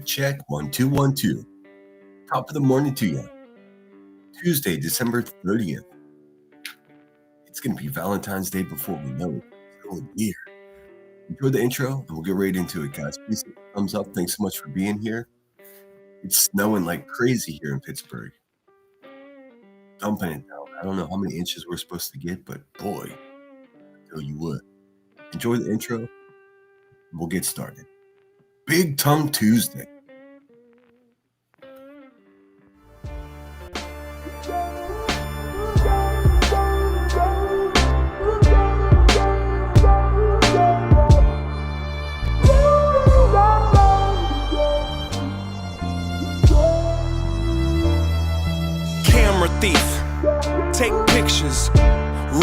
Check 1 2 1 2. Top of the morning to you. Tuesday, December 30th. It's going to be Valentine's Day before we know it. Oh dear. Enjoy the intro and we'll get right into it, guys. Please hit the thumbs up. Thanks so much for being here. It's snowing like crazy here in Pittsburgh. Dumping it down. I don't know how many inches we're supposed to get, but boy, I tell you what. Enjoy the intro and we'll get started. Big Tongue Tuesday. Thief, take pictures,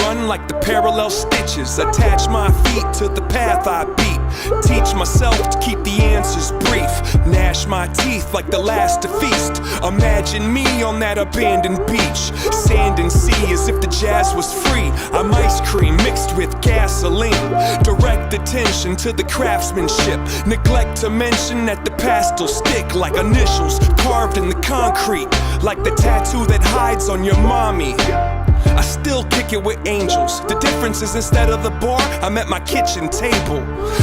run like the parallel stitches, attach my feet to the path I beat, teach myself to keep the answers brief, gnash my teeth like the last to feast, imagine me on that abandoned beach, sand and sea as if the jazz was free, I'm ice cream mixed with gasoline, direct attention to the craftsmanship, neglect to mention that the past will stick like initials carved in the concrete, like the tattoo that hides on your mommy. I still kick it with angels. The difference is instead of the bar, I'm at my kitchen table.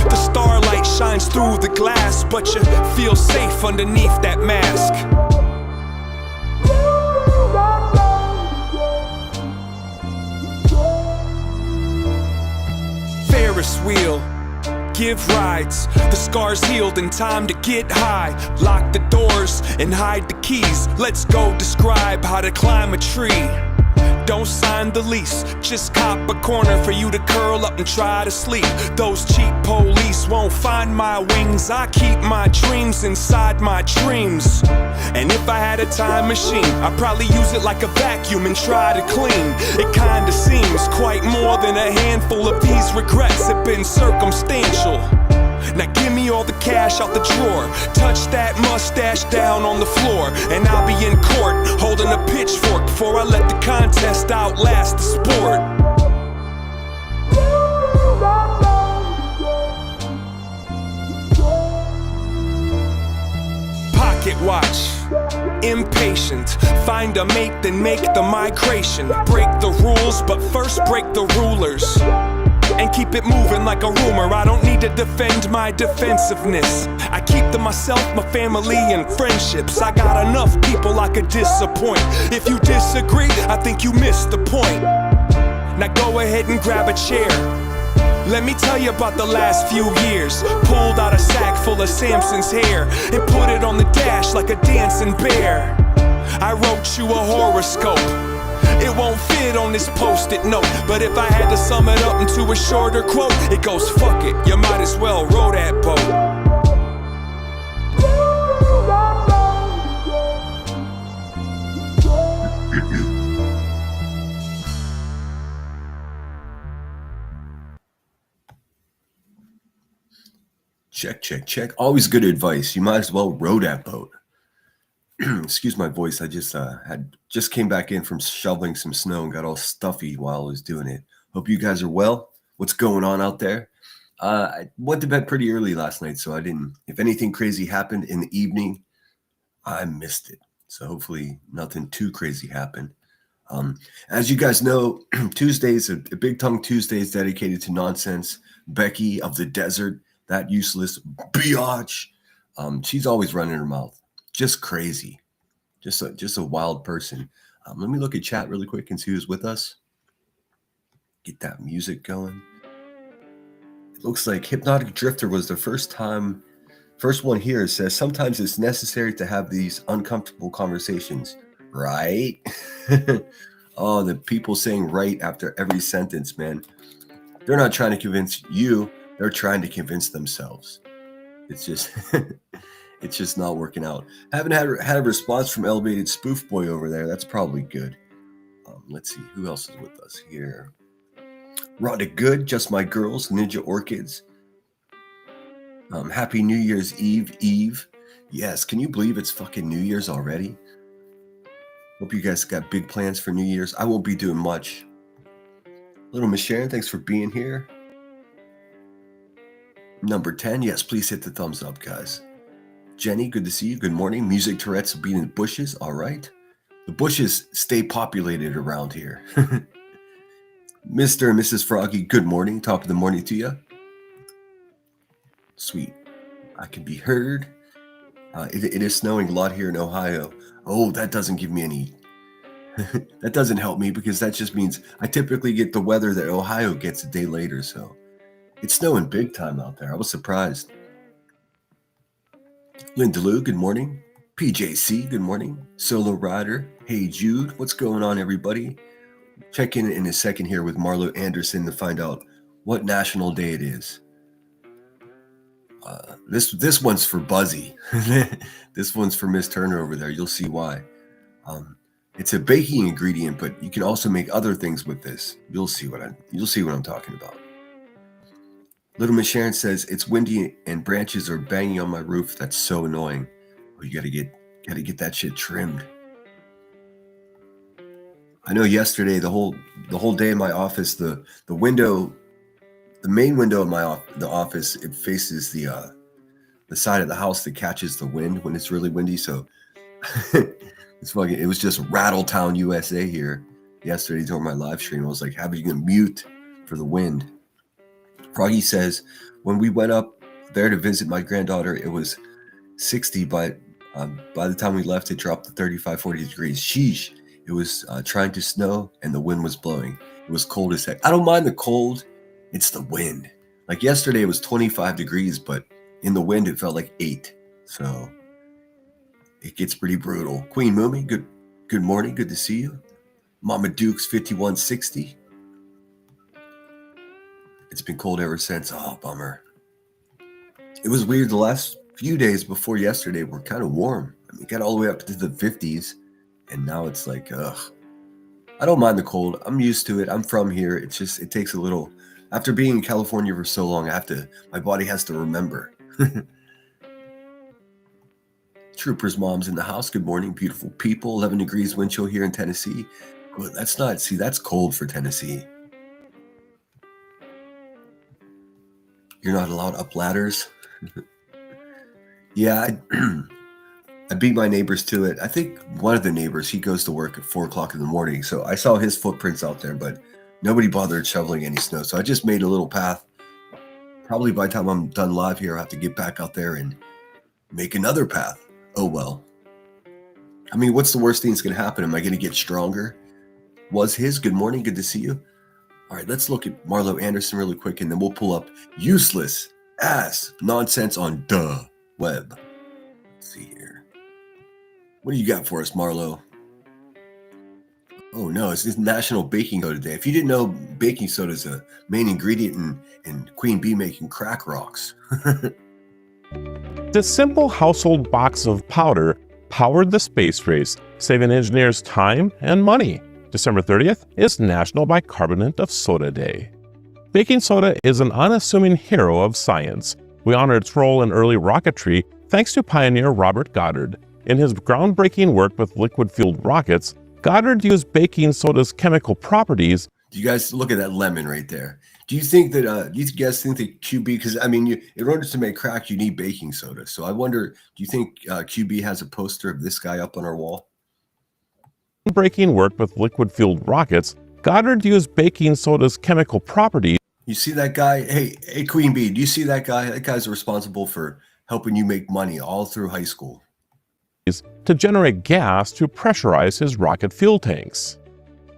The starlight shines through the glass, but you feel safe underneath that mask. Ferris wheel, give rides, the scars healed in time to get high. Lock the doors and hide the keys. Let's go describe how to climb a tree. Don't sign the lease, just cop a corner for you to curl up and try to sleep. Those cheap police won't find my wings. I keep my dreams inside my dreams. And if I had a time machine, I'd probably use it like a vacuum and try to clean. It kinda seems quite more than a handful of these regrets have been circumstantial. Now give me all the cash out the drawer, touch that mustache down on the floor, and I'll be in court holding a pitchfork before I let the contest outlast the sport. Pocket watch, impatient, find a mate then make the migration. Break the rules but first break the rulers and keep it moving like a rumor. I don't need to defend my defensiveness. I keep to myself, my family, and friendships. I got enough people I could disappoint. If you disagree, I think you missed the point. Now go ahead and grab a chair. Let me tell you about the last few years. Pulled out a sack full of Samson's hair and put it on the dash like a dancing bear. I wrote you a horoscope. It won't fit on this post-it note, but if I had to sum it up into a shorter quote, it goes, fuck it, you might as well row that boat. Check, check, check. Always good advice. You might as well row that boat. Excuse my voice. I just came back in from shoveling some snow and got all stuffy while I was doing it. Hope you guys are well. What's going on out there? I went to bed pretty early last night, so I didn't. If anything crazy happened in the evening, I missed it. So hopefully nothing too crazy happened. As you guys know, Tuesdays, a Big Tongue Tuesday is dedicated to nonsense. Becky of the desert, that useless biatch. She's always running her mouth. Just crazy, just a wild person. Let me look at chat really quick and see who's with us. Get that music going. It looks like Hypnotic Drifter was the first one here. It says sometimes it's necessary to have these uncomfortable conversations, right? Oh, the people saying right after every sentence, man. They're not trying to convince you. They're trying to convince themselves. It's just... It's just not working out. Haven't had a response from Elevated Spoof Boy over there. That's probably good. Let's see. Who else is with us here? Rhonda Good, Just My Girls, Ninja Orchids. Happy New Year's Eve. Yes, can you believe it's fucking New Year's already? Hope you guys got big plans for New Year's. I won't be doing much. Little Miss Sharon, thanks for being here. Number 10, yes, please hit the thumbs up, guys. Jenny, good to see you. Good morning. Music Tourette's will be in the bushes. All right. The bushes stay populated around here. Mr. and Mrs. Froggy, good morning. Top of the morning to you. Sweet. I can be heard. It is snowing a lot here in Ohio. Oh, that doesn't give me any. That doesn't help me because that just means I typically get the weather that Ohio gets a day later. So it's snowing big time out there. I was surprised. Linda Lou, good morning. PJC, good morning. Solo Rider, hey Jude, what's going on, everybody? Check in a second here with Marlo Anderson to find out what national day it is. This one's for Buzzy. This one's for Miss Turner over there. You'll see why. It's a baking ingredient, but you can also make other things with this. You'll see what I'm talking about. Little Miss Sharon says it's windy and branches are banging on my roof. That's so annoying. Oh, you gotta get that shit trimmed. I know yesterday the whole day in my office, the window, the main window of the office, it faces the side of the house that catches the wind when it's really windy. So it was just Rattletown, USA here yesterday during my live stream. I was like, how are you gonna mute for the wind? Froggy says, when we went up there to visit my granddaughter, it was 60, but by the time we left, it dropped to 35, 40 degrees. Sheesh. It was trying to snow and the wind was blowing. It was cold as heck. I don't mind the cold. It's the wind. Like yesterday, it was 25 degrees, but in the wind, it felt like 8. So it gets pretty brutal. Queen Moomy, good morning. Good to see you. Mama Duke's 5160. It's been cold ever since. Oh, bummer. It was weird. The last few days before yesterday were kind of warm. I mean, it got all the way up to the 50s, and now it's like, ugh. I don't mind the cold. I'm used to it. I'm from here. It's just, it takes a little. After being in California for so long, my body has to remember. Trooper's mom's in the house. Good morning, beautiful people. 11 degrees wind chill here in Tennessee. Good. That's cold for Tennessee. You're not allowed up ladders. Yeah, I beat my neighbors to it. I think one of the neighbors, he goes to work at 4 o'clock in the morning. So I saw his footprints out there, but nobody bothered shoveling any snow. So I just made a little path. Probably by the time I'm done live here, I'll have to get back out there and make another path. Oh, well. I mean, what's the worst thing that's going to happen? Am I going to get stronger? Was his? Good morning. Good to see you. All right, let's look at Marlo Anderson really quick, and then we'll pull up useless ass nonsense on the web. Let's see here. What do you got for us, Marlo? Oh, no, it's National Baking Soda Day. If you didn't know, baking soda is a main ingredient in Queen Bee making crack rocks. This simple household box of powder powered the space race, saving engineers time and money. December 30th is National Bicarbonate of Soda Day. Baking soda is an unassuming hero of science. We honor its role in early rocketry thanks to pioneer Robert Goddard. In his groundbreaking work with liquid-fueled rockets, Goddard used baking soda's chemical properties. Do you guys look at that lemon right there? Do you think that, do you guys think that QB, because I mean, in order to make crack, you need baking soda. So I wonder, do you think QB has a poster of this guy up on our wall? Breaking work with liquid-fueled rockets, Goddard used baking soda's chemical properties. You see that guy? Hey, Queen Bee, do you see that guy? That guy's responsible for helping you make money all through high school. To generate gas to pressurize his rocket fuel tanks.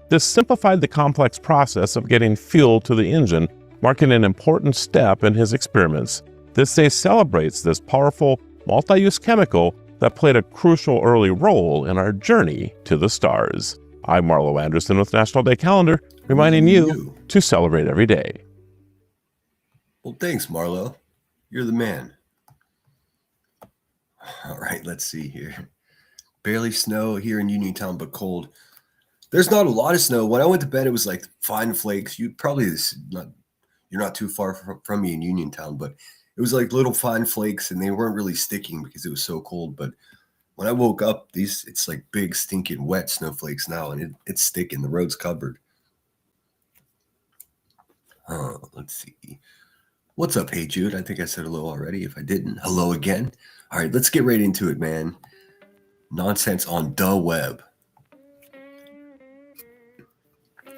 This simplified the complex process of getting fuel to the engine, marking an important step in his experiments. This day celebrates this powerful, multi-use chemical that played a crucial early role in our journey to the stars. I'm Marlo Anderson with National Day Calendar, reminding you to celebrate every day. Well, thanks, Marlo. You're the man. All right, let's see here. Barely snow here in Uniontown, but cold. There's not a lot of snow. When I went to bed, it was like fine flakes. You're not too far from me in Uniontown, but it was like little fine flakes, and they weren't really sticking because it was so cold. But when I woke up, it's like big, stinking, wet snowflakes now, and it's sticking. The road's covered. Let's see. What's up, Hey Jude? I think I said hello already. If I didn't, hello again. All right, let's get right into it, man. Nonsense on the web.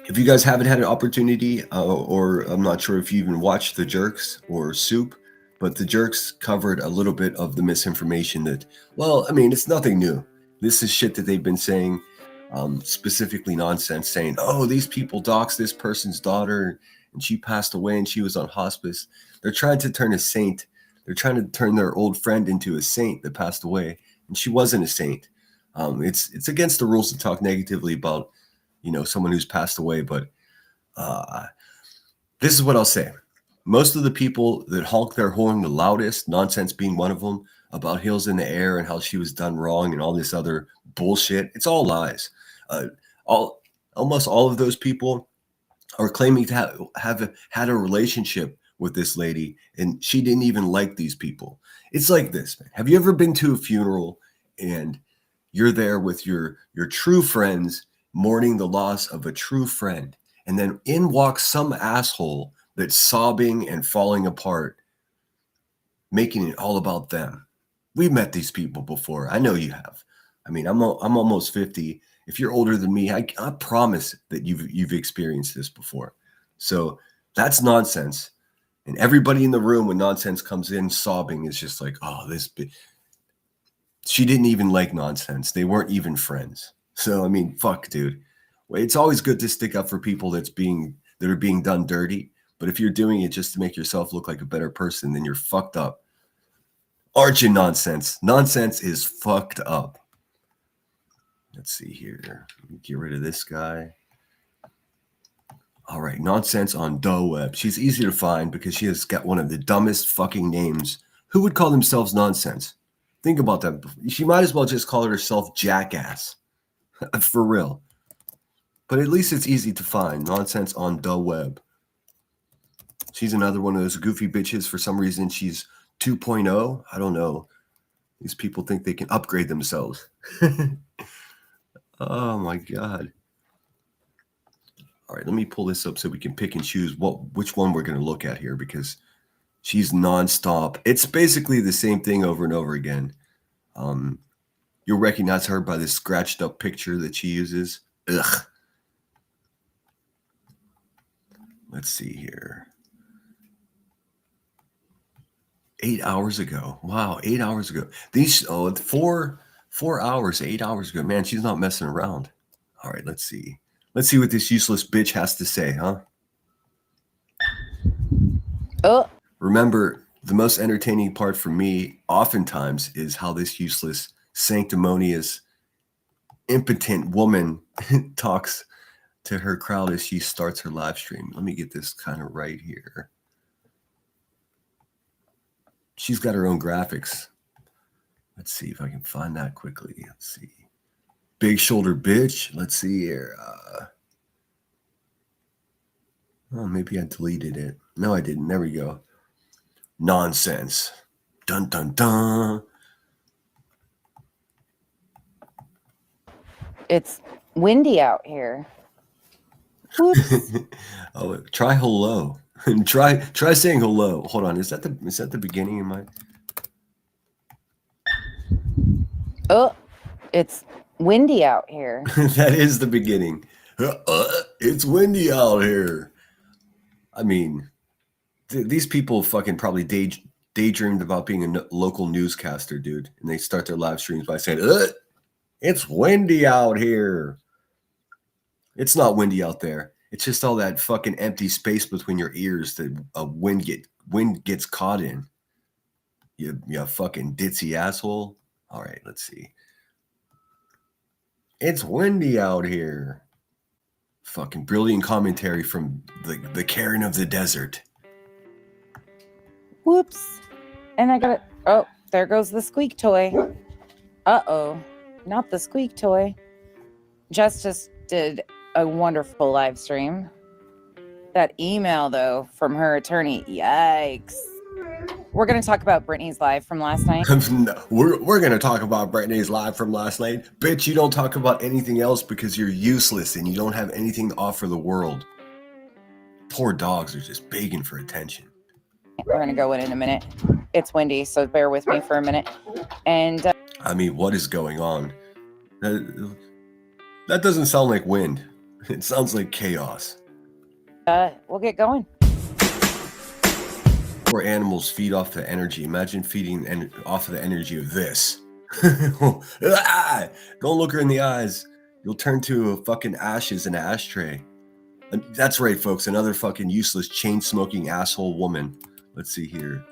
If you guys haven't had an opportunity, or I'm not sure if you even watched The Jerks or Soup, but The Jerks covered a little bit of the misinformation that, well, I mean, it's nothing new. This is shit that they've been saying, specifically nonsense, saying, oh, these people doxed this person's daughter and she passed away and she was on hospice. They're trying to turn a saint. They're trying to turn their old friend into a saint that passed away, and she wasn't a saint. It's against the rules to talk negatively about someone who's passed away, but this is what I'll say. Most of the people that honk their horn the loudest, nonsense being one of them, about Hills in the Air and how she was done wrong and all this other bullshit, it's all lies. Almost all of those people are claiming to have had a relationship with this lady, and she didn't even like these people. It's like this, man. Have you ever been to a funeral and you're there with your true friends mourning the loss of a true friend, and then in walks some asshole that's sobbing and falling apart, making it all about them? We've met these people before. I know you have. I mean, I'm almost 50. If you're older than me, I promise that you've experienced this before. So that's nonsense. And everybody in the room when nonsense comes in sobbing is just like, oh, she didn't even like nonsense. They weren't even friends. So, I mean, fuck, dude. It's always good to stick up for people that are being done dirty. But if you're doing it just to make yourself look like a better person, then you're fucked up. Aren't you, nonsense? Nonsense is fucked up. Let's see here. Let me get rid of this guy. All right, nonsense on the web. She's easy to find because she has got one of the dumbest fucking names. Who would call themselves nonsense? Think about that. She might as well just call herself Jackass. For real. But at least it's easy to find. Nonsense on the web. She's another one of those goofy bitches. For some reason, she's 2.0. I don't know. These people think they can upgrade themselves. Oh, my God. All right, let me pull this up so we can pick and choose which one we're going to look at here, because she's nonstop. It's basically the same thing over and over again. You'll recognize her by this scratched up picture that she uses. Ugh. Let's see here. 8 hours ago. Wow, 8 hours ago. 4 hours, 8 hours ago. Man, she's not messing around. All right, let's see. Let's see what this useless bitch has to say, huh? Oh. Remember, the most entertaining part for me oftentimes is how this useless, sanctimonious, impotent woman talks to her crowd as she starts her live stream. Let me get this kind of right here. She's got her own graphics. Let's see if I can find that quickly. Let's see. Big shoulder bitch. Let's see here. Oh, maybe I deleted it. No, I didn't. There we go. Nonsense. Dun, dun, dun. It's windy out here. Whoops. Oh, try hello. try saying hello. Hold on. Is that the beginning of my? Oh, it's windy out here. That is the beginning. It's windy out here. I mean, these people fucking probably daydreamed about being a local newscaster, dude. And they start their live streams by saying, it's windy out here. It's not windy out there. It's just all that fucking empty space between your ears that wind gets caught in. You fucking ditzy asshole. All right, let's see. It's windy out here. Fucking brilliant commentary from the Karen of the desert. Whoops. And I got it. Oh, there goes the squeak toy. Uh-oh. Not the squeak toy. Justice did a wonderful live stream. That email, though, from her attorney. Yikes. We're going to talk about Brittany's live from last night. No, we're going to talk about Brittany's live from last night. Bitch, you don't talk about anything else because you're useless and you don't have anything to offer the world. Poor dogs are just begging for attention. We're going to go in a minute. It's windy, so bear with me for a minute. And I mean, what is going on? That doesn't sound like wind. It sounds like chaos. we'll get going. Poor animals feed off the energy. Imagine feeding off of the energy of this. Ah! Don't look her in the eyes. You'll turn to fucking ashes in an ashtray. And that's right, folks. Another fucking useless chain-smoking asshole woman. Let's see here.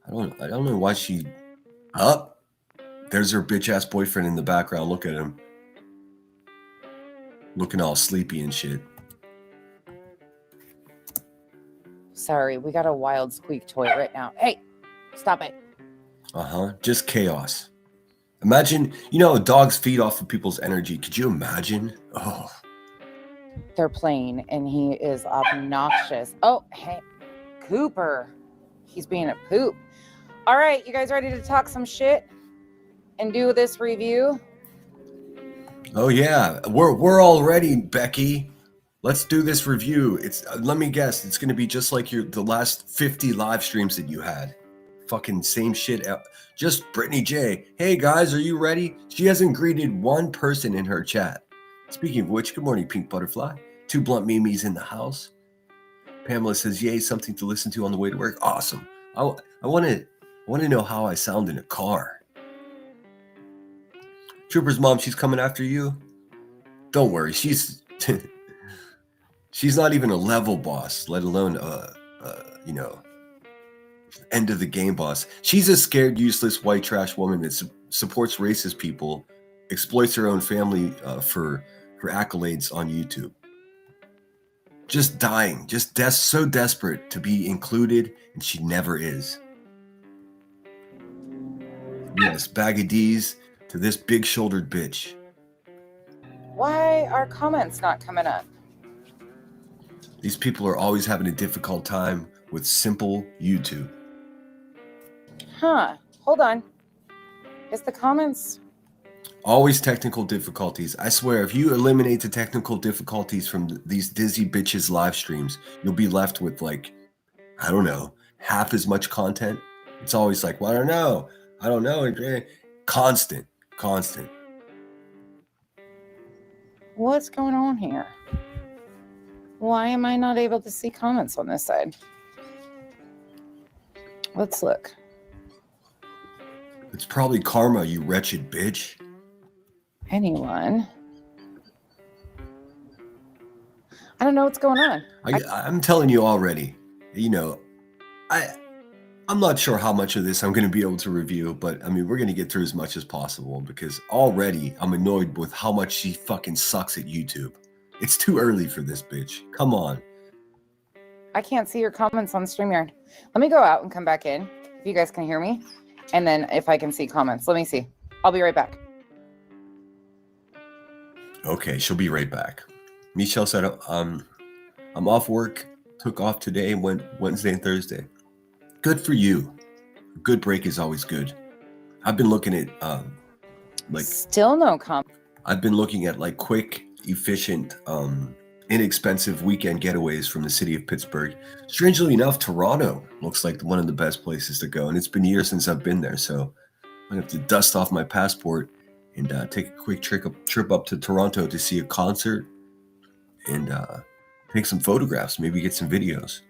I don't know why she up. There's her bitch ass boyfriend in the background. Look at him. Looking all sleepy and shit. Sorry, we got a wild squeak toy right now. Hey, stop it. Just chaos. Imagine, dogs feed off of people's energy. Could you imagine? Oh. They're playing and he is obnoxious. Oh, hey, Cooper. He's being a poop. All right, you guys ready to talk some shit and do this review? Oh yeah, we're all ready, Becky. Let's do this review. Let me guess, it's gonna be just like the last 50 live streams that you had. Fucking same shit. Just Brittany J. Hey guys, are you ready? She hasn't greeted one person in her chat. Speaking of which, good morning, Pink Butterfly. Two Blunt Mimis in the house. Pamela says, yay, something to listen to on the way to work. Awesome. I want to know how I sound in a car. Trooper's mom, she's coming after you. Don't worry, she's she's not even a level boss, let alone end of the game boss. She's a scared, useless, white trash woman that supports racist people, exploits her own family for accolades on YouTube. Just dying, so desperate to be included, and she never is. Yes, bag of D's to this big-shouldered bitch. Why are comments not coming up? These people are always having a difficult time with simple YouTube. Huh, hold on. Is the comments... Always technical difficulties. I swear, if you eliminate the technical difficulties from these dizzy bitches live streams, you'll be left with I don't know, half as much content. It's always like, well, I don't know. Constant. What's going on here? Why am I not able to see comments on this side? Let's look. It's probably karma, you wretched bitch. Anyone? I don't know what's going on. I'm telling you already. I'm not sure how much of this I'm going to be able to review, but I mean, we're going to get through as much as possible because already I'm annoyed with how much she fucking sucks at YouTube. It's too early for this bitch. Come on. I can't see your comments on StreamYard. Let me go out and come back in if you guys can hear me. And then if I can see comments, let me see. I'll be right back. Okay, she'll be right back. Michelle said, I'm off work, took off today, went Wednesday and Thursday. Good for you. A good break is always good. I've been looking at still no comment. I've been looking at quick, efficient, inexpensive weekend getaways from the city of Pittsburgh. Strangely enough, Toronto looks like one of the best places to go, and it's been years since I've been there, so I'm gonna have to dust off my passport and take a quick trip up to Toronto to see a concert and take some photographs, maybe get some videos.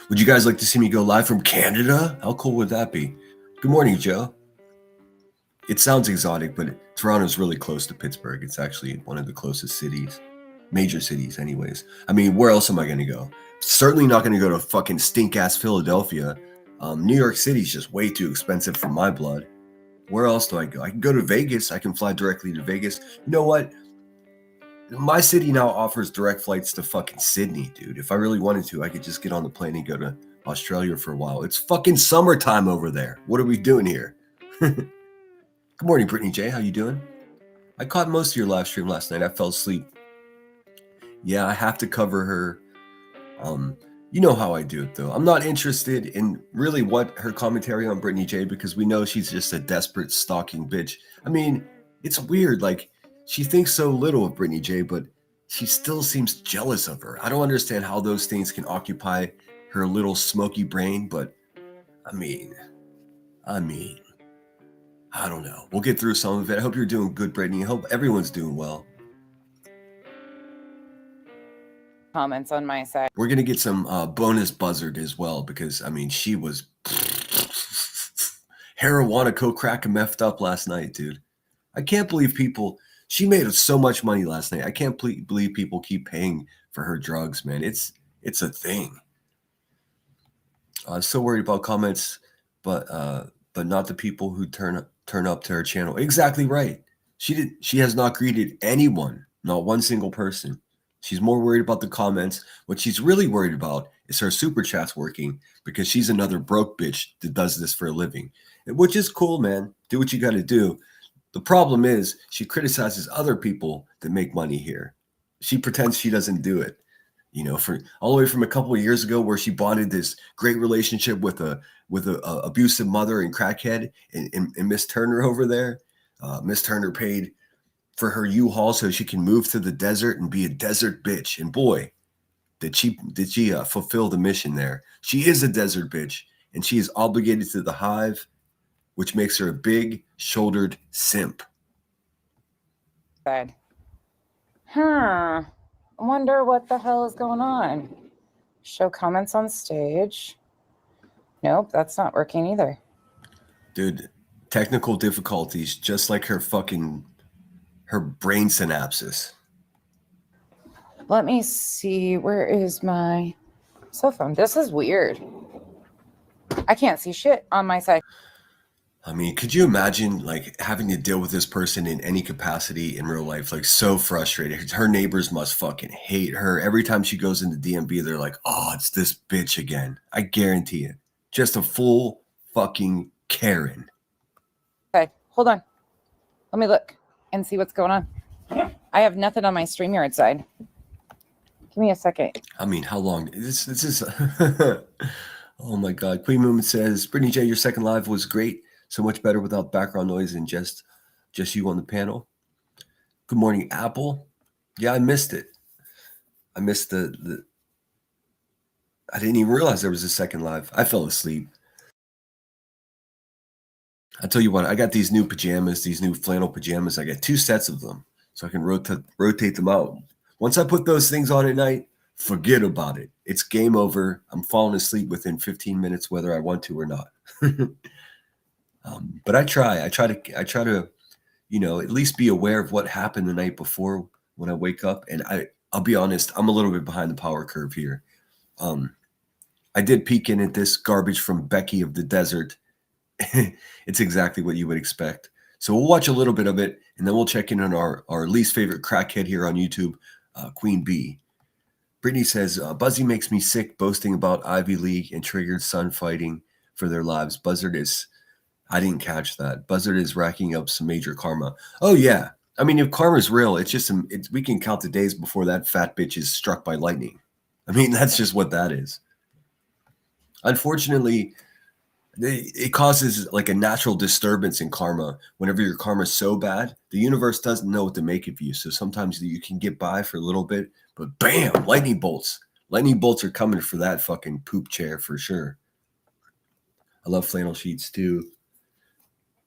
Would you guys like to see me go live from Canada? How cool would that be? Good morning, Joe. It sounds exotic, but Toronto's really close to Pittsburgh. It's actually one of the closest cities, major cities anyways. I mean, where else am I going to go? Certainly not going to go to fucking stink-ass Philadelphia. New York City's just way too expensive for my blood. Where else do I go? I can go to Vegas. I can fly directly to Vegas. You know what? My city now offers direct flights to fucking Sydney, dude. If I really wanted to, I could just get on the plane and go to Australia for a while. It's fucking summertime over there. What are we doing here? Good morning, Brittany J. How you doing? I caught most of your live stream last night. I fell asleep. Yeah, I have to cover her. You know how I do it, though. I'm not interested in really what her commentary on Brittany J, because we know she's just a desperate stalking bitch. I mean, it's weird. She thinks so little of Brittany J, but she still seems jealous of her. I don't understand how those things can occupy her little smoky brain, but I mean, I don't know. We'll get through some of it. I hope you're doing good, Brittany. I hope everyone's doing well. Comments on my side. We're going to get some bonus buzzard as well because, I mean, she was marijuana, coke, crack, and meffed up last night, dude. I can't believe people, she made so much money last night. I can't believe people keep paying for her drugs, man. It's a thing. I'm so worried about comments, but not the people who turn up to her channel. Exactly right. She has not greeted anyone, not one single person. She's more worried about the comments. What she's really worried about is her super chats working because she's another broke bitch that does this for a living, which is cool, man. Do what you got to do. The problem is she criticizes other people that make money here. She pretends she doesn't do it. You know, for all the way from a couple of years ago where she bonded this great relationship with a abusive mother and crackhead and Miss Turner over there. Miss Turner paid for her U-Haul so she can move to the desert and be a desert bitch. And boy, did she fulfill the mission there. She is a desert bitch, and she is obligated to the hive, which makes her a big-shouldered simp. Side. I wonder what the hell is going on. Show comments on stage. Nope, that's not working either. Dude, technical difficulties, just like her brain synapses. Let me see. Where is my cell phone? This is weird. I can't see shit on my side. I mean, could you imagine like having to deal with this person in any capacity in real life? Like so frustrated. Her neighbors must fucking hate her. Every time she goes into DMV, they're like, oh, it's this bitch again. I guarantee it. Just a full fucking Karen. Okay, hold on. Let me look and see what's going on. I have nothing on my StreamYard side. Give me a second. I mean, how long? This is... Oh my God. Queen Movement says, Brittany J, your second live was great. So much better without background noise and just you on the panel. Good morning, Apple. Yeah, I missed it. I missed the I didn't even realize there was a second live. I fell asleep. I tell you what, I got these new pajamas, these new flannel pajamas. I got 2 sets of them so I can rotate them out. Once I put those things on at night, forget about it. It's game over. I'm falling asleep within 15 minutes, whether I want to or not. But I try to, you know, at least be aware of what happened the night before when I wake up. And I'll be honest, I'm a little bit behind the power curve here. I did peek in at this garbage from Becky of the Desert. It's exactly what you would expect. So we'll watch a little bit of it, and then we'll check in on our least favorite crackhead here on YouTube, Queen B. Brittany says, Buzzy makes me sick boasting about Ivy League and Triggered Sun fighting for their lives. Buzzard is, I didn't catch that. Buzzard is racking up some major karma. Oh, yeah. I mean, if karma's real, it's just, we can count the days before that fat bitch is struck by lightning. I mean, that's just what that is. Unfortunately, it causes like a natural disturbance in karma. Whenever your karma is so bad, the universe doesn't know what to make of you. So sometimes you can get by for a little bit, but bam, lightning bolts. Lightning bolts are coming for that fucking poop chair for sure. I love flannel sheets too.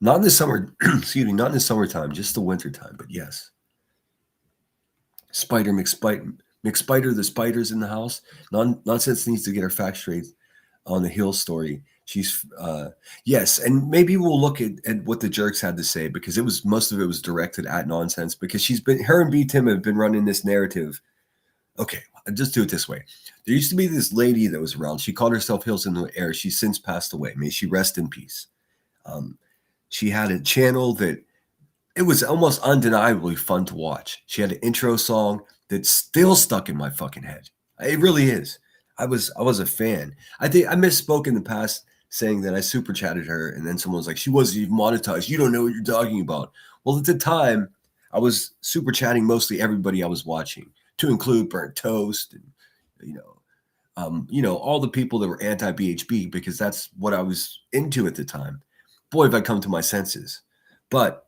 Not in the summer, excuse me, not in the summertime, just the wintertime, but yes. Spider McSpider, the spider's in the house. Nonsense needs to get her facts straight on the Hill story. She's yes, and maybe we'll look at what the jerks had to say, because most of it was directed at Nonsense, because her and B Tim have been running this narrative. Okay, I'll just do it this way. There used to be this lady that was around. She called herself Hills in the Air. She's since passed away. May she rest in peace. She had a channel that it was almost undeniably fun to watch. She had an intro song that's still stuck in my fucking head. It really is. I was a fan. I think I misspoke in the past saying that I super chatted her, and then someone was like, she wasn't even monetized. You don't know what you're talking about. Well, at the time, I was super chatting mostly everybody I was watching, to include Burnt Toast and all the people that were anti-BHB, because that's what I was into at the time. Boy, have I come to my senses. But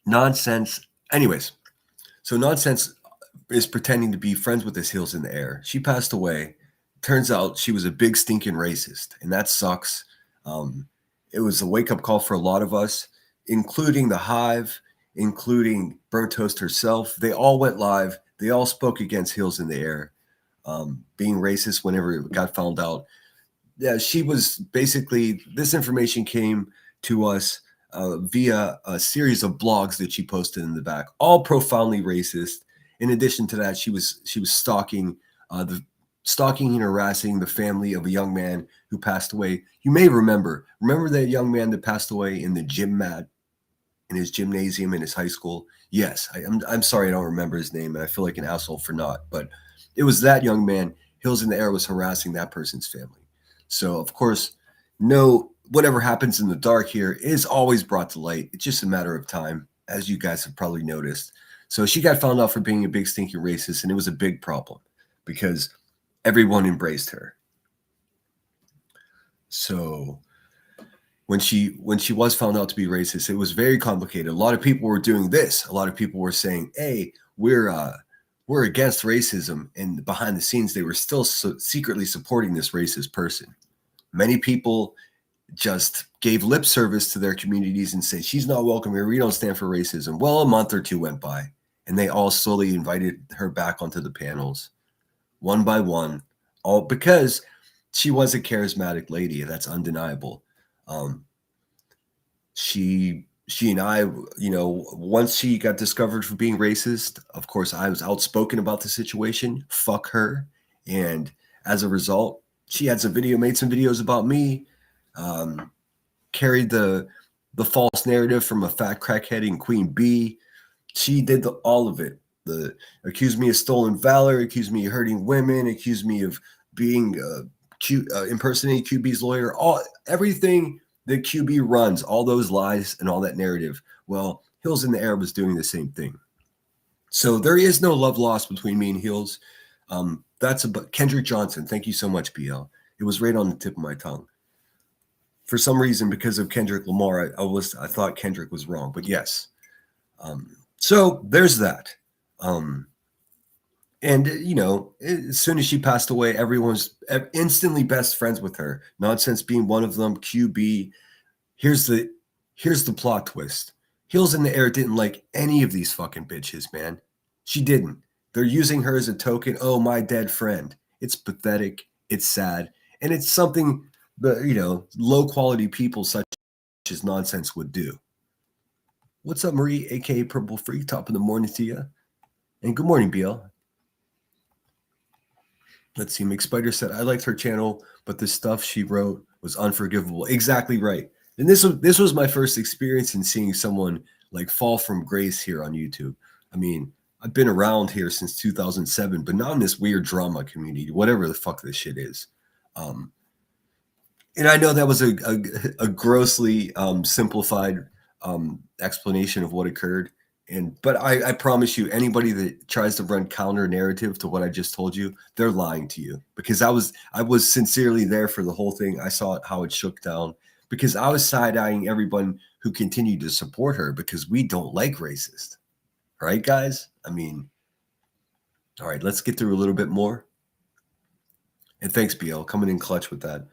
Nonsense. Anyways, so Nonsense is pretending to be friends with this Heels in the Air. She passed away. Turns out she was a big stinking racist, and that sucks. It was a wake up call for a lot of us, including the Hive, including Burnt Toast herself. They all went live. They all spoke against Heels in the Air, being racist whenever it got found out. Yeah, she was basically, this information came to us via a series of blogs that she posted in the back, all profoundly racist. In addition to that, she was stalking stalking and harassing the family of a young man who passed away. You may remember that young man that passed away in the gym mat in his gymnasium in his high school. Yes, I'm sorry I don't remember his name, and I feel like an asshole for not. But it was that young man. Hills in the Air was harassing that person's family. So of course, no, whatever happens in the dark here is always brought to light. It's just a matter of time, as you guys have probably noticed. So she got found out for being a big stinking racist, and it was a big problem because everyone embraced her. So when she was found out to be racist, it was very complicated. A lot of people were doing this. A lot of people were saying, "Hey, we're against racism," and behind the scenes, they were still secretly supporting this racist person. Many people just gave lip service to their communities and said, "She's not welcome here. We don't stand for racism." Well, a month or two went by, and they all slowly invited her back onto the panels, one by one, all because she was a charismatic lady. That's undeniable. She and I, once she got discovered for being racist, of course, I was outspoken about the situation. Fuck her. And as a result, she had made some videos about me, carried the false narrative from a fat crackhead in Queen Bee. She did all of it. Accused me of stolen valor, accused me of hurting women, accused me of being impersonating QB's lawyer, everything that QB runs, all those lies and all that narrative. Well, Hills in the Air was doing the same thing. So there is no love lost between me and Hills. That's about Kendrick Johnson. Thank you so much, BL. It was right on the tip of my tongue. For some reason, because of Kendrick Lamar, I thought Kendrick was wrong, but yes. So there's that. And, as soon as she passed away, everyone's instantly best friends with her. Nonsense being one of them, QB. Here's the plot twist. Heels in the Air didn't like any of these fucking bitches, man. She didn't. They're using her as a token. Oh, my dead friend. It's pathetic. It's sad. And it's something that, low quality people such as Nonsense would do. What's up, Marie, aka Purple Freak? Top of the morning to you. And good morning, BL. Let's see. McSpider said, I liked her channel, but the stuff she wrote was unforgivable. Exactly right. And this was my first experience in seeing someone like fall from grace here on YouTube. I mean, I've been around here since 2007, but not in this weird drama community, whatever the fuck this shit is. And I know that was a grossly simplified explanation of what occurred. But I promise you, anybody that tries to run counter narrative to what I just told you, they're lying to you, because I was sincerely there for the whole thing. I saw how it shook down, because I was side-eyeing everyone who continued to support her, because we don't like racist. Right, guys? I mean, all right, let's get through a little bit more. And thanks, BL, coming in clutch with that.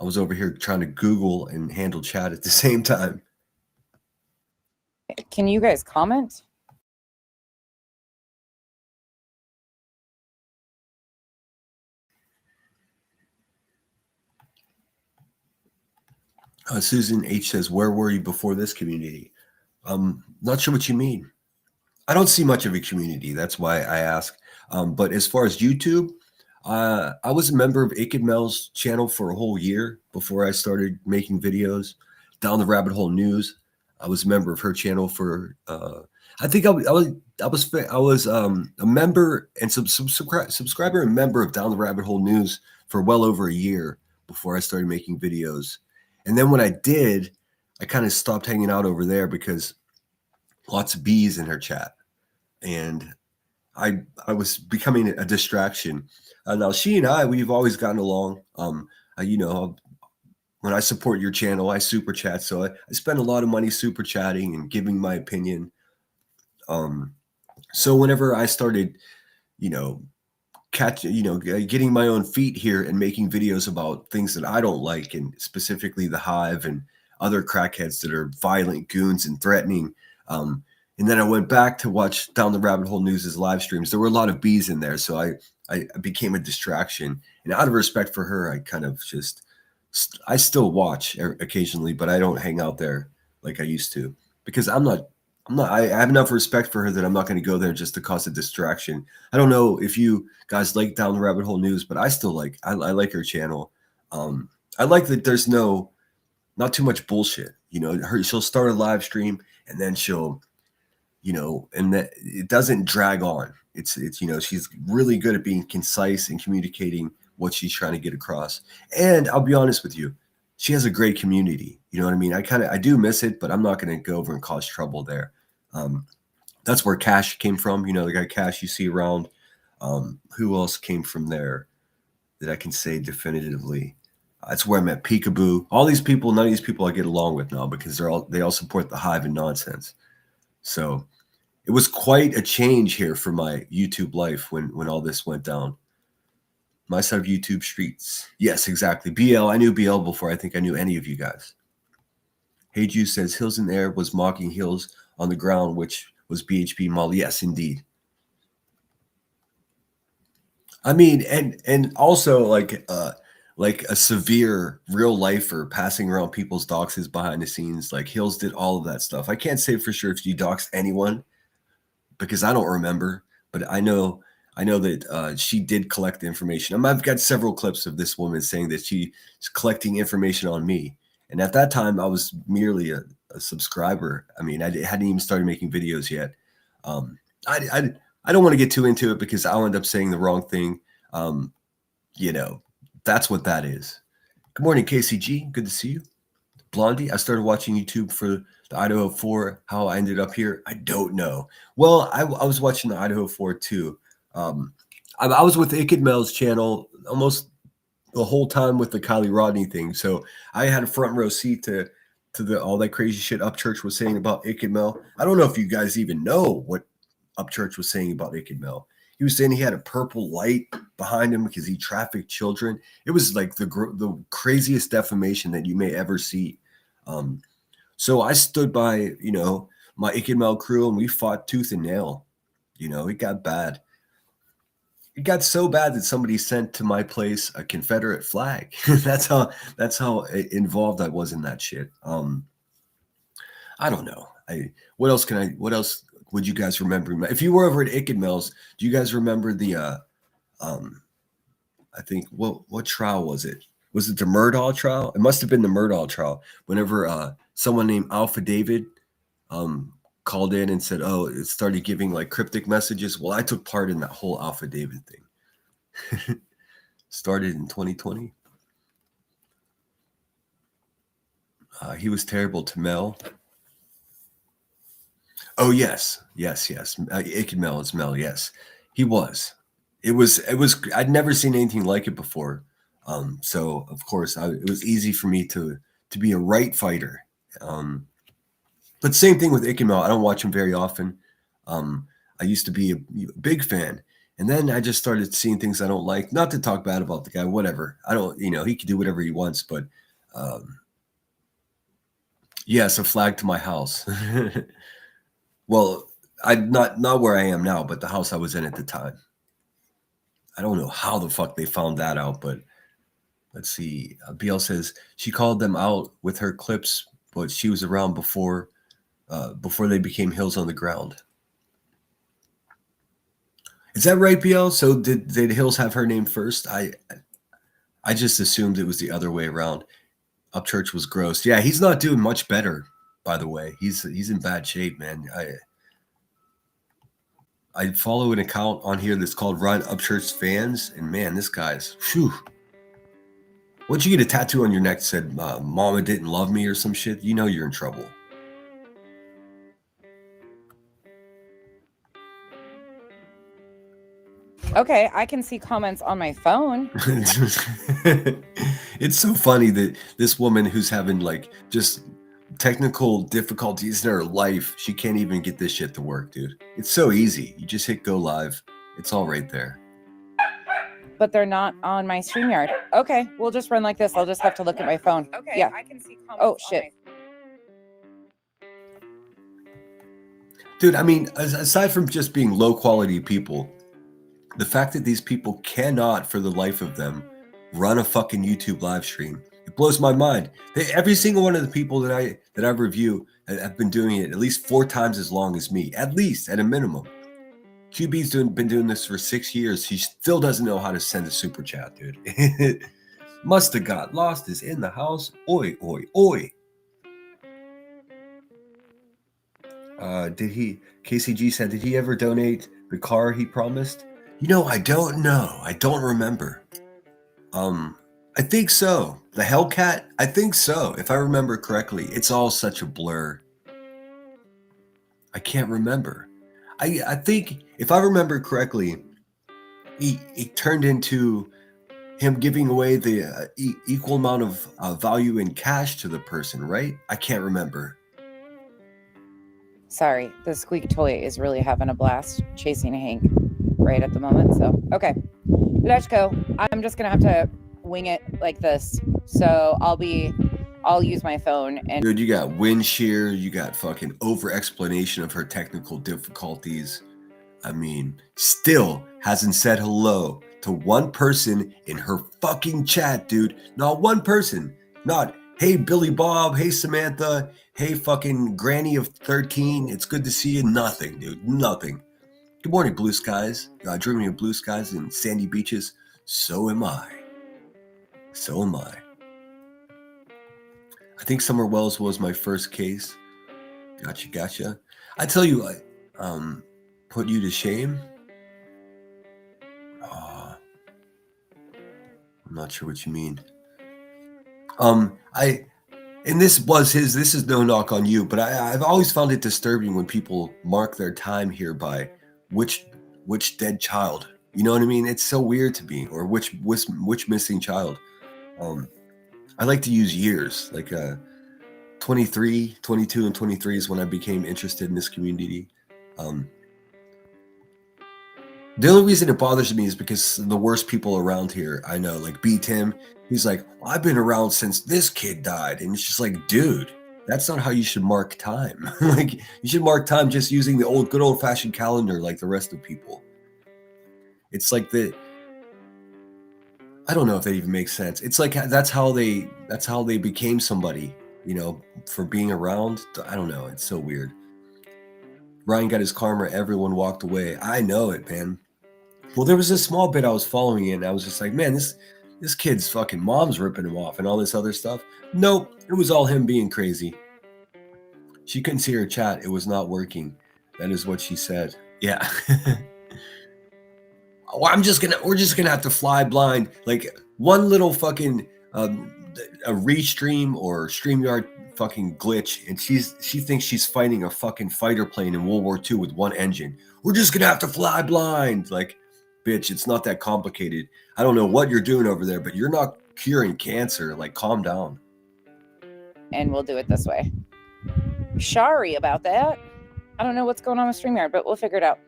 I was over here trying to Google and handle chat at the same time. Can you guys comment? Susan H says, where were you before this community? Not sure what you mean. I don't see much of a community. That's why I ask. But as far as YouTube, I was a member of Akid Mel's channel for a whole year before I started making videos. Down the Rabbit Hole News, I was a member of her channel for. I think I was a member and subscriber and member of Down the Rabbit Hole News for well over a year before I started making videos. And then when I did, I kind of stopped hanging out over there because lots of bees in her chat, and I was becoming a distraction. Now she and we've always gotten along. when I support your channel, I super chat. So I spend a lot of money super chatting and giving my opinion. So whenever I started, you know, getting my own feet here and making videos about things that I don't like, and specifically the Hive and other crackheads that are violent goons and threatening. And then I went back to watch Down the Rabbit Hole News' live streams. There were a lot of bees in there, so I became a distraction. And out of respect for her, I kind of just I still watch occasionally, but I don't hang out there like I used to because I have enough respect for her that I'm not going to go there just to cause a distraction. I don't know if you guys like Down the Rabbit Hole News, but I still I like her channel. I like that there's not too much bullshit. She'll start a live stream and then she'll, and that it doesn't drag on. It's she's really good at being concise and communicating what she's trying to get across. And I'll be honest with you, she has a great community. You know what I mean? I do miss it, but I'm not going to go over and cause trouble there. That's where Cash came from. The guy Cash you see around. Who else came from there that I can say definitively? That's where I met Peekaboo. All these people, none of these people I get along with now because they all support the Hive and nonsense. So it was quite a change here for my YouTube life when all this went down. My side of YouTube streets. Yes, exactly. BL. I knew BL before I think I knew any of you guys. Hey Juice says Hills in the Air was mocking Hills on the Ground, which was BHP Molly. Yes, indeed. I mean, and also like a severe real lifer passing around people's doxes behind the scenes. Like Hills did all of that stuff. I can't say for sure if she doxed anyone because I don't remember, but I know that she did collect the information. I've got several clips of this woman saying that she's collecting information on me. And at that time, I was merely a subscriber. I mean, I hadn't even started making videos yet. I don't want to get too into it because I'll end up saying the wrong thing. That's what that is. Good morning, KCG. Good to see you. Blondie, I started watching YouTube for the Idaho 4. How I ended up here, I don't know. Well, I was watching the Idaho 4 too. I was with Ikid Mel's channel almost the whole time with the Kylie Rodney thing. So I had a front row seat to all that crazy shit Upchurch was saying about Ikid Mel. I don't know if you guys even know what Upchurch was saying about Ikid Mel. He was saying he had a purple light behind him because he trafficked children. It was like the craziest defamation that you may ever see. So I stood by, my Ikid Mel crew and we fought tooth and nail. It got bad. It got so bad that somebody sent to my place a Confederate flag. That's how involved I was in that shit. I don't know. What else would you guys remember? If you were over at Ikid Mel's, do you guys remember the I think what trial was it? Was it the Murdaugh trial? It must have been the Murdaugh trial. Whenever someone named Alpha David called in and said, "Oh, it started giving like cryptic messages." Well, I took part in that whole Alpha David thing. Started in 2020. He was terrible to Mel. Oh yes. Ikid Mel is Mel. Yes, he was. It was. I'd never seen anything like it before. So of course, it was easy for me to be a right fighter. But same thing with Ikid Mel. I don't watch him very often. I used to be a big fan, and then I just started seeing things I don't like. Not to talk bad about the guy, whatever. I don't. He can do whatever he wants, but yes, a flag to my house. Well, I'm not where I am now, but the house I was in at the time. I don't know how the fuck they found that out, but let's see. BL says she called them out with her clips, but she was around before they became Hills on the Ground. Is that right, BL? So did Hills have her name first? I just assumed it was the other way around. Upchurch was gross. Yeah, he's not doing much better, by the way. He's in bad shape, man. I follow an account on here that's called Ryan Upchurch Fans, and man, this guy's whew. Once you get a tattoo on your neck that said "Mama didn't love me" or some shit, you're in trouble. Okay, I can see comments on my phone. It's so funny that this woman who's having like just technical difficulties in her life, she can't even get this shit to work, dude. It's so easy. You just hit go live. It's all right there. But they're not on my StreamYard. Okay, we'll just run like this. I'll just have to look at my phone. Okay, Yeah. I can see comments. Oh, shit. Dude, I mean, aside from just being low quality people, the fact that these people cannot, for the life of them, run a fucking YouTube live stream, it blows my mind. Every single one of the people that I review have been doing it at least 4 times as long as me, at least at a minimum. QB's been doing this for 6 years. He still doesn't know how to send a super chat, dude. Must have got lost. Is in the house. Oi, oi, oi. KCG said, did he ever donate the car he promised? You know, I don't know. I don't remember. I think so. The Hellcat? I think so. If I remember correctly. It's all such a blur. I can't remember. I think, if I remember correctly, it turned into him giving away the equal amount of value in cash to the person, right? I can't remember. Sorry, the squeak toy is really having a blast chasing Hank right at the moment. So, okay, let's go. I'm just gonna have to wing it like this. So I'll use my phone and. Dude, you got wind shear, you got fucking over explanation of her technical difficulties. I mean, still hasn't said hello to one person in her fucking chat, dude. Not one person. Not, hey, Billy Bob, hey, Samantha, hey, fucking Granny of 13, it's good to see you. Nothing, dude, nothing. Good morning, blue skies. Dreaming of blue skies and sandy beaches. So am I. So am I. I think Summer Wells was my first case. Gotcha. I tell you what, put you to shame. I'm not sure what you mean. This is no knock on you, but I've always found it disturbing when people mark their time here by which dead child. You know what I mean? It's so weird to me, or which missing child. I like to use years, like 23, 22, and 23 is when I became interested in this community. The only reason it bothers me is because the worst people around here, I know, like B. Tim, he's like, well, I've been around since this kid died. And it's just like, dude, that's not how you should mark time. Like, you should mark time just using the good old fashioned calendar like the rest of people. It's like I don't know if that even makes sense. It's like that's how they became somebody, you know, for being around. I don't know. It's so weird. Ryan got his karma. Everyone walked away. I know it, man. Well, there was this small bit I was following in. I was just like, man, this kid's fucking mom's ripping him off and all this other stuff. Nope, it was all him being crazy. She couldn't see her chat. It was not working. That is what she said. Yeah. We're just gonna have to fly blind. Like one little fucking a restream or StreamYard fucking glitch, and she thinks she's fighting a fucking fighter plane in World War II with one engine. We're just gonna have to fly blind. Like, bitch, it's not that complicated. I don't know what you're doing over there, but you're not curing cancer. Like, calm down. And we'll do it this way. Sorry about that. I don't know what's going on with StreamYard, but we'll figure it out.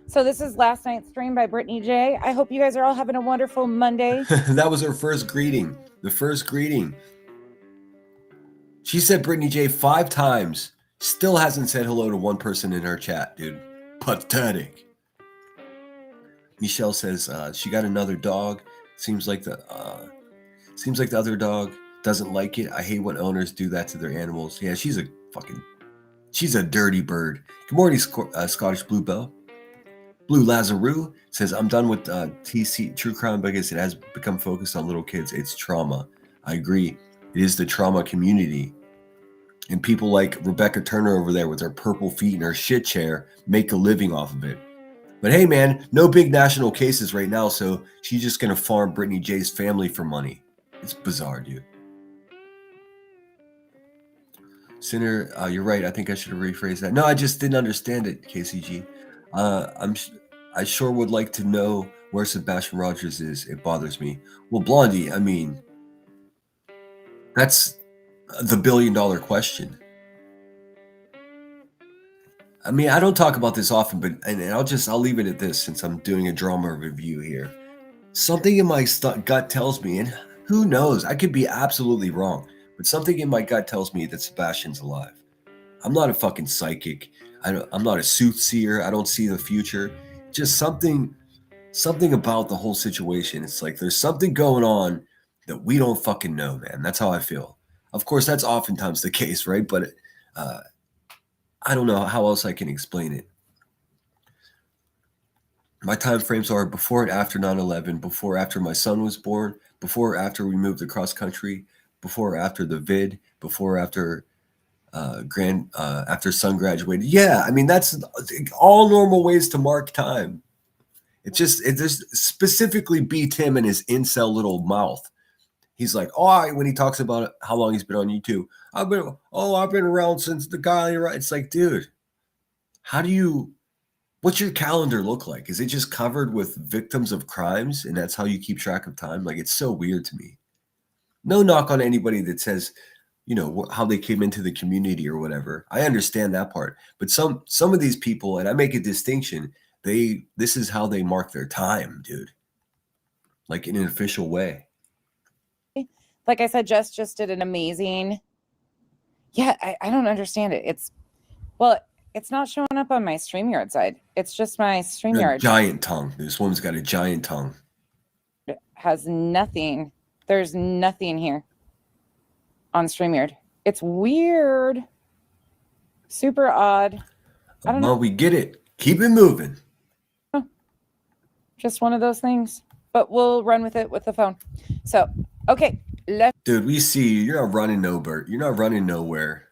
So this is last night's stream by Brittany J. I hope you guys are all having a wonderful Monday. That was her first greeting. The first greeting. She said Brittany J 5 times. Still hasn't said hello to one person in her chat, dude. Pathetic. Michelle says she got another dog. Seems like the other dog doesn't like it. I hate when owners do that to their animals. Yeah, she's a dirty bird. Good morning, Scottish Bluebell. Blue Lazarou says, I'm done with TC True Crime because it has become focused on little kids. It's trauma. I agree. It is the trauma community. And people like Rebecca Turner over there with her purple feet and her shit chair make a living off of it. But hey, man, no big national cases right now, so she's just going to farm Brittany J's family for money. It's bizarre, dude. Sinner, you're right. I think I should have rephrased that. No, I just didn't understand it, KCG. I sure would like to know where Sebastian Rogers is. It bothers me. Well, Blondie, I mean, That's the billion-dollar question. I mean, I don't talk about this often, but and I'll leave it at this since I'm doing a drama review here. Something in my gut tells me, and who knows, I could be absolutely wrong, but something in my gut tells me that Sebastian's alive. I'm not a fucking psychic. I'm not a soothsayer. I don't see the future. Just something about the whole situation. It's like there's something going on that we don't fucking know, man. That's how I feel. Of course, that's oftentimes the case, right? But I don't know how else I can explain it. My time frames are before and after 9/11, before after my son was born, before after we moved across country, before after the vid, before after after son graduated. Yeah, I mean that's all normal ways to mark time. It just specifically beats him and his incel little mouth. He's like, oh, when he talks about how long he's been on YouTube, I've been around since the guy. It's like, dude, what's your calendar look like? Is it just covered with victims of crimes and that's how you keep track of time? Like, it's so weird to me. No knock on anybody that says, how they came into the community or whatever. I understand that part. But some of these people, and I make a distinction, this is how they mark their time, dude. Like in an official way. Like I said, Jess just did an amazing. Yeah, I don't understand it. It's not showing up on my StreamYard side. It's just my StreamYard. Giant tongue. This woman's got a giant tongue. It has nothing. There's nothing here on StreamYard. It's weird. Super odd. I don't know. We get it. Keep it moving. Just one of those things. But we'll run with it with the phone. So, okay. Dude, we see you. You're not running nowhere. You're not running nowhere.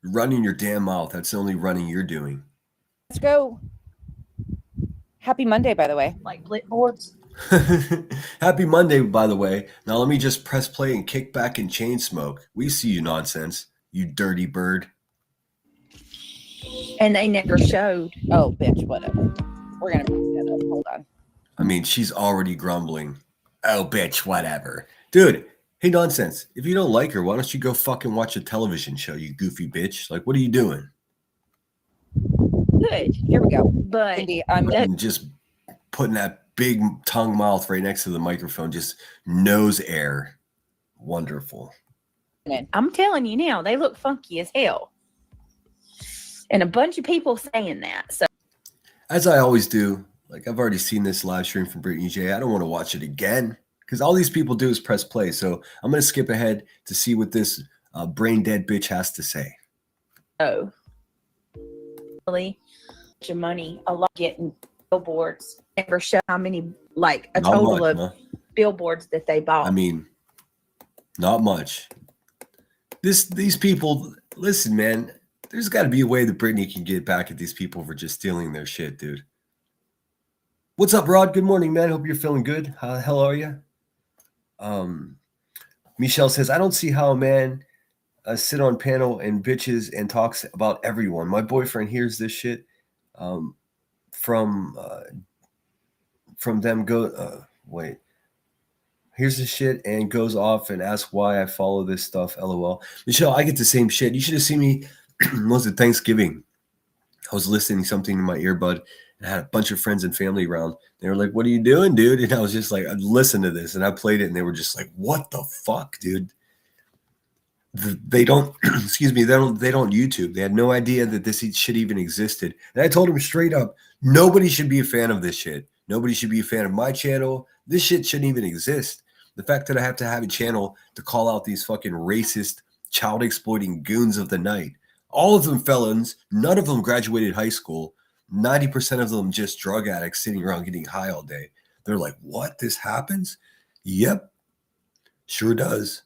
You're running your damn mouth. That's the only running you're doing. Let's go. Happy Monday, by the way. Like Blitboards. Happy Monday, by the way. Now let me just press play and kick back and chain smoke. We see you nonsense, you dirty bird. And they never showed. Oh, bitch, whatever. We're going to pick that up. Hold on. I mean, she's already grumbling. Oh, bitch, whatever. Dude, hey, nonsense. If you don't like her, why don't you go fucking watch a television show, you goofy bitch? Like, what are you doing? Good. Here we go. But Indy, I'm just putting that big tongue mouth right next to the microphone, just nose air. Wonderful. I'm telling you now, they look funky as hell. And a bunch of people saying that. So, as I always do, like I've already seen this live stream from Brittany J. I don't want to watch it again because all these people do is press play. So I'm going to skip ahead to see what this brain dead bitch has to say. oh, really, bunch of money, a lot getting billboards. Never show how many, like a Not total much, of no. billboards that they bought. I mean, not much. These people, listen, man, there's got to be a way that Brittany can get back at these people for just stealing their shit, dude. What's up, Rod? Good morning, man. Hope you're feeling good. How the hell are you? Michelle says, I don't see how a man sit on panel and bitches and talks about everyone. My boyfriend hears this shit from them wait. Here's the shit and goes off and asks why I follow this stuff. LOL. Michelle, I get the same shit. You should have seen me. Was it Thanksgiving? I was listening to something in my earbud and I had a bunch of friends and family around. They were like, what are you doing, dude? And I was just like, listen to this. And I played it and they were just like, what the fuck, dude? They don't, excuse me, they don't YouTube. They had no idea that this shit even existed. And I told them straight up, nobody should be a fan of this shit. Nobody should be a fan of my channel. This shit shouldn't even exist. The fact that I have to have a channel to call out these fucking racist, child exploiting goons of the night. All of them felons. None of them graduated high school. 90% of them just drug addicts sitting around getting high all day. They're like, what? This happens? Yep. Sure does.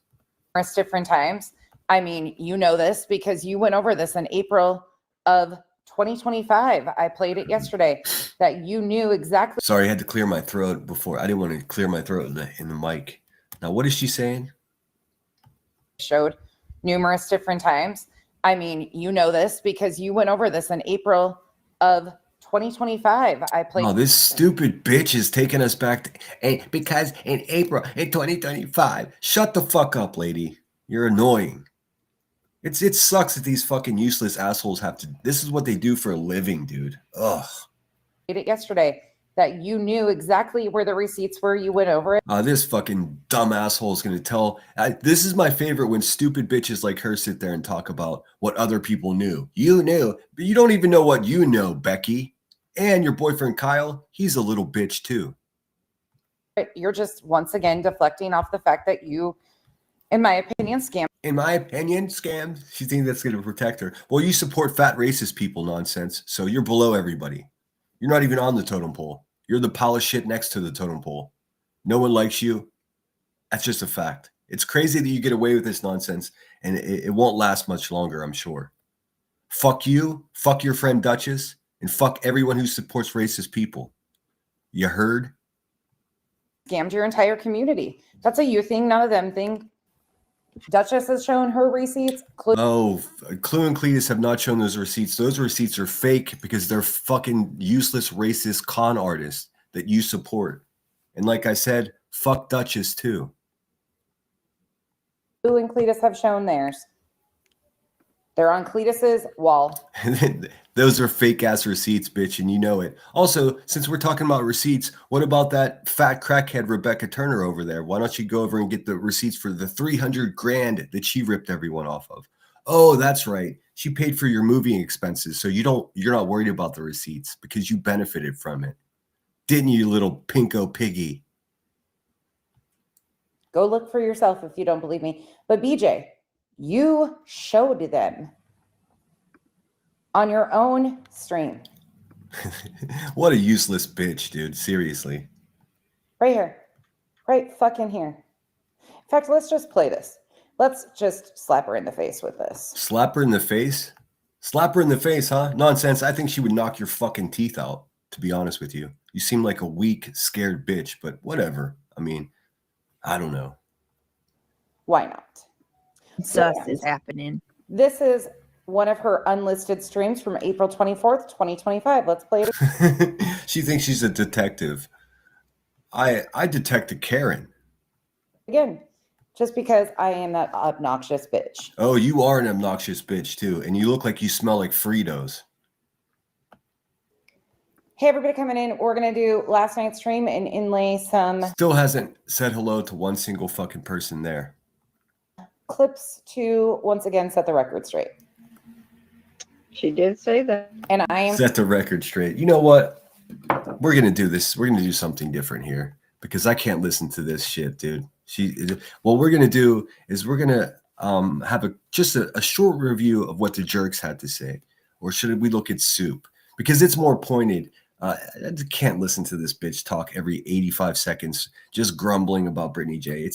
Different times. I mean, you know this because you went over this in April of 2025. I played it yesterday that you knew exactly. Sorry, I had to clear my throat before. I didn't want to clear my throat in the mic. Now, what is she saying? Showed numerous different times. I mean, you know this because you went over this in April of 2025. I played. Oh, this stupid bitch is taking us back to because in April in 2025. Shut the fuck up, lady. You're annoying. It sucks that these fucking useless assholes have to. This is what they do for a living, dude. Ugh. Did it yesterday that you knew exactly where the receipts were. You went over it. This fucking dumb asshole is gonna tell. This is my favorite when stupid bitches like her sit there and talk about what other people knew. You knew, but you don't even know what you know, Becky. And your boyfriend Kyle, he's a little bitch too. You're just once again deflecting off the fact that you, in my opinion, scam. In my opinion, scam. She thinks that's going to protect her. Well, you support fat racist people nonsense, so you're below everybody. You're not even on the totem pole. You're the pile of shit next to the totem pole. No one likes you. That's just a fact. It's crazy that you get away with this nonsense, and it won't last much longer, I'm sure. Fuck you, fuck your friend Duchess, and fuck everyone who supports racist people. You heard? Scammed your entire community. That's a you thing, not a them thing. Duchess has shown her receipts. Oh, Clue and Cletus have not shown those receipts. Those receipts are fake because they're fucking useless racist con artists that you support. And like I said, fuck Duchess too. Clue and Cletus have shown theirs. They're on Cletus's wall. Those are fake ass receipts, bitch, and you know it. Also, since we're talking about receipts, what about that fat crackhead Rebecca Turner over there? Why don't you go over and get the receipts for the 300 grand that she ripped everyone off of? Oh, that's right. She paid for your moving expenses, so you're not worried about the receipts because you benefited from it. Didn't you, little pinko piggy? Go look for yourself if you don't believe me. But BJ, you showed them on your own stream. What a useless bitch, dude. Seriously. Right here. Right fucking here. In fact, let's just play this. Let's just slap her in the face with this. Slap her in the face? Slap her in the face, huh? Nonsense. I think she would knock your fucking teeth out, to be honest with you. You seem like a weak, scared bitch, but whatever. I mean, I don't know. Why not? Sus is happening. This is one of her unlisted streams from April 24th, 2025. Let's play it. She thinks she's a detective. I detected Karen. Again, just because I am that obnoxious bitch. Oh, you are an obnoxious bitch too, and you look like you smell like Fritos. Hey, everybody coming in. We're going to do last night's stream and inlay some Still hasn't said hello to one single fucking person there. clips to once again set the record straight. She did say that. And I am Set the record straight. You know what? We're gonna do this. We're gonna do something different here because I can't listen to this shit, dude. What we're gonna do is we're gonna have just a short review of what the jerks had to say, or should we look at Soup because it's more pointed. I can't listen to this bitch talk every 85 seconds, just grumbling about Brittany J.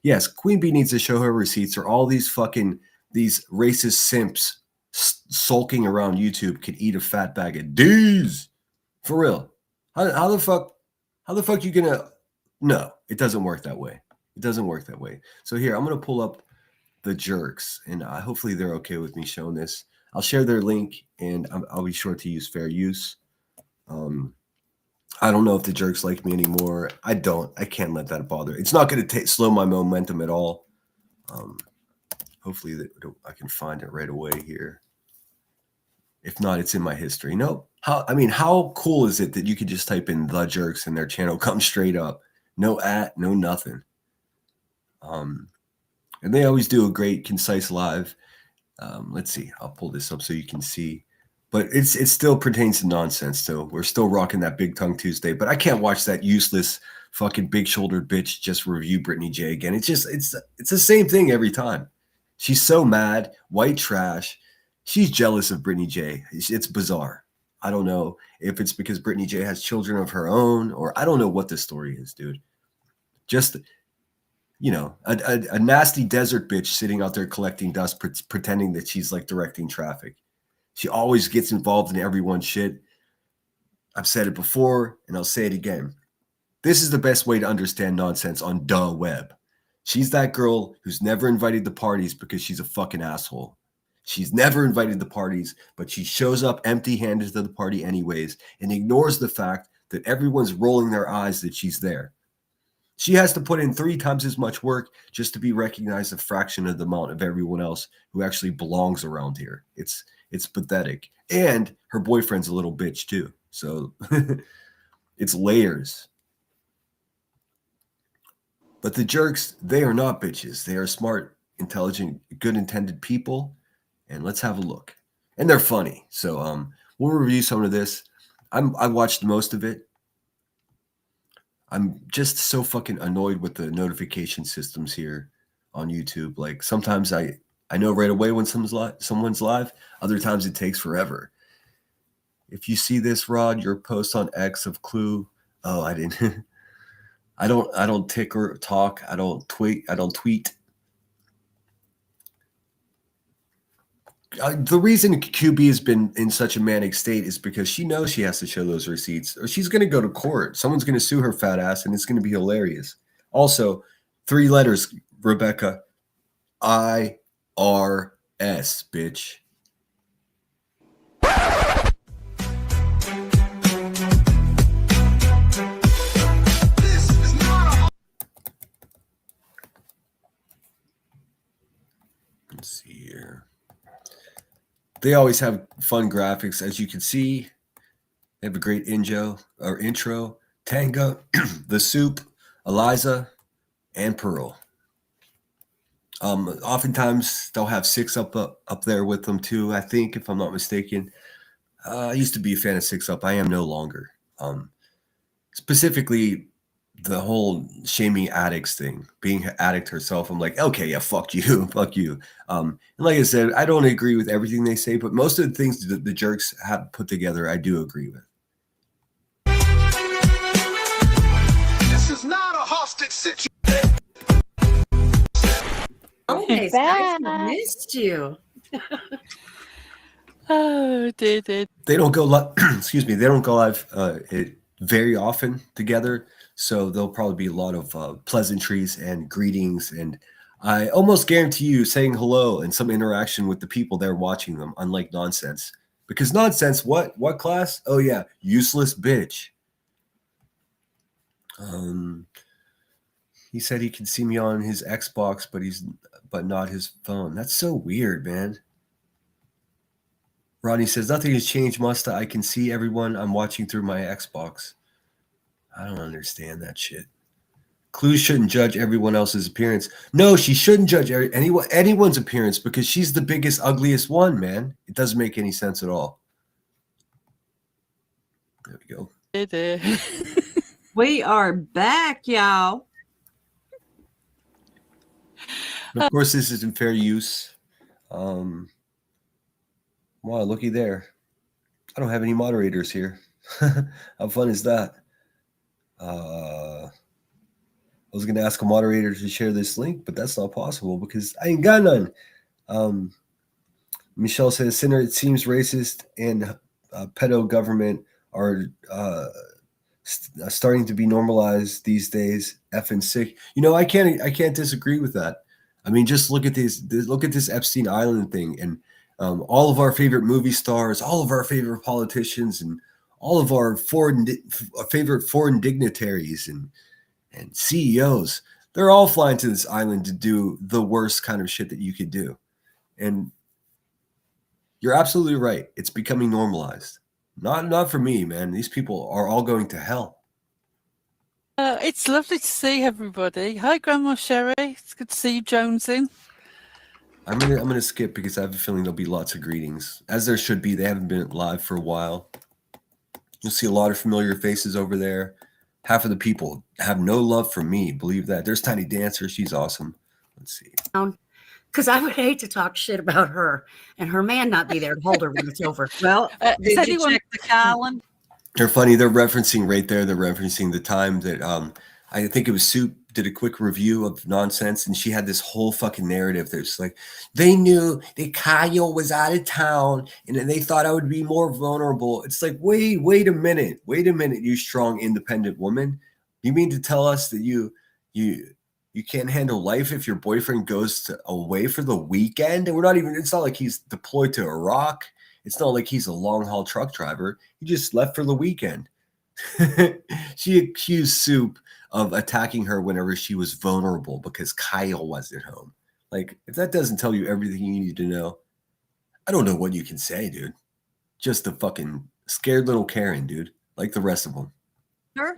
Yes, Queen Bee needs to show her receipts, or all these racist simps sulking around YouTube could eat a fat bag of D's. For real. How the fuck you gonna? No, it doesn't work that way. It doesn't work that way. So here, I'm gonna pull up the jerks, and hopefully they're okay with me showing this. I'll share their link, and I'll be sure to use fair use. I don't know if the jerks like me anymore. I can't let that bother. It's not going to slow my momentum at all. Hopefully I can find it right away here. If not, it's in my history. Nope. How cool is it that you could just type in the jerks and their channel comes straight up? No no nothing. And they always do a great, concise live. Let's see. I'll pull this up so you can see. But it still pertains to nonsense. So we're still rocking that Big Tongue Tuesday. But I can't watch that useless fucking big-shouldered bitch just review Brittany J again. It's the same thing every time. She's so mad, white trash. She's jealous of Brittany J. It's bizarre. I don't know if it's because Brittany J has children of her own, or I don't know what the story is, dude. Just, a nasty desert bitch sitting out there collecting dust, pretending that she's like directing traffic. She always gets involved in everyone's shit. I've said it before, and I'll say it again. This is the best way to understand nonsense on the web. She's that girl who's never invited to parties because she's a fucking asshole. She's never invited to parties, but she shows up empty-handed to the party anyways and ignores the fact that everyone's rolling their eyes that she's there. She has to put in 3 times as much work just to be recognized a fraction of the amount of everyone else who actually belongs around here. It's pathetic. And her boyfriend's a little bitch too. So it's layers. But the jerks, they are not bitches. They are smart, intelligent, good-intended people. And let's have a look. And they're funny. So we'll review some of this. I watched most of it. I'm just so fucking annoyed with the notification systems here on YouTube. Like sometimes I know right away when someone's live. Other times it takes forever. If you see this, Rod, your post on X of Clue. Oh, I didn't. I don't tick or talk. I don't tweet. The reason QB has been in such a manic state is because she knows she has to show those receipts or she's going to go to court. Someone's going to sue her fat ass and it's going to be hilarious. Also, 3 letters, Rebecca. IRS, bitch. Let's see here. They always have fun graphics, as you can see. They have a great intro. Tanga, the Soup, Eliza, and Pearl. Oftentimes they'll have 6 up there with them too. I think, if I'm not mistaken. I used to be a fan of 6 Up. I am no longer. Specifically, the whole shaming addicts thing, being an addict herself. I'm like, okay, yeah, fuck you, fuck you. And like I said, I don't agree with everything they say, but most of the things the jerks have put together, I do agree with. This is not a hostage situation. Oh, guys, I missed you. Oh, dear. They don't go live. Excuse me. They don't go live very often together, so there'll probably be a lot of pleasantries and greetings, and I almost guarantee you saying hello and some interaction with the people there watching them. Unlike Nonsense, because Nonsense, what class? Oh yeah, useless bitch. He said he can see me on his Xbox, but not his phone. That's so weird, man. Rodney says, nothing has changed, Musta. I can see everyone I'm watching through my Xbox. I don't understand that shit. Clue shouldn't judge everyone else's appearance. No, she shouldn't judge anyone's appearance because she's the biggest, ugliest one, man. It doesn't make any sense at all. There we go. Dear. We are back, y'all. And of course, this isn't fair use. Wow, looky there. I don't have any moderators here. How fun is that? I was going to ask a moderator to share this link, but that's not possible because I ain't got none. Michelle says, Sinner, it seems racist and pedo government are starting to be normalized these days. Effing sick. You know, I can't disagree with that. I mean, just look at this Epstein Island thing, and all of our favorite movie stars, all of our favorite politicians, and all of our favorite foreign dignitaries and CEOs. They're all flying to this island to do the worst kind of shit that you could do. And you're absolutely right. It's becoming normalized. Not for me, man. These people are all going to hell. It's lovely to see everybody. Hi, Grandma Sherry. It's good to see you jonesing. I'm gonna skip because I have a feeling there'll be lots of greetings, as there should be. They haven't been live for a while. You'll see a lot of familiar faces over there. Half of the people have no love for me. Believe that. There's Tiny Dancer. She's awesome. Let's see. Because I would hate to talk shit about her and her man not be there to hold her when it's over. Well, did you check the island? They're funny. They're referencing right there. They're referencing the time that I think it was Soup did a quick review of Nonsense, and she had this whole fucking narrative. There's like, they knew that Kyle was out of town, and they thought I would be more vulnerable. It's like, wait a minute, you strong, independent woman. You mean to tell us that you can't handle life if your boyfriend goes away for the weekend? And it's not like he's deployed to Iraq. It's not like he's a long haul truck driver. He just left for the weekend. She accused Soup of attacking her whenever she was vulnerable because Kyle wasn't home. Like, if that doesn't tell you everything you need to know, I don't know what you can say, dude. Just a fucking scared little Karen, dude, like the rest of them.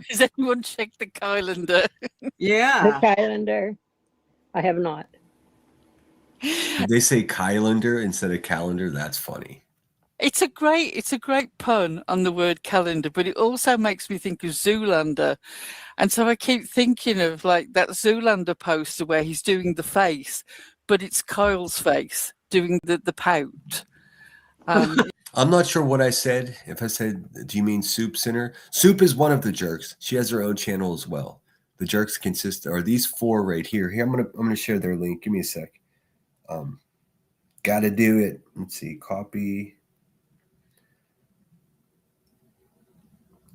Has anyone checked the calendar? The Yeah. calendar. I have not. Did they say Kylander instead of calendar? That's funny. It's a great pun on the word calendar, but it also makes me think of Zoolander. And so I keep thinking of like that Zoolander poster where he's doing the face, but it's Kyle's face doing the pout. I'm not sure what I said. If I said, do you mean Soup Sinner? Soup is one of the jerks. She has her own channel as well. The jerks consist are these four right here. Here, I'm gonna share their link. Give me a sec. Gotta do it. Let's see. Copy.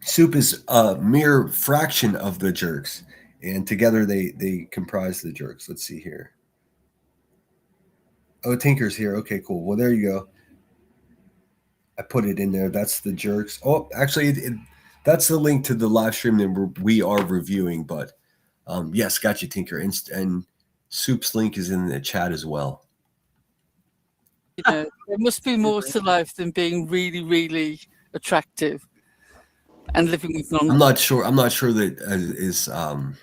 Soup is a mere fraction of the jerks, and together they comprise the jerks. Let's see here. Oh, Tinker's here. Okay, cool. Well, there you go. I put it in there. That's the jerks. Oh, actually, that's the link to the live stream that we are reviewing. But yes, got you, Tinker. And Soup's link is in the chat as well. You know, there must be more to life than being really, really attractive and living with non. I'm not sure. I'm not sure that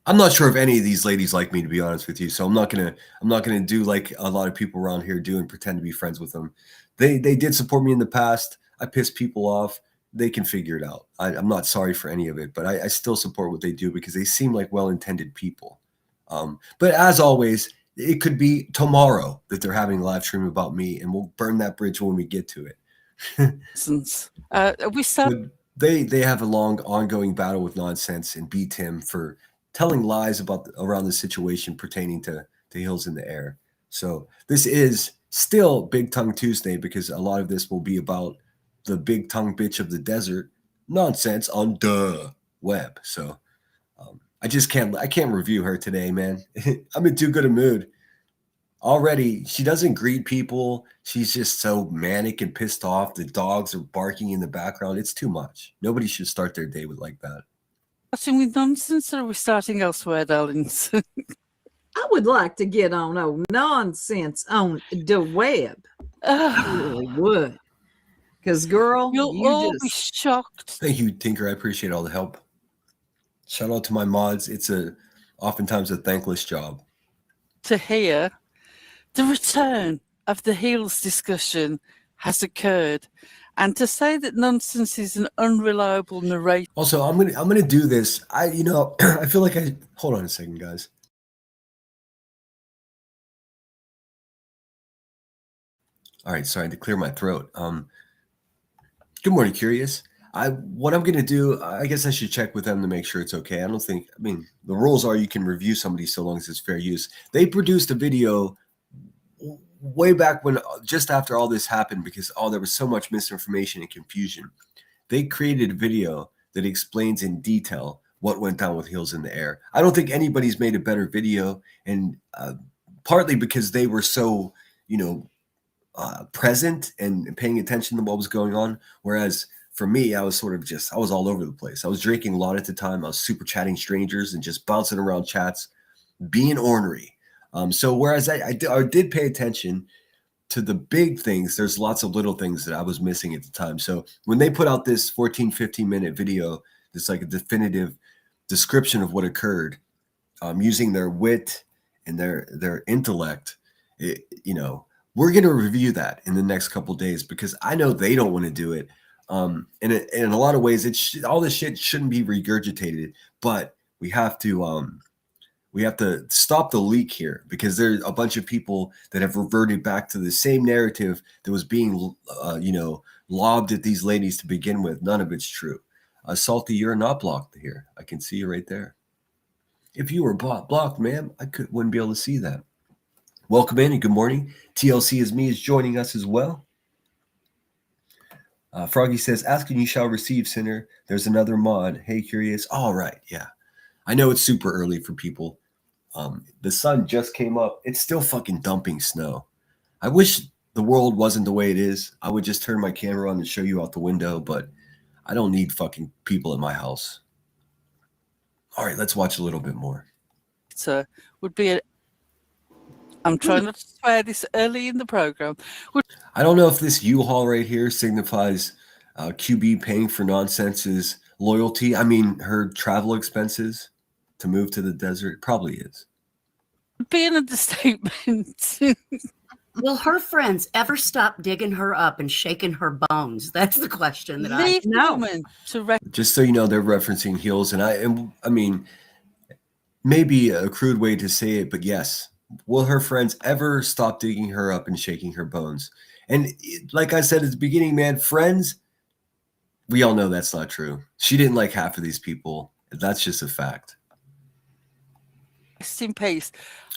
I'm not sure if any of these ladies like me, to be honest with you. So I'm not gonna do like a lot of people around here do and pretend to be friends with them. They did support me in the past. I pissed people off. They can figure it out. I'm not sorry for any of it, but I still support what they do because they seem like well-intended people. But as always, it could be tomorrow that they're having a live stream about me, and we'll burn that bridge when we get to it. We saw They have a long ongoing battle with nonsense and beat him for telling lies around the situation pertaining to Hills in the Air. So this is still Big Tongue Tuesday because a lot of this will be about the big tongue bitch of the desert nonsense on the web. So I can't review her today, man. I'm in too good a mood. Already, she doesn't greet people. She's just so manic and pissed off. The dogs are barking in the background. It's too much. Nobody should start their day with like that. starting with nonsense, or are we starting elsewhere, darlings? I would like to get on old nonsense on the web. I really would. Because, girl, You'll all be shocked. Thank you, Tinker. I appreciate all the help. Shout out to my mods. It's oftentimes a thankless job. To hear the return of the heels discussion has occurred, and to say that nonsense is an unreliable narrator. Also, I'm gonna do this. I feel like hold on a second, guys. All right, sorry to clear my throat. Good morning, Curious. What I'm gonna do, I guess I should check with them to make sure it's okay. The rules are you can review somebody so long as it's fair use. They produced a video way back when, just after all this happened, because there was so much misinformation and confusion. They created a video that explains in detail what went down with Heels in the Air. I don't think anybody's made a better video, and partly because they were so, present and paying attention to what was going on. Whereas for me, I was I was all over the place. I was drinking a lot at the time. I was super chatting strangers and just bouncing around chats, being ornery. So whereas I did pay attention to the big things, there's lots of little things that I was missing at the time. So when they put out this 14, 15-minute video, it's like a definitive description of what occurred, using their wit and their intellect, we're going to review that in the next couple of days because I know they don't want to do it. And in a lot of ways, all this shit shouldn't be regurgitated, but we have to stop the leak here because there's a bunch of people that have reverted back to the same narrative that was being, lobbed at these ladies to begin with. None of it's true. Salty, you're not blocked here. I can see you right there. If you were blocked, ma'am, wouldn't be able to see that. Welcome in and good morning. TLC is me is joining us as well. Froggy says, "Ask and you shall receive, sinner." There's another mod. Hey, Curious. All right, yeah. I know it's super early for people. The sun just came up. It's still fucking dumping snow. I wish the world wasn't the way it is. I would just turn my camera on and show you out the window, but I don't need fucking people in my house. All right, let's watch a little bit more. Would be a. I'm trying not to swear this early in the program. I don't know if this U-Haul right here signifies QB paying for Nonsense's loyalty. I mean, her travel expenses to move to the desert probably is. Would be an understatement. Will her friends ever stop digging her up and shaking her bones? That's the question that I Leave the No. woman to rest. Just so you know, they're referencing heels, and I mean, maybe a crude way to say it, but yes. Will her friends ever stop digging her up and shaking her bones? And like I said at the beginning, man, friends, we all know that's not true. She didn't like half of these people. That's just a fact. In peace.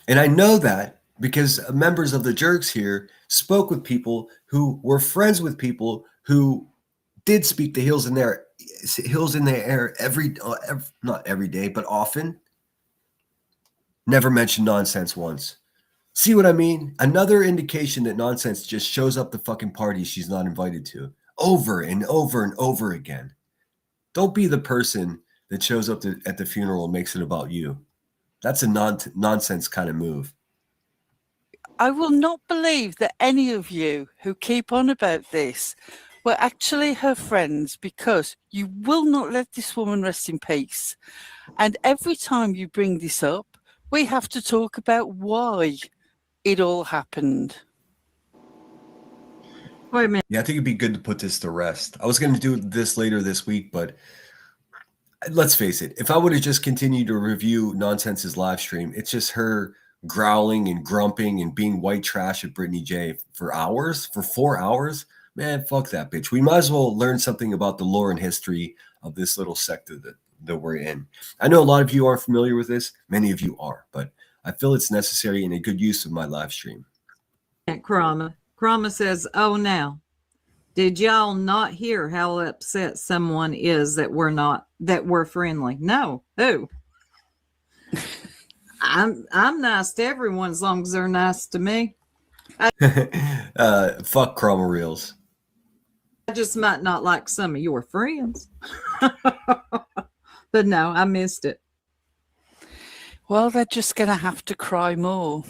And I know that because members of the Jerks here spoke with people who were friends with people who did speak the heels in their air not every day, but often. Never mentioned Nonsense once. See what I mean? Another indication that Nonsense just shows up to fucking parties she's not invited to over and over and over again. Don't be the person that shows up at the funeral and makes it about you. That's a nonsense kind of move. I will not believe that any of you who keep on about this were actually her friends, because you will not let this woman rest in peace. And every time you bring this up, we have to talk about why it all happened. Wait a minute. Yeah, I think it'd be good to put this to rest. I was going to do this later this week, but let's face it. If I would have just continued to review Nonsense's live stream, it's just her growling and grumping and being white trash at Brittany J for 4 hours. Man, fuck that bitch. We might as well learn something about the lore and history of this little sector that we're in. I know a lot of you aren't familiar with this. Many of you are, but I feel it's necessary and a good use of my live stream. Krama. Krama says, oh, now, did y'all not hear how upset someone is that we're friendly? No. Who? I'm nice to everyone as long as they're nice to me. Fuck Chroma Reels. I just might not like some of your friends. But no, I missed it. Well, they're just going to have to cry more.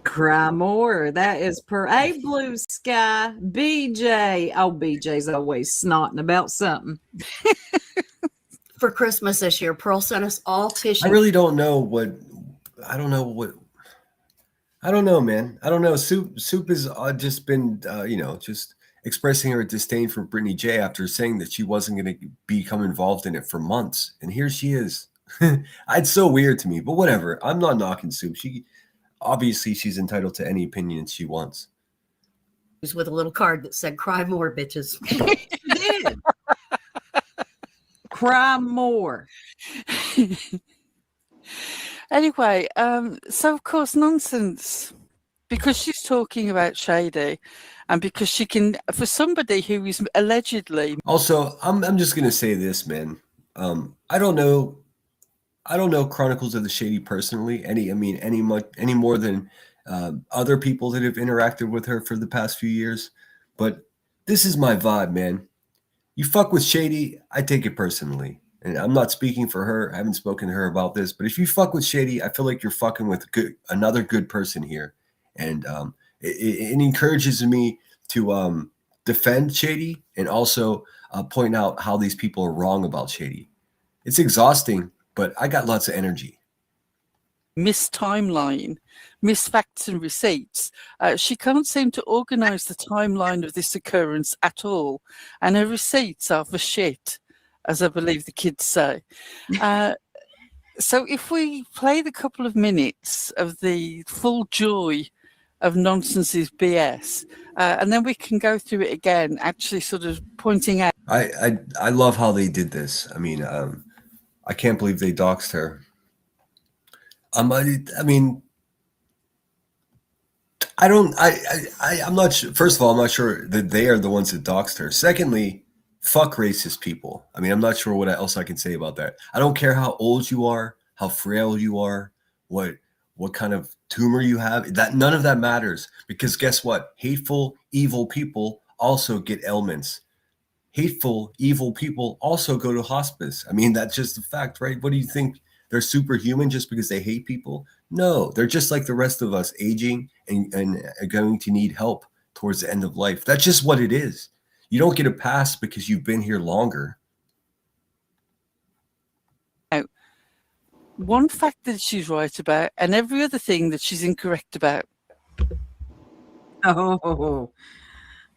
Cry more. That is per a Blue Sky. BJ. Oh, BJ's always snotting about something. For Christmas this year, Pearl sent us all tissue. I really don't know I don't know, man. I don't know. Soup has just been, just expressing her disdain for Brittany J after saying that she wasn't going to become involved in it for months. And here she is. It's so weird to me, but whatever. I'm not knocking Soup. Obviously, she's entitled to any opinion she wants. With a little card that said, cry more, bitches. She did. Cry more. Anyway, so of course, Nonsense, because she's talking about Shady, and because she can, for somebody who is allegedly. Also, I'm just gonna say this, man. I don't know Chronicles of the Shady personally. Any more than other people that have interacted with her for the past few years. But this is my vibe, man. You fuck with Shady, I take it personally. And I'm not speaking for her. I haven't spoken to her about this. But if you fuck with Shady, I feel like you're fucking with another good person here. And it encourages me to defend Shady and also point out how these people are wrong about Shady. It's exhausting, but I got lots of energy. Miss timeline, miss facts and receipts. She can't seem to organise the timeline of this occurrence at all. And her receipts are for shit, as I believe the kids say. So if we play the couple of minutes of the full joy of Nonsense's BS, and then we can go through it again, actually sort of pointing out. I love how they did this. I mean, I can't believe they doxed her. I'm not sure. First of all, I'm not sure that they are the ones that doxed her. Secondly, fuck racist people. I mean, I'm not sure what else I can say about that. I don't care how old you are, how frail you are, what kind of tumor you have. None of that matters, because guess what? Hateful, evil people also get ailments. hateful, evil people also go to hospice. I mean, that's just a fact, right? What do you think? They're superhuman just because they hate people? No, they're just like the rest of us, aging and are going to need help towards the end of life. That's just what it is. You don't get a pass because you've been here longer. One fact that she's right about, and every other thing that she's incorrect about. Oh,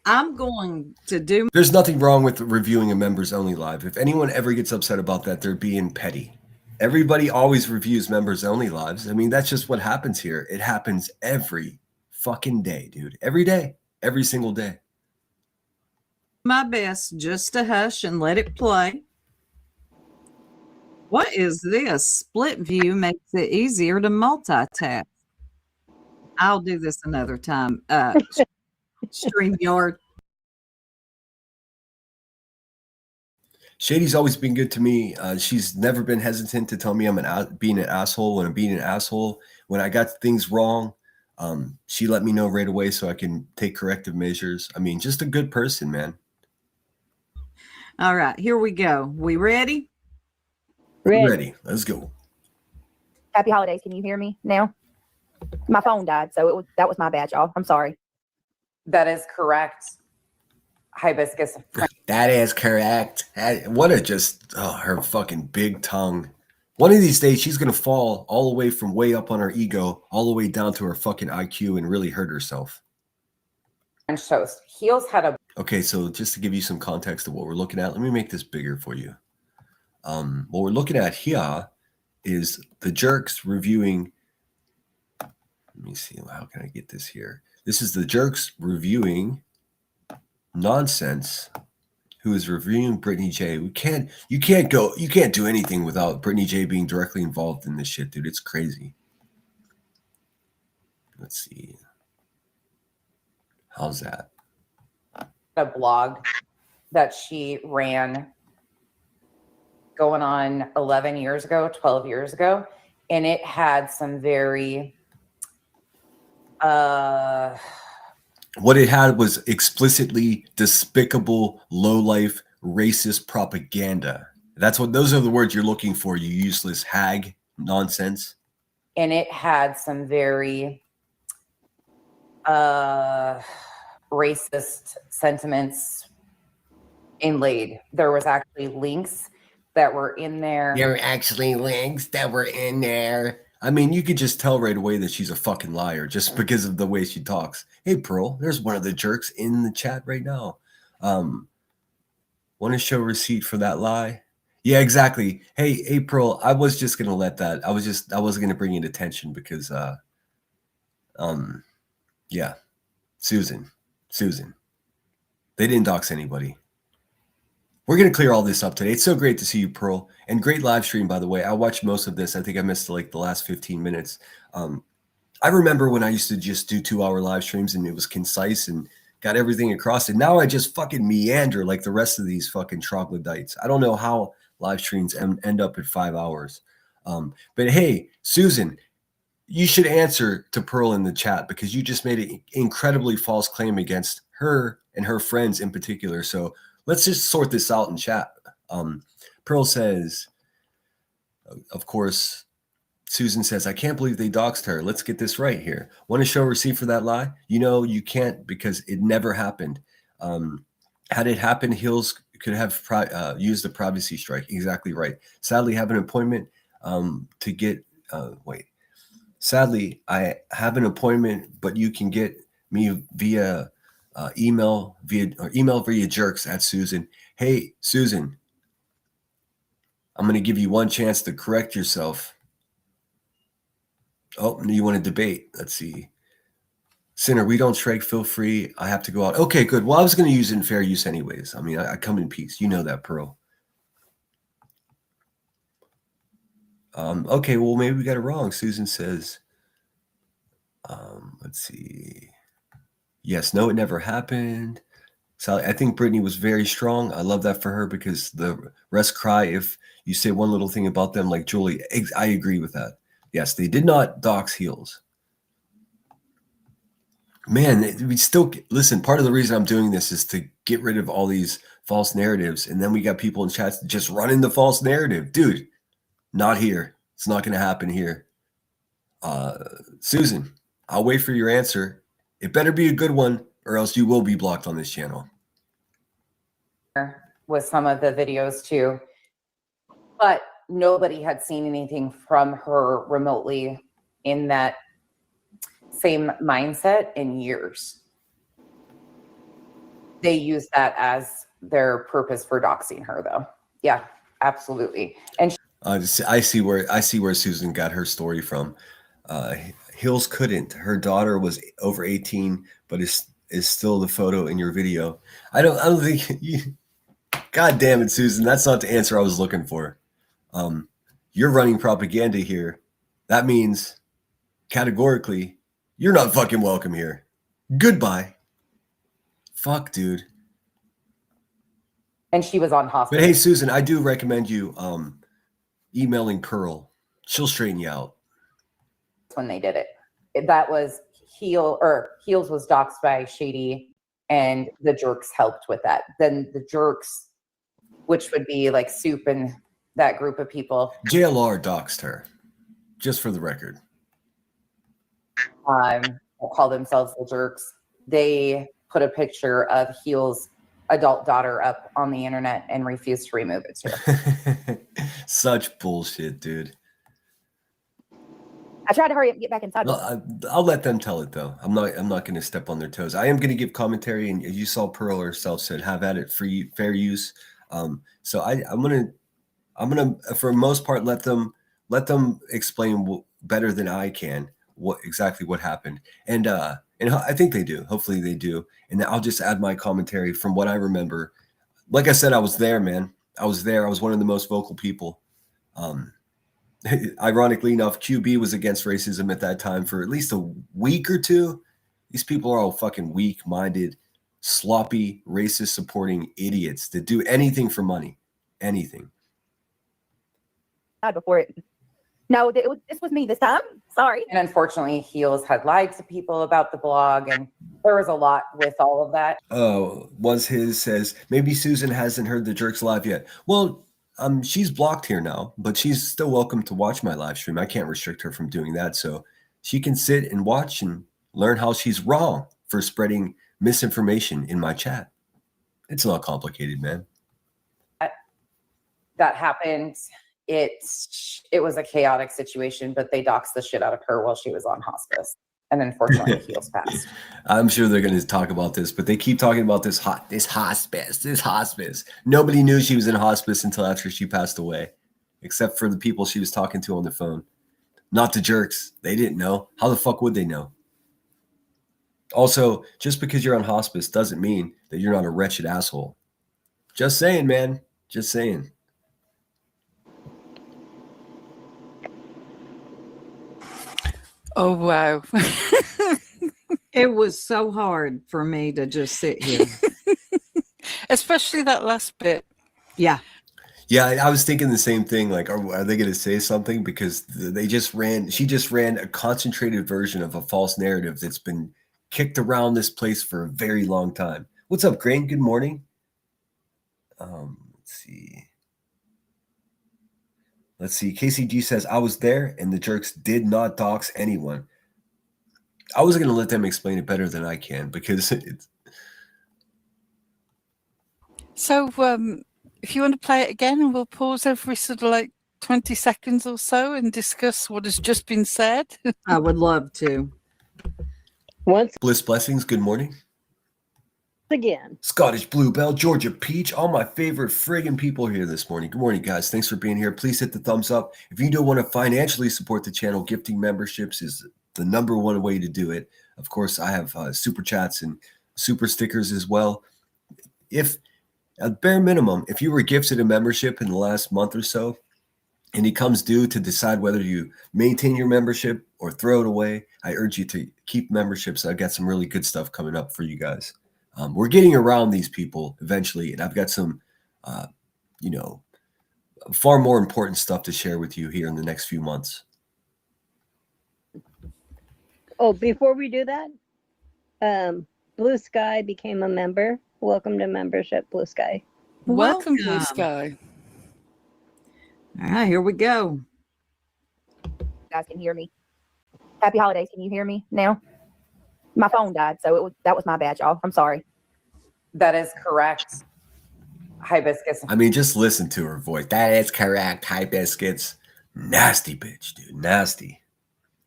I'm going to do. There's nothing wrong with reviewing a members only live. If anyone ever gets upset about that, they're being petty. Everybody always reviews members only lives. I mean, that's just what happens here. It happens every fucking day, dude. Every day, every single day. My best just to hush and let it play. What is this? Split view makes it easier to multitask. I'll do this another time. StreamYard. Shady's always been good to me. She's never been hesitant to tell me I'm being an asshole when I'm being an asshole. When I got things wrong, she let me know right away so I can take corrective measures. I mean, just a good person, man. All right, here we go. We ready? Ready. Let's go. Happy holidays. Can you hear me now? My phone died, so that was my bad, y'all. I'm sorry. That is correct. Hibiscus. That is correct. What a just, her fucking big tongue. One of these days, she's going to fall all the way from way up on her ego, all the way down to her fucking IQ and really hurt herself. French toast. Heels had a. Okay, so just to give you some context of what we're looking at, let me make this bigger for you. What we're looking at here is the jerks reviewing. Let me see. How can I get this here? This is the jerks reviewing Nonsense, who is reviewing Brittany J. You can't do anything without Brittany J being directly involved in this shit, dude. It's crazy. Let's see. How's that? A blog that she ran going on 11 years ago, 12 years ago. And it had some very, what it had was explicitly despicable, low-life, racist propaganda. Those are the words you're looking for, you useless hag. Nonsense. and it had some very racist sentiments inlaid. There was actually links that were in there. There were actually links that were in there. I mean, you could just tell right away that she's a fucking liar just because of the way she talks. Hey, Pearl, there's one of the jerks in the chat right now. Want to show receipt for that lie? Yeah, exactly. Hey, Pearl, I was just gonna let that. I wasn't gonna bring it attention because, yeah, Susan, they didn't dox anybody. We're going to clear all this up today. It's so great to see you, Pearl. And great live stream, by the way. I watched most of this. I think I missed like the last 15 minutes. I remember when I used to just do 2-hour live streams and it was concise and got everything across. And now I just fucking meander like the rest of these fucking troglodytes. I don't know how live streams end up at 5 hours. But hey, Susan, you should answer to Pearl in the chat because you just made an incredibly false claim against her and her friends in particular. So let's just sort this out in chat. Pearl says, of course, Susan says, I can't believe they doxed her. Let's get this right here. Want to show a receipt for that lie? You know, you can't because it never happened. Had it happened, Hills could have used the privacy strike. Exactly right. Sadly, have an appointment to get, Sadly, I have an appointment, but you can get me via email via jerks at Susan. Hey, Susan, I'm going to give you one chance to correct yourself. Oh, you want to debate? Let's see. Sinner, we don't strike. Feel free. I have to go out. Okay, good. Well, I was going to use it in fair use anyways. I mean, I come in peace. You know that, Pearl. Okay, well, maybe we got it wrong. Susan says, let's see. Yes, no, it never happened. Sally, I think Brittany was very strong. I love that for her because the rest cry if you say one little thing about them, like Julie. I agree with that. Yes, they did not dox Heels. Man, we still listen. Part of the reason I'm doing this is to get rid of all these false narratives, and then we got people in chats just running the false narrative. Dude, not here. It's not going to happen here. Susan, I'll wait for your answer. It better be a good one, or else you will be blocked on this channel. With some of the videos too, but nobody had seen anything from her remotely in that same mindset in years. They use that as their purpose for doxing her, though. Yeah, absolutely. And I see where Susan got her story from. Hills couldn't. Her daughter was over 18, but is still the photo in your video. I don't think you. God damn it, Susan. That's not the answer I was looking for. You're running propaganda here. That means categorically you're not fucking welcome here. Goodbye. Fuck, dude. And she was on hospital. But hey, Susan, I do recommend you emailing Pearl. She'll straighten you out. When they did it, that was Heels was doxxed by Shady, and the Jerks helped with that. Then the Jerks, which would be like Soup and that group of people, JLR doxed her, just for the record. call themselves the Jerks. They put a picture of Heels' adult daughter up on the internet and refused to remove it too. Such bullshit, dude. I tried to hurry up and get back inside. Well, I'll let them tell it though. I'm not going to step on their toes. I am going to give commentary, and as you saw, Pearl herself said, "Have at it, free fair use." So I'm gonna for the most part let them explain better than I can what happened, and I think they do. Hopefully they do, and I'll just add my commentary from what I remember. Like I said, I was there, man. I was there. I was one of the most vocal people. Ironically enough, QB was against racism at that time for at least a week or two. These people are all fucking weak-minded, sloppy, racist-supporting idiots that do anything for money. Anything. Before it. No, this was me this time. Sorry. And unfortunately, Heels had lied to people about the blog, and there was a lot with all of that. Says, maybe Susan hasn't heard the Jerks live yet. Well, she's blocked here now, but she's still welcome to watch my live stream. I can't restrict her from doing that. So she can sit and watch and learn how she's wrong for spreading misinformation in my chat. It's not complicated, man. That happened. It was a chaotic situation, but they doxed the shit out of her while she was on hospice. And unfortunately, Heels passed. I'm sure they're going to talk about this, but they keep talking about this hospice. Nobody knew she was in hospice until after she passed away, except for the people she was talking to on the phone. Not the Jerks. They didn't know. How the fuck would they know? Also, just because you're on hospice doesn't mean that you're not a wretched asshole. Just saying, man. Just saying. Oh, wow. It was so hard for me to just sit here. Especially that last bit. Yeah. Yeah, I was thinking the same thing. Like, are they going to say something? Because she just ran a concentrated version of a false narrative that's been kicked around this place for a very long time. What's up, Grain? Good morning. Let's see. KCG says, I was there and the Jerks did not dox anyone. I was going to let them explain it better than I can because it's. So if you want to play it again, and we'll pause every sort of like 20 seconds or so and discuss what has just been said. I would love to. Once Bliss Blessings, good morning. again, Scottish Bluebell, Georgia Peach, all my favorite friggin' people here this morning. Good morning, guys. Thanks for being here. Please hit the thumbs up. If you do want to financially support the channel, gifting memberships is the number one way to do it. Of course, I have super chats and super stickers as well. If at bare minimum, if you were gifted a membership in the last month or so, and it comes due to decide whether you maintain your membership or throw it away, I urge you to keep memberships. I've got some really good stuff coming up for you guys. We're getting around these people eventually, and I've got some, far more important stuff to share with you here in the next few months. oh, before we do that, Blue Sky became a member. Welcome to membership, Blue Sky. Welcome, Blue Sky. All right, here we go. You guys can hear me. Happy holidays. Can you hear me now? My phone died, so that was my bad, y'all. I'm sorry. That is correct. Hibiscus. I mean, just listen to her voice. That is correct. Hibiscus. Nasty bitch, dude. Nasty.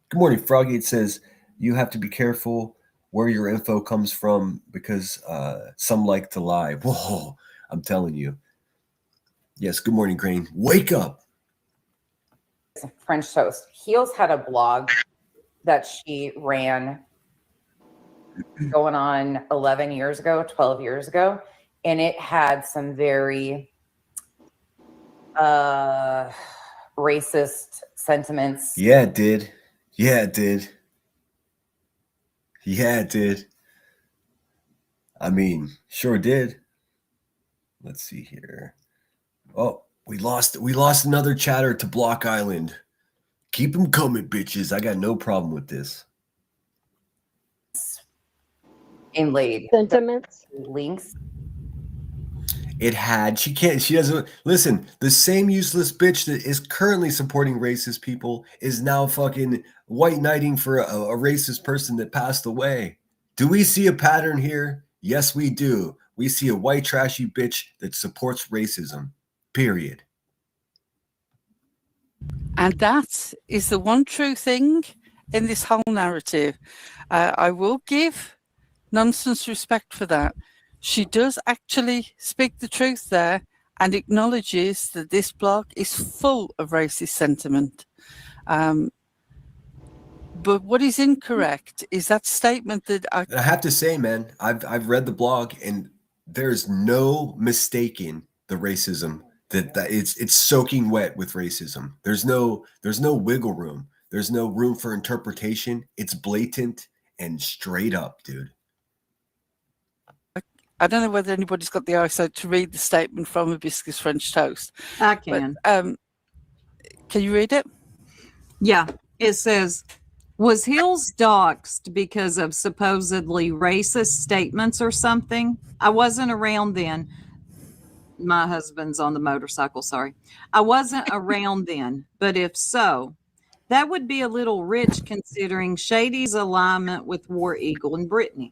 Good morning, Froggy. It says you have to be careful where your info comes from because some like to lie. Whoa, I'm telling you. Yes, good morning, Grain. Wake up. French toast. Heels had a blog that she ran going on 11 years ago, 12 years ago, and it had some very racist sentiments. Yeah, it did. Yeah, it did. Yeah, it did. I mean, sure did. Let's see here. Oh, we lost another chatter to Block Island. Keep them coming, bitches. I got no problem with this. Inlaid Sentiments. links. It had. She doesn't listen. The same useless bitch that is currently supporting racist people is now fucking white knighting for a racist person that passed away. Do we see a pattern here? Yes, we do. We see a white trashy bitch that supports racism. Period. And that is the one true thing in this whole narrative. I will give Nonsense respect for that. She does actually speak the truth there and acknowledges that this blog is full of racist sentiment. But what is incorrect is that statement that I have to say, man, I've read the blog and there's no mistaking the racism that it's soaking wet with racism. There's no wiggle room. There's no room for interpretation. It's blatant and straight up, dude. I don't know whether anybody's got the eyesight to read the statement from Hibiscus French Toast. I can. But, can you read it? Yeah, it says, was Hills doxxed because of supposedly racist statements or something? I wasn't around then. My husband's on the motorcycle, sorry. I wasn't around then, but if so, that would be a little rich considering Shady's alignment with War Eagle and Brittany.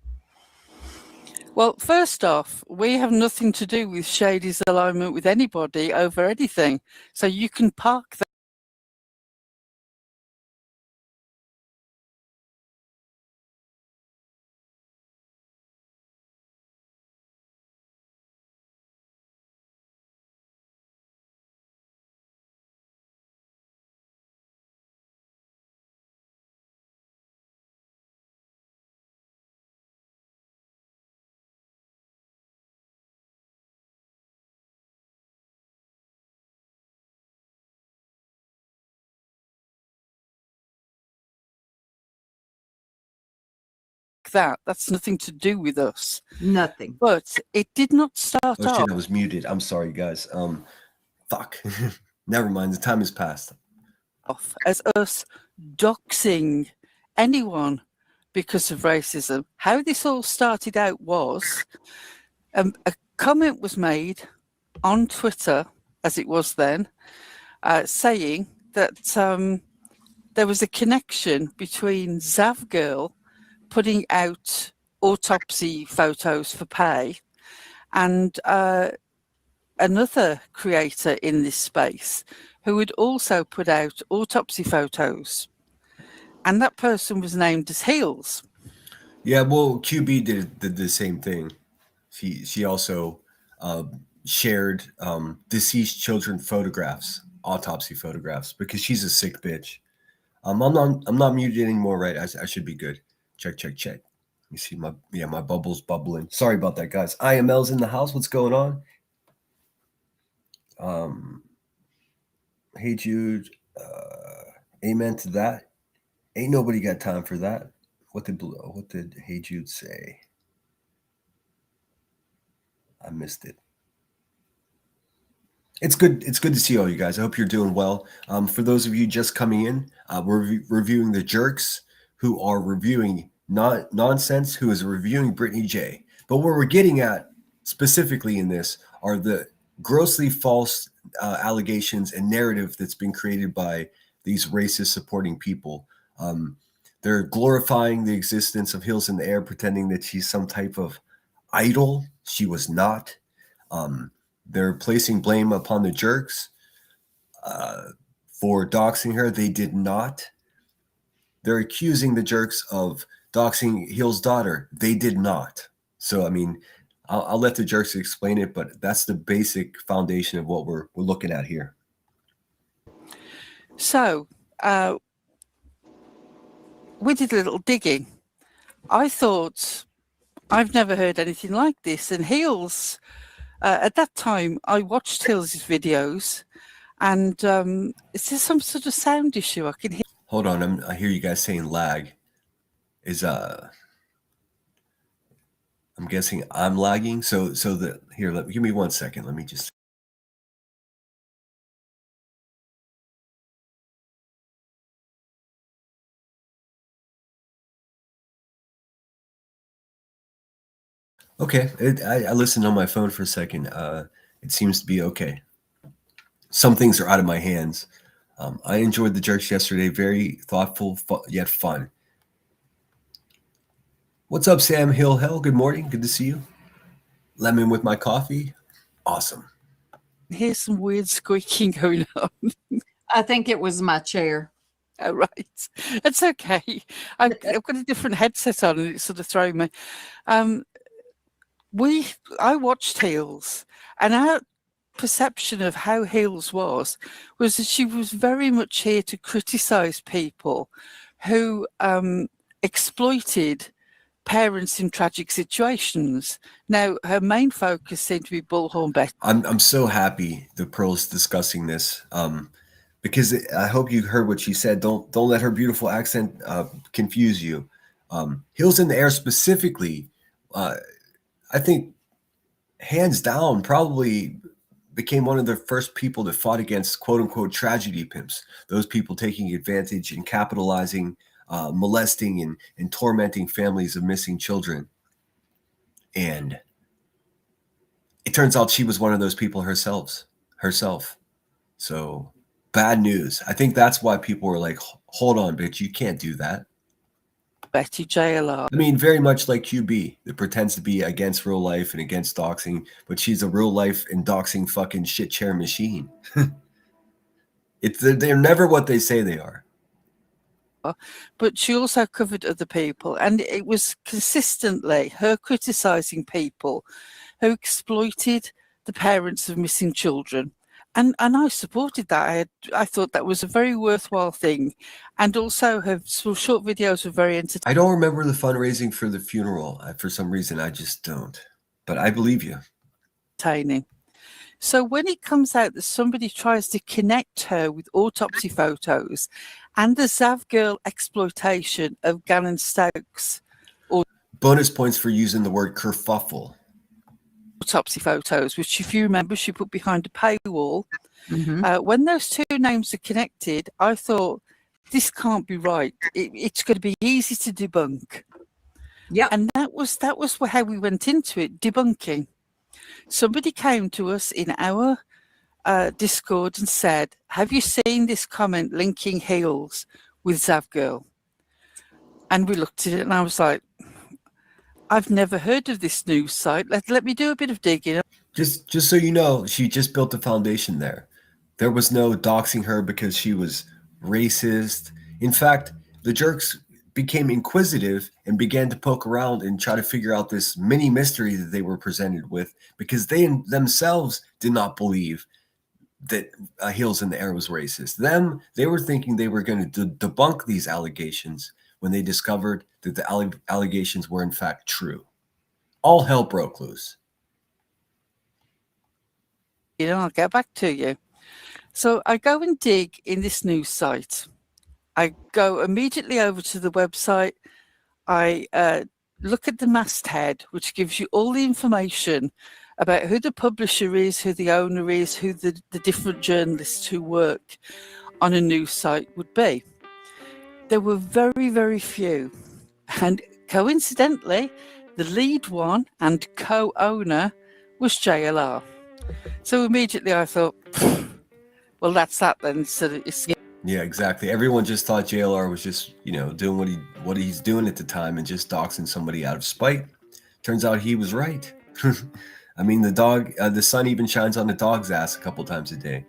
Well, first off, we have nothing to do with Shady's alignment with anybody over anything. So you can park that. That's nothing to do with us. Nothing. But it did not start Oh off. shit, I was muted. I'm sorry, guys. Fuck. Never mind. The time has passed. As us doxing anyone because of racism. How this all started out was a comment was made on Twitter, as it was then, saying that there was a connection between Zav Girl putting out autopsy photos for pay and another creator in this space who would also put out autopsy photos. And that person was named as Heels. Yeah, well, QB did the same thing. She also shared deceased children photographs, autopsy photographs, because she's a sick bitch. I'm not muted anymore, right? I should be good. Check. You see my bubble's bubbling. Sorry about that, guys. IML's in the house. What's going on? Hey Jude, amen to that. Ain't nobody got time for that. What did Hey Jude say? I missed it. It's good to see all you guys. I hope you're doing well. For those of you just coming in, we're reviewing the jerks who are reviewing nonsense, who is reviewing Brittany J. But what we're getting at specifically in this are the grossly false allegations and narrative that's been created by these racist supporting people. They're glorifying the existence of Hills in the Air, pretending that she's some type of idol. She was not. They're placing blame upon the jerks for doxing her. They did not. They're accusing the jerks of doxing Hill's daughter. They did not. So, I mean, I'll let the jerks explain it, but that's the basic foundation of what we're looking at here. So, we did a little digging. I thought, I've never heard anything like this. And Hills, at that time, I watched Hills' videos, and is there some sort of sound issue I can hear? Hold on, I hear you guys saying lag. I'm guessing I'm lagging. So give me 1 second. Let me just. Okay, I listened on my phone for a second. It seems to be okay. Some things are out of my hands. I enjoyed the jerks yesterday. Very thoughtful, yet fun. What's up, Sam Hill? Hell, good morning. Good to see you. Lemon with my coffee. Awesome. Here's some weird squeaking going on. I think it was my chair. Oh, right. It's okay. I've got a different headset on and it's sort of throwing me. I watched Heels, and our perception of how Heels was that she was very much here to criticize people who exploited parents in tragic situations. Now, her main focus seemed to be Bullhorn Betty. I'm so happy that Pearl's discussing this because I hope you heard what she said. Don't let her beautiful accent confuse you. Hills in the Air specifically, I think hands down probably became one of the first people that fought against quote unquote tragedy pimps, those people taking advantage and capitalizing, molesting and tormenting families of missing children. And it turns out she was one of those people herself. So bad news. I think that's why people were like, hold on, bitch, you can't do that. Betty JLR. I mean, very much like QB that pretends to be against real life and against doxing, but she's a real life and doxing fucking shit chair machine. They're never what they say they are. But she also covered other people, and it was consistently her criticizing people who exploited the parents of missing children. And I supported that. I thought that was a very worthwhile thing. And also her short videos were very entertaining. I don't remember the fundraising for the funeral. For some reason, I just don't. But I believe you. So when it comes out that somebody tries to connect her with autopsy photos and the Zav girl exploitation of Gannon Stokes. Bonus points for using the word kerfuffle. Autopsy photos, which if you remember, she put behind a paywall. Mm-hmm. When those two names are connected, I thought, this can't be right. It's going to be easy to debunk. Yeah. And that was how we went into it, debunking. Somebody came to us in our Discord and said, have you seen this comment linking Heels with Zav Girl? And we looked at it and I was like, I've never heard of this news site. Let me do a bit of digging. Just so you know, she just built a foundation there. There was no doxing her because she was racist. In fact, the jerks became inquisitive and began to poke around and try to figure out this mini mystery that they were presented with because they themselves did not believe that Heels in the Air was racist. They were thinking they were going to debunk these allegations when they discovered that the allegations were in fact true. All hell broke loose. I'll get back to you. So I go and dig in this news site. I go immediately over to the website. I look at the masthead, which gives you all the information about who the publisher is, who the owner is, who the different journalists who work on a news site would be. There were very, very few. And coincidentally, the lead one and co-owner was JLR. So immediately I thought, well, that's that then. So it's Yeah, exactly. Everyone just thought JLR was just, doing what he's doing at the time and just doxing somebody out of spite. Turns out he was right. I mean, the sun even shines on the dog's ass a couple times a day.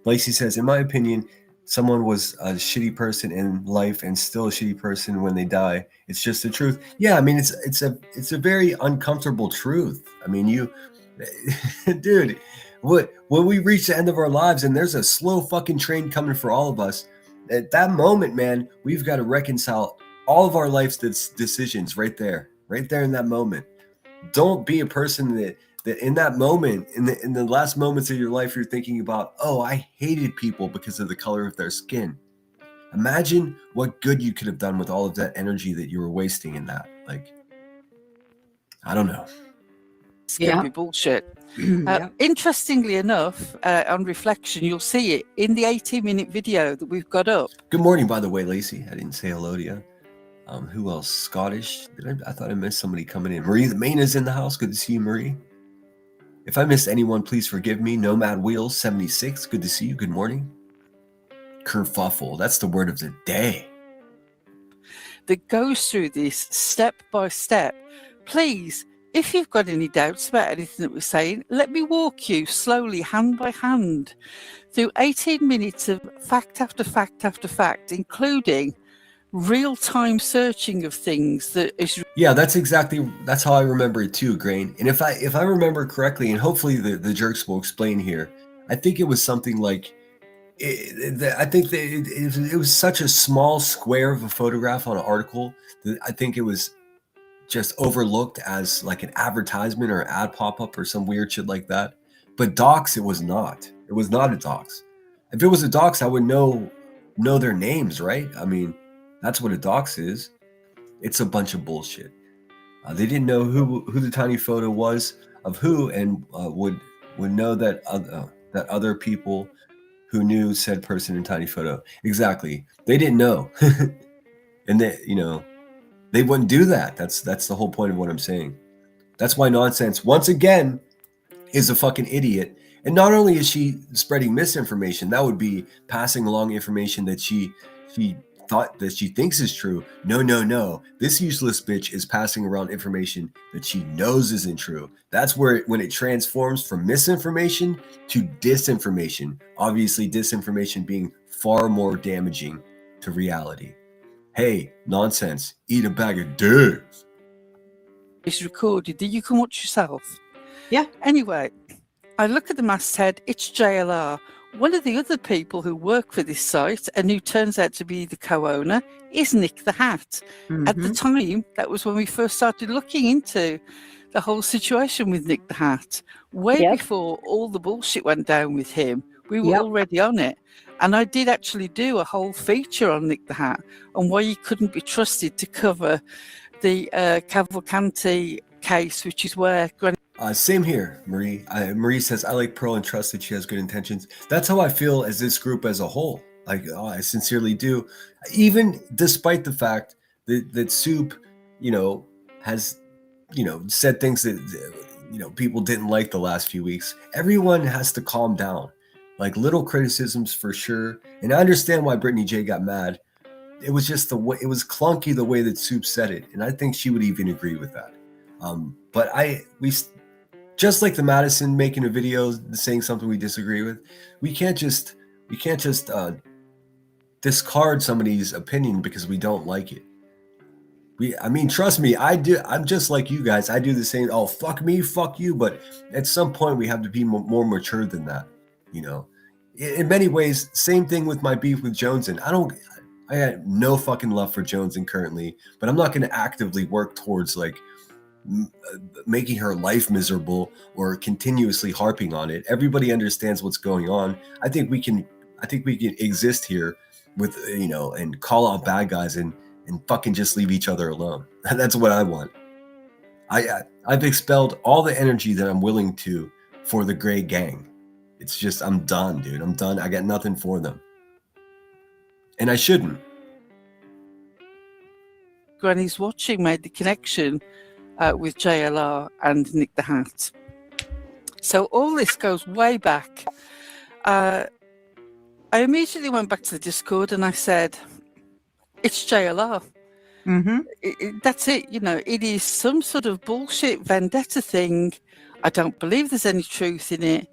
Lacey says, in my opinion, someone was a shitty person in life and still a shitty person when they die. It's just the truth. Yeah, I mean, it's a very uncomfortable truth. I mean, dude, when we reach the end of our lives and there's a slow fucking train coming for all of us, at that moment, man, we've got to reconcile all of our life's decisions right there in that moment. Don't be a person that in that moment, in the last moments of your life, you're thinking about, oh, I hated people because of the color of their skin. Imagine what good you could have done with all of that energy that you were wasting in that. Like, I don't know. It's going to be bullshit. Interestingly enough, on reflection, you'll see it in the 18-minute video that we've got up. Good morning, by the way, Lacey. I didn't say hello to you. Who else? Scottish? I thought I missed somebody coming in. Marie the Main is in the house. Good to see you, Marie. If I missed anyone, please forgive me. Nomad Wheels 76. Good to see you. Good morning. Kerfuffle. That's the word of the day. That goes through this step by step. Please, if you've got any doubts about anything that we're saying, let me walk you slowly, hand by hand, through 18 minutes of fact after fact after fact, including real-time searching of things that is. Yeah, that's how I remember it too, Grain. And if I remember correctly, and hopefully the jerks will explain here, I think it was something like, I think that it was such a small square of a photograph on an article that I think it was just overlooked as like an advertisement or ad pop-up or some weird shit like that. But docs, it was not. It was not a docs. If it was a docs, I would know their names, right? I mean, that's what a dox is. It's a bunch of bullshit. They didn't know who the tiny photo was of who, and would know that other people who knew said person in tiny photo. Exactly. They didn't know, and they wouldn't do that. That's the whole point of what I'm saying. That's why Nonsense once again is a fucking idiot. And not only is she spreading misinformation, that would be passing along information that she thought that she thinks is true. No. This useless bitch is passing around information that she knows isn't true. That's when it transforms from misinformation to disinformation. Obviously, disinformation being far more damaging to reality. Hey, Nonsense, eat a bag of dicks. It's recorded that you can watch yourself. Yeah. Anyway, I look at the masthead, it's JLR. One of the other people who work for this site and who turns out to be the co-owner is Nick the Hat. At the time, that was when we first started looking into the whole situation with Nick the Hat. Way before all the bullshit went down with him, we were already on it. And I did actually do a whole feature on Nick the Hat on why he couldn't be trusted to cover the Cavalcanti case, which is where same here, Marie. Marie says, I like Pearl and trust that she has good intentions. That's how I feel as this group as a whole. I sincerely do. Even despite the fact that Soup, has, said things that, people didn't like the last few weeks. Everyone has to calm down. Like little criticisms for sure. And I understand why Brittany J got mad. It was just it was clunky the way that Soup said it. And I think she would even agree with that. But we just like the Madison making a video saying something we disagree with, we can't just discard somebody's opinion because we don't like it. Trust me, I do. I'm just like you guys. I do the same. Oh, fuck me, fuck you. But at some point, we have to be more mature than that. In many ways, same thing with my beef with Joneson. I had no fucking love for Joneson currently, but I'm not going to actively work towards making her life miserable or continuously harping on it. Everybody understands what's going on. I think we can exist here with and call out bad guys and fucking just leave each other alone. That's what I want. I've expelled all the energy that I'm willing to for the gray gang. It's just, I'm done, dude. I'm done. I got nothing for them. And I shouldn't. Granny's watching made the connection with JLR and Nick the Hat. So all this goes way back. I immediately went back to the Discord and I said, it's JLR. Mm-hmm. That's it. You know, it is some sort of bullshit vendetta thing. I don't believe there's any truth in it.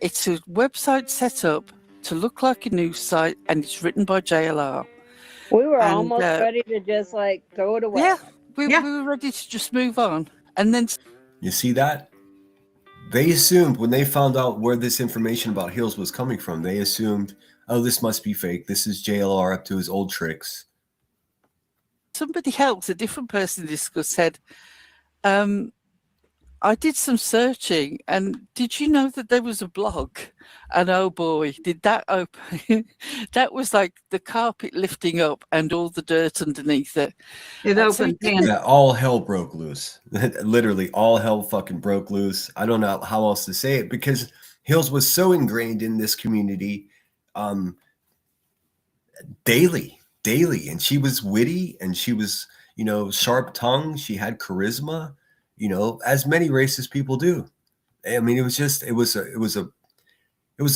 It's a website set up to look like a news site, and it's written by JLR. We were And, almost ready to just like throw it away. Yeah, we Yeah. were ready to just move on. And then You see that? They assumed when they found out where this information about Hills was coming from, they assumed, oh, this must be fake. This is JLR up to his old tricks. somebody else, a different person in Discord, said, I did some searching, and did you know that there was a blog? And oh boy, did that open! That was like the carpet lifting up and all the dirt underneath it. It And so opened it Pan- Yeah, all hell broke loose. Literally, all hell fucking broke loose. I don't know how else to say it because Hills was so ingrained in this community daily. And she was witty and she was, you know, sharp tongued. She had charisma, you know, as many racist people do. I mean, it was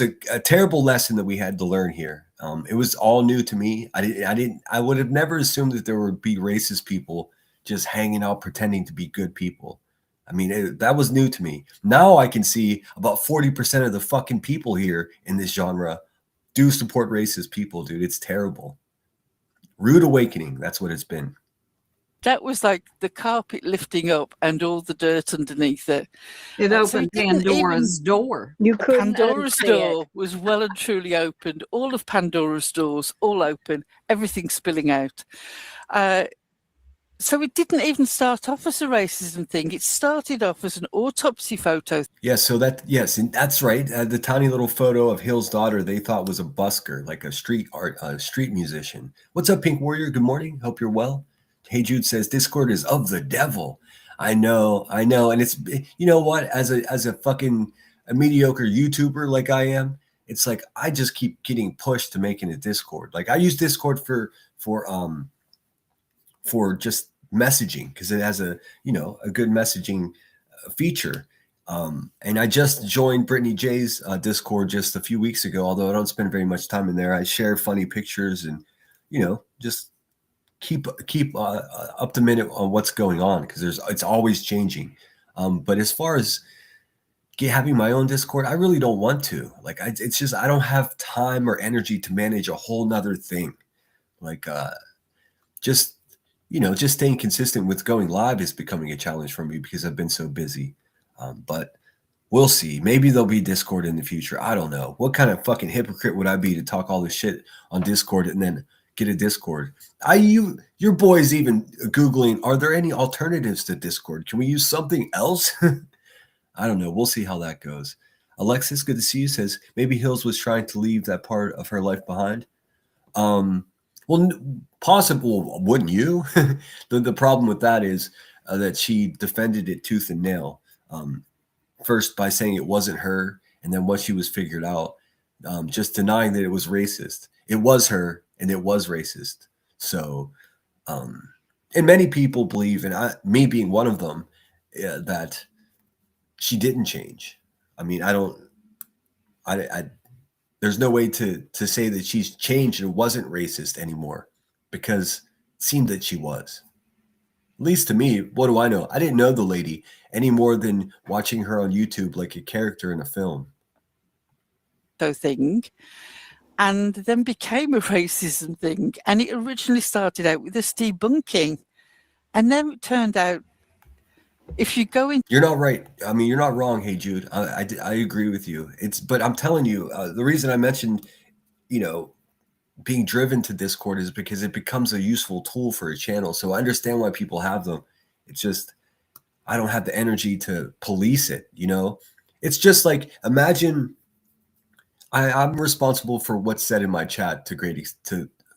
a terrible lesson that we had to learn here. It was all new to me. I would have never assumed that there would be racist people just hanging out pretending to be good people. I mean, that was new to me. Now I can see about 40% of the fucking people here in this genre do support racist people, dude. It's terrible. Rude awakening. That's what it's been. that was like the carpet lifting up and all the dirt underneath it. It So opened it didn't Pandora's door. You couldn't Pandora's unsee door it. was well and truly opened. All of Pandora's doors, all open, everything spilling out. So it didn't even start off as a racism thing. It started off as an autopsy photo. Yeah, so yes, and that's right. The tiny little photo of Hill's daughter they thought was a busker, like a street musician. What's up, Pink Warrior? Good morning. Hope you're well. Hey Jude says Discord is of the devil. I know, and it's, you know what? As a fucking a mediocre YouTuber like I am, it's like I just keep getting pushed to making a Discord. Like I use Discord for just messaging because it has a good messaging feature. And I just joined Brittany J's Discord just a few weeks ago, although I don't spend very much time in there. I share funny pictures and, just keep up to minute on what's going on because it's always changing. But as far as having my own Discord, I really don't want to. Like, it's just I don't have time or energy to manage a whole nother thing. Like, just staying consistent with going live is becoming a challenge for me because I've been so busy. But we'll see. Maybe there'll be Discord in the future. I don't know. What kind of fucking hypocrite would I be to talk all this shit on Discord and then get a Discord? Your boy's even Googling, are there any alternatives to Discord? Can we use something else? I don't know. We'll see how that goes. Alexis, good to see you, says maybe Hills was trying to leave that part of her life behind. Well, possible, wouldn't you? The problem with that is that she defended it tooth and nail. First by saying it wasn't her, and then once she was figured out, just denying that it was racist. It was her, and it was racist. So, and many people believe, and me being one of them, that she didn't change. I mean, there's no way to say that she's changed and wasn't racist anymore because it seemed that she was. At least to me, what do I know? I didn't know the lady any more than watching her on YouTube like a character in a film. Thing, and then became a racism thing. And it originally started out with this debunking. And then it turned out, if you go in... You're not right. I mean, you're not wrong, Hey Jude. I agree with you. But I'm telling you, the reason I mentioned, being driven to Discord is because it becomes a useful tool for a channel. So I understand why people have them. It's just, I don't have the energy to police it, It's just like, imagine I'm responsible for what's said in my chat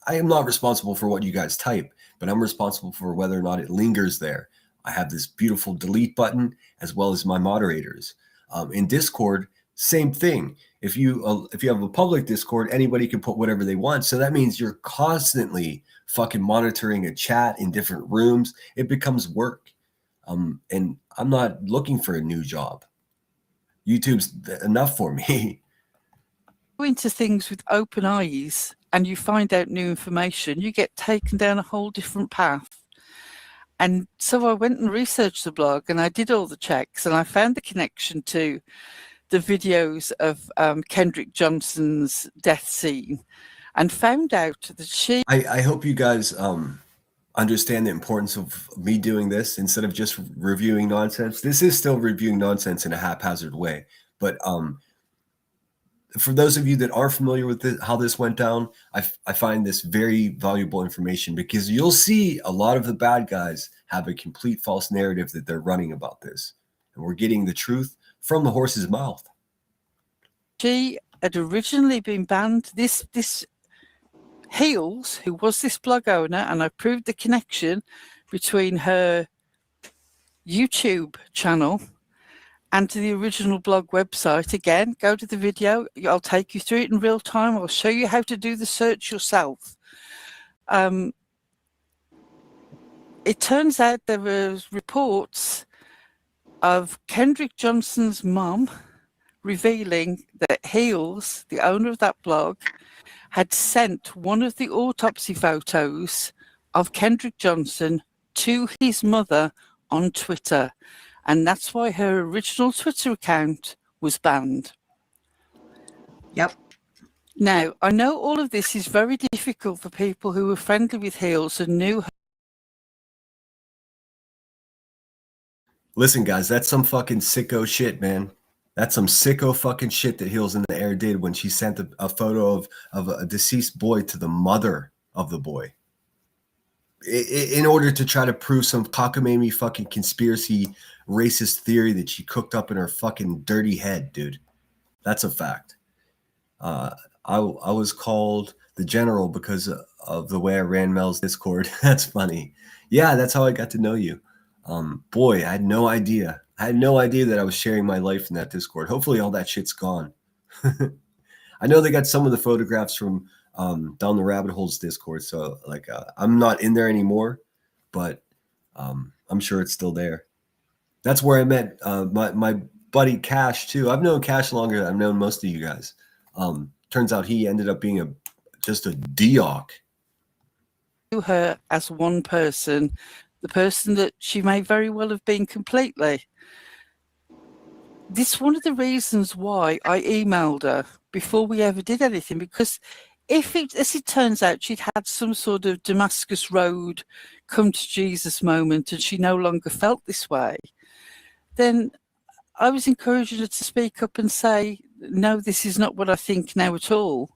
I am not responsible for what you guys type, but I'm responsible for whether or not it lingers there. I have this beautiful delete button as well as my moderators. In Discord, same thing. If you have a public Discord, anybody can put whatever they want. So that means you're constantly fucking monitoring a chat in different rooms. It becomes work. And I'm not looking for a new job. YouTube's enough for me. Go into things with open eyes and you find out new information, you get taken down a whole different path. And so I went and researched the blog and I did all the checks and I found the connection to the videos of Kendrick Johnson's death scene and found out that she... I hope you guys understand the importance of me doing this instead of just reviewing nonsense. This is still reviewing nonsense in a haphazard way. But for those of you that are familiar with how this went down, I find this very valuable information because you'll see a lot of the bad guys have a complete false narrative that they're running about this. And we're getting the truth from the horse's mouth. She had originally been banned. This Heels, who was this blog owner, and I proved the connection between her YouTube channel and to the original blog website. Again, go to the video. I'll take you through it in real time. I'll show you how to do the search yourself. It turns out there was reports of Kendrick Johnson's mum revealing that Heels, the owner of that blog, had sent one of the autopsy photos of Kendrick Johnson to his mother on Twitter. And that's why her original Twitter account was banned. Yep. Now, I know all of this is very difficult for people who were friendly with Heels and knew her. Listen, guys, that's some fucking sicko shit, man. That's some sicko fucking shit that Heels in the Air did when she sent a photo of a deceased boy to the mother of the boy. In order to try to prove some cockamamie fucking conspiracy racist theory that she cooked up in her fucking dirty head, dude. That's a fact. I was called the general because of the way I ran Mel's Discord. That's funny. Yeah, that's how I got to know you. Boy, I had no idea. I had no idea that I was sharing my life in that Discord. Hopefully all that shit's gone. I know they got some of the photographs from Down the Rabbit Holes Discord. So like, I'm not in there anymore, but I'm sure it's still there. That's where I met my buddy Cash too. I've known Cash longer than I've known most of you guys. Turns out he ended up being just a Deoc. To her as one person, the person that she may very well have been completely. This is one of the reasons why I emailed her before we ever did anything, because as it turns out, she'd had some sort of Damascus Road come to Jesus moment and she no longer felt this way, then I was encouraging her to speak up and say, no, this is not what I think now at all.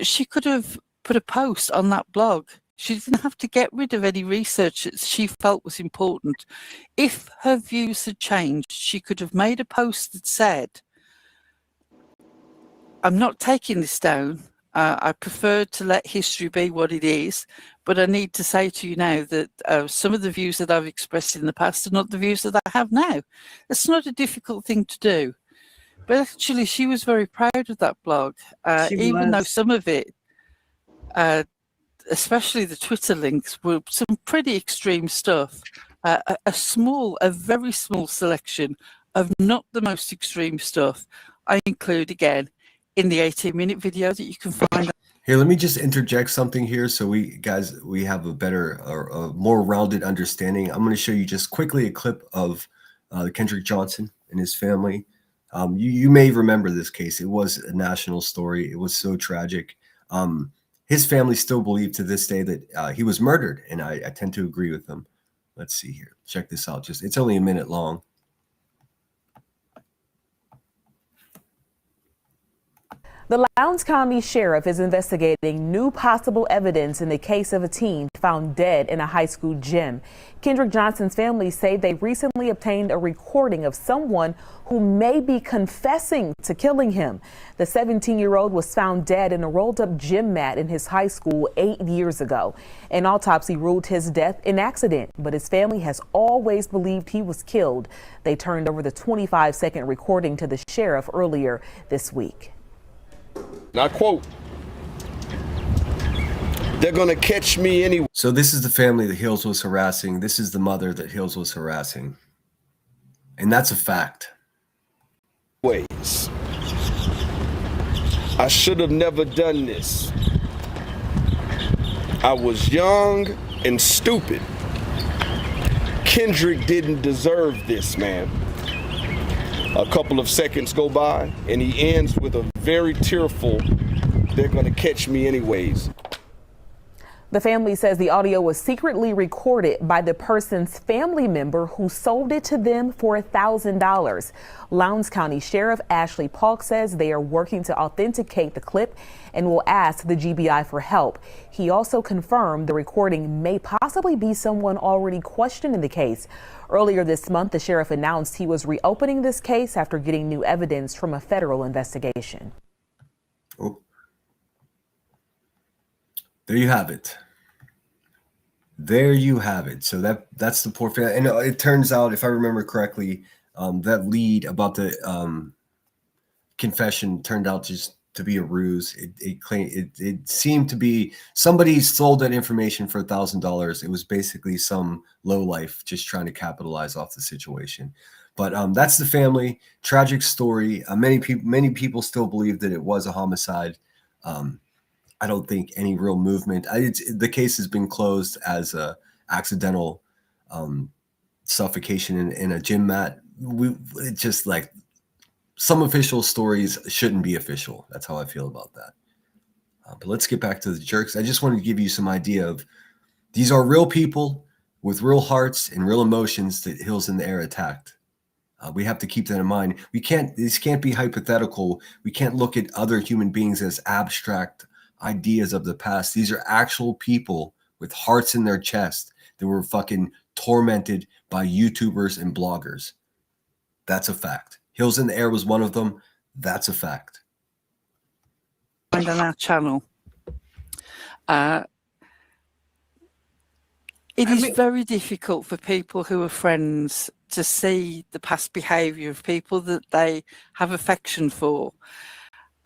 She could have put a post on that blog. She didn't have to get rid of any research that she felt was important. If her views had changed, she could have made a post that said, I'm not taking this down. I prefer to let history be what it is, but I need to say to you now that some of the views that I've expressed in the past are not the views that I have now. It's not a difficult thing to do. But actually, she was very proud of that blog, even though some of it, especially the Twitter links, were some pretty extreme stuff. A very small selection of not the most extreme stuff I include again in the 18-minute video that you can find. Here, let me just interject something here so we have a better or a more rounded understanding. I'm going to show you just quickly a clip of Kendrick Johnson and his family. You may remember this case. It was a national story. It was so tragic. His family still believe to this day that he was murdered, and I tend to agree with them. Let's see here. Check this out. It's only a minute long. The Lowndes County Sheriff is investigating new possible evidence in the case of a teen found dead in a high school gym. Kendrick Johnson's family say they recently obtained a recording of someone who may be confessing to killing him. The 17-year-old was found dead in a rolled-up gym mat in his high school 8 years ago. An autopsy ruled his death an accident, but his family has always believed he was killed. They turned over the 25-second recording to the sheriff earlier this week. And I quote, they're going to catch me anyway. So this is the family that Hills was harassing. This is the mother that Hills was harassing. And that's a fact. this. I should have never done this. I was young and stupid. Kendrick didn't deserve this, man. A couple of seconds go by, and he ends with a very tearful, "They're gonna catch me anyways." The family says the audio was secretly recorded by the person's family member who sold it to them for $1,000. Lowndes County Sheriff Ashley Polk says they are working to authenticate the clip and will ask the GBI for help. He also confirmed the recording may possibly be someone already questioned in the case. Earlier this month, the sheriff announced he was reopening this case after getting new evidence from a federal investigation. Oh. There you have it. There you have it. So that's the poor family. And it turns out, if I remember correctly, that lead about the confession turned out just to be a ruse. It seemed to be somebody sold that information for $1,000. It was basically some lowlife just trying to capitalize off the situation. But that's the family. Tragic story. Many people still believe that it was a homicide. I don't think any real movement. The case has been closed as a accidental suffocation in a gym mat. It's just like some official stories shouldn't be official. That's how I feel about that. But let's get back to the jerks. I just wanted to give you some idea of these are real people with real hearts and real emotions that Hills in the Air attacked. We have to keep that in mind. This can't be hypothetical. We can't look at other human beings as abstract ideas of the past. These are actual people with hearts in their chest that were fucking tormented by YouTubers and bloggers. That's a fact. Hills in the Air was one of them. That's a fact. And on our channel, it is very difficult for people who are friends to see the past behaviour of people that they have affection for,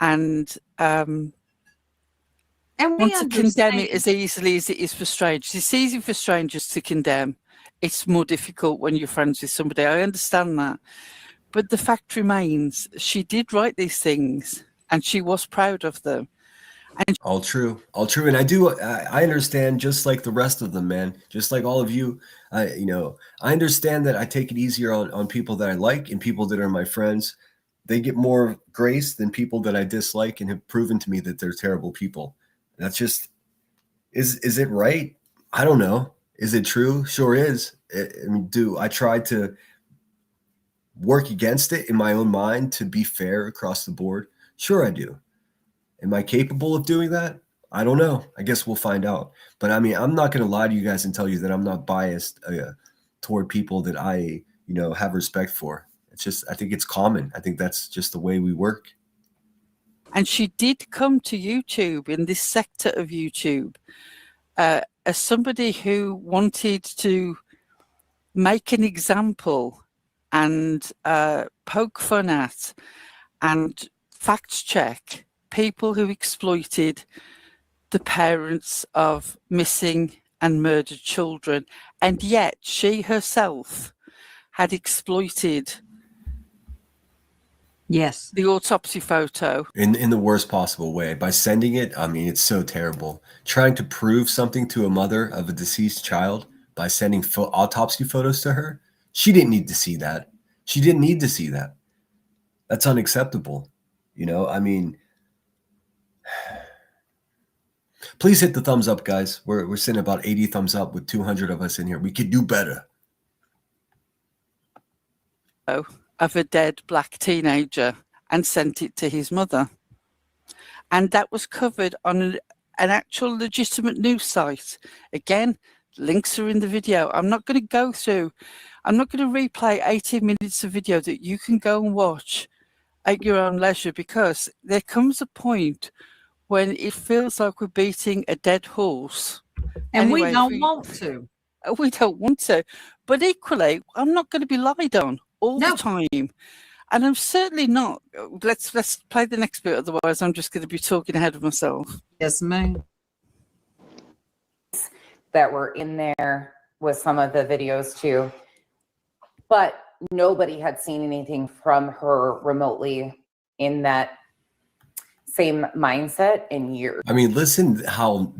and want to condemn it as easily as it is for strangers. It's easy for strangers to condemn. It's more difficult when you're friends with somebody. I understand that. But the fact remains, she did write these things and she was proud of them. And all true. And I understand, just like the rest of them, man, just like all of you, I understand that I take it easier on people that I like and people that are my friends. They get more grace than people that I dislike and have proven to me that they're terrible people. That's just, is it right? I don't know. Is it true? Sure is. I try to work against it in my own mind to be fair across the board? Sure I do. Am I capable of doing that? I don't know. I guess we'll find out. But I mean, I'm not going to lie to you guys and tell you that I'm not biased toward people that I, have respect for. It's just, I think it's common. I think that's just the way we work. And she did come to YouTube, in this sector of YouTube, as somebody who wanted to make an example and poke fun at and fact check people who exploited the parents of missing and murdered children. And yet she herself had exploited the autopsy photo in the worst possible way by sending it. I mean, it's so terrible. Trying to prove something to a mother of a deceased child by sending autopsy photos to her. She didn't need to see that. She didn't need to see that. That's unacceptable. I mean, please hit the thumbs up, guys. We're sitting about 80 thumbs up with 200 of us in here. We could do better. Of a dead black teenager and sent it to his mother. And that was covered on an actual legitimate news site. Again, links are in the video. I'm not going to replay 18 minutes of video that you can go and watch at your own leisure, because there comes a point when it feels like we're beating a dead horse. And we don't want to. We don't want to. But equally, I'm not going to be lied on all the time. And I'm certainly not. Let's play the next bit, otherwise I'm just going to be talking ahead of myself. Yes, ma'am. That were in there with some of the videos too. But nobody had seen anything from her remotely in that same mindset in years. I mean, listen how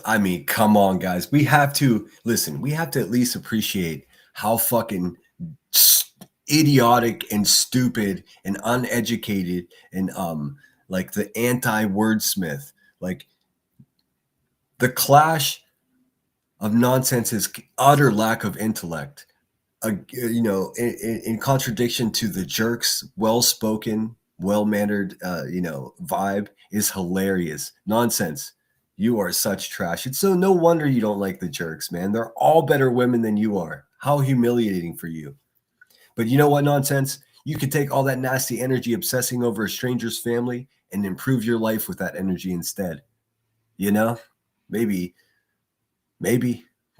I mean, come on, guys. We have to listen. We have to at least appreciate how fucking idiotic and stupid and uneducated and like the anti-wordsmith, like the clash of nonsense is utter lack of intellect. You know, in contradiction to the jerk's well-spoken, well-mannered, you know, vibe is hilarious. Nonsense. You are such trash. It's so no wonder you don't like the jerks, man. They're all better women than you are. How humiliating for you. But you know what, nonsense? You could take all that nasty energy obsessing over a stranger's family and improve your life with that energy instead. You know? Maybe.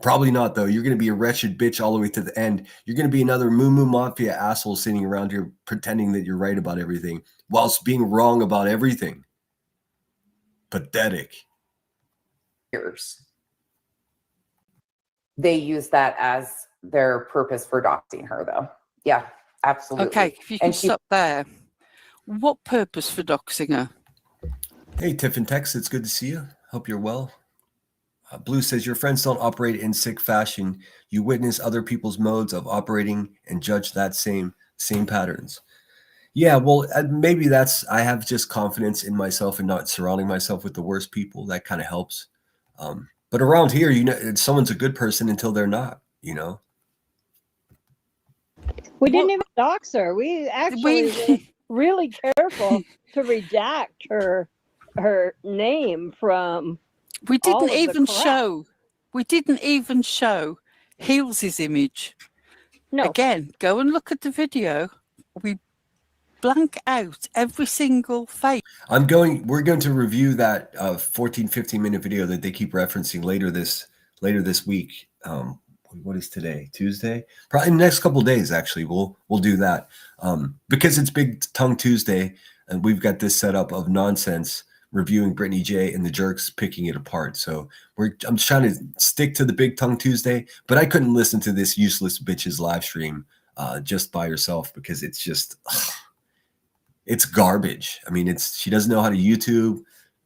Probably not, though. You're going to be a wretched bitch all the way to the end. You're going to be another Moo Moo Mafia asshole sitting around here pretending that you're right about everything whilst being wrong about everything. Pathetic. Years. They use that as their purpose for doxing her, though. Yeah, absolutely. Okay, if you can stop there. What purpose for doxing her? Hey, Tiff and Tex, it's good to see you. Hope you're well. Blue says, your friends don't operate in sick fashion. You witness other people's modes of operating and judge that same patterns. Yeah, well, maybe I have just confidence in myself and not surrounding myself with the worst people. That kind of helps. But around here, you know, someone's a good person until they're not, you know. We didn't even dox her. We actually were really careful to redact her name from. We didn't even show Heels' image. No. Again, go and look at the video. We blank out every single face. We're going to review that 14-15 minute video that they keep referencing later this week. What is today? Tuesday? Probably in the next couple of days, actually. We'll do that. Because it's Big Tongue Tuesday and we've got this setup of nonsense reviewing Brittany J and the jerks picking it apart. So I'm trying to stick to the Big Tongue Tuesday, but I couldn't listen to this useless bitch's live stream just by herself because it's just it's garbage. I mean, she doesn't know how to YouTube,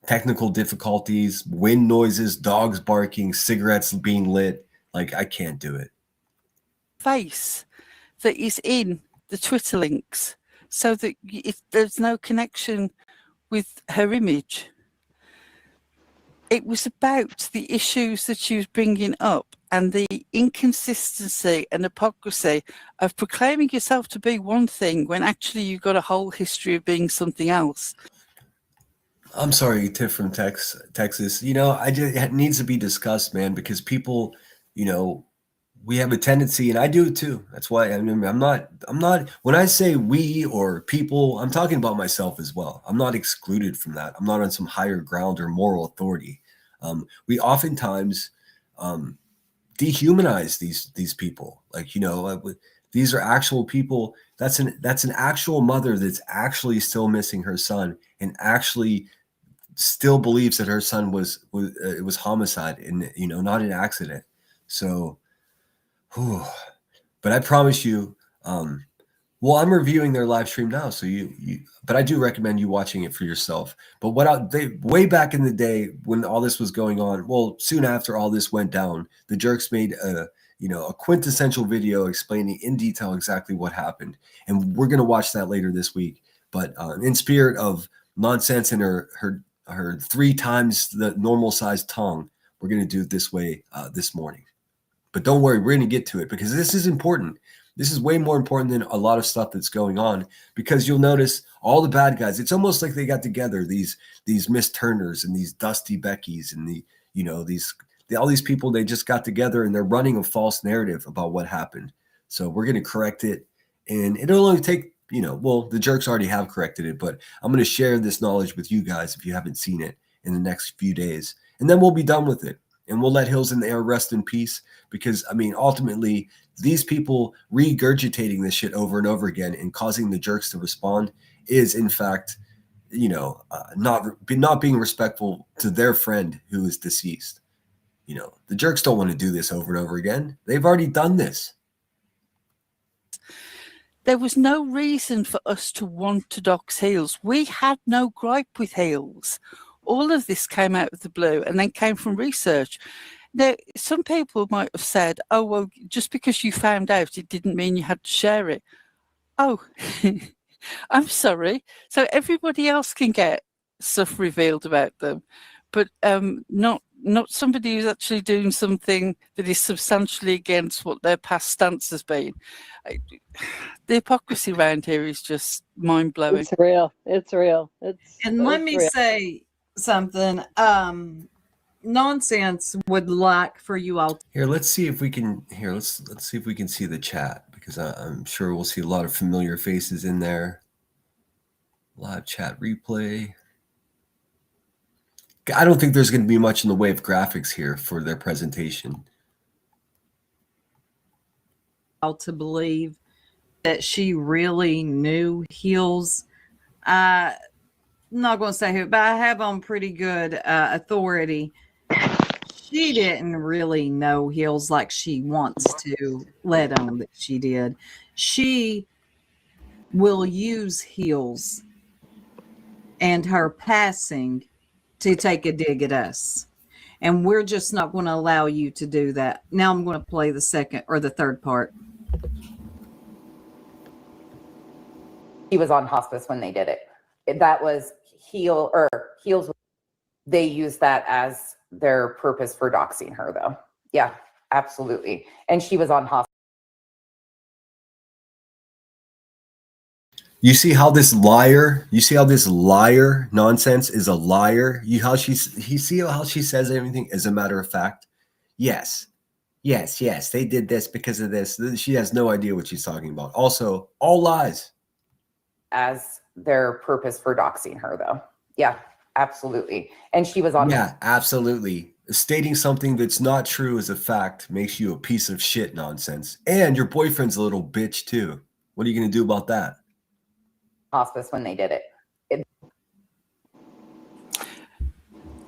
technical difficulties, wind noises, dogs barking, cigarettes being lit. Like, I can't do it. Face that is in the Twitter links so that if there's no connection with her image. It was about the issues that she was bringing up and the inconsistency and hypocrisy of proclaiming yourself to be one thing when actually you've got a whole history of being something else. I'm sorry, Tiff from Texas. You know, it needs to be discussed, man, because people, you know, we have a tendency, and I do it too. That's why I'm not, when I say we or people, I'm talking about myself as well. I'm not excluded from that. I'm not on some higher ground or moral authority. We oftentimes dehumanize these people. Like, you know, these are actual people. That's an actual mother that's actually still missing her son and actually still believes that her son was homicide and, you know, not an accident. So, but I promise you, well, I'm reviewing their live stream now, so but I do recommend you watching it for yourself. But way back in the day when all this was going on, well, soon after all this went down, the jerks made a quintessential video explaining in detail exactly what happened, and we're gonna watch that later this week. But in spirit of nonsense and her 3 times the normal sized tongue, we're gonna do it this way this morning. But don't worry, we're going to get to it because this is important. This is way more important than a lot of stuff that's going on, because you'll notice all the bad guys. It's almost like they got together, these Miss Turners and these Dusty Beckys and all these people. They just got together and they're running a false narrative about what happened. So we're going to correct it, and it'll only take, the jerks already have corrected it, but I'm going to share this knowledge with you guys if you haven't seen it in the next few days, and then we'll be done with it. And we'll let Hills in the Air rest in peace, because, I mean, ultimately, these people regurgitating this shit over and over again and causing the jerks to respond is, in fact, not being respectful to their friend who is deceased. The jerks don't want to do this over and over again. They've already done this. there was no reason for us to want to dox heels. We had no gripe with heels. All of this came out of the blue and then came from research. Now, some people might have said, oh, well, just because you found out, it didn't mean you had to share it. Oh, I'm sorry. So everybody else can get stuff revealed about them, but not somebody who's actually doing something that is substantially against what their past stance has been. The hypocrisy around here is just mind-blowing. It's real. It's real. And let me say something. Nonsense would like for you all. Here, let's see if we can. Here, let's see if we can see the chat, because I'm sure we'll see a lot of familiar faces in there. Live chat replay. I don't think there's going to be much in the way of graphics here for their presentation. To believe that she really knew heels. I'm not going to say who, but I have on pretty good authority. She didn't really know heels like she wants to let on that she did. She will use heels and her passing to take a dig at us. And we're just not going to allow you to do that. Now I'm going to play the second or the third part. He was on hospice when they did it. That was heels. They used that as their purpose for doxing her, though. Yeah, absolutely. And she was on hospice. You see how this liar nonsense is a liar? You see how she says everything as a matter of fact? Yes, they did this because of this. She has no idea what she's talking about. Also, all lies. As their purpose for doxing her, though. Yeah, absolutely. And she was on. Yeah, absolutely. Stating something that's not true as a fact makes you a piece of shit nonsense. And your boyfriend's a little bitch too. What are you going to do about that? Hospice when they did it.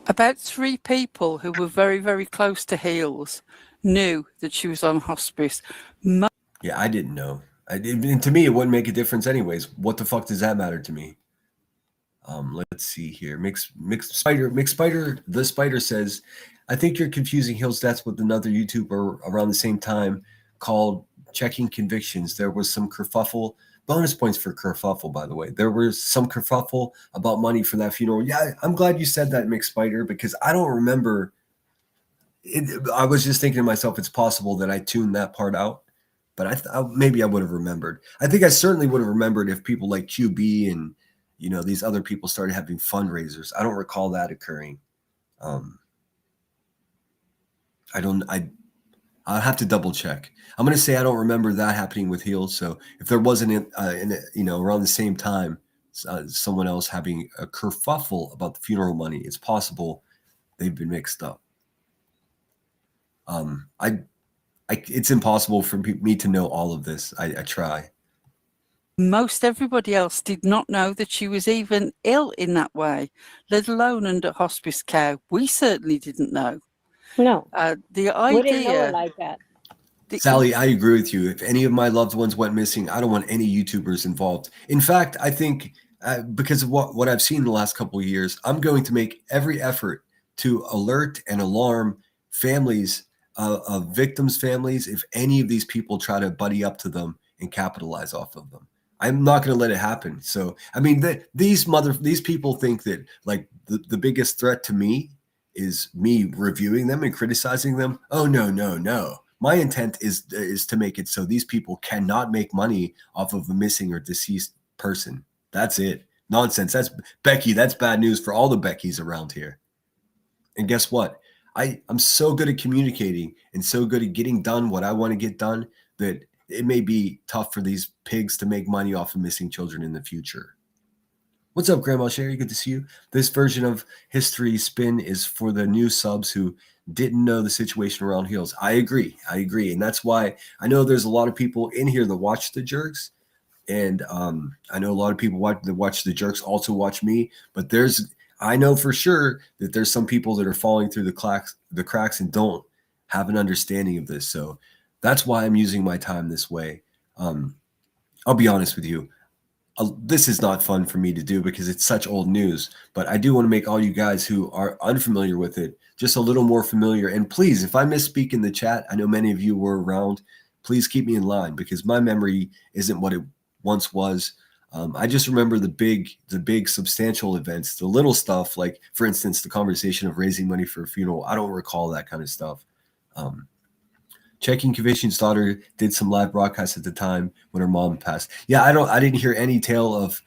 About 3 people who were very, very close to heels knew that she was on hospice. Yeah, I didn't know. And to me, it wouldn't make a difference anyways. What the fuck does that matter to me? Let's see here. Mixed Spider, the Spider says, I think you're confusing Hill's death with another YouTuber around the same time called Checking Convictions. There was some kerfuffle. Bonus points for kerfuffle, by the way. There was some kerfuffle about money for that funeral. Yeah, I'm glad you said that, Mixed Spider, because I don't remember. I was just thinking to myself, it's possible that I tuned that part out. But maybe I would have remembered. I think I certainly would have remembered if people like QB and, these other people started having fundraisers. I don't recall that occurring. I'll have to double check. I'm going to say I don't remember that happening with heels. So if there wasn't, around the same time, someone else having a kerfuffle about the funeral money, it's possible they've been mixed up. It's impossible for me to know all of this. I try. Most everybody else did not know that she was even ill in that way, let alone under hospice care. We certainly didn't know. No. The We didn't know her idea. like that. Sally, I agree with you. If any of my loved ones went missing, I don't want any YouTubers involved. In fact, I think because of what I've seen in the last couple of years, I'm going to make every effort to alert and alarm families of victims' families if any of these people try to buddy up to them and capitalize off of them. I'm not going to let it happen. So, I mean, these people think that like the biggest threat to me is me reviewing them and criticizing them. Oh, no. My intent is to make it so these people cannot make money off of a missing or deceased person. That's it. Nonsense. That's Becky. That's bad news for all the Beckys around here. And guess what? I'm so good at communicating and so good at getting done what I want to get done that it may be tough for these pigs to make money off of missing children in the future. What's up, Grandma Sherry? Good to see you. This version of History Spin is for the new subs who didn't know the situation around heels. I agree. And that's why I know there's a lot of people in here that watch the jerks. And I know a lot of people that watch the jerks also watch me. But I know for sure that there's some people that are falling through the cracks and don't have an understanding of this. So that's why I'm using my time this way. I'll be honest with you. This is not fun for me to do because it's such old news, but I do want to make all you guys who are unfamiliar with it just a little more familiar. And please, if I misspeak in the chat, I know many of you were around, please keep me in line because my memory isn't what it once was. I just remember the big substantial events, the little stuff, like for instance, the conversation of raising money for a funeral. I don't recall that kind of stuff. Checking Conviction's daughter did some live broadcasts at the time when her mom passed. Yeah, I didn't hear any tale of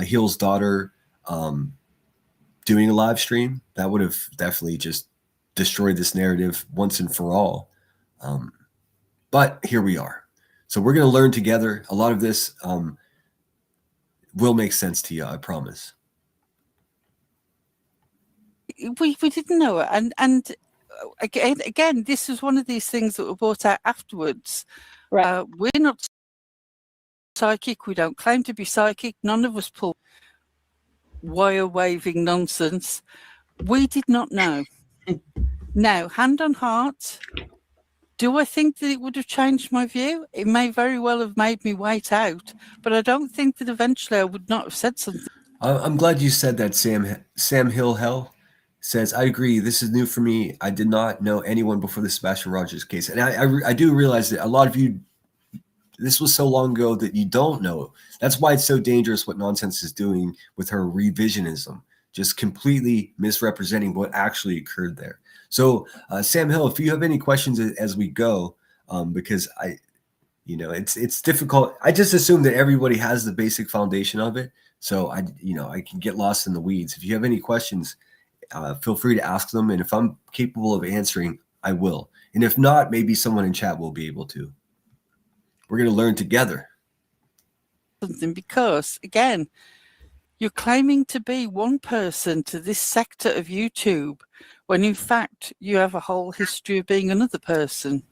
Heel's daughter doing a live stream. That would have definitely just destroyed this narrative once and for all. But here we are. So we're going to learn together. A lot of this will make sense to you, I promise. We didn't know it, and again, this was one of these things that were brought out afterwards. Right. We're not psychic. We don't claim to be psychic. None of us pull wire waving nonsense. We did not know. Now, hand on heart, do I think that it would have changed my view? It may very well have made me wait out, but I don't think that eventually I would not have said something. I'm glad you said that, Sam Hill Hell says, I agree. This is new for me. I did not know anyone before the Sebastian Rogers case. And I do realize that a lot of you, this was so long ago that you don't know. That's why it's so dangerous what Nonsense is doing with her revisionism, just completely misrepresenting what actually occurred there. So Sam Hill, if you have any questions as we go, because it's difficult. I just assume that everybody has the basic foundation of it. So I can get lost in the weeds. If you have any questions, feel free to ask them. And if I'm capable of answering, I will. And if not, maybe someone in chat will be able to. We're going to learn together. Something because, again, you're claiming to be one person to this sector of YouTube when in fact you have a whole history of being another person.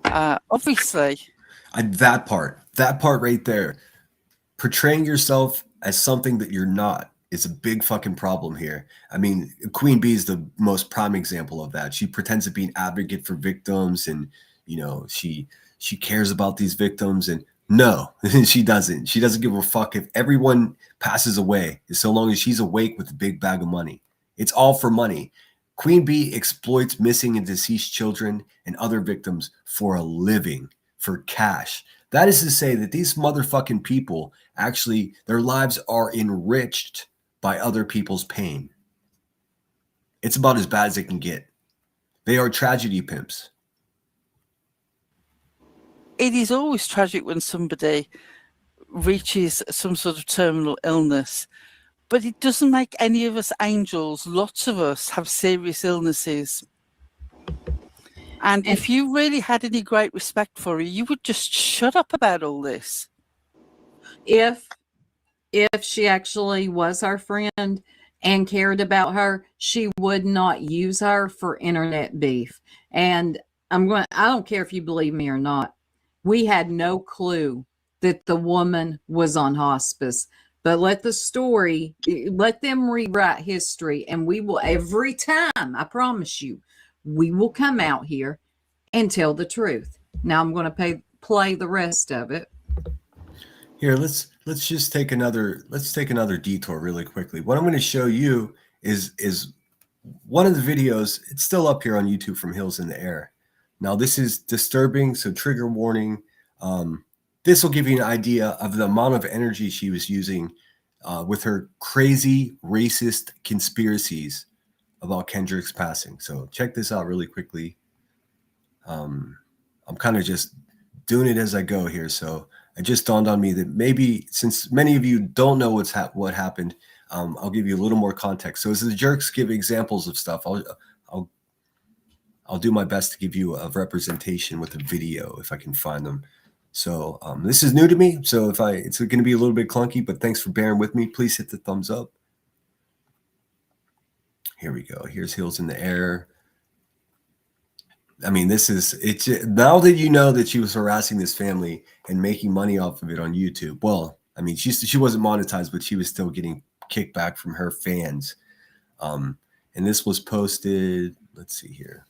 Obviously. That part right there, portraying yourself as something that you're not is a big fucking problem here. I mean, Queen Bee is the most prime example of that. She pretends to be an advocate for victims and, she cares about these victims, and no, she doesn't. She doesn't give a fuck if everyone passes away, so long as she's awake with a big bag of money. It's all for money. Queen Bee exploits missing and deceased children and other victims for a living, for cash. That is to say that these motherfucking people actually, their lives are enriched by other people's pain. It's about as bad as it can get. They are tragedy pimps. It is always tragic when somebody reaches some sort of terminal illness, but it doesn't make any of us angels. Lots of us have serious illnesses. And if you really had any great respect for her, you would just shut up about all this. If she actually was our friend and cared about her, she would not use her for internet beef. And I don't care if you believe me or not. We had no clue that the woman was on hospice. But let them rewrite history, and we will, every time, I promise you, we will come out here and tell the truth. Now I'm going to play the rest of it. Here, let's just take another detour really quickly. What I'm going to show you is one of the videos. It's still up here on YouTube from Hills in the Air. Now this is disturbing, so trigger warning. This will give you an idea of the amount of energy she was using with her crazy racist conspiracies about Kendrick's passing. So check this out really quickly. I'm kind of just doing it as I go here. So it just dawned on me that maybe, since many of you don't know what happened, I'll give you a little more context. So as the jerks give examples of stuff, I'll do my best to give you a representation with a video if I can find them. So this is new to me, so it's going to be a little bit clunky, but thanks for bearing with me. Please hit the thumbs up. Here we go. Here's Hills in the Air. I mean, it's now that you know that she was harassing this family and making money off of it on YouTube. Well, I mean, she wasn't monetized, but she was still getting kickback from her fans. And this was posted. Let's see here.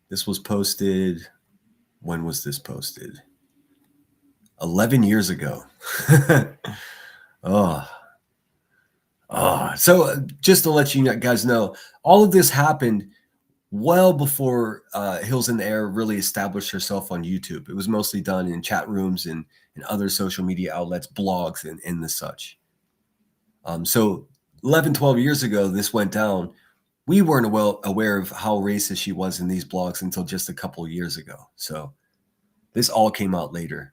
This was posted. When was this posted? 11 years ago. Oh. So just to let you guys know, all of this happened well before Hills in the Air really established herself on YouTube. It was mostly done in chat rooms and other social media outlets, blogs, and the such. So 11, 12 years ago, this went down. We weren't well aware of how racist she was in these blogs until just a couple of years ago. So this all came out later.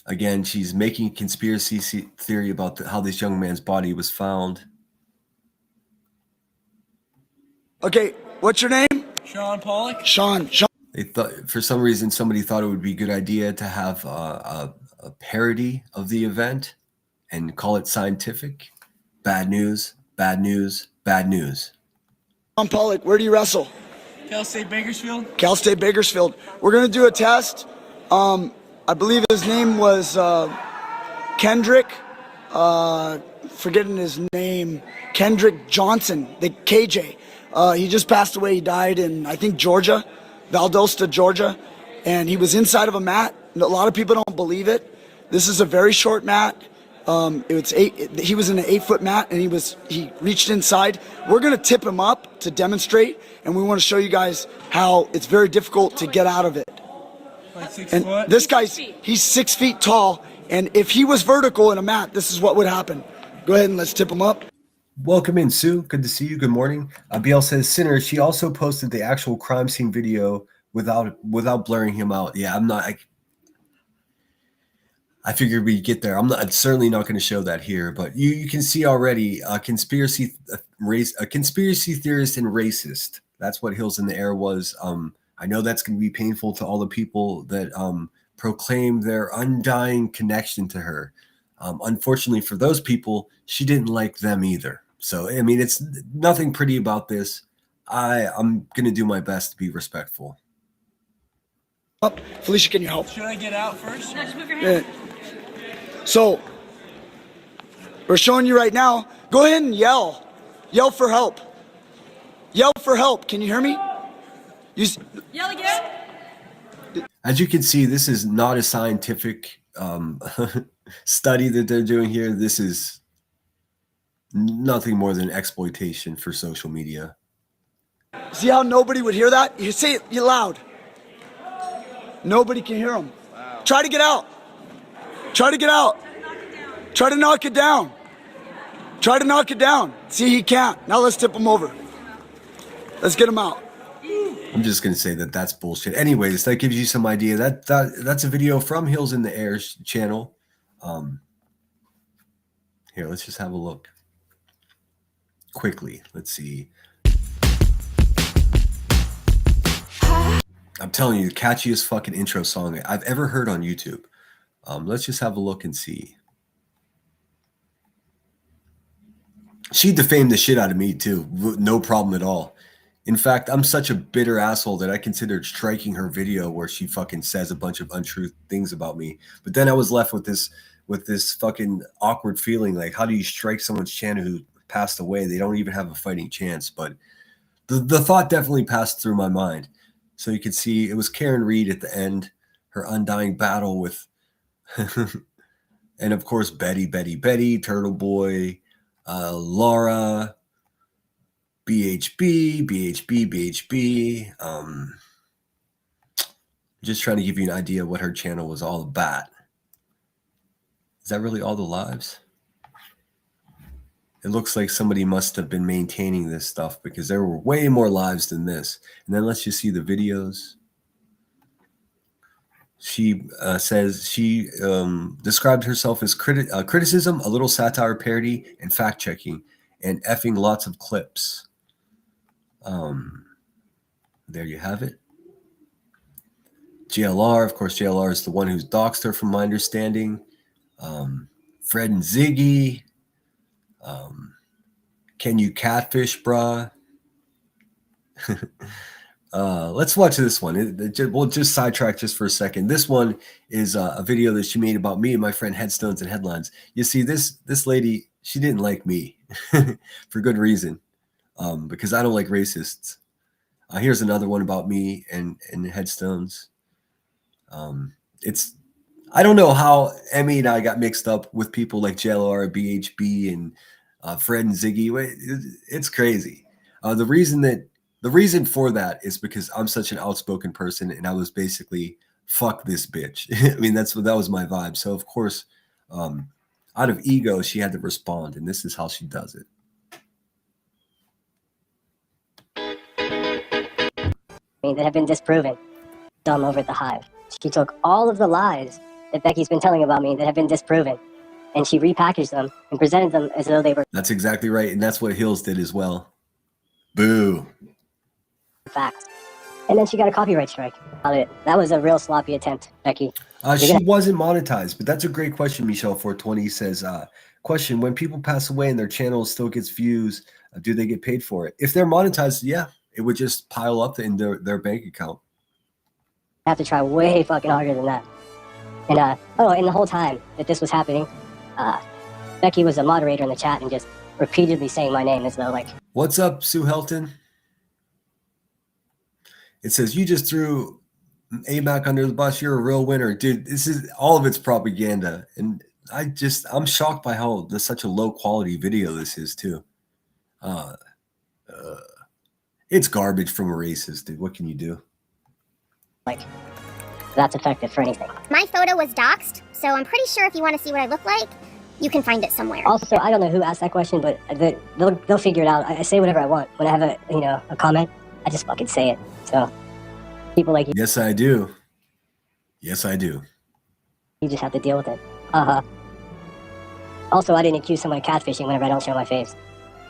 Again, she's making a conspiracy theory about how this young man's body was found. Okay, what's your name? Sean Pollock. Sean. They thought, for some reason, somebody thought it would be a good idea to have a parody of the event and call it scientific. Bad news, bad news, bad news. Sean Pollock, where do you wrestle? Cal State Bakersfield. Cal State Bakersfield. We're gonna do a test. I believe his name was Kendrick. Forgetting his name. Kendrick Johnson, the KJ. He just passed away. He died in, I think, Georgia, Valdosta, Georgia. And he was inside of a mat. A lot of people don't believe it. This is a very short mat. He was in an 8-foot mat, and he reached inside. We're gonna tip him up to demonstrate, and we want to show you guys how it's very difficult to get out of it. Like 6 And foot. this he's 6 feet tall, and if he was vertical in a mat, this is what would happen. Go ahead and let's tip him up. Welcome in, Sue. Good to see you. Good morning. BL says, Sinner, she also posted the actual crime scene video without blurring him out. Yeah, I figured we'd get there. I'm certainly not going to show that here, but you can see already a conspiracy theorist and racist. That's what Hills in the Air was. I know that's going to be painful to all the people that proclaim their undying connection to her. Unfortunately for those people, she didn't like them either. So, I mean, it's nothing pretty about this. I'm going to do my best to be respectful. Up. Felicia, can you help? Should I get out first? No, just move your hand. So, we're showing you right now. Go ahead and yell. Yell for help. Yell for help. Can you hear me? Yell again. As you can see, this is not a scientific study that they're doing here. This is nothing more than exploitation for social media. See how nobody would hear that? You say it loud. Nobody can hear him. Wow. Try to get out. Try to get out. Try to knock it down. Try to knock it down. See, he can't. Now let's tip him over. Let's get him out. I'm just going to say that that's bullshit. Anyways, that gives you some idea. That's a video from Hills in the Air channel. Here, let's just have a look. Quickly, let's see. I'm telling you, the catchiest fucking intro song I've ever heard on YouTube. Let's just have a look and see. She defamed the shit out of me too. No problem at all. In fact, I'm such a bitter asshole that I considered striking her video where she fucking says a bunch of untrue things about me. But then I was left with this fucking awkward feeling like, how do you strike someone's channel who passed away? They don't even have a fighting chance. But the thought definitely passed through my mind. So you can see it was Karen Reed at the end, her undying battle with, and of course, Betty, Turtle Boy, Laura, BHB. Just trying to give you an idea of what her channel was all about. Is that really all the lives? It looks like somebody must have been maintaining this stuff because there were way more lives than this. And then let's just see the videos. She says she described herself as criticism, a little satire, parody, and fact-checking, and effing lots of clips. There you have it. JLR, of course, JLR is the one who's doxed her from my understanding. Fred and Ziggy. Can you catfish, bruh? Let's watch this one. We'll just sidetrack just for a second. This one is a video that she made about me and my friend Headstones and Headlines. You see, this lady, she didn't like me for good reason, because I don't like racists. Here's another one about me and headstones. It's I don't know how Emmy and I got mixed up with people like JLR, BHB, and Fred and Ziggy. It's crazy. The reason for that is because I'm such an outspoken person, and I was basically fuck this bitch. I mean, that was my vibe. So of course, out of ego, she had to respond, and this is how she does it. That have been disproven. Dumb over at the Hive. She took all of the lies that Becky's been telling about me that have been disproven, and she repackaged them and presented them as though they were That's exactly right, and that's what Hills did as well. Boo. facts. And then she got a copyright strike. That was a real sloppy attempt, Becky. She wasn't monetized, but that's a great question. Michelle 420 says, question, when people pass away and their channel still gets views, do they get paid for it? If they're monetized, yeah, it would just pile up in their bank account. I have to try way fucking harder than that. And and the whole time that this was happening, Becky was a moderator in the chat and just repeatedly saying my name as though like, what's up, Sue Helton? It says, you just threw AMAC under the bus. You're a real winner. Dude, this is all of it's propaganda. And I'm shocked by how such a low quality video this is too. It's garbage from a racist, dude. What can you do? Like, that's effective for anything. My photo was doxed, so I'm pretty sure if you want to see what I look like, you can find it somewhere. Also, I don't know who asked that question, but they'll figure it out. I say whatever I want. When I have a comment, I just fucking say it. So people like you. Yes, I do. Yes, I do. You just have to deal with it. Also, I didn't accuse someone of catfishing whenever I don't show my face.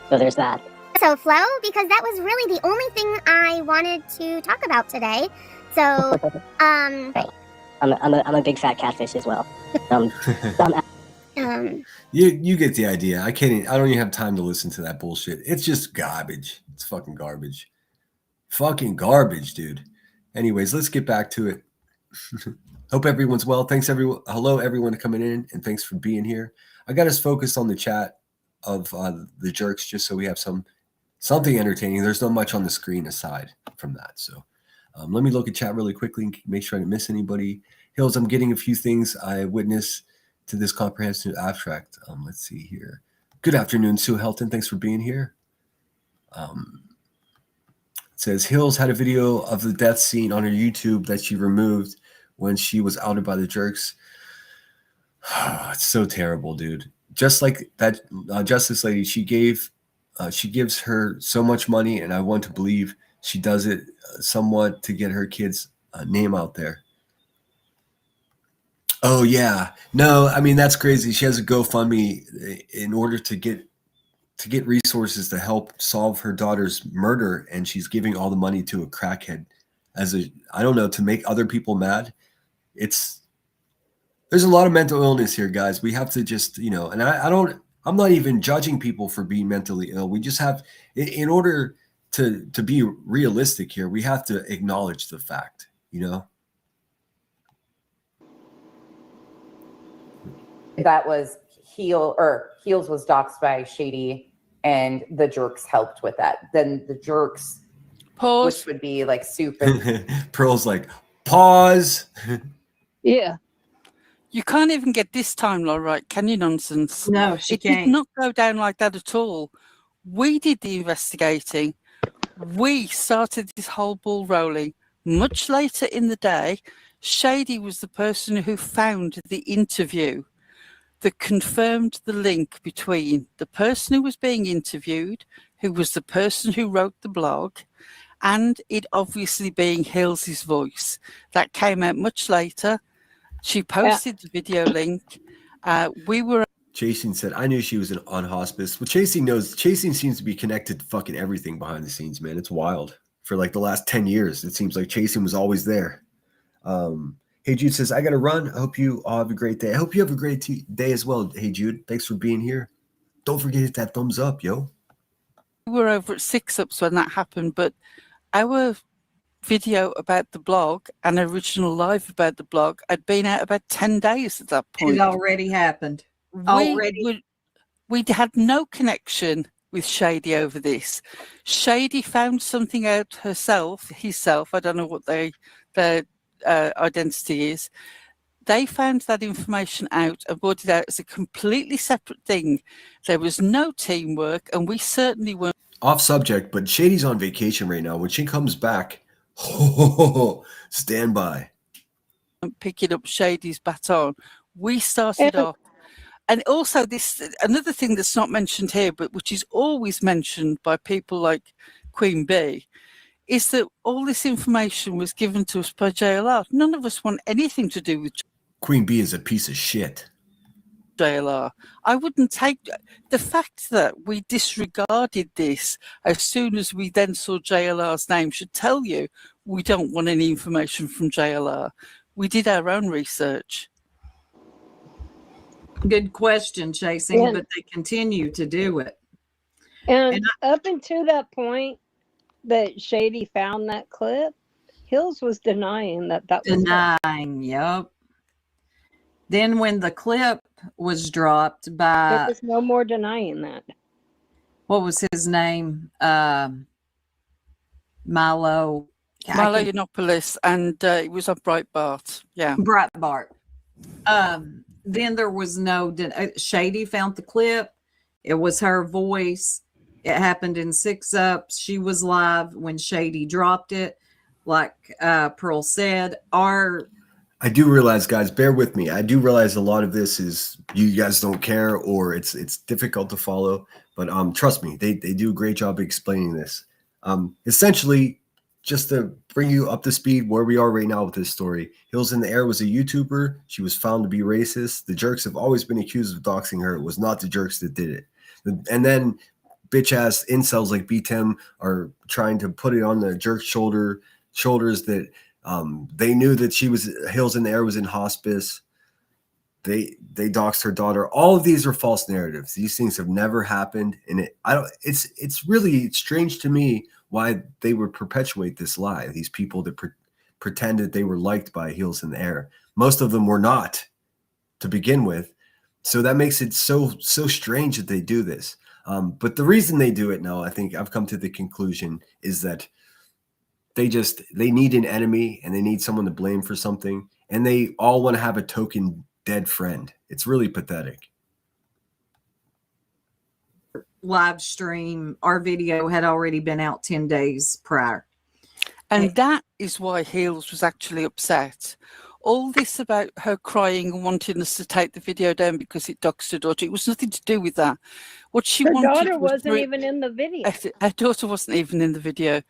So there's that. So, Flo, because that was really the only thing I wanted to talk about today. So, I'm a big fat catfish as well. You get the idea. I don't even have time to listen to that bullshit. It's just garbage. It's fucking garbage. Fucking garbage, dude. Anyways, let's get back to it. Hope everyone's well. Thanks everyone. Hello everyone coming in, and thanks for being here. I got us focused on the chat of the jerks just so we have something entertaining. There's not much on the screen aside from that. So let me look at chat really quickly and make sure I didn't miss anybody. Hills, I'm getting a few things I witnessed to this comprehensive abstract. Let's see here. Good afternoon, Sue Helton. Thanks for being here. It says Hills had a video of the death scene on her YouTube that she removed when she was outed by the jerks. It's so terrible, dude. Just like that Justice Lady, she gives her so much money, and I want to believe she does it somewhat to get her kid's name out there. Oh yeah, no, I mean that's crazy. She has a GoFundMe in order to get resources to help solve her daughter's murder, and she's giving all the money to a crackhead I don't know, to make other people mad. There's a lot of mental illness here, guys. We have to just, and I'm not even judging people for being mentally ill. We just have, in order to be realistic here, we have to acknowledge the fact, That was Heels was doxxed by Shady, and the jerks helped with that. Then the jerks, pause, which would be like Soup and Pearl's like, pause. Yeah. You can't even get this timeline right, can you? Nonsense. No, she can't. It did not go down like that at all. We did the investigating. We started this whole ball rolling. Much later in the day, Shady was the person who found the interview that confirmed the link between the person who was being interviewed, who was the person who wrote the blog, and it obviously being Hills's voice. That came out much later. She posted the video link. We were. Chasing said, I knew she was on hospice. Well, Chasing seems to be connected to fucking everything behind the scenes, man. It's wild. For like the last 10 years, it seems like Chasing was always there. Hey Jude says, I got to run. I hope you all have a great day. I hope you have a great day as well. Hey Jude, thanks for being here. Don't forget to hit that thumbs up, yo. We were over at 6 Ups when that happened, but our video about the blog and original live about the blog had been out about 10 days at that point. It already happened. We had no connection with Shady over this. Shady found something out himself. I don't know what their identity is. They found that information out and brought it out as a completely separate thing. There was no teamwork, and we certainly weren't. Off subject, but Shady's on vacation right now. When she comes back, stand by. Picking up Shady's baton. We started off. And also this, another thing that's not mentioned here, but which is always mentioned by people like Queen Bee, is that all this information was given to us by JLR. None of us want anything to do with Queen Bee is a piece of shit. JLR. I wouldn't take the fact that we disregarded this as soon as we then saw JLR's name should tell you we don't want any information from JLR. We did our own research. Good question, Chasing, but they continue to do it. And up until that point that Shady found that clip, Hills was denying that was denying. Yep. Then when the clip was dropped by, there was no more denying that. What was his name? Milo Yiannopoulos, and it was on Breitbart. Yeah, Breitbart. Then there was no. Shady found the clip. It was her voice. It happened in 6-Up. She was live when Shady dropped it. Like Pearl said, I do realize, guys, bear with me. I do realize a lot of this is you guys don't care or it's difficult to follow. But trust me, they do a great job explaining this. Essentially, just to bring you up to speed where we are right now with this story, Hills in the Air was a YouTuber. She was found to be racist. The jerks have always been accused of doxing her. It was not the jerks that did it. And then bitch-ass incels like B-Tim are trying to put it on the jerk's shoulders that they knew that Hills in the Air was in hospice. They doxed her daughter. All of these are false narratives. These things have never happened. And it's really strange to me why they would perpetuate this lie. These people that pretended they were liked by Hills in the Air. Most of them were not to begin with. So that makes it so strange that they do this. But the reason they do it now, I think I've come to the conclusion, is that they need an enemy and they need someone to blame for something. And they all want to have a token dead friend. It's really pathetic. Live stream, our video had already been out 10 days prior. And that is why Heels was actually upset. All this about her crying and wanting us to take the video down because it doxed her daughter, it was nothing to do with that. What she wanted, her daughter wasn't even in the video. Her daughter wasn't even in the video.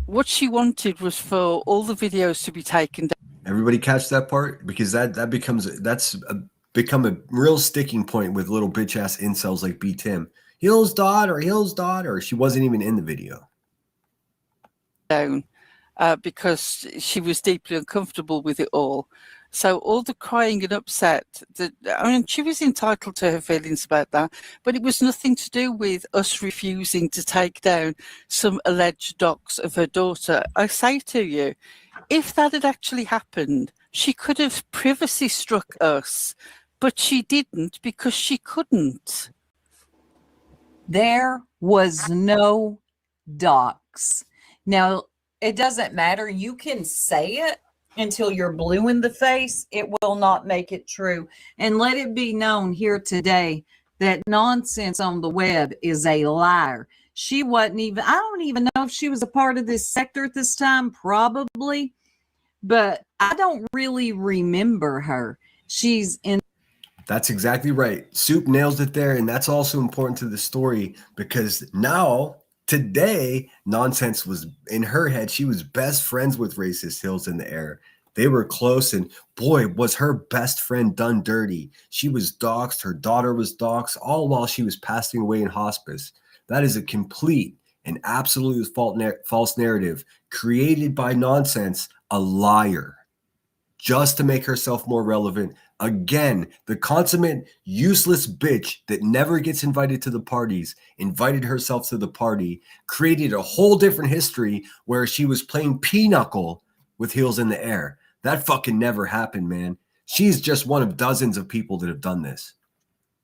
What she wanted was for all the videos to be taken down. Everybody catch that part? Because that's become a real sticking point with little bitch ass incels like B-Tim. Hill's daughter. She wasn't even in the video. Down because she was deeply uncomfortable with it all. So all the crying and upset, she was entitled to her feelings about that, but it was nothing to do with us refusing to take down some alleged dox of her daughter. I say to you, if that had actually happened, she could have privacy struck us, but she didn't because she couldn't. There was no dox. Now, it doesn't matter. You can say it until you're blue in the face. It will not make it true. And let it be known here today that nonsense on the web is a liar. She wasn't even, I don't even know if she was a part of this sector at this time, probably, but I don't really remember her. She's in. That's exactly right. Soup nails it there. And that's also important to the story because today, Nonsense was in her head. She was best friends with racist Hills in the Air. They were close, and boy, was her best friend done dirty. She was doxxed. Her daughter was doxxed, all while she was passing away in hospice. That is a complete and absolute false narrative created by Nonsense, a liar, just to make herself more relevant. Again, the consummate useless bitch that never gets invited to the parties, invited herself to the party, created a whole different history where she was playing pinochle with Heels in the Air. That fucking never happened, man. She's just one of dozens of people that have done this.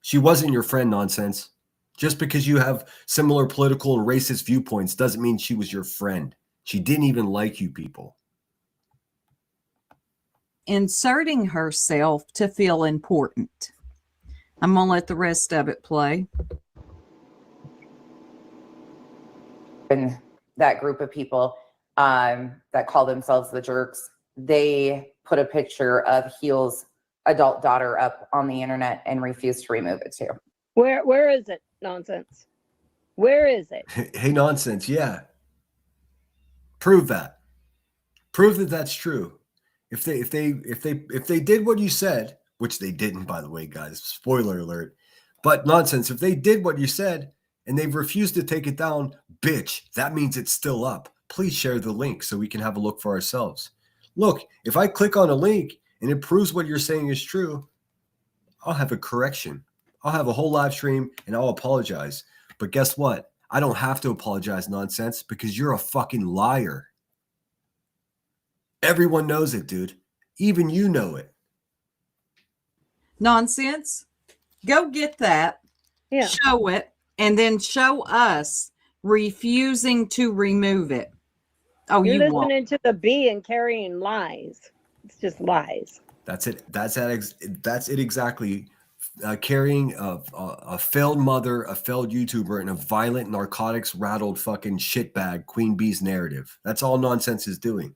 She wasn't your friend, Nonsense. Just because you have similar political and racist viewpoints doesn't mean she was your friend. She didn't even like you people. Inserting herself to feel important. I'm going to let the rest of it play. And that group of people that call themselves the jerks, they put a picture of Heel's adult daughter up on the internet and refused to remove it too. Where is it? Nonsense. Where is it? Hey, nonsense. Yeah. Prove that. Prove that that's true. If they did what you said, which they didn't, by the way, guys, spoiler alert, but nonsense, if they did what you said and they've refused to take it down, bitch, that means it's still up. Please share the link so we can have a look for ourselves. Look, if I click on a link and it proves what you're saying is true, I'll have a correction. I'll have a whole live stream and I'll apologize. But guess what? I don't have to apologize, nonsense, because you're a fucking liar. Everyone knows it, dude. Even you know it. Nonsense. Go get that. Yeah. Show it. And then show us refusing to remove it. Oh, You're you listening won't. to the B and carrying lies. It's just lies. That's it. That's it exactly. Carrying a failed mother, a failed YouTuber, and a violent narcotics-rattled fucking shitbag Queen Bee's narrative. That's all nonsense is doing.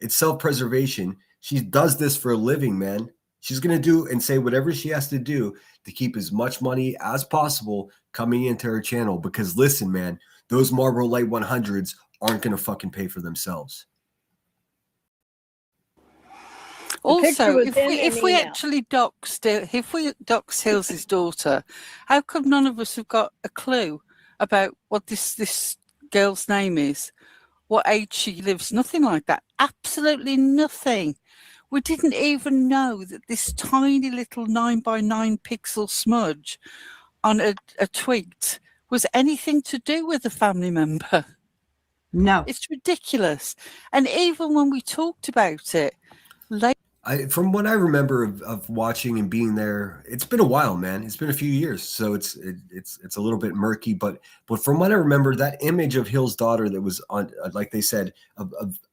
It's self-preservation. She does this for a living, man. She's going to do and say whatever she has to do to keep as much money as possible coming into her channel. Because listen, man, those Marlboro Light 100s aren't going to fucking pay for themselves. Also, if we actually doxed Hills' daughter, how come none of us have got a clue about what this girl's name is, what age she lives, nothing like that? Absolutely nothing. We didn't even know that this tiny little 9x9 pixel smudge on a tweet was anything to do with a family member. No. It's ridiculous. And even when we talked about it, from what I remember of watching and being there, it's been a while, man. It's been a few years, so it's a little bit murky. But from what I remember, that image of Hill's daughter that was on, like they said,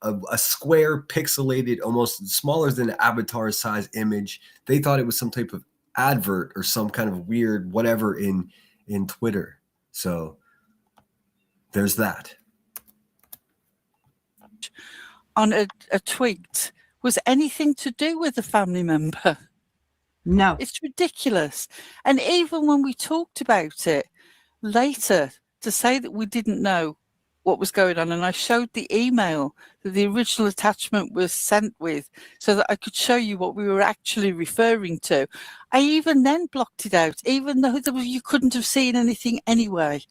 a square, pixelated, almost smaller than an avatar size image. They thought it was some type of advert or some kind of weird whatever in Twitter. So there's that. On a tweet was anything to do with a family member. No. It's ridiculous. And even when we talked about it later, to say that we didn't know what was going on, and I showed the email that the original attachment was sent with so that I could show you what we were actually referring to, I even then blocked it out, even though you couldn't have seen anything anyway.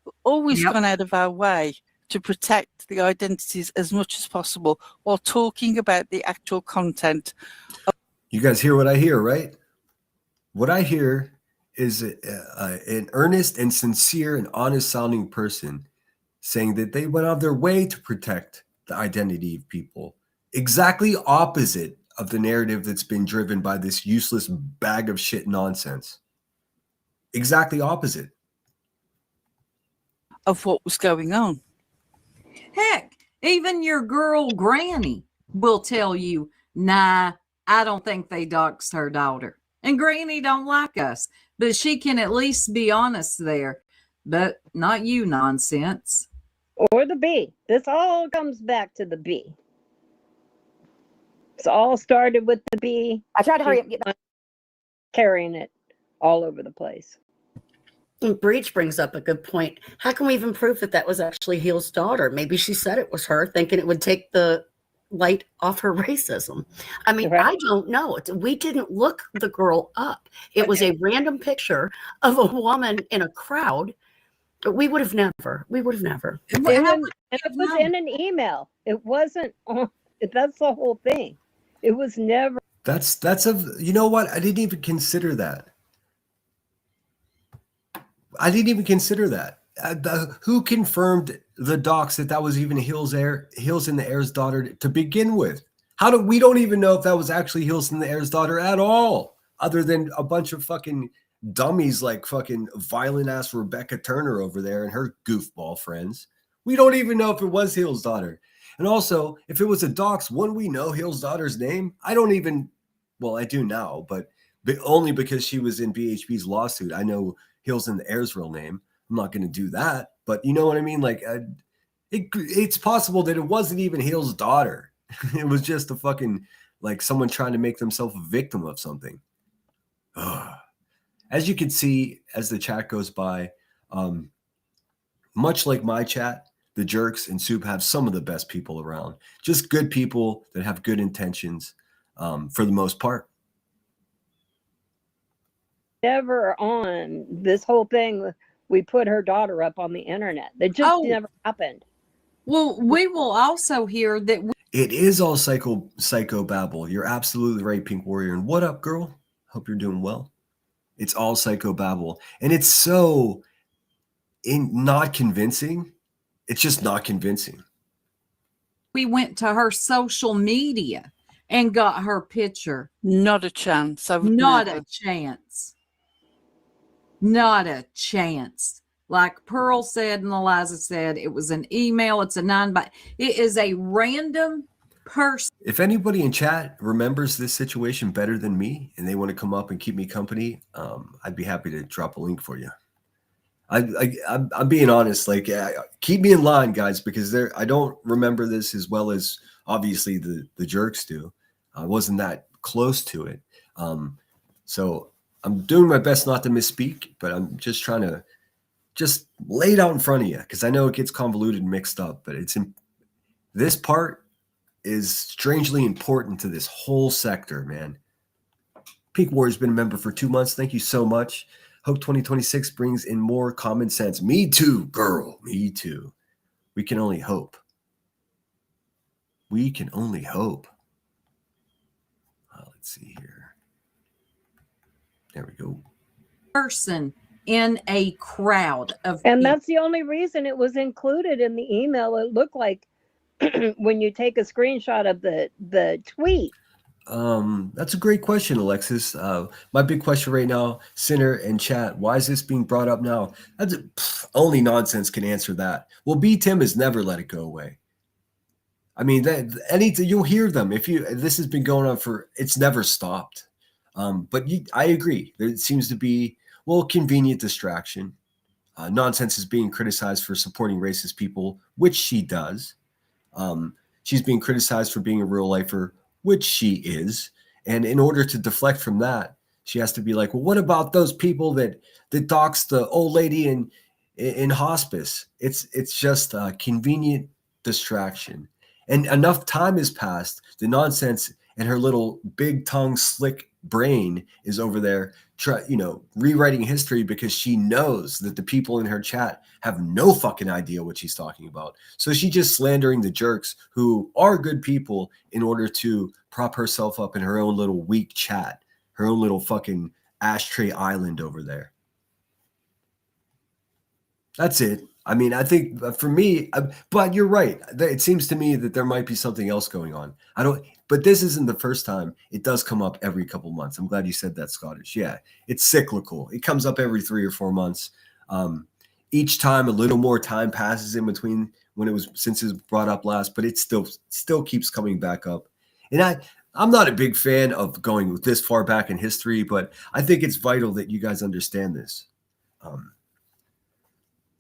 We've always gone out of our way to protect the identities as much as possible while talking about the actual content. You guys hear what I hear, right? What I hear is an earnest and sincere and honest sounding person saying that they went out of their way to protect the identity of people. Exactly opposite of the narrative that's been driven by this useless bag of shit nonsense. Exactly opposite of what was going on. Heck, even your girl Granny will tell you, nah, I don't think they doxed her daughter. And Granny don't like us, but she can at least be honest there. But not you, nonsense. Or the B. This all comes back to the B. It's all started with the B. I tried to hurry up. Carrying it all over the place. Breach brings up a good point. How can we even prove that was actually Heel's daughter? Maybe she said it was her, thinking it would take the light off her racism. I mean, I don't know. We didn't look the girl up. It was a random picture of a woman in a crowd. We would have never. It was in an email. It wasn't. That's the whole thing. It was never. You know what? I didn't even consider that. Who confirmed the docs that was even Hills in the Air's daughter to begin with? We don't even know if that was actually Hills in the Air's daughter at all, other than a bunch of fucking dummies like fucking violent ass Rebecca Turner over there and her goofball friends. We don't even know if it was Hill's daughter. And also, if it was a dox, wouldn't we know Hill's daughter's name? I don't even, well, I do now, but only because she was in BHB's lawsuit. I know Hill's and the heir's real name. I'm not going to do that, but you know what I mean? Like, it's possible that it wasn't even Hill's daughter. It was just a fucking, like, someone trying to make themselves a victim of something. Ugh. As you can see, as the chat goes by, much like my chat, the Jerks and Soup have some of the best people around. Just good people that have good intentions, for the most part. Never on this whole thing, we put her daughter up on the internet. That just never happened. Well, we will also hear that. It is all psycho babble. You're absolutely right, Pink Warrior. And what up, girl? Hope you're doing well. It's all psycho babble, and it's so not convincing. It's just not convincing. We went to her social media and got her picture. Not a chance. Not a chance. Not a chance. Like Pearl said and Eliza said, it was an email. It's a non-byte. It is a random person. If anybody in chat remembers this situation better than me and they want to come up and keep me company, I'd be happy to drop a link for you. I'm being honest. Like, keep me in line, guys, because I don't remember this as well as obviously the Jerks do. I wasn't that close to it, so I'm doing my best not to misspeak. But I'm just trying to just lay it out in front of you because I know it gets convoluted and mixed up. But this part is strangely important to this whole sector, man. Peak Warrior's been a member for 2 months. Thank you so much. Hope 2026 brings in more common sense. Me too, girl. Me too. We can only hope. We can only hope. Let's see here. There we go. Person in a crowd of and people. That's the only reason it was included in the email. It looked like when you take a screenshot of the tweet. That's a great question, Alexis. My big question right now, Sinner and chat, why is this being brought up now? Only nonsense can answer that. Well, B Tim has never let it go away. I mean, you'll hear them. This has been going on it's never stopped. But I agree. There seems to be, convenient distraction. Nonsense is being criticized for supporting racist people, which she does. She's being criticized for being a real lifer, which she is. And in order to deflect from that, she has to be like, well, what about those people that dox the old lady in hospice? It's just a convenient distraction. And enough time has passed. The nonsense and her little big tongue, slick brain is over there, rewriting history because she knows that the people in her chat have no fucking idea what she's talking about. So she's just slandering the Jerks who are good people in order to prop herself up in her own little weak chat, her own little fucking ashtray island over there. That's it. I mean, I think for me, but you're right. It seems to me that there might be something else going on. But this isn't the first time. It does come up every couple months. I'm glad you said that, Scottish. Yeah, it's cyclical. It comes up every 3 or 4 months. Each time a little more time passes in between since it was brought up last, but it still keeps coming back up. And I'm not a big fan of going this far back in history, but I think it's vital that you guys understand this.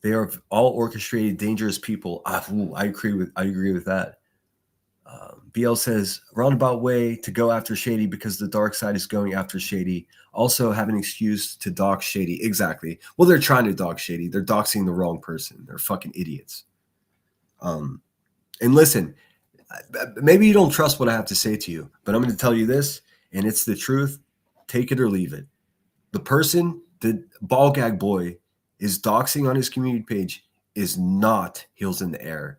They are all orchestrated, dangerous people. I agree with that. BL says roundabout way to go after Shady because the dark side is going after Shady. Also have an excuse to dox Shady. Exactly. Well, they're trying to dox Shady. They're doxing the wrong person. They're fucking idiots. And listen, maybe you don't trust what I have to say to you, but I'm going to tell you this, and it's the truth. Take it or leave it. The person, the ball gag boy, is doxing on his community page is not Heels in the Air.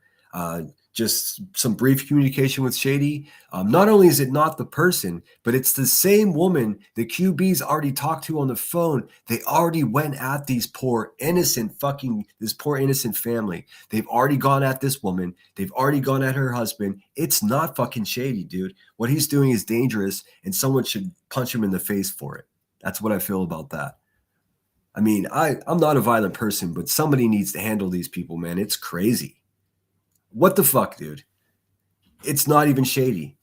Just some brief communication with Shady. Not only is it not the person, but it's the same woman the QB's already talked to on the phone. They already went at this poor innocent family. They've already gone at this woman. They've already gone at her husband. It's not fucking Shady, dude. What he's doing is dangerous, and someone should punch him in the face for it. That's what I feel about that. I mean, I'm not a violent person, but somebody needs to handle these people, man. It's crazy. What the fuck, dude? It's not even shady.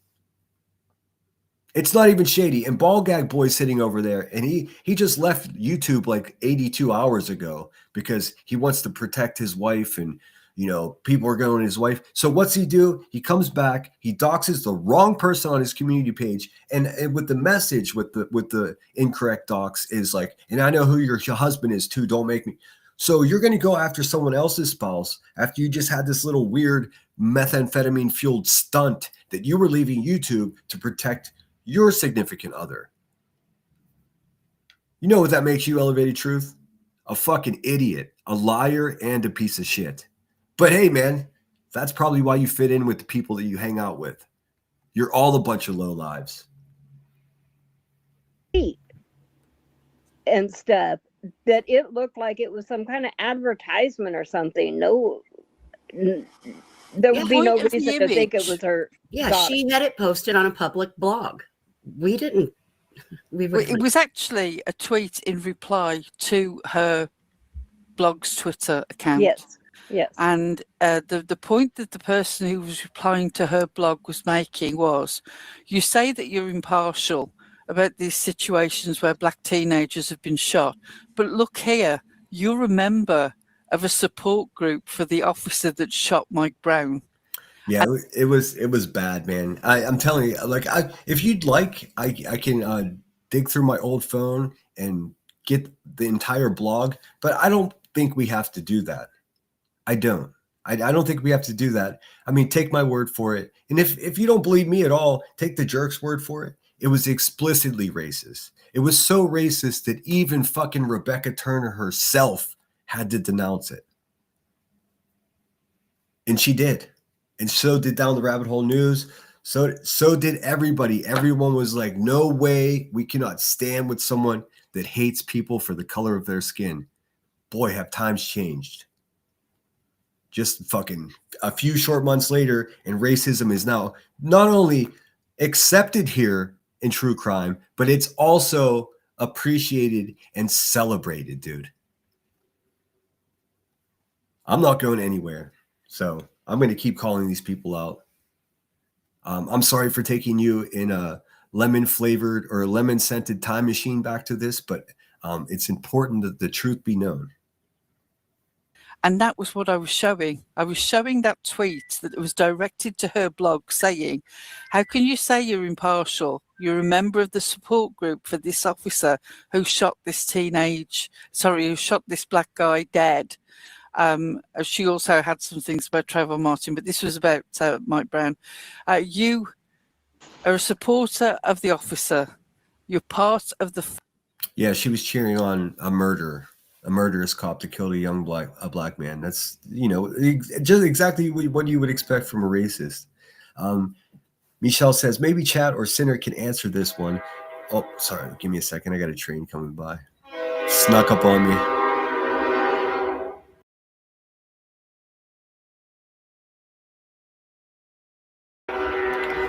It's not even shady. And Ball Gag Boy's sitting over there, and he just left YouTube like 82 hours ago because he wants to protect his wife, and people are going to his wife. So what's he do? He comes back, he doxes the wrong person on his community page, and with the message with the incorrect dox is like, and I know who your husband is too. Don't make me. So you're going to go after someone else's spouse after you just had this little weird methamphetamine fueled stunt that you were leaving YouTube to protect your significant other. You know what that makes you, Elevated Truth? A fucking idiot, a liar, and a piece of shit. But hey, man, that's probably why you fit in with the people that you hang out with. You're all a bunch of low lives. And stuff that it looked like it was some kind of advertisement or something. No, there would be no reason to think it was her. Yeah, daughter. she had it posted on a public blog. We didn't. It was actually a tweet in reply to her blog's Twitter account. Yes. Yes. And the point that the person who was replying to her blog was making was, you say that you're impartial about these situations where black teenagers have been shot, but look here, you're a member of a support group for the officer that shot Mike Brown. Yeah, it was bad, man. I'm telling you, like, if you'd like, I can dig through my old phone and get the entire blog, but I don't think we have to do that. I don't. I don't think we have to do that. I mean, take my word for it. And if you don't believe me at all, take the jerk's word for it. It was explicitly racist. It was so racist that even fucking Rebecca Turner herself had to denounce it. And she did. And so did Down the Rabbit Hole News. So did everybody. Everyone was like, no way, we cannot stand with someone that hates people for the color of their skin. Boy, have times changed. Just fucking a few short months later, and racism is now not only accepted here in true crime, but it's also appreciated and celebrated, dude. I'm not going anywhere. So I'm going to keep calling these people out. I'm sorry for taking you in a lemon-flavored or lemon-scented time machine back to this, but it's important that the truth be known. And that was what I was showing. I was showing that tweet that was directed to her blog saying, how can you say you're impartial? You're a member of the support group for this officer who shot this who shot this black guy dead. She also had some things about Trayvon Martin, but this was about Mike Brown. You are a supporter of the officer. You're part of the... Yeah, she was cheering on a murderous cop that killed a black man. That's, just exactly what you would expect from a racist. Michelle says, maybe Chat or Sinner can answer this one. Oh, sorry. Give me a second. I got a train coming by. Snuck up on me.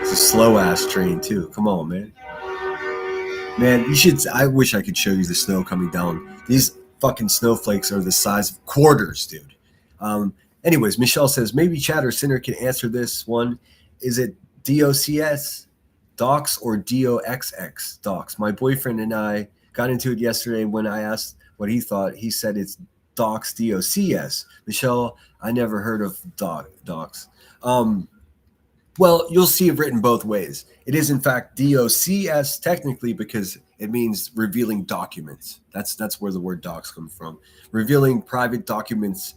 It's a slow ass train too. Come on, man. Man, I wish I could show you the snow coming down. These fucking snowflakes are the size of quarters, dude. Anyways, Michelle says, maybe Chad or Sinner can answer this one. Is it DOCS, docs, or DOXX, docs? My boyfriend and I got into it yesterday. When I asked what he thought, he said it's docs, DOCS. Michelle, I never heard of docs. Well, you'll see it written both ways. It is, in fact, DOCS technically because it means revealing documents. That's where the word docs come from. Revealing private documents,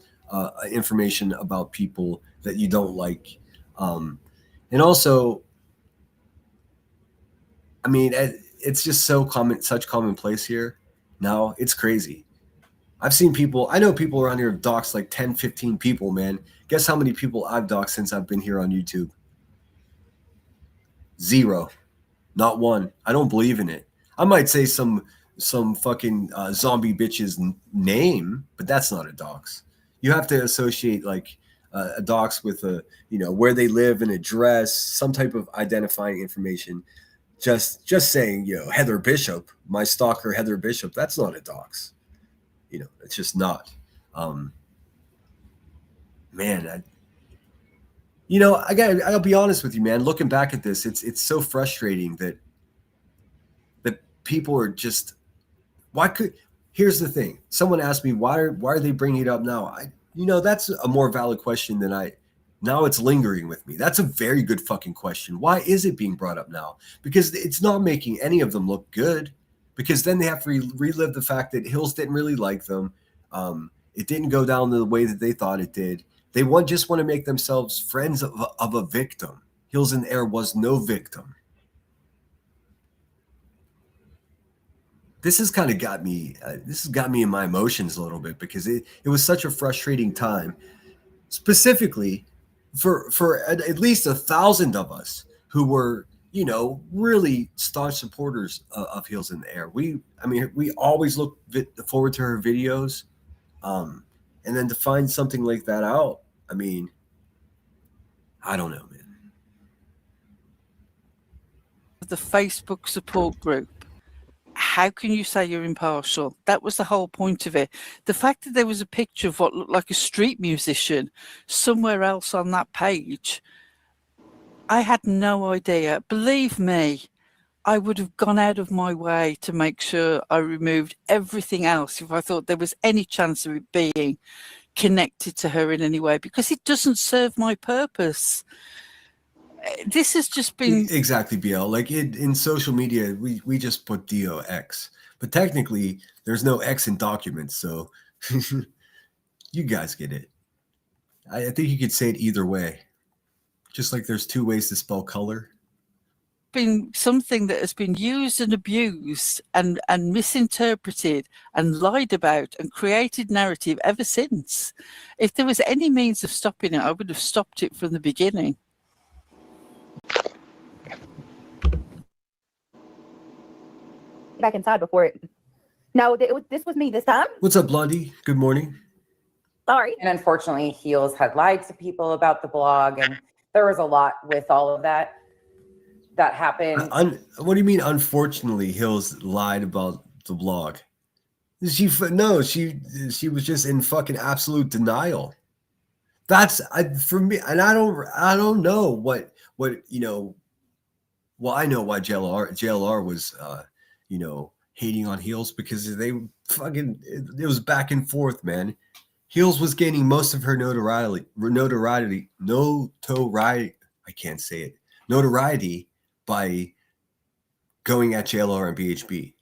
information about people that you don't like. And also, I mean, it's just such commonplace here. Now, it's crazy. I know people around here have doxed like 10, 15 people, man. Guess how many people I've doxed since I've been here on YouTube? 0. Not one. I don't believe in it. I might say some fucking zombie bitch's name, but that's not a dox. You have to associate like a dox with where they live, an address, some type of identifying information. Just saying, Heather Bishop, my stalker Heather Bishop, that's not a dox. it's just not. Man, I'll be honest with you, man. Looking back at this, it's so frustrating that people are just. Here's the thing. Someone asked me why are they bringing it up now? That's a more valid question than now it's lingering with me. That's a very good fucking question. Why is it being brought up now? Because it's not making any of them look good. Because then they have to relive the fact that Hills didn't really like them. It didn't go down the way that they thought it did. They just want to make themselves friends of a victim. Hills in the Air was no victim. This has kind of got me. This has got me in my emotions a little bit because it was such a frustrating time, specifically for at least 1,000 of us who were really staunch supporters of Heels in the Air. We always look forward to her videos, and then to find something like that out. I don't know, man. The Facebook support group. How can you say you're impartial? That was the whole point of it. The fact that there was a picture of what looked like a street musician somewhere else on that page, I had no idea. Believe me, I would have gone out of my way to make sure I removed everything else if I thought there was any chance of it being connected to her in any way, because it doesn't serve my purpose. This has just been exactly, BL. Like in social media, we just put DOX, but technically there's no X in documents, so you guys get it. I think you could say it either way, just like there's two ways to spell color. Been something that has been used and abused and misinterpreted and lied about and created narrative ever since. If there was any means of stopping it, I would have stopped it from the beginning. Back inside before it. No, this was me this time. What's up, Blondie? Good morning. Sorry. And unfortunately, Heels had lied to people about the blog, and there was a lot with all of that happened. What do you mean? Unfortunately, Hills lied about the blog. She was just in fucking absolute denial. That's for me, and I don't know what Well, I know why JLR was hating on Heels, because it was back and forth, man. Heels was gaining most of her notoriety. I can't say it. Notoriety by going at JLR and BHB.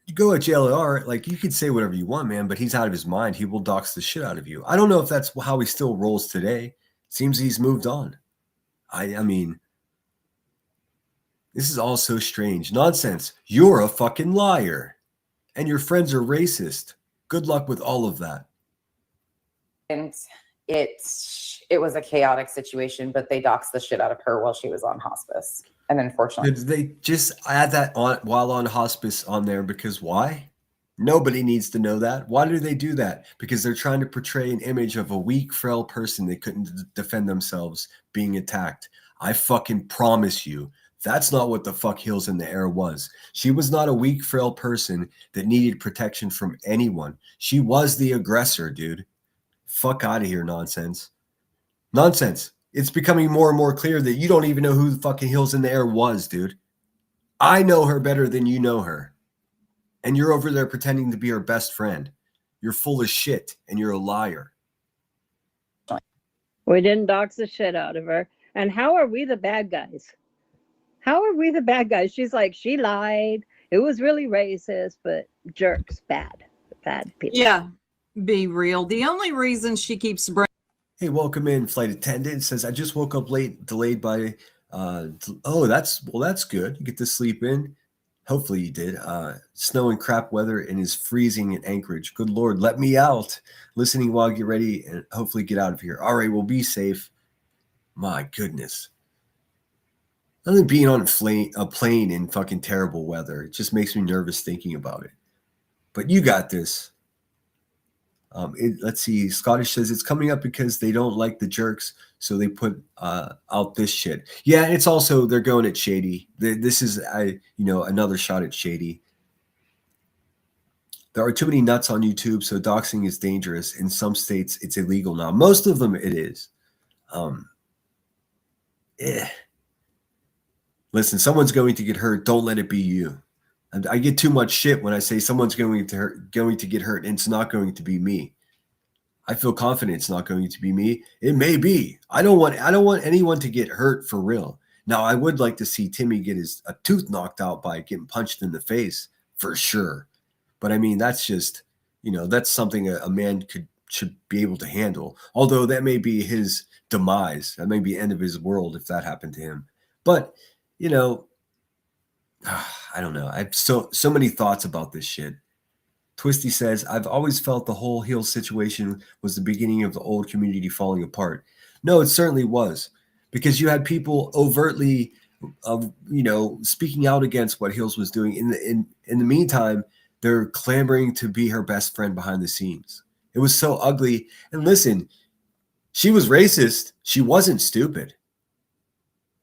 You go at JLR, like, you could say whatever you want, man, but he's out of his mind. He will dox the shit out of you. I don't know if that's how he still rolls today. Seems he's moved on. I mean, this is all so strange. Nonsense. You're a fucking liar. And your friends are racist. Good luck with all of that. And it was a chaotic situation, but they doxed the shit out of her while she was on hospice. And unfortunately, did they just add that on while on hospice on there? Because why? Nobody needs to know that. Why do they do that? Because they're trying to portray an image of a weak, frail person that couldn't defend themselves being attacked. I fucking promise you, that's not what the fuck Heels in the Air was. She was not a weak, frail person that needed protection from anyone. She was the aggressor, dude. Fuck out of here, nonsense. Nonsense. It's becoming more and more clear that you don't even know who the fucking Heels in the Air was, dude. I know her better than you know her. And you're over there pretending to be her best friend. You're full of shit and you're a liar. We didn't dox the shit out of her. And how are we the bad guys? How are we the bad guys? She's like, she lied. It was really racist, but jerks, bad people. Yeah, be real. The only reason she keeps bringing. Hey, welcome in, flight attendant. It says, I just woke up late, delayed by, that's good. You get to sleep in. Hopefully you did. Snow and crap weather and is freezing in Anchorage. Good Lord, let me out. Listening while I get ready and hopefully get out of here. All right, well, be safe. My goodness. Only being on a plane in fucking terrible weather, it just makes me nervous thinking about it. But you got this. Let's see. Scottish says it's coming up because they don't like the jerks, so they put out this shit. Yeah, it's also they're going at Shady. This is another shot at Shady. There are too many nuts on YouTube, so doxing is dangerous. In some states, it's illegal now. Most of them, it is. Listen, someone's going to get hurt. Don't let it be you. And I get too much shit when I say someone's going to get hurt, and it's not going to be me. I feel confident it's not going to be me. It may be. I don't want anyone to get hurt for real. Now, I would like to see Timmy get a tooth knocked out by getting punched in the face for sure. But I mean, that's just, that's something a man should be able to handle. Although that may be his demise. That may be the end of his world if that happened to him. But, I don't know. I have so many thoughts about this shit. Twisty says, I've always felt the whole Heels situation was the beginning of the old community falling apart. No, it certainly was. Because you had people overtly, speaking out against what Heels was doing. In the meantime, they're clamoring to be her best friend behind the scenes. It was so ugly. And listen, she was racist. She wasn't stupid.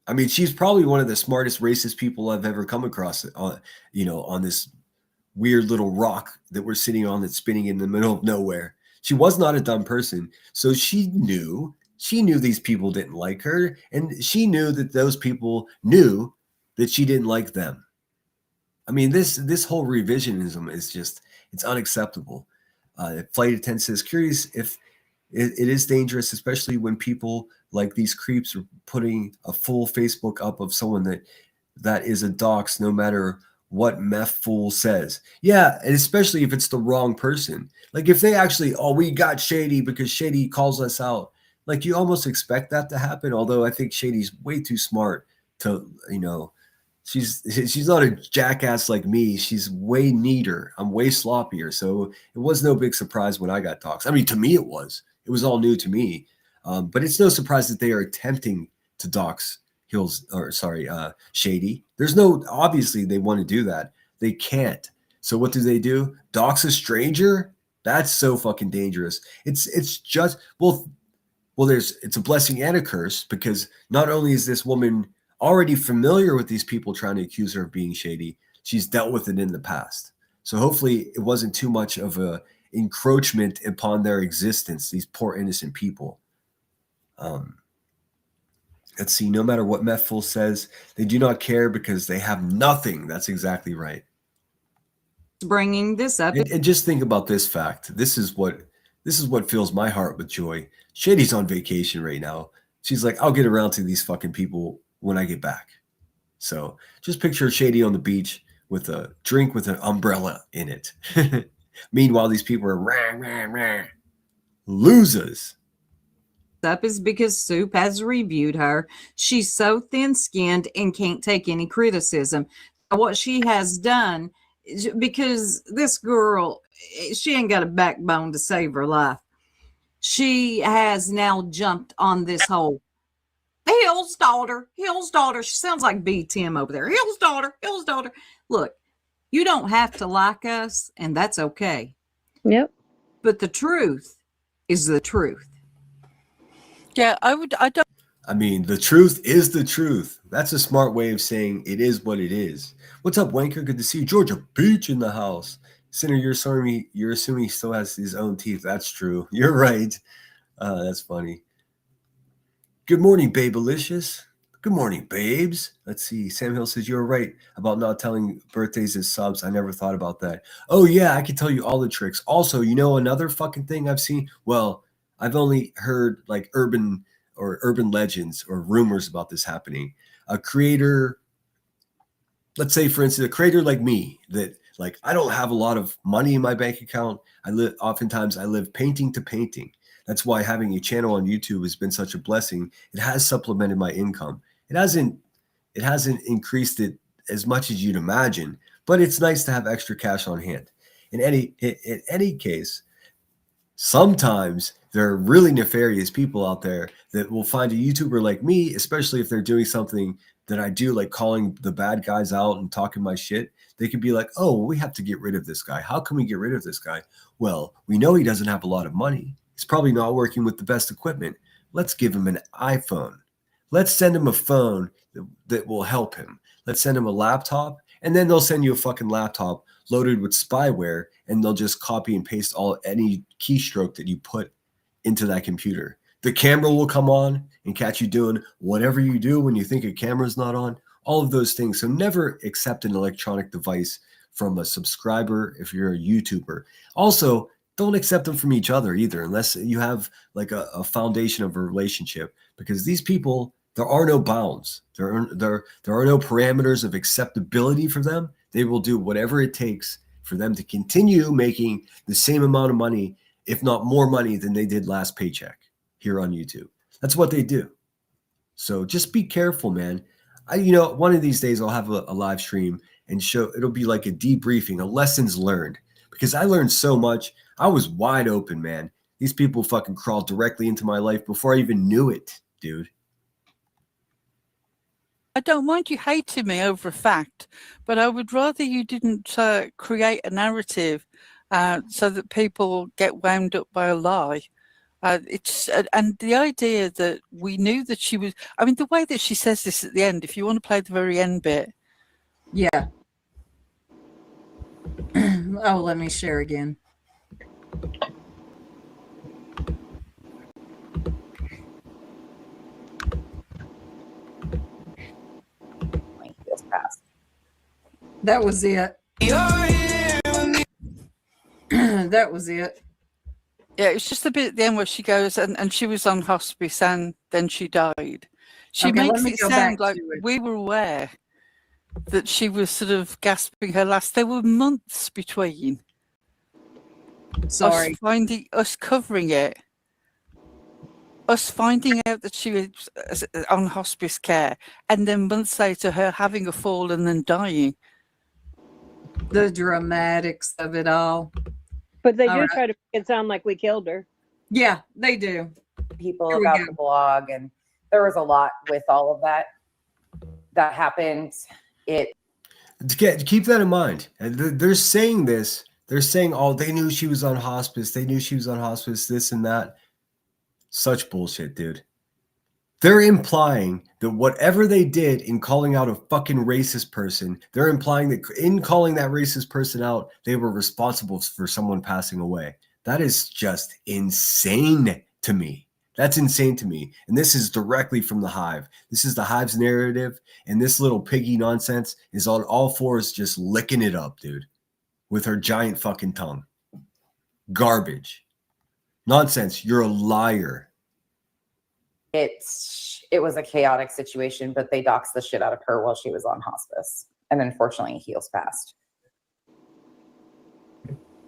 I mean, she's probably one of the smartest racist people I've ever come across on this weird little rock that we're sitting on that's spinning in the middle of nowhere. She was not a dumb person. So she knew these people didn't like her, and she knew that those people knew that she didn't like them. I mean, this whole revisionism is just, it's unacceptable. Flight attendant says, curious if it is dangerous, especially when people like these creeps are putting a full Facebook up of someone that is a dox, no matter what meth fool says. Yeah, and especially if it's the wrong person. Like if they actually, we got Shady because Shady calls us out. Like you almost expect that to happen. Although I think Shady's way too smart to, she's not a jackass like me. She's way neater. I'm way sloppier. So it was no big surprise when I got doxxed. I mean, to me it was. It was all new to me. But it's no surprise that they are attempting to dox Shady. There's no, obviously they want to do that. They can't. So what do? Dox a stranger? That's so fucking dangerous. It's just, it's a blessing and a curse, because not only is this woman already familiar with these people trying to accuse her of being shady, she's dealt with it in the past. So hopefully it wasn't too much of a encroachment upon their existence, these poor innocent people. Let's see, no matter what meth fool says, they do not care because they have nothing. That's exactly right. Bringing this up. And just think about this fact. This is what fills my heart with joy. Shady's on vacation right now. She's like, I'll get around to these fucking people when I get back. So just picture Shady on the beach with a drink with an umbrella in it. Meanwhile, these people are rah, rah, rah. Losers. Up is because Soup has reviewed her. She's so thin-skinned and can't take any criticism. What she has done, because this girl, she ain't got a backbone to save her life. She has now jumped on this whole Hill's daughter. She sounds like B. Tim over there. Hill's daughter. Look, you don't have to like us, and that's okay. Yep. But the truth is the truth. Yeah, I mean, the truth is the truth. That's a smart way of saying it is what it is. What's up, Wanker? Good to see you. Georgia Beach in the house. Sinner, you're assuming he still has his own teeth. That's true. You're right. That's funny. Good morning, Babelicious. Good morning, babes. Let's see. Sam Hill says, you're right about not telling birthdays as subs. I never thought about that. Oh, yeah, I can tell you all the tricks. Also, another fucking thing I've seen? Well, I've only heard like urban legends or rumors about this happening. A creator, let's say, for instance, a creator like me that, like, I don't have a lot of money in my bank account. Oftentimes I live painting to painting. That's why having a channel on YouTube has been such a blessing. It has supplemented my income. It hasn't increased it as much as you'd imagine, but it's nice to have extra cash on hand. In any case, sometimes there are really nefarious people out there that will find a YouTuber like me, especially if they're doing something that I do, like calling the bad guys out and talking my shit. They could be like, oh, we have to get rid of this guy. How can we get rid of this guy? Well, we know he doesn't have a lot of money. He's probably not working with the best equipment. Let's give him an iPhone. Let's send him a phone that will help him. Let's send him a laptop, And then they'll send you a fucking laptop loaded with spyware, and they'll just copy and paste any keystroke that you put into that computer. The camera will come on and catch you doing whatever you do when you think a camera's not on, all of those things. So never accept an electronic device from a subscriber if you're a YouTuber. Also, don't accept them from each other either, unless you have like a foundation of a relationship, because these people, there are no bounds. There are no parameters of acceptability for them. They will do whatever it takes for them to continue making the same amount of money, if not more money than they did last paycheck here on YouTube. That's what they do. So just be careful, man. One of these days I'll have a live stream and it'll be like a debriefing, a lessons learned, because I learned so much. I was wide open, man. These people fucking crawled directly into my life before I even knew it, dude. I don't mind you hating me over a fact, but I would rather you didn't create a narrative so that people get wound up by a lie. And the idea that we knew that she was, I mean, the way that she says this at the end, if you want to play the very end bit. Yeah. Oh, let me share again. That was it. That was it. Yeah, it's just the bit at the end where she goes, and she was on hospice and then she died. She makes it sound like we were aware that she was sort of gasping her last. There were months between us covering it, us finding out that she was on hospice care, and then months later her having a fall and then dying. The dramatics of it all. But they do try to make it sound like we killed her. Yeah, they do. People about the blog, and there was a lot with all of that happened. Keep that in mind. They're saying this. They're saying, oh, they knew she was on hospice. They knew she was on hospice, this and that. Such bullshit, dude. They're implying that whatever they did in calling out a fucking racist person, they're implying that in calling that racist person out, they were responsible for someone passing away. That is just insane to me. That's insane to me. And this is directly from the Hive. This is the Hive's narrative. And this little piggy nonsense is on all fours just licking it up, dude, with her giant fucking tongue. Garbage. Nonsense. You're a liar. It was a chaotic situation, but they doxed the shit out of her while she was on hospice. And unfortunately, Heels passed.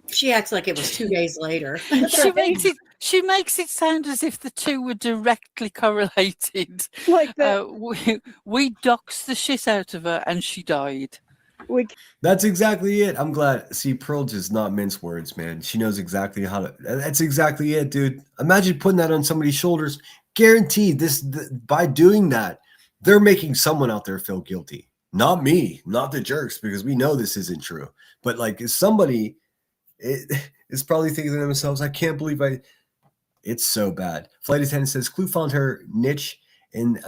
She acts like it was 2 days later. She makes it sound as if the two were directly correlated. Like that. We doxed the shit out of her and she died. That's exactly it. I'm glad. See, Pearl does not mince words, man. She knows exactly how to. That's exactly it, dude. Imagine putting that on somebody's shoulders. Guaranteed, by doing that, they're making someone out there feel guilty. Not me, not the jerks, because we know this isn't true. But like, somebody is probably thinking to themselves, "I can't believe It's so bad." Flight attendant says, "Clue found her niche in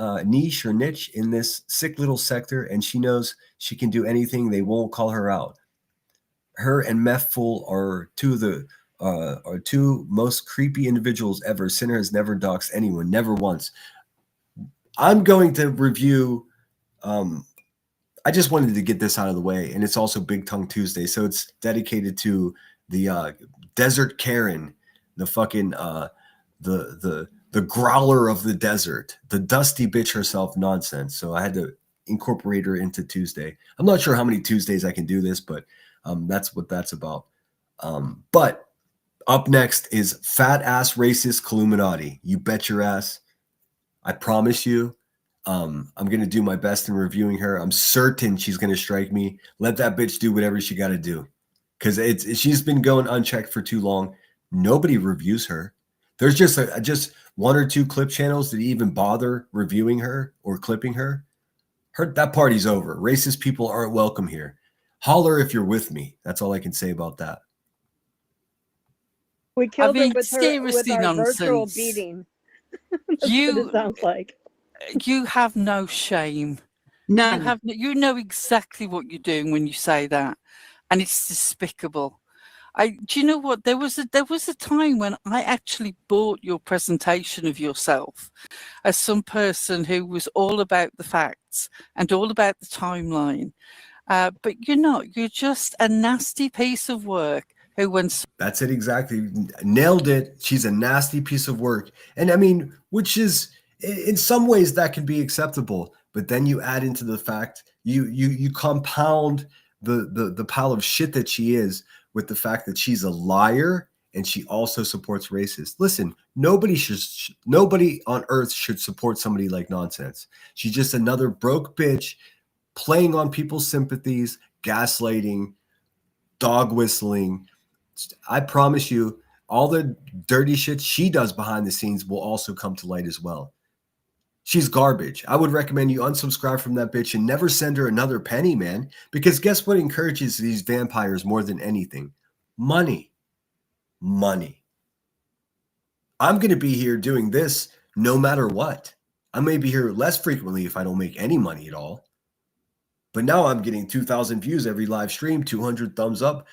this sick little sector, and she knows she can do anything. They won't call her out. Her and Meth Fool are two most creepy individuals ever. Sinner has never doxed anyone, never once." I'm going to review. I just wanted to get this out of the way, and it's also Big Tongue Tuesday, so it's dedicated to the Desert Karen, the fucking the growler of the desert, the dusty bitch herself nonsense. So I had to incorporate her into Tuesday. I'm not sure how many Tuesdays I can do this, but that's what that's about. But up next is fat ass racist Illuminati. You bet your ass. I promise you. I'm going to do my best in reviewing her. I'm certain she's going to strike me. Let that bitch do whatever she got to do. Because she's been going unchecked for too long. Nobody reviews her. There's just one or two clip channels that even bother reviewing her or clipping her. That party's over. Racist people aren't welcome here. Holler if you're with me. That's all I can say about that. We killed her with our nonsense. virtual beating. That's what it sounds like. You have no shame. None. You know exactly what you're doing when you say that, and it's despicable. Do you know what? There was a time when I actually bought your presentation of yourself as some person who was all about the facts and all about the timeline. But you're not. You're just a nasty piece of work who, when That's it exactly. Nailed it. She's a nasty piece of work. And I mean, which is in some ways that can be acceptable, but then you add into the fact you compound the pile of shit that she is with the fact that she's a liar and she also supports racists. Listen, nobody on earth should support somebody like nonsense. She's just another broke bitch playing on people's sympathies, gaslighting, dog whistling. I promise you, all the dirty shit she does behind the scenes will also come to light as well. She's garbage. I would recommend you unsubscribe from that bitch and never send her another penny, man. Because guess what encourages these vampires more than anything? Money. Money. I'm going to be here doing this no matter what. I may be here less frequently if I don't make any money at all. But now I'm getting 2,000 views every live stream, 200 thumbs up.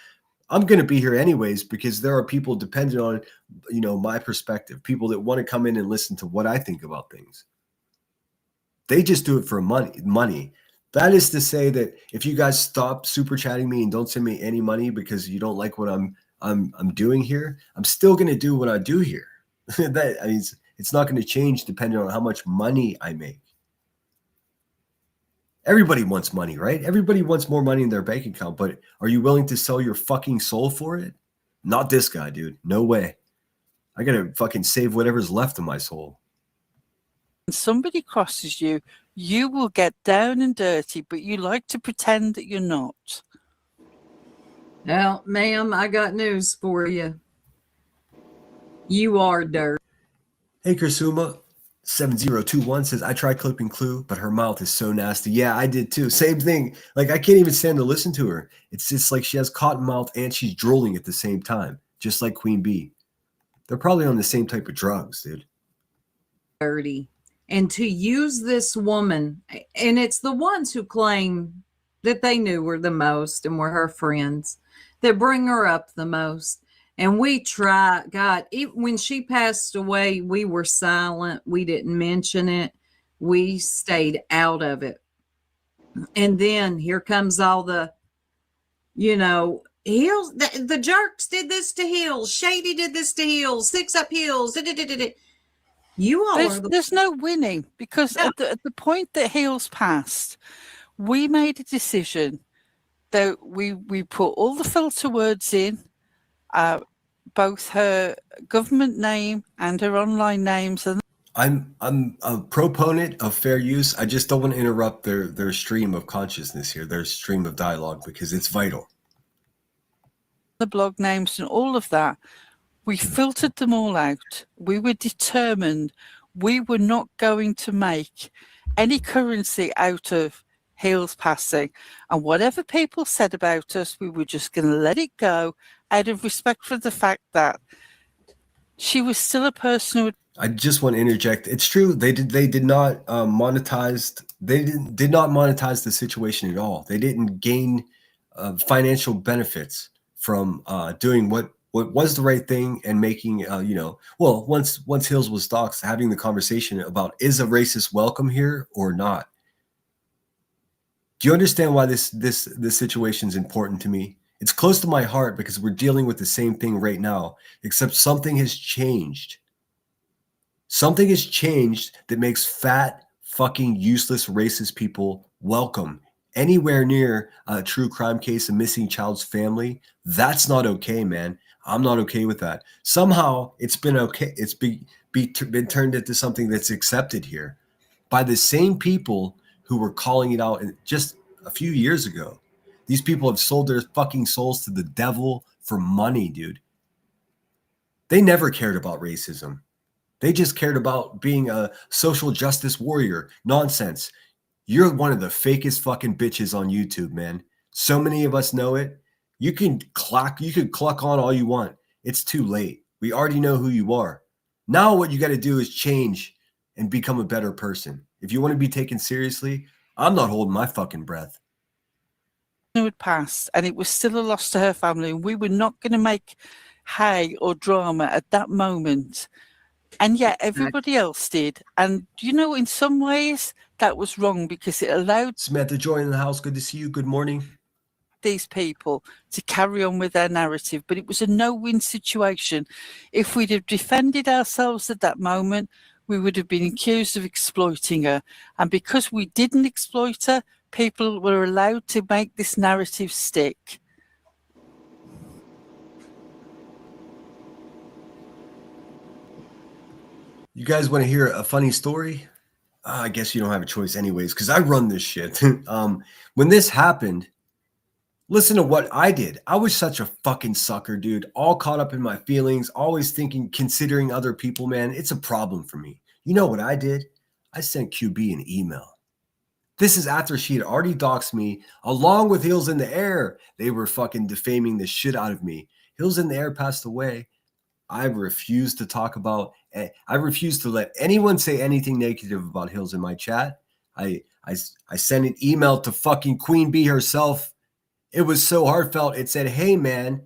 I'm going to be here anyways because there are people dependent on, my perspective, people that want to come in and listen to what I think about things. They just do it for money. That is to say that if you guys stop super chatting me and don't send me any money because you don't like what I'm doing here, I'm still going to do what I do here. It's not going to change depending on how much money I make. Everybody wants money, right? Everybody wants more money in their bank account, but are you willing to sell your fucking soul for it? Not this guy, dude. No way. I gotta fucking save whatever's left of my soul. When somebody crosses you, you will get down and dirty, but you like to pretend that you're not. Well, ma'am, I got news for you. You are dirt. Hey, Kursuma. 7021 says, I tried clipping Clue, but her mouth is so nasty. Yeah, I did too. Same thing. Like, I can't even stand to listen to her. It's just like she has cotton mouth and she's drooling at the same time, just like Queen Bee. They're probably on the same type of drugs, dude. Dirty. And to use this woman, and it's the ones who claim that they knew her the most and were her friends that bring her up the most. And we try, God, when she passed away, we were silent. We didn't mention it. We stayed out of it. And then here comes all the, Heels. The jerks did this to Heels. Shady did this to Heels. Six up Heels. You all there's no winning because at the point that Heels passed, we made a decision that we put all the filter words in, both her government name and her online names. And I'm a proponent of fair use. I just don't want to interrupt their stream of consciousness here, their stream of dialogue, because it's vital. The blog names and all of that, we filtered them all out. We were determined we were not going to make any currency out of Heels passing. And whatever people said about us, we were just going to let it go out of respect for the fact that she was still a person who... I just want to interject. It's true. They did not monetize. They did not monetize the situation at all. They didn't gain financial benefits from doing what was the right thing and making once Hills was doxxed, having the conversation about is a racist welcome here or not. Do you understand why this situation is important to me? It's close to my heart because we're dealing with the same thing right now, except something has changed. Something has changed that makes fat, fucking useless racist people welcome anywhere near a true crime case, a missing child's family. That's not okay, man. I'm not okay with that. Somehow it's been okay. It's been turned into something that's accepted here by the same people who were calling it out just a few years ago. These people have sold their fucking souls to the devil for money, dude. They never cared about racism. They just cared about being a social justice warrior. Nonsense. You're one of the fakest fucking bitches on YouTube, man. So many of us know it. You can cluck on all you want. It's too late. We already know who you are. Now what you got to do is change and become a better person. If you want to be taken seriously, I'm not holding my fucking breath. Had passed, and it was still a loss to her family, and we were not going to make hay or drama at that moment, and yet everybody else did. And you know, in some ways that was wrong, because it allowed Samantha Joy in the house, good to see you. Good morning. These people to carry on with their narrative, but it was a no-win situation. If we'd have defended ourselves at that moment, we would have been accused of exploiting her, and because we didn't exploit her, people were allowed to make this narrative stick. You guys want to hear a funny story? I guess you don't have a choice anyways, because I run this shit. When this happened, listen to what I did. I was such a fucking sucker, dude. All caught up in my feelings, always thinking, considering other people, man. It's a problem for me. You know what I did? I sent QB an email. This is after she had already doxed me, along with Heels in the Air. They were fucking defaming the shit out of me. Heels in the Air passed away. I refuse to talk about, I refuse to let anyone say anything negative about Hills in my chat. I sent an email to fucking Queen Bee herself. It was so heartfelt. It said, hey man,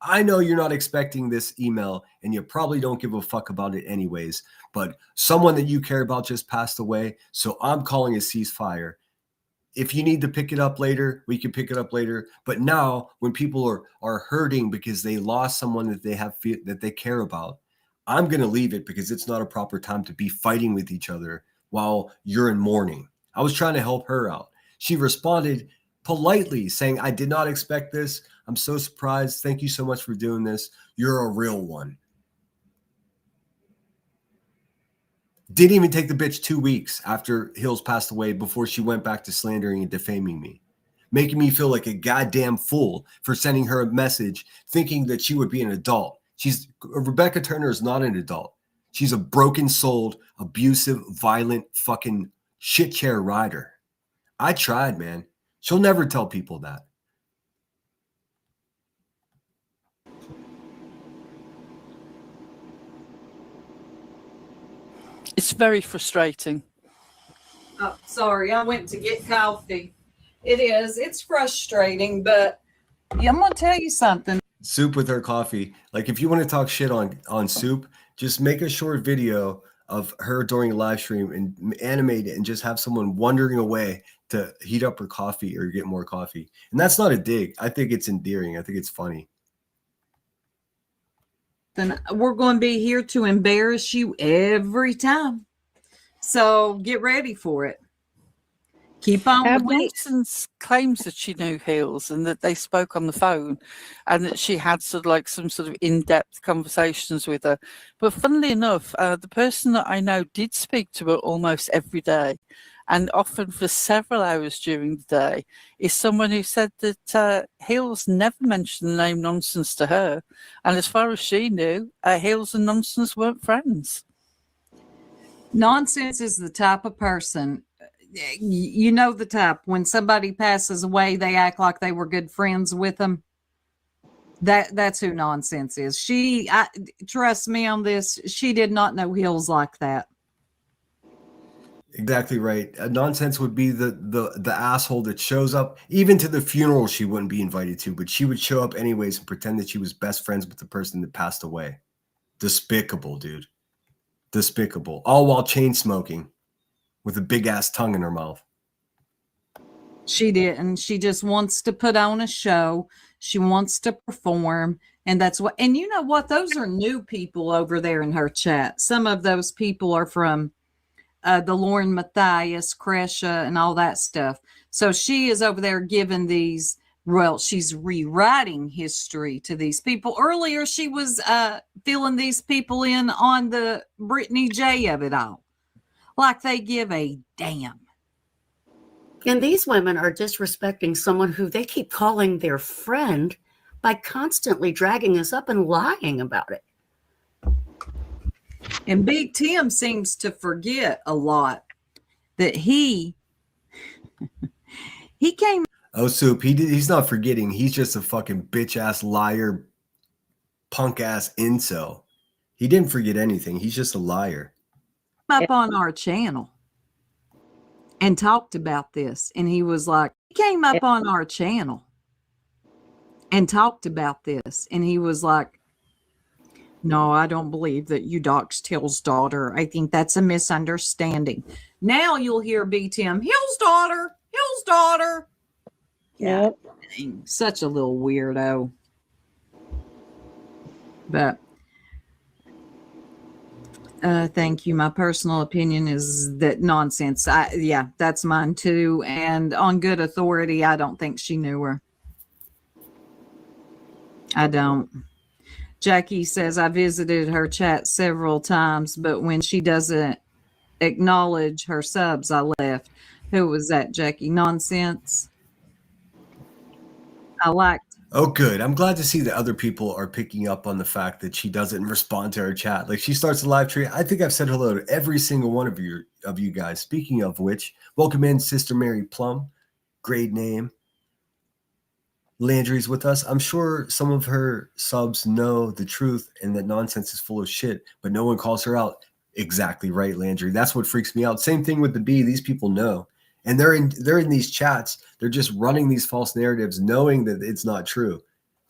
I know you're not expecting this email and you probably don't give a fuck about it anyways, but someone that you care about just passed away. So I'm calling a ceasefire. If you need to pick it up later, we can pick it up later. But now when people are hurting because they lost someone that that they care about, I'm going to leave it because it's not a proper time to be fighting with each other while you're in mourning. I was trying to help her out. She responded politely saying, I did not expect this. I'm so surprised. Thank you so much for doing this. You're a real one. Didn't even take the bitch 2 weeks after Hills passed away before she went back to slandering and defaming me, making me feel like a goddamn fool for sending her a message thinking that she would be an adult. Rebecca Turner is not an adult. She's a broken-souled, abusive, violent, fucking shit chair rider. I tried, man. She'll never tell people that. It's very frustrating. Oh, sorry, I went to get coffee. It is. It's frustrating, but I'm going to tell you something. Soup with her coffee. Like, if you want to talk shit on Soup, just make a short video of her during a live stream and animate it and just have someone wandering away to heat up her coffee or get more coffee. And that's not a dig. I think it's endearing. I think it's funny. Then we're going to be here to embarrass you every time. So get ready for it. Keep on. Wilson's claims that she knew Hills and that they spoke on the phone and that she had some sort of in-depth conversations with her. But funnily enough, the person that I know did speak to her almost every day, and often for several hours during the day, is someone who said that Hills never mentioned the name Nonsense to her. And as far as she knew, Hills and Nonsense weren't friends. Nonsense is the type of person, you know, the type, when somebody passes away, they act like they were good friends with them. That's who Nonsense is. Trust me on this, she did not know Hills like that. Exactly right. Nonsense would be the asshole that shows up. Even to the funeral she wouldn't be invited to, but she would show up anyways and pretend that she was best friends with the person that passed away. Despicable, dude. Despicable. All while chain smoking with a big ass tongue in her mouth. She didn't. She just wants to put on a show. She wants to perform. And that's what, and you know what? Those are new people over there in her chat. Some of those people are from the Lauren Matthias, Kresha, and all that stuff. So she is over there giving these, well, she's rewriting history to these people. Earlier, she was filling these people in on the Brittany J of it all. Like they give a damn. And these women are disrespecting someone who they keep calling their friend by constantly dragging us up and lying about it. And Big Tim seems to forget a lot that he came. Oh, Soup, he's not forgetting. He's just a fucking bitch ass liar, punk ass incel. He didn't forget anything. He's just a liar. Up on our channel and talked about this. And he was like, he came up on our channel and talked about this. And he was like, no, I don't believe that you doxed Hill's daughter. I think that's a misunderstanding. Now you'll hear B. Tim, Hill's daughter, Hill's daughter. Yep. Dang, such a little weirdo. But thank you. My personal opinion is that nonsense. Yeah, that's mine too. And on good authority, I don't think she knew her. I don't. Jackie says, I visited her chat several times, but when she doesn't acknowledge her subs, I left. Who was that, Jackie? Nonsense. I liked. Oh, good. I'm glad to see that other people are picking up on the fact that she doesn't respond to her chat. Like, she starts a live stream. I think I've said hello to every single one of you guys. Speaking of which, welcome in Sister Mary Plum. Great name. Landry's with us. I'm sure some of her subs know the truth and that nonsense is full of shit, but no one calls her out. Exactly right, Landry. That's what freaks me out. Same thing with the B. These people know. And they're in these chats. They're just running these false narratives, knowing that it's not true.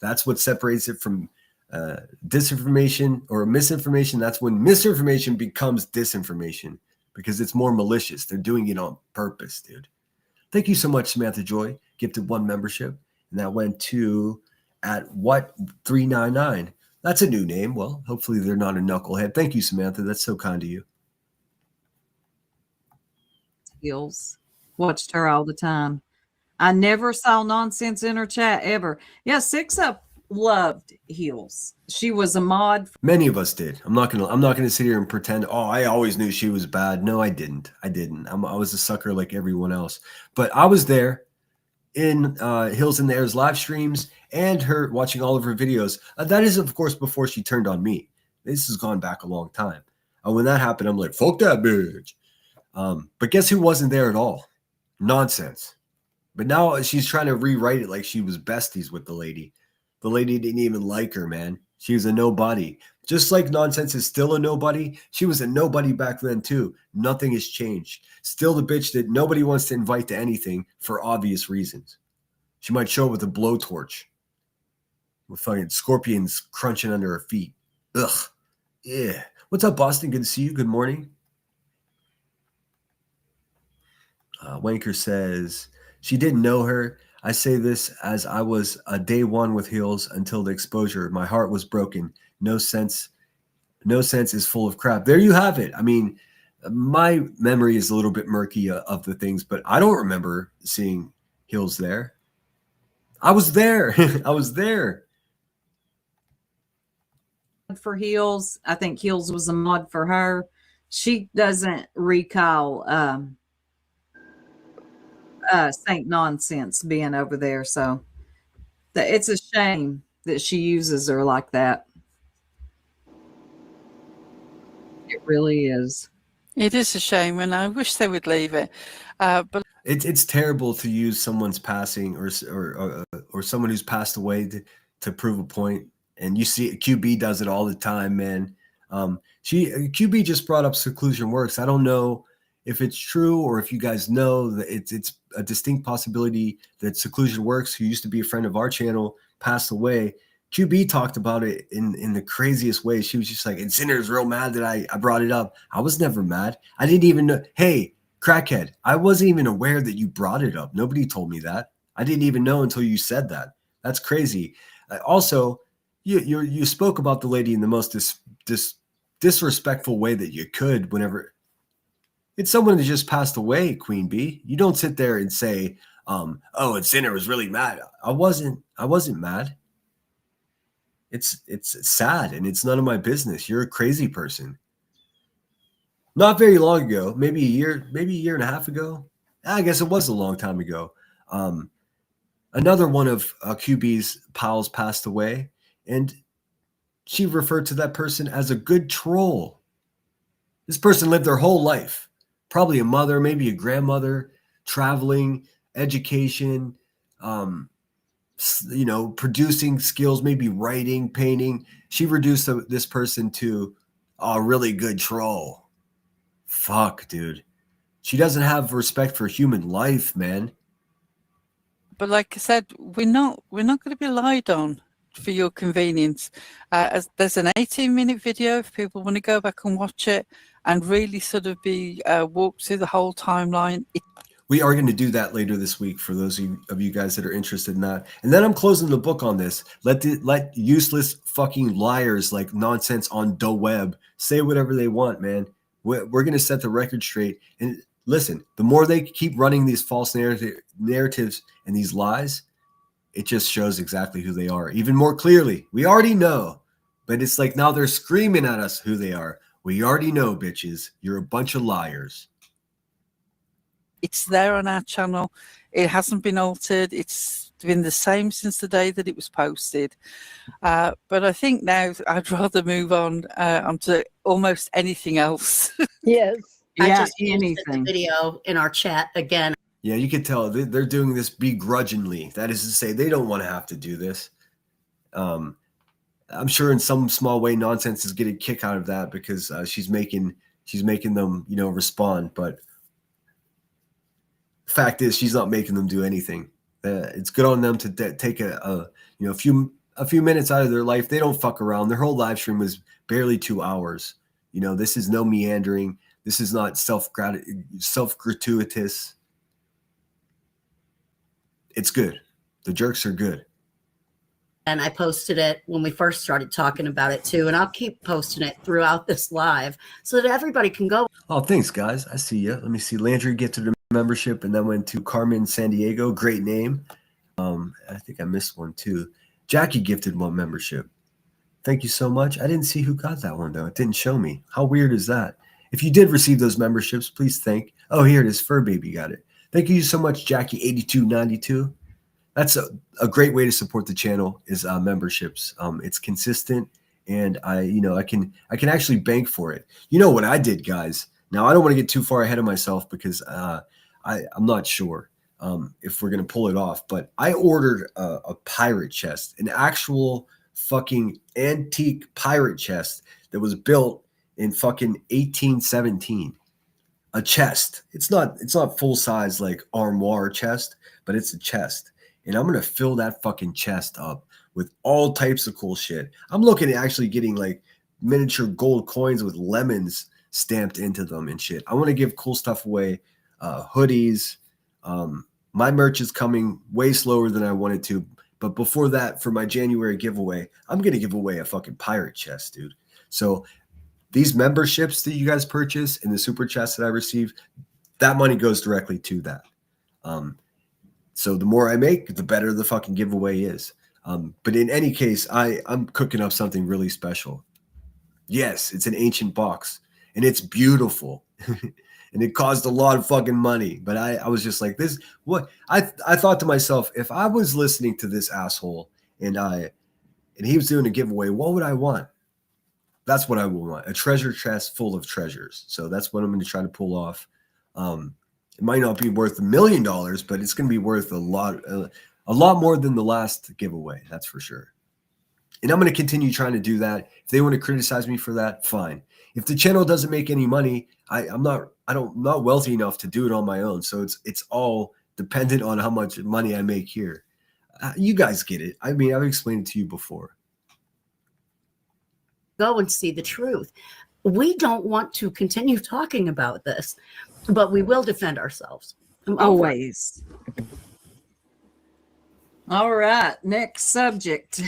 That's what separates it from disinformation or misinformation. That's when misinformation becomes disinformation because it's more malicious. They're doing it on purpose, dude. Thank you so much, Samantha Joy. Gifted 1 membership. And that went to at what 399. That's a new name. Well, hopefully they're not a knucklehead. Thank you, Samantha. That's so kind of you. Hills. Watched her all the time. I never saw nonsense in her chat ever. Yeah, Six Up loved Heels. She was a mod. Many of us did. I'm not gonna sit here and pretend, oh, I always knew she was bad. No, I didn't. I was a sucker like everyone else. But I was there in Hills in the Air's live streams and her watching all of her videos. That is, of course, before she turned on me. This has gone back a long time. When that happened, I'm like, fuck that bitch. But guess who wasn't there at all? Nonsense. But now she's trying to rewrite it like she was besties with the lady. The lady didn't even like her, man. She was a nobody. Just like Nonsense is still a nobody, she was a nobody back then too. Nothing has changed. Still the bitch that nobody wants to invite to anything for obvious reasons. She might show up with a blowtorch with fucking scorpions crunching under her feet. Ugh. Yeah. What's up, Boston? Good to see you. Good morning. Wanker says, she didn't know her. I say this as I was a day one with Heels until the exposure. My heart was broken. No sense is full of crap. There you have it. I mean, my memory is a little bit murky of the things, but I don't remember seeing Heels there. I was there. I was there. For Heels. I think Heels was a mod for her. She doesn't recall Saint Nonsense being over there. So it's a shame that she uses her like that. It really is. It is a shame, and I wish they would leave it. But it's terrible to use someone's passing or someone who's passed away to prove a point. And you see QB does it all the time, man. QB just brought up Seclusion Works. I don't know if it's true or if you guys know that it's a distinct possibility that Seclusion Works, who used to be a friend of our channel, passed away. QB talked about it in the craziest way. She was just like, and Sinner's real mad that I brought it up. I was never mad. I didn't even know. Hey, crackhead, I wasn't even aware that you brought it up. Nobody told me that. I didn't even know until you said that. That's crazy. Also, you spoke about the lady in the most disrespectful way that you could whenever it's someone that just passed away, Queen Bee. You don't sit there and say, oh, and Sinner was really mad. I wasn't mad. It's sad and it's none of my business. You're a crazy person. Not very long ago, maybe a year and a half ago. I guess it was a long time ago. Another one of QB's pals passed away, and she referred to that person as a good troll. This person lived their whole life, probably a mother, maybe a grandmother, traveling, education, producing skills, maybe writing, painting. She reduced this person to a really good troll. Fuck, dude. She doesn't have respect for human life, man. But like I said, we're not going to be lied on for your convenience. As there's an 18-minute video if people want to go back and watch it and really sort of be walked through the whole timeline. We are going to do that later this week for those of you guys that are interested in that. And then I'm closing the book on this. Let useless fucking liars like nonsense on the web say whatever they want, man. We're going to set the record straight. And listen, the more they keep running these false narratives and these lies, it just shows exactly who they are even more clearly. We already know, but it's like now they're screaming at us who they are. We already know, bitches. You're a bunch of liars. It's there on our channel. It hasn't been altered. It's been the same since the day that it was posted. But I think now I'd rather move on onto almost anything else. Yes. I Yeah, just posted anything. the video in our chat again. Yeah, you can tell they're doing this begrudgingly. That is to say, they don't want to have to do this. I'm sure in some small way, nonsense is getting a kick out of that because she's making them, respond. But the fact is, she's not making them do anything. It's good on them to take a few minutes out of their life. They don't fuck around. Their whole live stream was barely 2 hours. This is no meandering. This is not self-gratuitous. It's good. The jerks are good. And I posted it when we first started talking about it too. And I'll keep posting it throughout this live so that everybody can go. Oh, thanks, guys. I see you. Let me see. Landry gifted a membership and then went to Carmen San Diego. Great name. I think I missed one too. Jackie gifted one membership. Thank you so much. I didn't see who got that one, though. It didn't show me. How weird is that? If you did receive those memberships, please thank. Oh, here it is. Fur Baby got it. Thank you so much, Jackie8292. That's a great way to support the channel is memberships. It's consistent, and I can actually bank for it. You know what I did, guys? Now I don't want to get too far ahead of myself because I'm not sure if we're gonna pull it off. But I ordered a pirate chest, an actual fucking antique pirate chest that was built in fucking 1817. A chest. It's not full size like armoire chest, but it's a chest. And I'm going to fill that fucking chest up with all types of cool shit. I'm looking at actually getting like miniature gold coins with lemons stamped into them and shit. I want to give cool stuff away. Hoodies. My merch is coming way slower than I wanted to. But before that, for my January giveaway, I'm going to give away a fucking pirate chest, dude. So these memberships that you guys purchase and the super chats that I receive, that money goes directly to that. So the more I make, the better the fucking giveaway is. But in any case, I'm cooking up something really special. Yes, it's an ancient box and it's beautiful. And it cost a lot of fucking money. But I was just like, this, what? I thought to myself, if I was listening to this asshole and he was doing a giveaway, what would I want? That's what I would want. A treasure chest full of treasures. So that's what I'm going to try to pull off. It might not be worth $1 million, but it's going to be worth a lot more than the last giveaway. That's for sure. And I'm going to continue trying to do that. If they want to criticize me for that, fine. If the channel doesn't make any money, I'm not wealthy enough to do it on my own. So it's all dependent on how much money I make here. You guys get it. I mean, I've explained it to you before. Go and see the truth. We don't want to continue talking about this, but we will defend ourselves. Always. All right, next subject.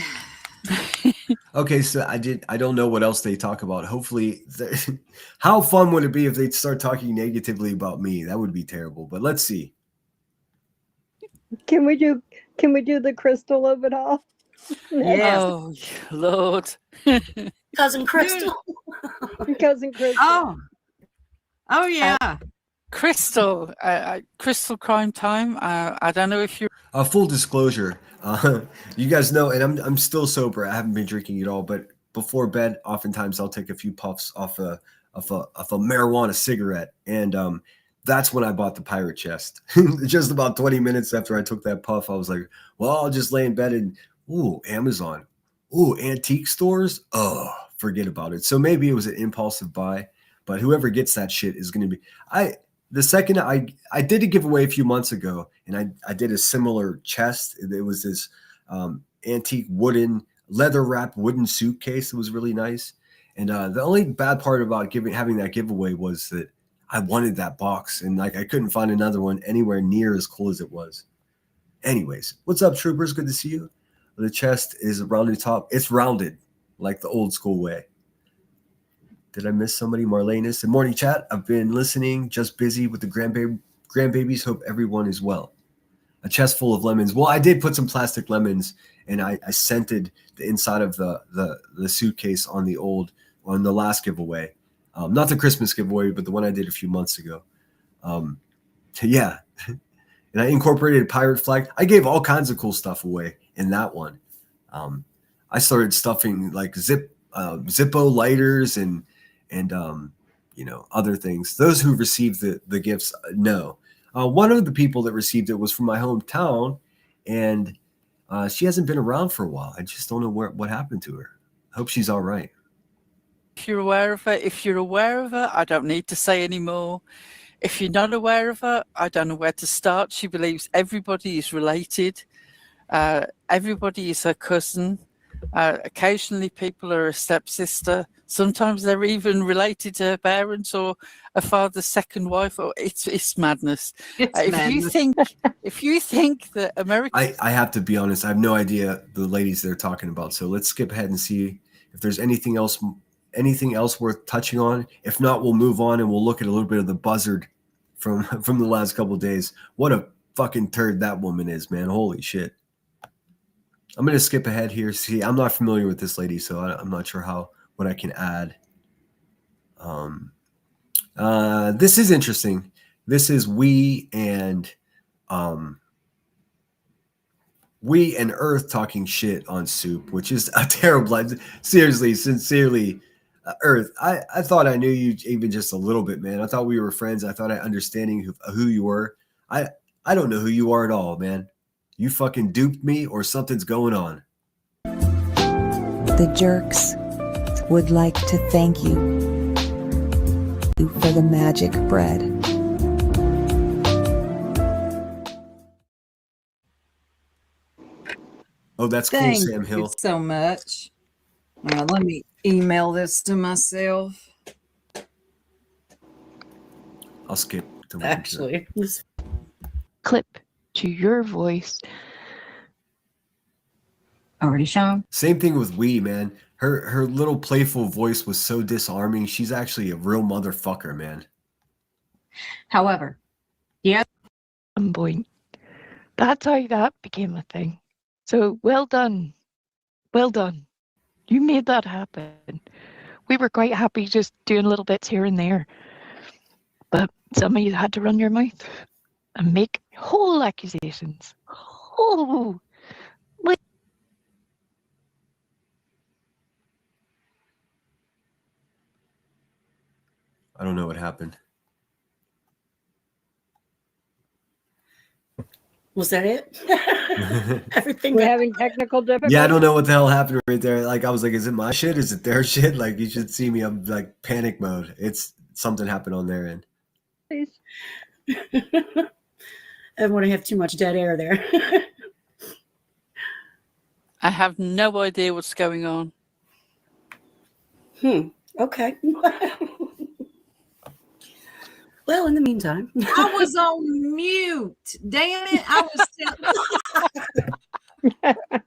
Okay, so I don't know what else they talk about. Hopefully, how fun would it be if they start talking negatively about me? That would be terrible. But let's see. Can we do the crystal of it all? Yes. Oh, Lord. Cousin Crystal. Cousin Crystal. Oh yeah. Crystal. Crystal Crime Time. I don't know if you. Full disclosure, you guys know, and I'm still sober. I haven't been drinking at all, but before bed, oftentimes I'll take a few puffs off a marijuana cigarette, and that's when I bought the pirate chest. Just about 20 minutes after I took that puff, I was like, well, I'll just lay in bed and Amazon, antique stores. Oh, forget about it. So maybe it was an impulsive buy, but whoever gets that shit is going to be. the second I did a giveaway a few months ago, and I did a similar chest. It was this antique leather wrapped wooden suitcase that was really nice. And the only bad part about having that giveaway was that I wanted that box, and like I couldn't find another one anywhere near as cool as it was. Anyways, what's up, troopers? Good to see you. The chest is a rounded top. It's rounded like the old school way. Did I miss somebody? Marlenis. And morning chat. I've been listening, just busy with the grandbabies. Hope everyone is well. A chest full of lemons. Well, I did put some plastic lemons, and I scented the inside of the suitcase on the last giveaway. Not the Christmas giveaway, but the one I did a few months ago. Yeah. And I incorporated a pirate flag. I gave all kinds of cool stuff away in that one. I started stuffing like Zippo lighters and other things. Those who received the gifts know. One of the people that received it was from my hometown, and she hasn't been around for a while. I just don't know what happened to her. I hope she's all right. If you're aware of her, I don't need to say any more. If you're not aware of her, I don't know where to start. She believes everybody is related. Everybody is her cousin. Occasionally people are a stepsister. Sometimes they're even related to her parents or a father's second wife. Or it's madness. If you think that America, I have to be honest. I have no idea the ladies they're talking about. So let's skip ahead and see if there's anything else worth touching on. If not, we'll move on and we'll look at a little bit of the buzzard from the last couple of days. What a fucking turd that woman is, man. Holy shit. I'm going to skip ahead here. See, I'm not familiar with this lady, so I'm not sure what I can add. This is interesting. This is we and Earth talking shit on Soup, which is a terrible. Seriously, sincerely, Earth. I thought I knew you even just a little bit, man. I thought we were friends. I thought I understanding who you were. I don't know who you are at all, man. You fucking duped me or something's going on. The jerks would like to thank you for the magic bread. Oh, that's cool, Thank Sam you Hill. so much. Let me email this to myself. I'll skip to Actually. Clip to your voice. Already shown. Same thing with Wee, man. Her little playful voice was so disarming. She's actually a real motherfucker, man. However, yeah, boy, that's how that became a thing. So well done. Well done. You made that happen. We were quite happy just doing little bits here and there. But some of you had to run your mouth and make whole accusations. Oh, like I don't know what happened. Was that it? Everything. We're having technical difficulties. Yeah, I don't know what the hell happened right there. Like I was like, is it my shit? Is it their shit? Like you should see me. I'm like panic mode. It's something happened on their end. Please. I don't want to have too much dead air there. I have no idea what's going on. Okay. Well, in the meantime, I was on mute. Damn it.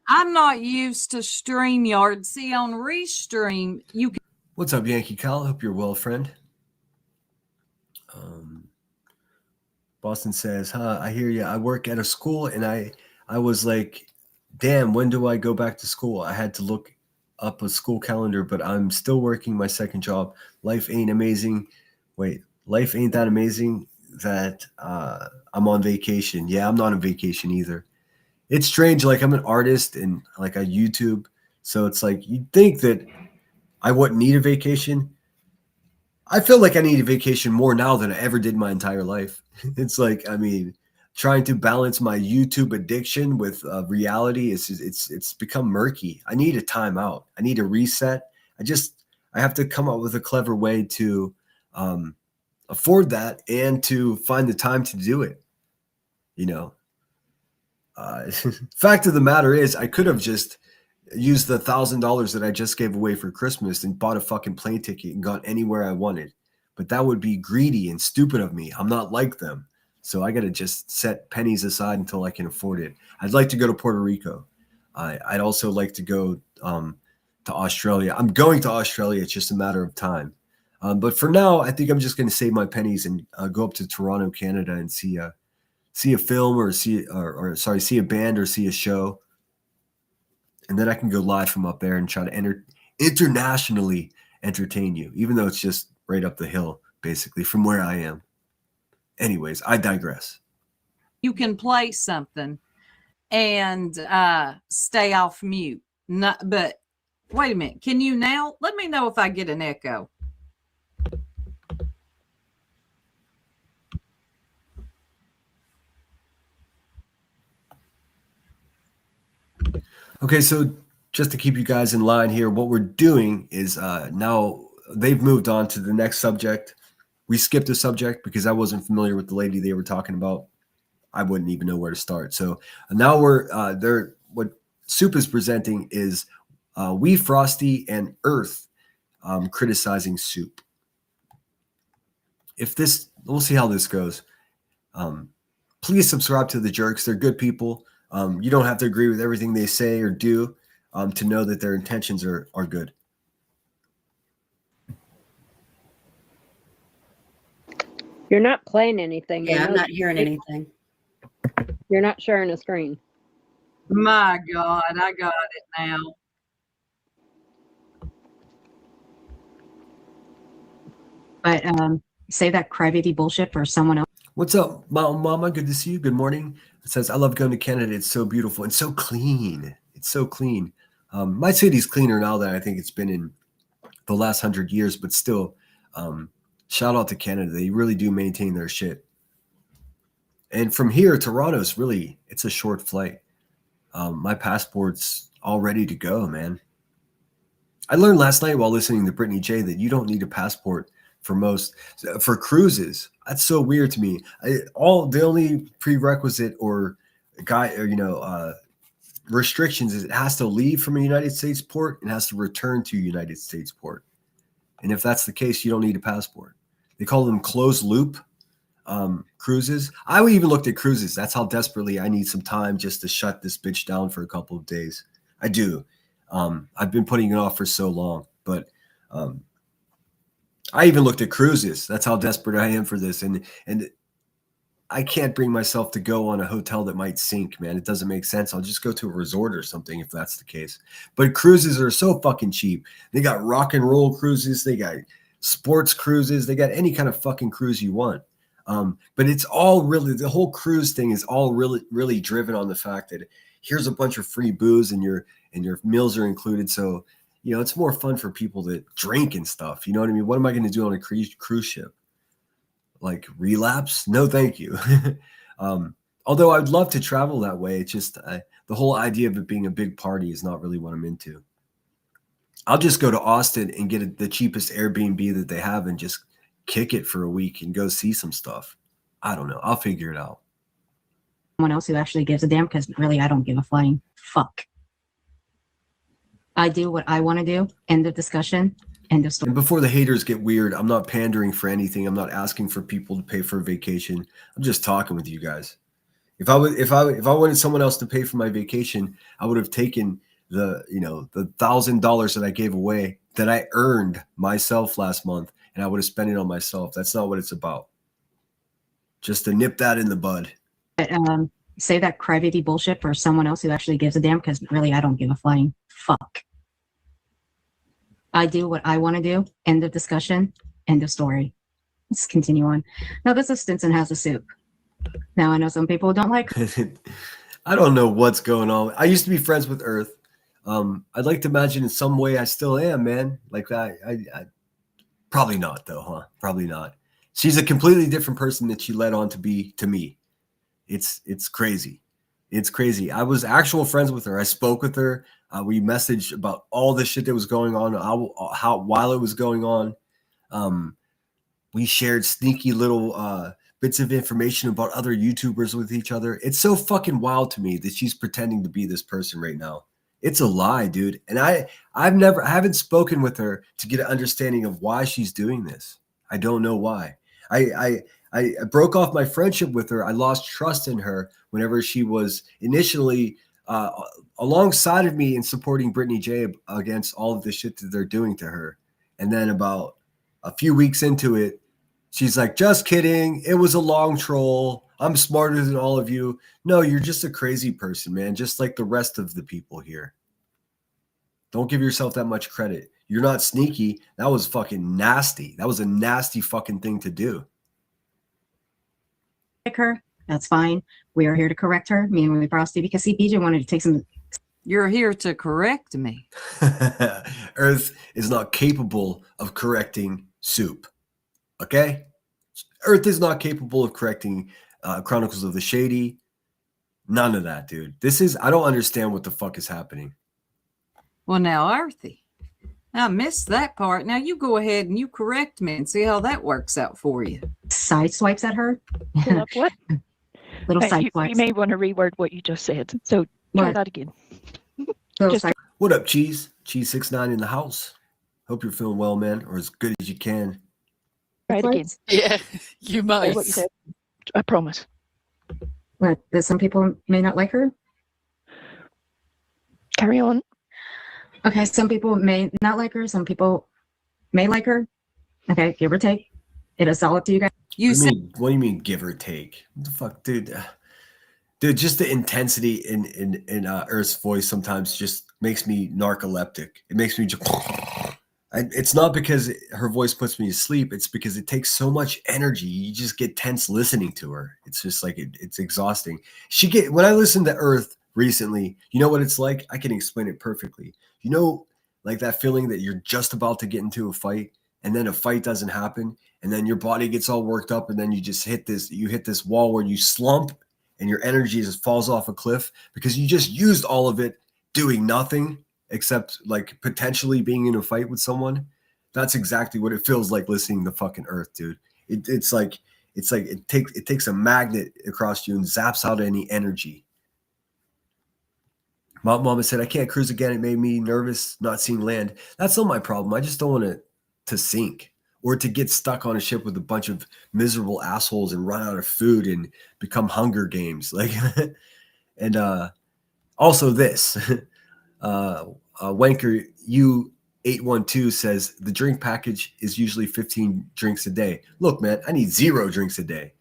I'm not used to StreamYard. See, on Restream, you can. What's up, Yankee Kyle? Hope you're well, friend. Boston says, I hear you. I work at a school, and I was like, damn, when do I go back to school? I had to look up a school calendar, but I'm still working my second job. Life ain't amazing. Wait, life ain't that amazing that I'm on vacation. Yeah, I'm not on vacation either. It's strange. Like I'm an artist and like I YouTube. So it's like, you'd think that I wouldn't need a vacation. I feel like I need a vacation more now than I ever did my entire life. It's like, I mean, trying to balance my YouTube addiction with reality it's become murky. I need a timeout. I need a reset. I have to come up with a clever way to afford that and to find the time to do it. You know, fact of the matter is, I could have just used the $1,000 that I just gave away for Christmas and bought a fucking plane ticket and gone anywhere I wanted. But that would be greedy and stupid of me. I'm not like them. So I got to just set pennies aside until I can afford it. I'd like to go to Puerto Rico. I'd also like to go to Australia. I'm going to Australia. It's just a matter of time. But for now, I think I'm just going to save my pennies and go up to Toronto, Canada, and see a film or see a band or see a show. And then I can go live from up there and try to internationally entertain you, even though it's just right up the hill, basically, from where I am. Anyways, I digress. You can play something and stay off mute. But wait a minute. Can you now? Let me know if I get an echo. Okay, so just to keep you guys in line here, what we're doing is now they've moved on to the next subject. We skipped a subject because I wasn't familiar with the lady they were talking about. I wouldn't even know where to start. So now what Soup is presenting is We Frosty and Earth criticizing Soup. We'll see how this goes. Please subscribe to the Jerks. They're good people. You don't have to agree with everything they say or do to know that their intentions are good. You're not playing anything. Yeah, I'm not hearing anything. You're not sharing a screen. My God, I got it now. But say that crybaby bullshit for someone else. What's up, Mama? Good to see you. Good morning. It says, I love going to Canada. It's so beautiful and so clean. It's so clean. My city's cleaner now than I think it's been in the last 100 years, but still, shout out to Canada. They really do maintain their shit. And from here, Toronto's it's a short flight. My passport's all ready to go, man. I learned last night while listening to Brittany J that you don't need a passport for cruises. That's so weird to me. The only prerequisite restrictions is it has to leave from a United States port and has to return to a United States port. And if that's the case, you don't need a passport. They call them closed loop cruises. I even looked at cruises. That's how desperately I need some time just to shut this bitch down for a couple of days. I do. I've been putting it off for so long, but I even looked at cruises. That's how desperate I am for this. And I can't bring myself to go on a hotel that might sink, man. It doesn't make sense. I'll just go to a resort or something if that's the case. But cruises are so fucking cheap. They got rock and roll cruises. They got sports cruises. They got any kind of fucking cruise you want. But it's all really, the whole cruise thing is all really driven on the fact that here's a bunch of free booze and your meals are included. So, it's more fun for people that drink and stuff. You know what I mean? What am I going to do on a cruise ship? Like relapse? No, thank you. Although I'd love to travel that way. It's just the whole idea of it being a big party is not really what I'm into. I'll just go to Austin and get the cheapest Airbnb that they have and just kick it for a week and go see some stuff. I don't know. I'll figure it out. Someone else who actually gives a damn, because really, I don't give a flying fuck. I do what I want to do. End of discussion. End of story. And before the haters get weird, I'm not pandering for anything. I'm not asking for people to pay for a vacation. I'm just talking with you guys. If I wanted someone else to pay for my vacation, I would have taken the $1,000 that I gave away that I earned myself last month, and I would have spent it on myself. That's not what it's about. Just to nip that in the bud. But, say that crybaby bullshit for someone else who actually gives a damn, because really, I don't give a flying fuck. I do what I want to do. End of discussion. End of story. Let's continue on. Now, this is Stinson Has a Soup. Now, I know some people don't like. I don't know what's going on. I used to be friends with Earth. I'd like to imagine in some way I still am, man. Like I probably not though, huh? Probably not. She's a completely different person that she led on to be to me. It's crazy. It's crazy. I was actual friends with her. I spoke with her. We messaged about all the shit that was going on, while it was going on. We shared sneaky little bits of information about other YouTubers with each other. It's so fucking wild to me that she's pretending to be this person right now. It's a lie, dude. And I haven't spoken with her to get an understanding of why she's doing this. I don't know why. I broke off my friendship with her. I lost trust in her whenever she was initially alongside of me in supporting Brittany J against all of the shit that they're doing to her. And then about a few weeks into it, she's like, just kidding. It was a long troll. I'm smarter than all of you. No, you're just a crazy person, man. Just like the rest of the people here. Don't give yourself that much credit. You're not sneaky. That was fucking nasty. That was a nasty fucking thing to do. Her, that's fine. We are here to correct her, me and Willie Frosty, because CPJ wanted to take some. You're here to correct me. Earth is not capable of correcting Soup. Okay? Earth is not capable of correcting Chronicles of the Shady. None of that, dude. I don't understand what the fuck is happening. Well, now, Earthy, I missed that part. Now you go ahead and you correct me and see how that works out for you. Side swipes at her. What? Little side you swipes. may want to reword what you just said. So try What? that again. What up, Cheese? Cheese 69 in the house. Hope you're feeling well, man, or as good as you can. Try it again. Yeah, you might. What you said. I promise. What? That some people may not like her? Carry on. Okay, some people may not like her. Some people may like her. Okay, give or take. It is all up to you guys. What do you mean, give or take? What the fuck, dude? Dude, just the intensity in Earth's voice sometimes just makes me narcoleptic. It makes me just. It's not because her voice puts me to sleep. It's because it takes so much energy. You just get tense listening to her. It's just like it's exhausting. When I listened to Earth recently, you know what it's like? I can explain it perfectly. You know, like that feeling that you're just about to get into a fight, and then a fight doesn't happen, and then your body gets all worked up, and then you just hit this wall where you slump, and your energy just falls off a cliff because you just used all of it doing nothing except like potentially being in a fight with someone. That's exactly what it feels like listening to fucking Earth, dude. It's like it takes a magnet across you and zaps out any energy. Mama said, I can't cruise again. It made me nervous not seeing land. That's not my problem. I just don't want it to sink or to get stuck on a ship with a bunch of miserable assholes and run out of food and become Hunger Games. Like, and also this, Wanker U812 says the drink package is usually 15 drinks a day. Look, man, I need 0 drinks a day.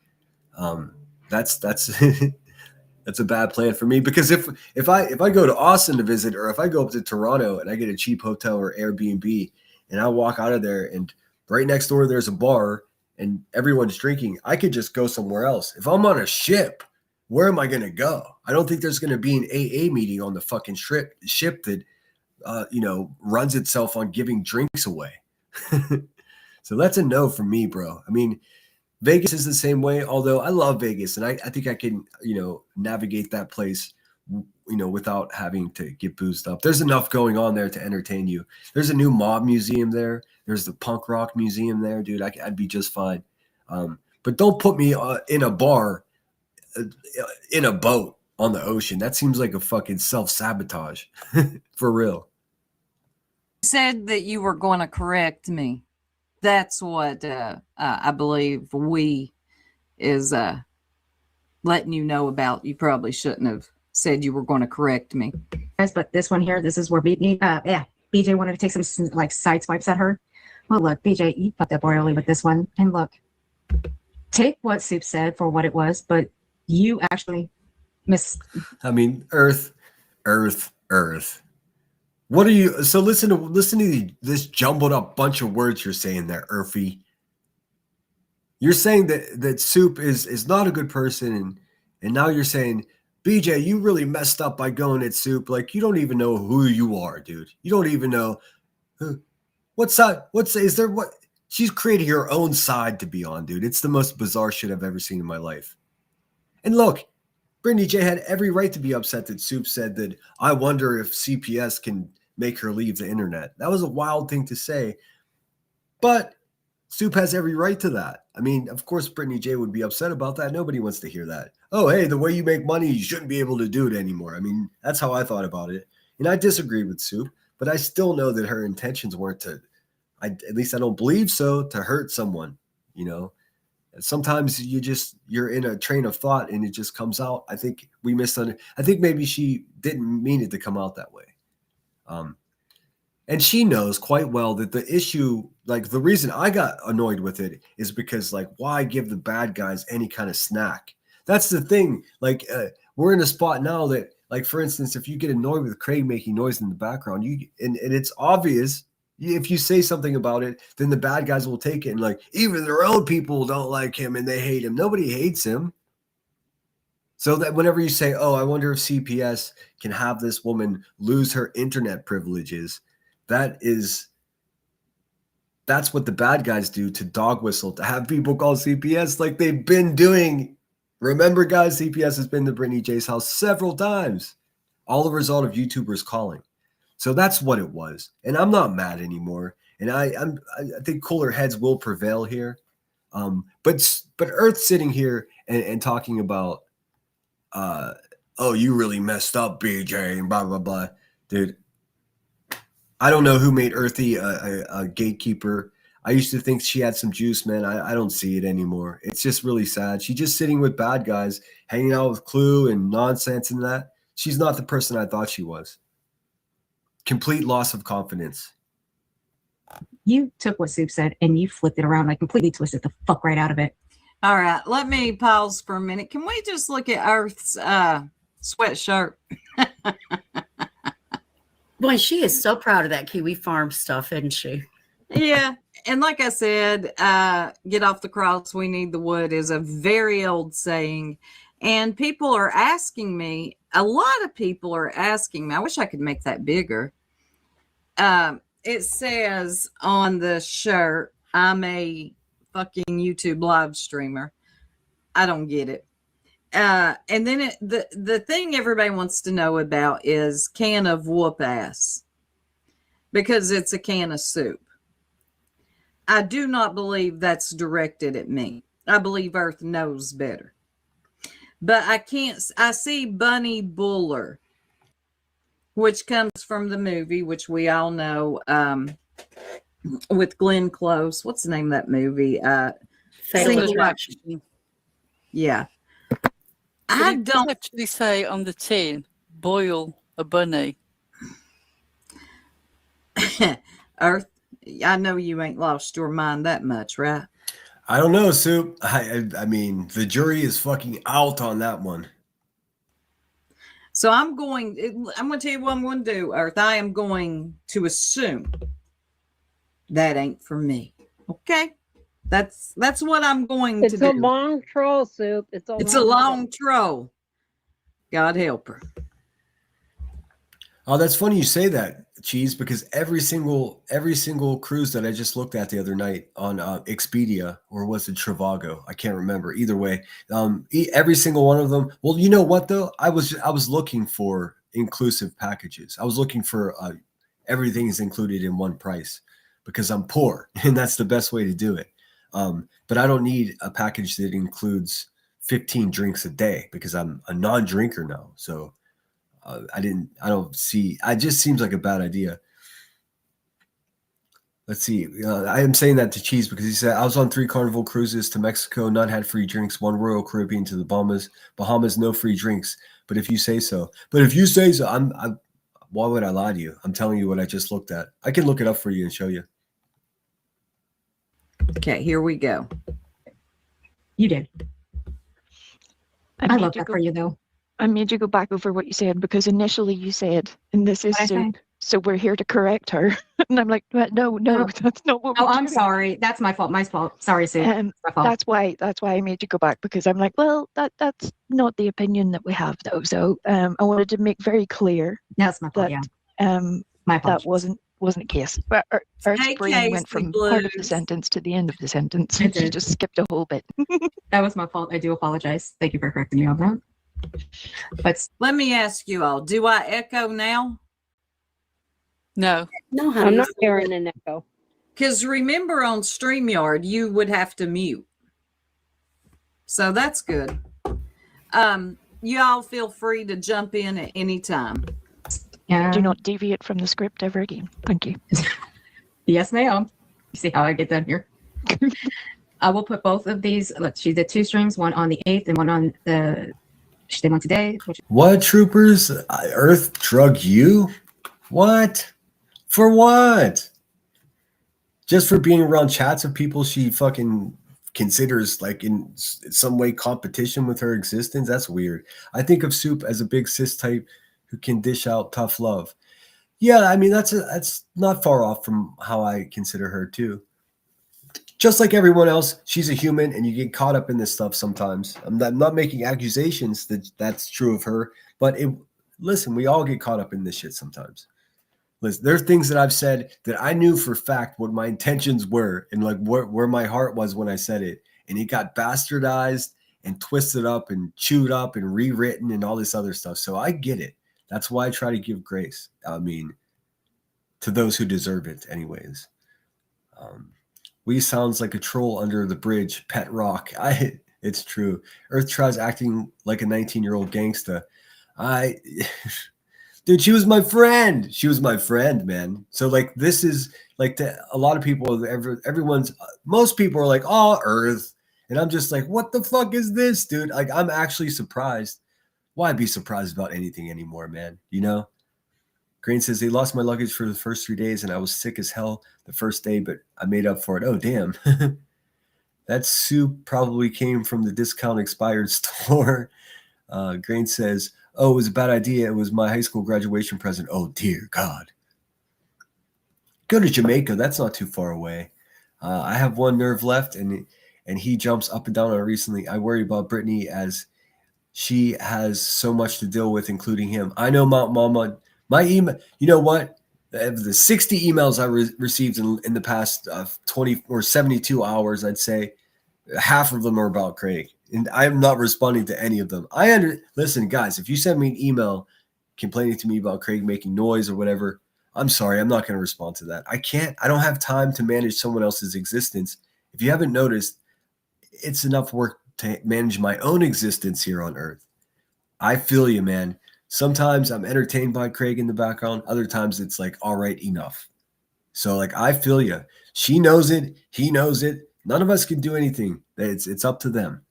That's that's a bad plan for me, because if I go to Austin to visit, or if I go up to Toronto and I get a cheap hotel or Airbnb and I walk out of there and right next door there's a bar and everyone's drinking, I could just go somewhere else. If I'm on a ship, where am I going to go? I don't think there's going to be an AA meeting on the fucking ship that runs itself on giving drinks away. So that's a no for me, bro. I mean, Vegas is the same way, although I love Vegas and I think I can, navigate that place, without having to get boozed up. There's enough going on there to entertain you. There's a new mob museum there. There's the punk rock museum there, dude. I'd be just fine. But don't put me in a bar, in a boat on the ocean. That seems like a fucking self-sabotage. For real. You said that you were going to correct me. That's what I believe we is letting you know about. You probably shouldn't have said you were going to correct me. Guys, but this one here, this is where BJ wanted to take some like side swipes at her. Well, look, BJ, you fucked up royally with this one. And look, take what Soup said for what it was, but you actually I mean, Earth. What are you? So listen to this jumbled up bunch of words you're saying there, Earthy. You're saying that Soup is not a good person, and now you're saying, BJ, you really messed up by going at Soup. Like, you don't even know who you are, dude. You don't even know what side. She's created her own side to be on, dude. It's the most bizarre shit I've ever seen in my life. And look, Brittany J had every right to be upset that Soup said that I wonder if CPS can make her leave the internet. That was a wild thing to say. But Soup has every right to that. I mean, of course, Brittany J would be upset about that. Nobody wants to hear that. Oh, hey, the way you make money, you shouldn't be able to do it anymore. I mean, that's how I thought about it. And I disagree with Soup, but I still know that her intentions weren't to, at least I don't believe so, to hurt someone, you know. Sometimes you're in a train of thought and it just comes out. I think we misunderstood. I think maybe she didn't mean it to come out that way. And she knows quite well that the issue, like the reason I got annoyed with it is because, like, why give the bad guys any kind of snack? That's the thing. Like, we're in a spot now that, like, for instance, if you get annoyed with Craig making noise in the background, and it's obvious. If you say something about it, then the bad guys will take it and, like, even their own people don't like him and they hate him. Nobody hates him. So that whenever you say, oh, I wonder if CPS can have this woman lose her internet privileges, that's what the bad guys do to dog whistle, to have people call CPS like they've been doing. Remember, guys, CPS has been to Brittany J's house several times. All the result of YouTubers calling. So that's what it was. And I'm not mad anymore. And I think cooler heads will prevail here. But Earth sitting here and talking about, oh, you really messed up, BJ, and blah, blah, blah. Dude, I don't know who made Earthy a gatekeeper. I used to think she had some juice, man. I don't see it anymore. It's just really sad. She's just sitting with bad guys, hanging out with Clue and nonsense and that. She's not the person I thought she was. Complete loss of confidence. You took what Soup said and you flipped it around, like completely twisted the fuck right out of it. All right, let me pause for a minute. Can we just look at Earth's sweatshirt? Boy, she is so proud of that Kiwi Farm stuff, isn't she? Yeah, and like I said, get off the cross, we need the wood is a very old saying. And people are asking me, a lot of people are asking me, I wish I could make that bigger. It says on the shirt, I'm a fucking YouTube live streamer. I don't get it. And then the thing everybody wants to know about is can of whoop ass, because it's a can of soup. I do not believe that's directed at me. I believe Earth knows better. But I see Bunny Buller, which comes from the movie, which we all know, with Glenn Close. What's the name of that movie? Fatal Attraction. Yeah. I don't actually say on the tin, boil a bunny. Earth, I know you ain't lost your mind that much, right? I don't know, Soup. I mean, the jury is fucking out on that one. So I'm going to tell you what I'm going to do, Earth. I am going to assume that ain't for me. Okay? That's what I'm going to do. It's a long troll, Soup. It's a long troll. God help her. Oh, that's funny you say that, Cheese, because every single cruise that I just looked at the other night on Expedia, or was it Trivago? I can't remember. Either way, every single one of them. Well, you know what though? I was looking for inclusive packages. I was looking for everything is included in one price because I'm poor, and that's the best way to do it. But I don't need a package that includes 15 drinks a day because I'm a non-drinker now. So it just seems like a bad idea. Let's see. I am saying that to Cheese because he said, I was on 3 Carnival cruises to Mexico, none had free drinks, 1 Royal Caribbean to the Bahamas, no free drinks. But if you say so, why would I lie to you? I'm telling you what I just looked at. I can look it up for you and show you. Okay, here we go. You did. I love that for you, though. I made you go back over what you said because initially you said, and this is Soup, so we're here to correct her. And I'm like, no, that's not what we're doing. I'm sorry. That's my fault. My fault. Sorry, Soup. My fault. That's why I made you go back, because I'm like, well, that's not the opinion that we have, though. So I wanted to make very clear that's my fault, that wasn't the case. But Earth's brain went from part of the sentence to the end of the sentence. She just skipped a whole bit. That was my fault. I do apologize. Thank you for correcting me on that. But let me ask you all, do I echo now? No. I'm not hearing an echo. Because remember on StreamYard, you would have to mute. So that's good. You all feel free to jump in at any time. Do not deviate from the script ever again. Thank you. Yes, ma'am. You see how I get done here? I will put both of these. Look, she did 2 streams, one on the 8th and one on the. She did one today. What, troopers? Earth drug you? What? For what? Just for being around chats of people she fucking considers like in some way competition with her existence? That's weird. I think of Soup as a big cis type who can dish out tough love. Yeah, I mean, that's not far off from how I consider her too. Just like everyone else, she's a human, and you get caught up in this stuff sometimes. I'm not making accusations that that's true of her, but listen, we all get caught up in this shit sometimes. Listen, there are things that I've said that I knew for fact what my intentions were and like where my heart was when I said it, and it got bastardized and twisted up and chewed up and rewritten and all this other stuff. So I get it. That's why I try to give grace. I mean, to those who deserve it, anyways. We sounds like a troll under the bridge, pet rock. It's true. Earth tries acting like a 19-year-old gangsta. Dude, she was my friend. She was my friend, man. So like, this is like a lot of people, most people are like, oh, Earth. And I'm just like, what the fuck is this, dude? Like, I'm actually surprised. Why be surprised about anything anymore, man? You know? Green says, they lost my luggage for the first 3 days and I was sick as hell the first day, but I made up for it. Oh, damn. That soup probably came from the discount expired store. Grain says, oh, it was a bad idea. It was my high school graduation present. Oh, dear God. Go to Jamaica. That's not too far away. I have one nerve left, and he jumps up and down on it recently. I worry about Brittany as she has so much to deal with, including him. I know, Mama. My email, you know what? The 60 emails I received in the past 20 or 72 hours, I'd say half of them are about Craig. And I'm not responding to any of them. Listen, guys, if you send me an email complaining to me about Craig making noise or whatever, I'm sorry, I'm not going to respond to that. I don't have time to manage someone else's existence. If you haven't noticed, it's enough work to manage my own existence here on Earth. I feel you, man. Sometimes I'm entertained by Craig in the background. Other times it's like, all right, enough. So like, I feel you. She knows it. He knows it. None of us can do anything. It's up to them.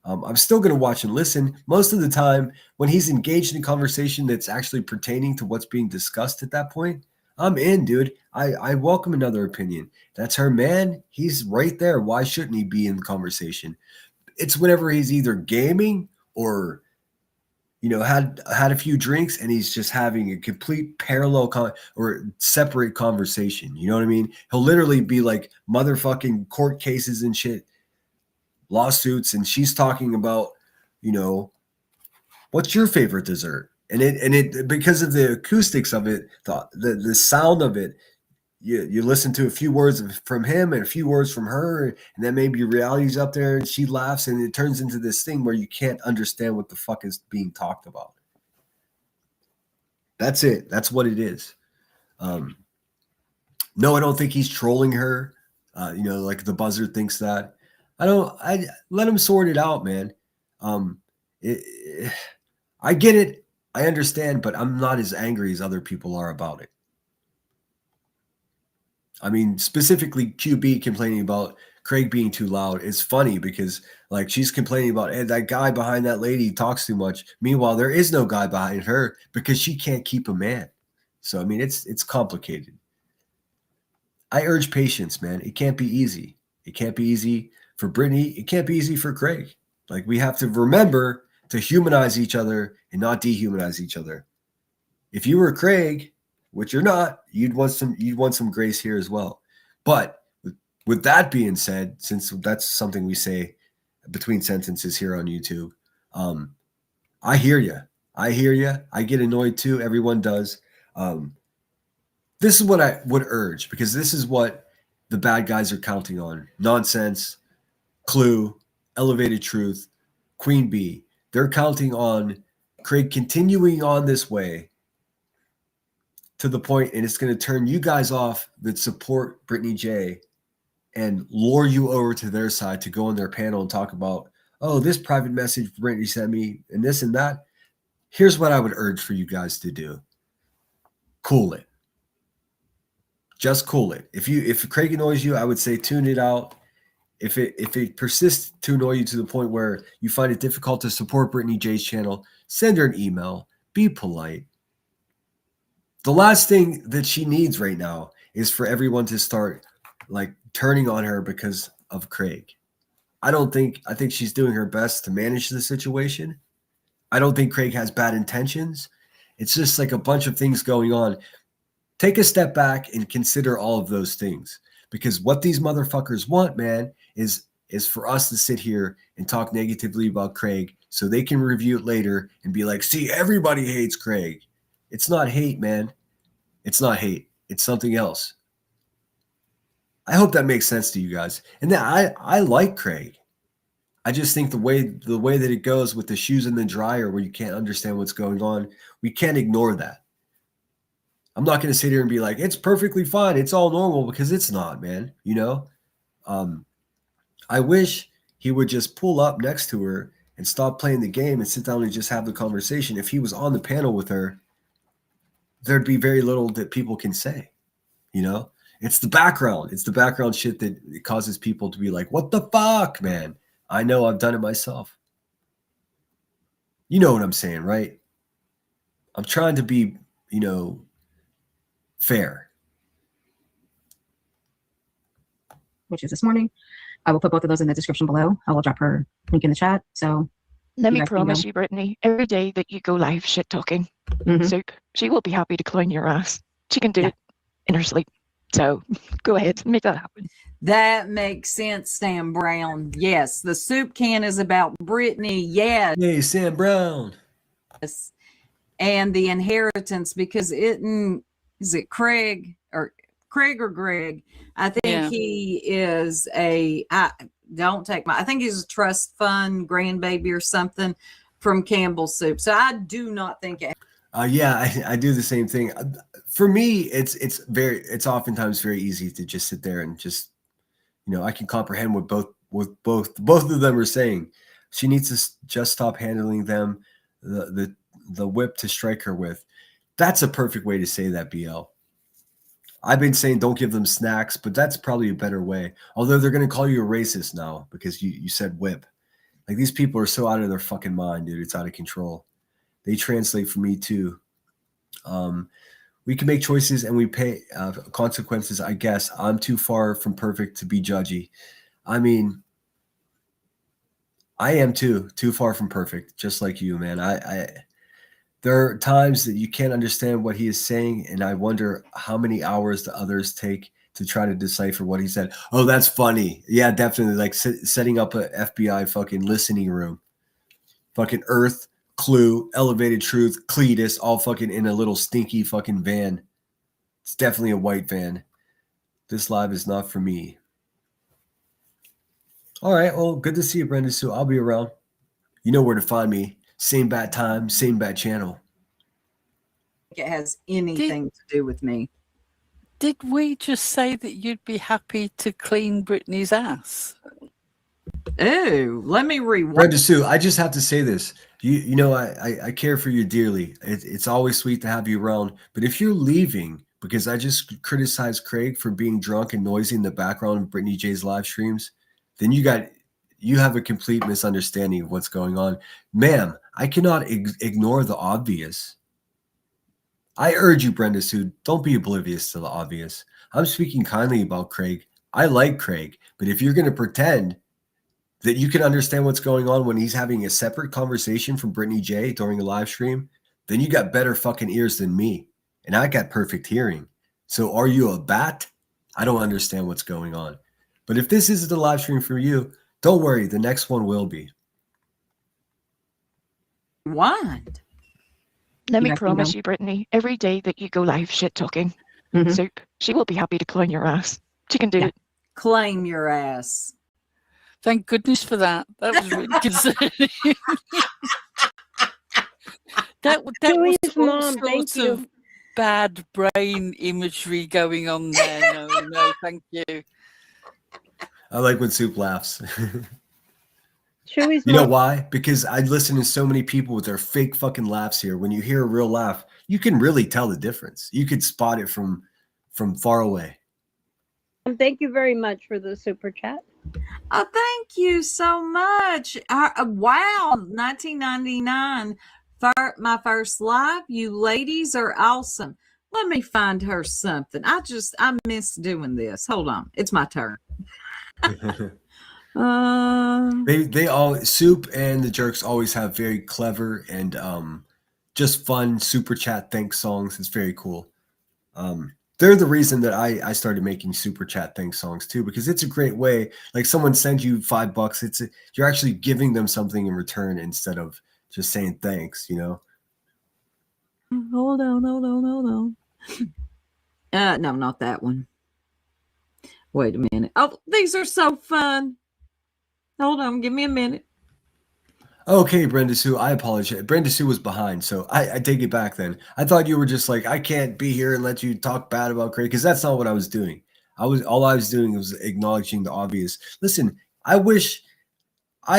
I'm still going to watch and listen. Most of the time, when he's engaged in a conversation that's actually pertaining to what's being discussed at that point, I'm in, dude. I welcome another opinion. That's her man. He's right there. Why shouldn't he be in the conversation? It's whenever he's either gaming or, you know, had a few drinks and he's just having a complete parallel or separate conversation. You know what I mean? He'll literally be like motherfucking court cases and shit, lawsuits, and she's talking about, you know, what's your favorite dessert? And it because of the acoustics of it, the sound of it, you listen to a few words from him and a few words from her, and then maybe reality's up there and she laughs, and it turns into this thing where you can't understand what the fuck is being talked about. That's it. That's what it is. No, I don't think he's trolling her. You know, like the buzzer thinks that. I let him sort it out, man. I get it. I understand, but I'm not as angry as other people are about it. I mean, specifically QB complaining about Craig being too loud. It's funny because like she's complaining about, hey, that guy behind that lady talks too much. Meanwhile, there is no guy behind her because she can't keep a man. So, I mean, it's complicated. I urge patience, man. It can't be easy. It can't be easy for Brittany. It can't be easy for Craig. Like, we have to remember to humanize each other and not dehumanize each other. If you were Craig, which you're not, you'd want some grace here as well. But with that being said, since that's something we say between sentences here on YouTube, I hear you. I hear you. I get annoyed too. Everyone does. This is what I would urge, because this is what the bad guys are counting on. Nonsense, Clue, Elevated Truth, Queen Bee. They're counting on Craig continuing on this way to the point, and it's going to turn you guys off that support Brittany J and lure you over to their side to go on their panel and talk about, oh, this private message Brittany sent me and this and that. Here's what I would urge for you guys to do. Cool it. Just cool it. If Craig annoys you, I would say tune it out. If it persists to annoy you to the point where you find it difficult to support Brittany J's channel, send her an email. Be polite. The last thing that she needs right now is for everyone to start like turning on her because of Craig. I think she's doing her best to manage the situation. I don't think Craig has bad intentions. It's just like a bunch of things going on. Take a step back and consider all of those things, because what these motherfuckers want, man, is for us to sit here and talk negatively about Craig so they can review it later and be like, see, everybody hates Craig. It's not hate, man. It's not hate. It's something else. I hope that makes sense to you guys. And then I like Craig. I just think the way that it goes with the shoes in the dryer where you can't understand what's going on, we can't ignore that. I'm not going to sit here and be like, it's perfectly fine. It's all normal, because it's not, man. You know, I wish he would just pull up next to her and stop playing the game and sit down and just have the conversation. If he was on the panel with her, there'd be very little that people can say. You know, it's the background. It's the background shit that causes people to be like, what the fuck, man? I know, I've done it myself. You know what I'm saying, right? I'm trying to be, you know, fair. Which is this morning. I will put both of those in the description below. I will drop her link in the chat. So let me promise you, Brittany, every day that you go live shit talking, Soup, she will be happy to clown your ass. She can do it in her sleep. So go ahead, make that happen. That makes sense, Sam Brown. Yes, the soup can is about Brittany. Yes. Hey, Sam Brown. Yes. And the inheritance, because is it Craig or Greg? I think he is I think he's a trust fund grandbaby or something from Campbell Soup. So I do not think it. I do the same thing. For me, it's oftentimes very easy to just sit there and just, you know, I can comprehend what both of them are saying. She needs to just stop handling them the whip to strike her with. That's a perfect way to say that, BL. I've been saying don't give them snacks, but that's probably a better way. Although they're going to call you a racist now because you said whip. Like, these people are so out of their fucking mind, dude. It's out of control. They translate for me too. We can make choices and we pay consequences, I guess. I'm too far from perfect to be judgy. I mean, I am too far from perfect, just like you, man. There are times that you can't understand what he is saying, and I wonder how many hours the others take to try to decipher what he said. Oh, that's funny. Yeah, definitely. Like setting up a FBI fucking listening room. Fucking Earth, Clue, Elevated Truth, Cletus, all fucking in a little stinky fucking van. It's definitely a white van. This live is not for me. All right, well, good to see you, Brenda Sue. I'll be around. You know where to find me. Same bat time, same bat channel. It has anything to do with me. Did we just say that you'd be happy to clean Brittany's ass? Oh, let me rewind. Brenda Sue, I just have to say this. You know, I care for you dearly. It's always sweet to have you around. But if you're leaving because I just criticized Craig for being drunk and noisy in the background of Brittany J's live streams, then you have a complete misunderstanding of what's going on. Ma'am, I cannot ignore the obvious. I urge you, Brenda Sue, don't be oblivious to the obvious. I'm speaking kindly about Craig. I like Craig, but if you're going to pretend that you can understand what's going on when he's having a separate conversation from Brittany J during a live stream, then you got better fucking ears than me. And I got perfect hearing. So are you a bat? I don't understand what's going on. But if this isn't a live stream for you, don't worry. The next one will be. What? Let me promise you, Brittany, every day that you go live shit talking, Soup, she will be happy to clown your ass. She can do it. Claim your ass. Thank goodness for that. That was really concerning. that was Joey's mom, thank you. bad brain imagery going on there. No, thank you. I like when Soup laughs. Chewy's You know why? Because I listen to so many people with their fake fucking laughs here. When you hear a real laugh, you can really tell the difference. You could spot it from far away. Thank you very much for the super chat. Oh, thank you so much. Wow, 1999. My first live. You ladies are awesome. Let me find her something. I miss doing this. Hold on. It's my turn. They all Soup and the Jerks always have very clever and just fun super chat thanks songs. It's very cool. They're the reason that I started making super chat thanks songs too, because it's a great way. Like someone sends you $5, you're actually giving them something in return instead of just saying thanks, you know. Hold on. No, not that one. Wait a minute. Oh, these are so fun. Hold on, give me a minute. Okay, Brenda Sue, I apologize. Brenda Sue was behind, so I take it back then. I thought you were just like, I can't be here and let you talk bad about Craig, because that's not what I was doing. All I was doing was acknowledging the obvious. Listen, I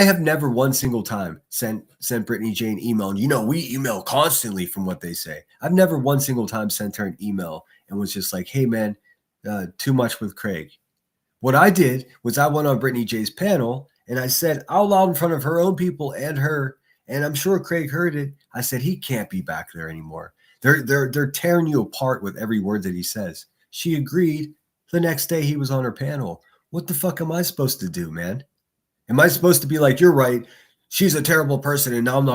have never one single time sent Brittany Jane email. And we email constantly from what they say. I've never one single time sent her an email and was just like, hey man, too much with Craig. What I did was I went on Brittany J's panel and I said out loud in front of her own people and her, and I'm sure Craig heard it. I said, he can't be back there anymore. They're tearing you apart with every word that he says. She agreed. The next day he was on her panel. What the fuck am I supposed to do, man? Am I supposed to be like, you're right, she's a terrible person, and now I'm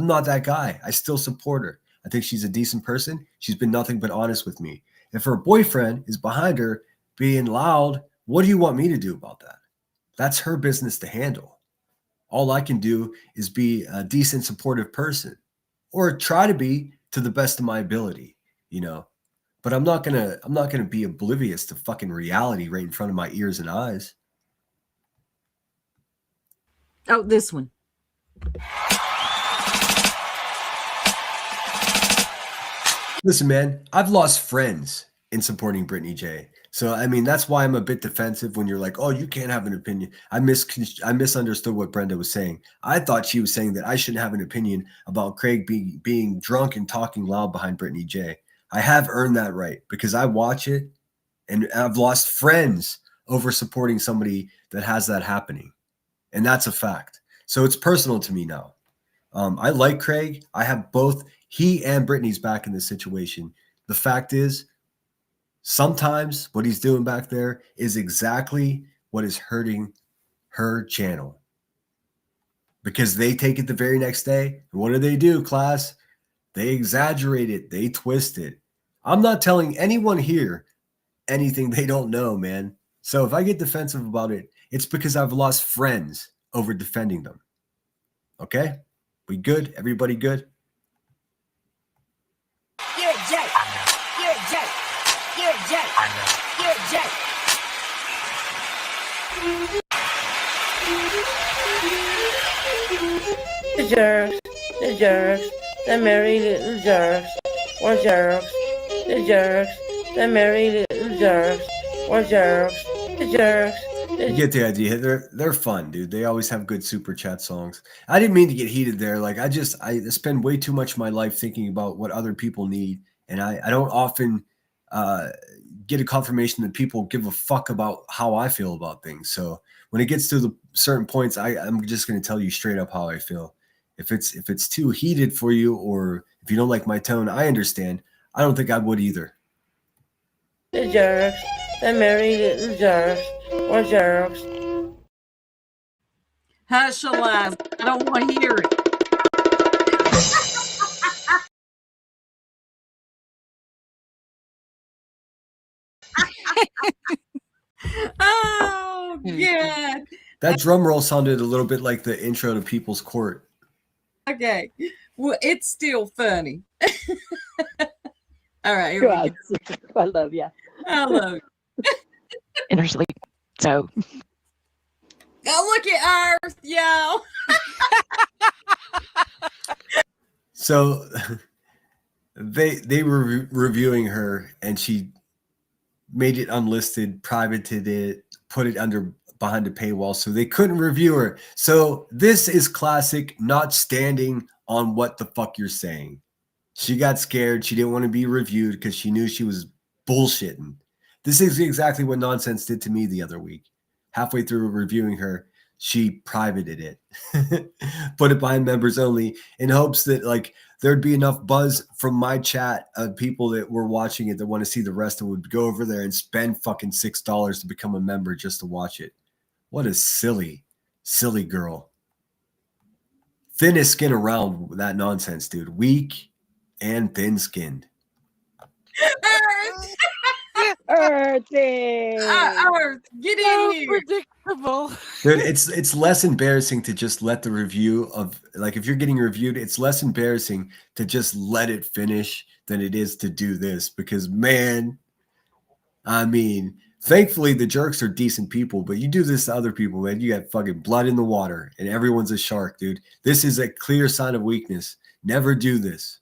not that guy. I still support her. I think she's a decent person. She's been nothing but honest with me. If her boyfriend is behind her being loud, what do you want me to do about that? That's her business to handle. All I can do is be a decent, supportive person, or try to be to the best of my ability, you know. But I'm not gonna be oblivious to fucking reality right in front of my ears and eyes. Oh, this one. Listen, man, I've lost friends in supporting Brittany J. So, I mean, that's why I'm a bit defensive when you're like, oh, you can't have an opinion. I misunderstood what Brenda was saying. I thought she was saying that I shouldn't have an opinion about Craig being drunk and talking loud behind Brittany J. I have earned that right because I watch it, and I've lost friends over supporting somebody that has that happening. And that's a fact. So it's personal to me now. I like Craig. I have both he and Brittany's back in this situation. The fact is, sometimes what he's doing back there is exactly what is hurting her channel. Because they take it the very next day. And what do, class? They exaggerate it. They twist it. I'm not telling anyone here anything they don't know, man. So if I get defensive about it, it's because I've lost friends over defending them. Okay? We good? Everybody good? You're a jerk. You're a jerk. You're a jerk. You're a jerk. The jerks, the merry little jerks, or jerks, the jerks, the merry little jerks, or jerks, the jerks. You get the idea. They're fun, dude. They always have good super chat songs. I didn't mean to get heated there. Like I spend way too much of my life thinking about what other people need, and I don't often get a confirmation that people give a fuck about how I feel about things. So when it gets to the certain points, I'm just going to tell you straight up how I feel. If it's too heated for you, or if you don't like my tone, I understand. I don't think I would either. The jerks, the merry little jerks, or jerks. Hush, Eliza. I don't want to hear it. Oh, God. That drum roll sounded a little bit like the intro to People's Court. Okay. Well, it's still funny. All right. Here we go. I love you. I love you. Inner sleep. So. Oh, look at Earth, y'all. So they were reviewing her, and she made it unlisted, privated it, put it behind a paywall, so they couldn't review her. So this is classic not standing on what the fuck you're saying. She got scared. She didn't want to be reviewed because she knew she was bullshitting. This is exactly what Nonsense did to me the other week. Halfway through reviewing her, she privated it, put it behind members only, in hopes that like there'd be enough buzz from my chat of people that were watching it that want to see the rest and would go over there and spend fucking $6 to become a member just to watch it. What a silly, silly girl. Thinnest skin around with that Nonsense, dude. Weak and thin-skinned. Earthy. Earth, get in here. Predictable. Dude, it's less embarrassing to just let the review of, like, if you're getting reviewed, it's less embarrassing to just let it finish than it is to do this, because man, I mean, thankfully the jerks are decent people, but you do this to other people, man, you got fucking blood in the water and everyone's a shark, dude. This is a clear sign of weakness. Never do this.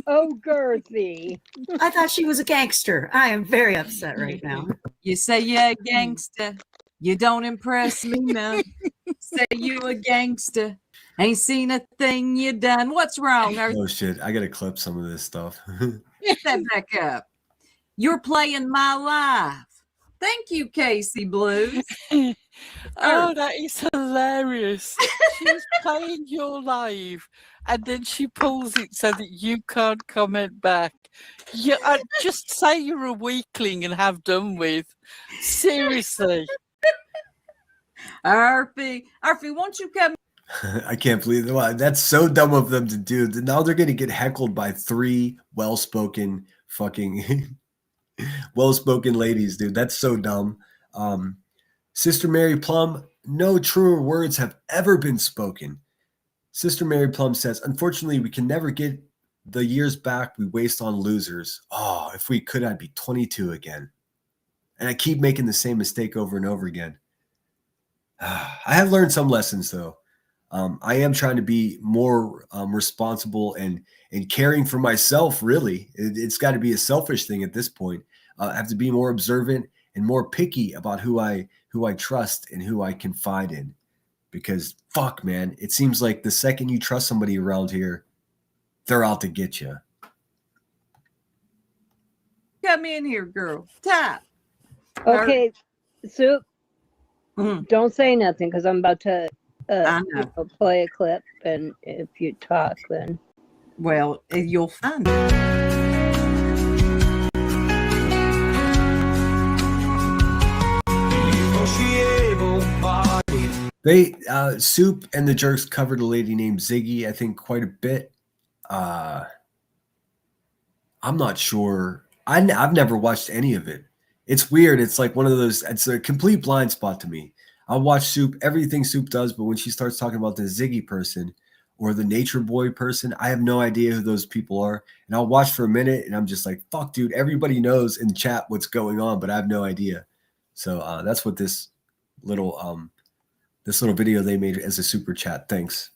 Oh, Girthy. I thought she was a gangster. I am very upset right now. You say you're a gangster. You don't impress me none. Say you a gangster. Ain't seen a thing you done. What's wrong? Oh shit, I gotta clip some of this stuff. Get that back up. You're playing my life. Thank you, Casey Blues. Oh, that is hilarious. She's playing your live, and then she pulls it so that you can't comment back. Yeah, just say you're a weakling and have done with. Seriously. Arfie, won't you come? I can't believe that. That's so dumb of them to do. Now they're gonna get heckled by 3 well-spoken fucking well-spoken ladies, dude. That's so dumb. Sister Mary Plum, no truer words have ever been spoken. Sister Mary Plum says, unfortunately, we can never get the years back we waste on losers. Oh, if we could, I'd be 22 again. And I keep making the same mistake over and over again. I have learned some lessons, though. I am trying to be more responsible and caring for myself, really. It's got to be a selfish thing at this point. I have to be more observant and more picky about who I trust and who I confide in. Because fuck, man, it seems like the second you trust somebody around here, they're out to get you. Come in here, girl. Tap. Okay, Soup. Don't say nothing because I'm about to play a clip, and if you talk, then well, you'll find it. They Soup and the Jerks covered a lady named Ziggy, I think, quite a bit. I'm not sure. I've never watched any of it. It's weird. It's like one of those. It's a complete blind spot to me. I'll watch Soup, everything Soup does, but when she starts talking about the Ziggy person or the Nature Boy person, I have no idea who those people are. And I'll watch for a minute, and I'm just like, "Fuck, dude! Everybody knows in chat what's going on, but I have no idea." So that's what this little video they made as a super chat. Thanks.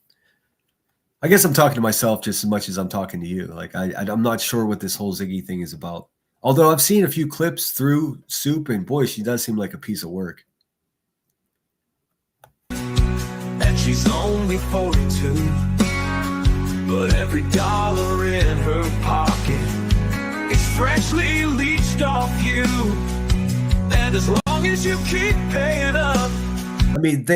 I guess I'm talking to myself just as much as I'm talking to you. Like I'm not sure what this whole Ziggy thing is about. Although I've seen a few clips through Soup, and boy, she does seem like a piece of work. And she's only 42, but every dollar in her pocket is freshly leached off you. And as long as you keep paying up, I mean,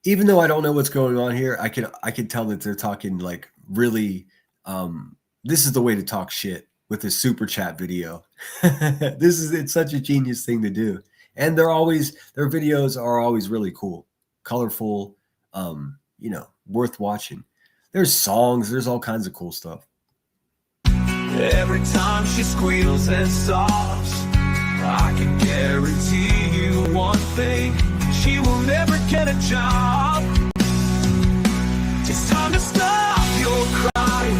even though I don't know what's going on here, I can tell that they're talking like really. This is the way to talk shit with this super chat video. It's such a genius thing to do, and their videos are always really cool, colorful, worth watching. There's songs, there's all kinds of cool stuff. every time she squeals and sobs, I can guarantee you one thing: she will never get a job. It's time to stop your crying.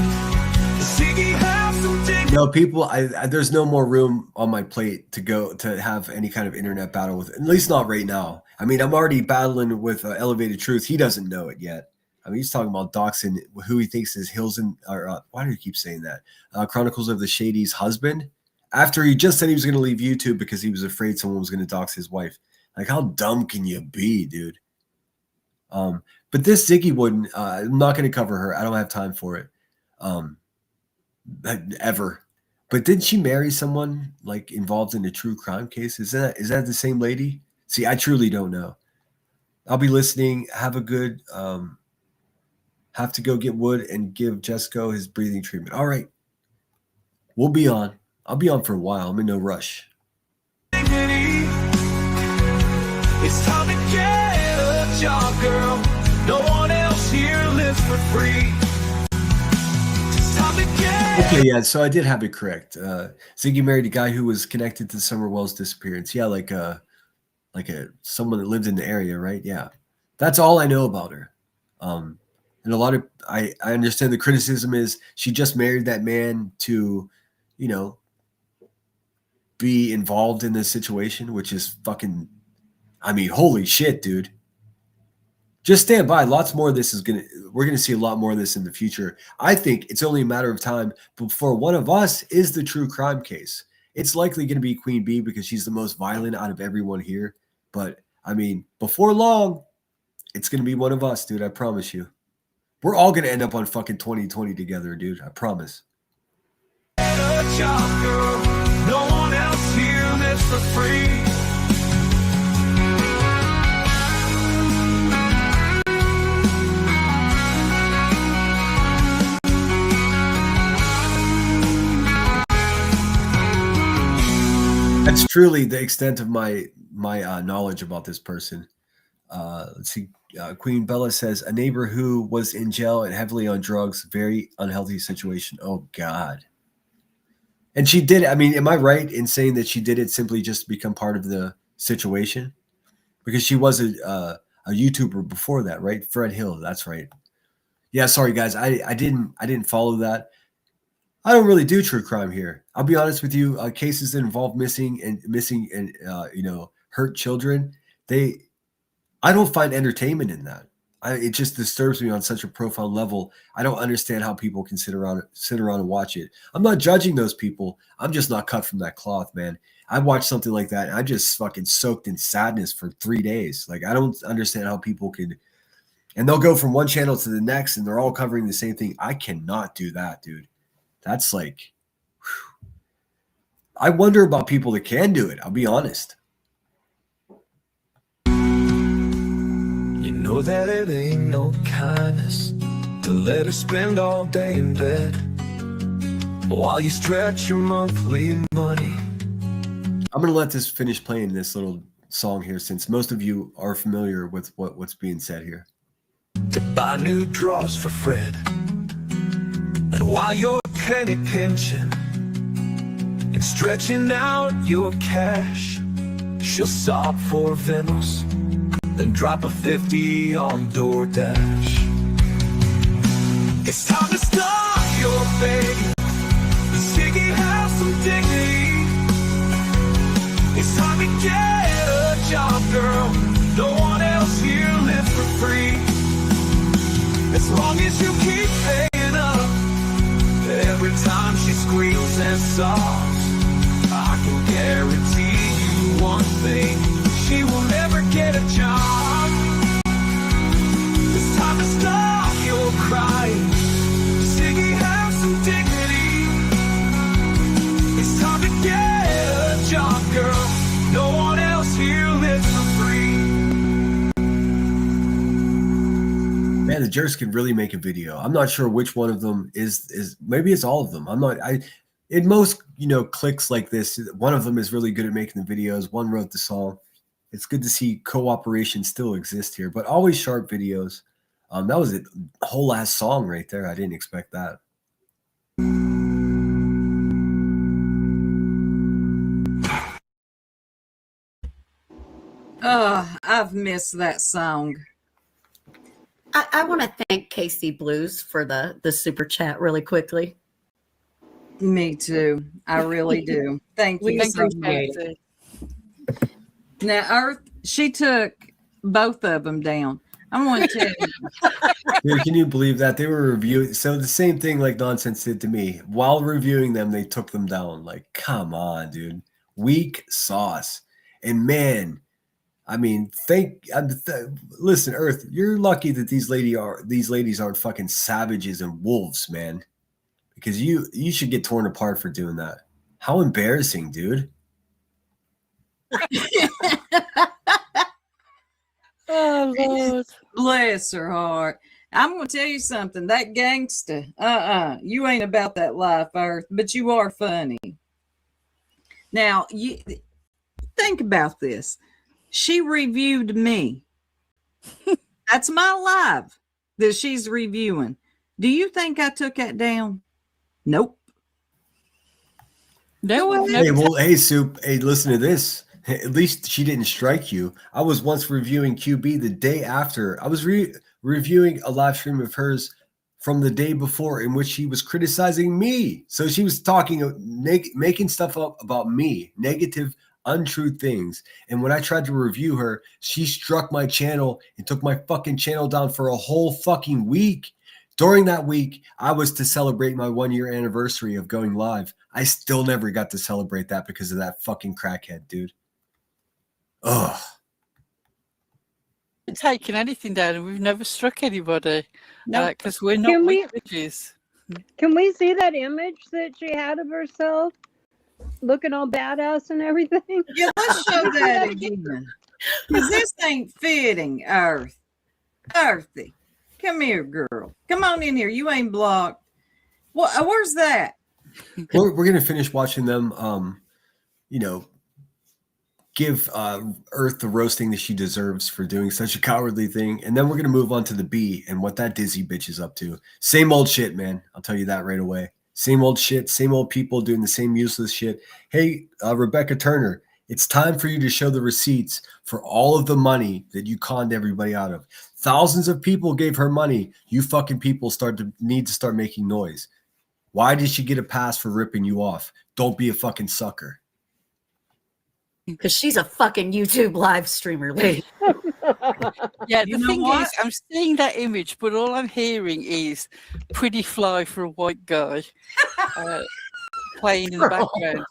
Ziggy has some dignity. No, people, there's no more room on my plate to have any kind of internet battle with, at least not right now. I mean, I'm already battling with Elevated Truth. He doesn't know it yet. I mean, he's talking about doxing who he thinks is Hills and why do you keep saying that? Chronicles of the Shady's husband, after he just said he was going to leave YouTube because he was afraid someone was going to dox his wife. Like, how dumb can you be, dude? But this Ziggy Wooden, I'm not going to cover her. I don't have time for it, ever. But didn't she marry someone like involved in a true crime case? Is that the same lady? See, I truly don't know. I'll be listening. Have a good. Have to go get wood and give Jesco his breathing treatment. All right, we'll be on. I'll be on for a while. I'm in no rush. It's time to get a job, girl. No one else here lives for free. It's time to get. Okay, yeah. So I did have it correct. Ziggy married a guy who was connected to Summer Wells' disappearance. Yeah, like someone that lived in the area, right? Yeah, that's all I know about her. And a lot of I understand the criticism is she just married that man to, be involved in this situation, which is fucking, I mean, holy shit, dude. Just stand by. Lots more of this we're gonna see a lot more of this in the future. I think it's only a matter of time before one of us is the true crime case. It's likely gonna be Queen Bee because she's the most violent out of everyone here. But I mean, before long, it's gonna be one of us, dude. I promise you. We're all going to end up on fucking 2020 together, dude. I promise. Job, girl. No one else here lives for free. That's truly the extent of my knowledge about this person. Let's see. Queen Bella says, a neighbor who was in jail and heavily on drugs, very unhealthy situation. Oh, God. And she did. I mean, am I right in saying that she did it simply just to become part of the situation? Because she was a YouTuber before that, right? Fred Hill. That's right. Yeah. Sorry, guys. I didn't follow that. I don't really do true crime here. I'll be honest with you. Cases that involve missing and hurt children, I don't find entertainment in that. It just disturbs me on such a profound level. I don't understand how people can sit around and watch it. I'm not judging those people. I'm just not cut from that cloth, man. I watched something like that and I just fucking soaked in sadness for 3 days. Like, I don't understand how people can, and they'll go from one channel to the next and they're all covering the same thing. I cannot do that, dude. That's like, whew. I wonder about people that can do it. I'll be honest. You know that it ain't no kindness to let her spend all day in bed while you stretch your monthly money. I'm going to let this finish playing this little song here since most of you are familiar with what's being said here. To buy new drawers for Fred. And while you're penny pinching and stretching out your cash, she'll sob for Venus, then drop a 50 on DoorDash. It's time to stop your begging. Ziggy, have some dignity. It's time to get a job, girl. No one else here lives for free. As long as you keep paying up every time she squeals and sobs, I can guarantee you one thing: she will never get a job. It's time to stop your crying. Ziggy, have some dignity. It's time to get a job, girl. No one else here lives for free. Man, the Jerks can really make a video. I'm not sure which one of them is maybe it's all of them. In most, clicks like this, one of them is really good at making the videos. One wrote the song. It's good to see cooperation still exist here, but always sharp videos. That was a whole last song right there. I didn't expect that. I've missed that song. I want to thank Casey Blues for the super chat really quickly. Me too. I really do. Thank you so much. Now, Earth, she took both of them down. I'm going to tell you. Dude, can you believe that they were reviewing? So the same thing like Nonsense did to me. While reviewing them, they took them down. Like, come on, dude. Weak sauce. And man, I mean, listen, Earth, you're lucky that these ladies aren't fucking savages and wolves, man. Because you should get torn apart for doing that. How embarrassing, dude. Oh, Lord. Bless her heart. I'm going to tell you something. That gangster, you ain't about that life, Earth, but you are funny. Now, you think about this. She reviewed me. That's my life that she's reviewing. Do you think I took that down? Nope. No, Hey, well, hey, Soup. Hey, listen to this. At least she didn't strike you. I was once reviewing QB the day after. I was reviewing a live stream of hers from the day before in which she was criticizing me. So she was talking, making stuff up about me, negative, untrue things. And when I tried to review her, she struck my channel and took my fucking channel down for a whole fucking week. During that week, I was to celebrate my 1-year anniversary of going live. I still never got to celebrate that because of that fucking crackhead, dude. Ugh. We've taken anything down and we've never struck anybody because we're Can not we- weak bitches. Can we see that image that she had of herself looking all badass and everything? Yeah, let's show that again. Because this ain't fitting, Earth. Earthy, come here, girl. Come on in here. You ain't blocked. What? Where's that? We're gonna finish watching them. Give Earth the roasting that she deserves for doing such a cowardly thing, and then we're gonna move on to the B and what that dizzy bitch is up to. Same old shit, man. I'll tell you that right away. Same old shit. Same old people doing the same useless shit. Hey, Rebecca Turner, it's time for you to show the receipts for all of the money that you conned everybody out of. Thousands of people gave her money. You fucking people need to start making noise. Why did she get a pass for ripping you off? Don't be a fucking sucker. Because she's a fucking YouTube live streamer, lady. Yeah, You the know thing what? is, I'm seeing that image, but all I'm hearing is pretty fly for a white guy playing in the background.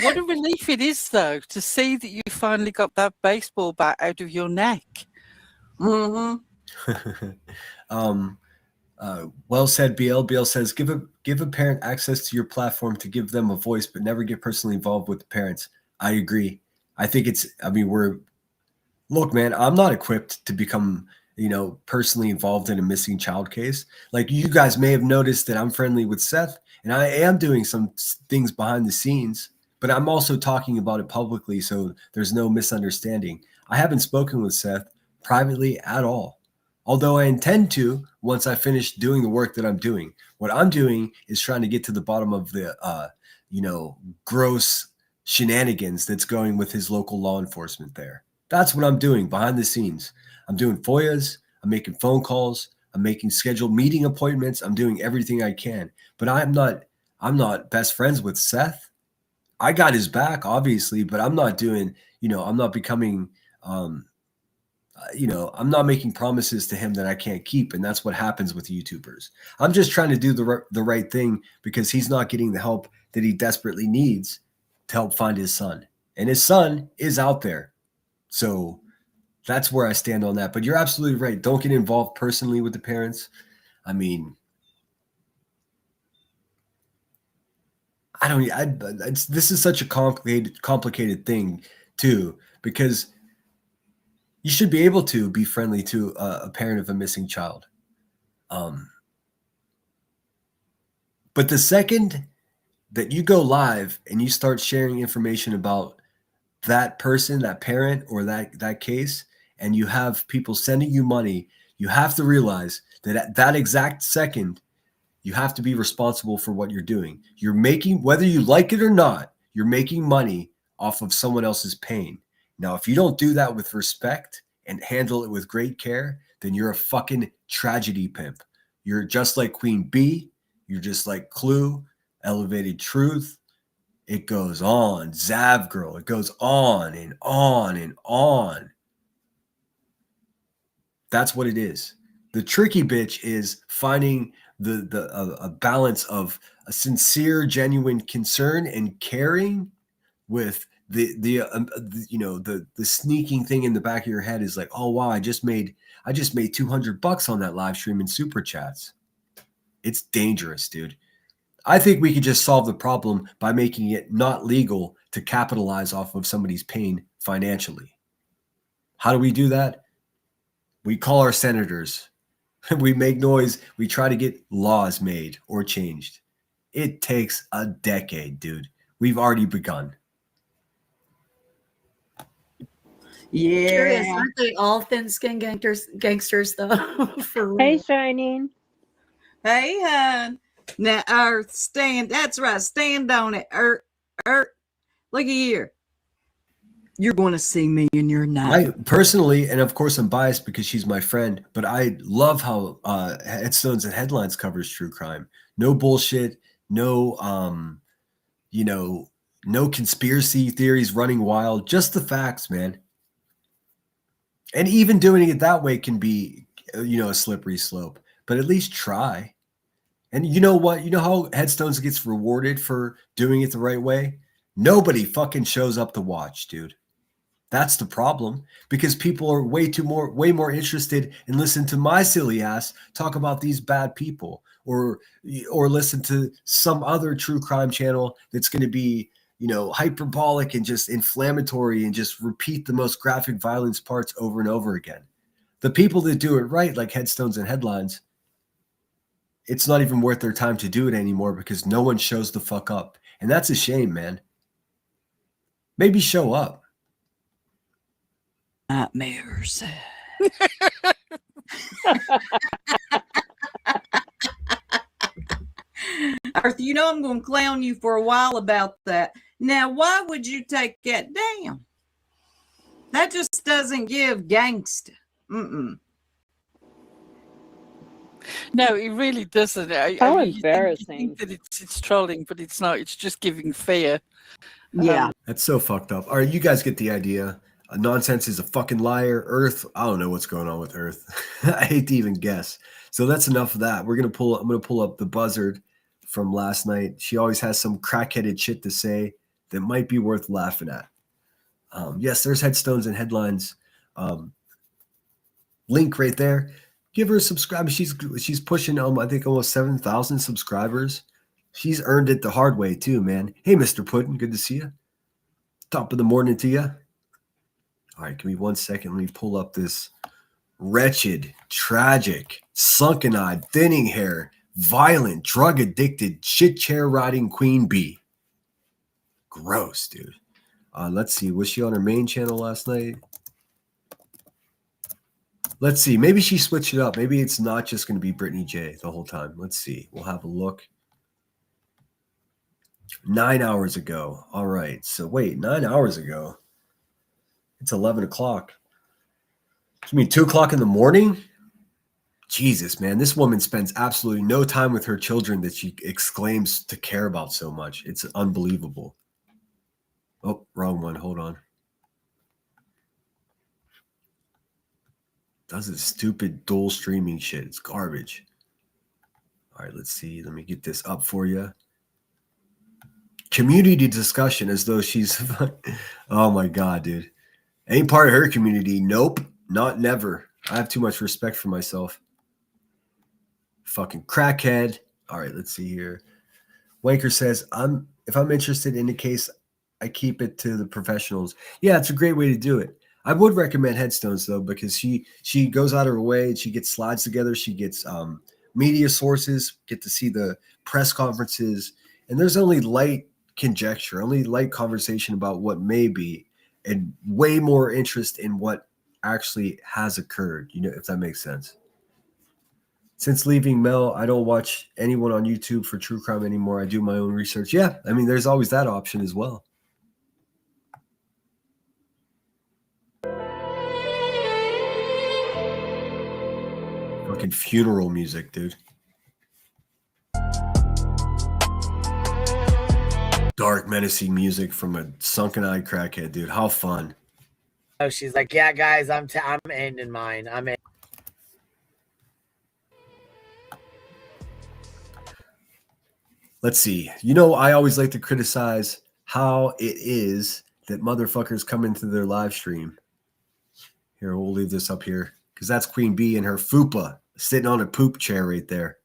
What a relief it is, though, to see that you finally got that baseball bat out of your neck. Mm-hmm. Well said, BL. BL says, give a parent access to your platform to give them a voice, but never get personally involved with the parents. I agree. I think look, man, I'm not equipped to become, personally involved in a missing child case. Like, you guys may have noticed that I'm friendly with Seth, and I am doing some things behind the scenes, but I'm also talking about it publicly, so there's no misunderstanding. I haven't spoken with Seth privately at all, although I intend to once I finish doing the work that I'm doing. What I'm doing is trying to get to the bottom of the, gross shenanigans that's going with his local law enforcement there. That's what I'm doing behind the scenes. I'm doing FOIAs. I'm making phone calls. I'm making scheduled meeting appointments. I'm doing everything I can, but I'm not best friends with Seth. I got his back, obviously, but I'm not doing, I'm not becoming, I'm not making promises to him that I can't keep. And that's what happens with YouTubers. I'm just trying to do the right thing because he's not getting the help that he desperately needs to help find his son. And his son is out there. So that's where I stand on that. But you're absolutely right. Don't get involved personally with the parents. I mean, this is such a complicated thing too, because you should be able to be friendly to a parent of a missing child. But the second that you go live and you start sharing information about that person, that parent, or that case, and you have people sending you money, you have to realize that at that exact second, you have to be responsible for what you're doing. You're making, whether you like it or not, you're making money off of someone else's pain. Now, if you don't do that with respect and handle it with great care, then you're a fucking tragedy pimp. You're just like Queen Bee. You're just like Clue, Elevated Truth. It goes on. Zav Girl. It goes on and on and on. That's what it is. The tricky bitch is finding a balance of a sincere, genuine concern and caring with the sneaking thing in the back of your head is like, oh wow, I just made $200 on that live stream in super chats. It's dangerous, dude. I think we could just solve the problem by making it not legal to capitalize off of somebody's pain financially. How do we do that? We call our senators. We make noise. We try to get laws made or changed. It takes a decade, dude. We've already begun. Curious, Yeah. aren't they all thin-skinned gangsters though? For real. Hey, Shining. Hey, hon. Now, Earth, stand. That's right. Stand on it. Earth. Look here. You're going to see me in your night. I personally, and of course I'm biased because she's my friend, but I love how Headstones and Headlines covers true crime. No bullshit, no no conspiracy theories running wild, just the facts, man. And even doing it that way can be a slippery slope, but at least try. And you know what? You know how Headstones gets rewarded for doing it the right way? Nobody fucking shows up to watch, dude. That's the problem, because people are way more interested in listening to my silly ass talk about these bad people, or listen to some other true crime channel that's going to be, hyperbolic and just inflammatory and just repeat the most graphic violence parts over and over again. The people that do it right, like Headstones and Headlines, it's not even worth their time to do it anymore because no one shows the fuck up. And that's a shame, man. Maybe show up. Nightmares. Earth, I'm going to clown you for a while about that. Now, why would you take that down? That just doesn't give gangsta. Mm-mm. No, it really doesn't. How You embarrassing. think that it's trolling, but it's not. It's just giving fear. Yeah. That's so fucked up. All right, you guys get the idea. Nonsense is a fucking liar. Earth, I don't know what's going on with Earth. I hate to even guess. So that's enough of that. I'm gonna pull up the buzzard from last night. She always has some crackheaded shit to say that might be worth laughing at. Yes, there's Headstones and Headlines. Link right there. Give her a subscribe. She's pushing I think almost 7,000 subscribers. She's earned it the hard way too, man. Hey, Mr. Puddin, good to see you. Top of the morning to you. All right, give me 1 second. Let me pull up this wretched, tragic, sunken-eyed, thinning hair, violent, drug-addicted, shit chair riding queen bee. Gross, dude. Let's see. Was she on her main channel last night? Let's see. Maybe she switched it up. Maybe it's not just going to be Brittany J the whole time. Let's see. We'll have a look. 9 hours ago. All right. So wait, 9 hours ago. It's 11 o'clock. You mean 2 o'clock in the morning? Jesus, man. This woman spends absolutely no time with her children that she exclaims to care about so much. It's unbelievable. Oh, wrong one. Hold on. Does this stupid dual streaming shit. It's garbage. All right, let's see. Let me get this up for you. Community discussion as though she's... Oh, my God, dude. Ain't part of her community. Nope. Not never. I have too much respect for myself. Fucking crackhead. All right, let's see here. Wanker says, if I'm interested in the case, I keep it to the professionals. Yeah, it's a great way to do it. I would recommend Headstones, though, because she goes out of her way and she gets slides together. She gets media sources, get to see the press conferences. And there's only light conjecture, only light conversation about what may be, and way more interest in what actually has occurred, if that makes sense. Since leaving Mel, I don't watch anyone on YouTube for true crime anymore. I do my own research. Yeah, I mean, there's always that option as well. Fucking funeral music, dude. Dark, menacing music from a sunken-eyed crackhead, dude. How fun. Oh, she's like, yeah, guys, I'm ending mine. I'm in. Let's see. You know, I always like to criticize how it is that motherfuckers come into their live stream. Here, we'll leave this up here because that's Queen Bee and her fupa sitting on a poop chair right there.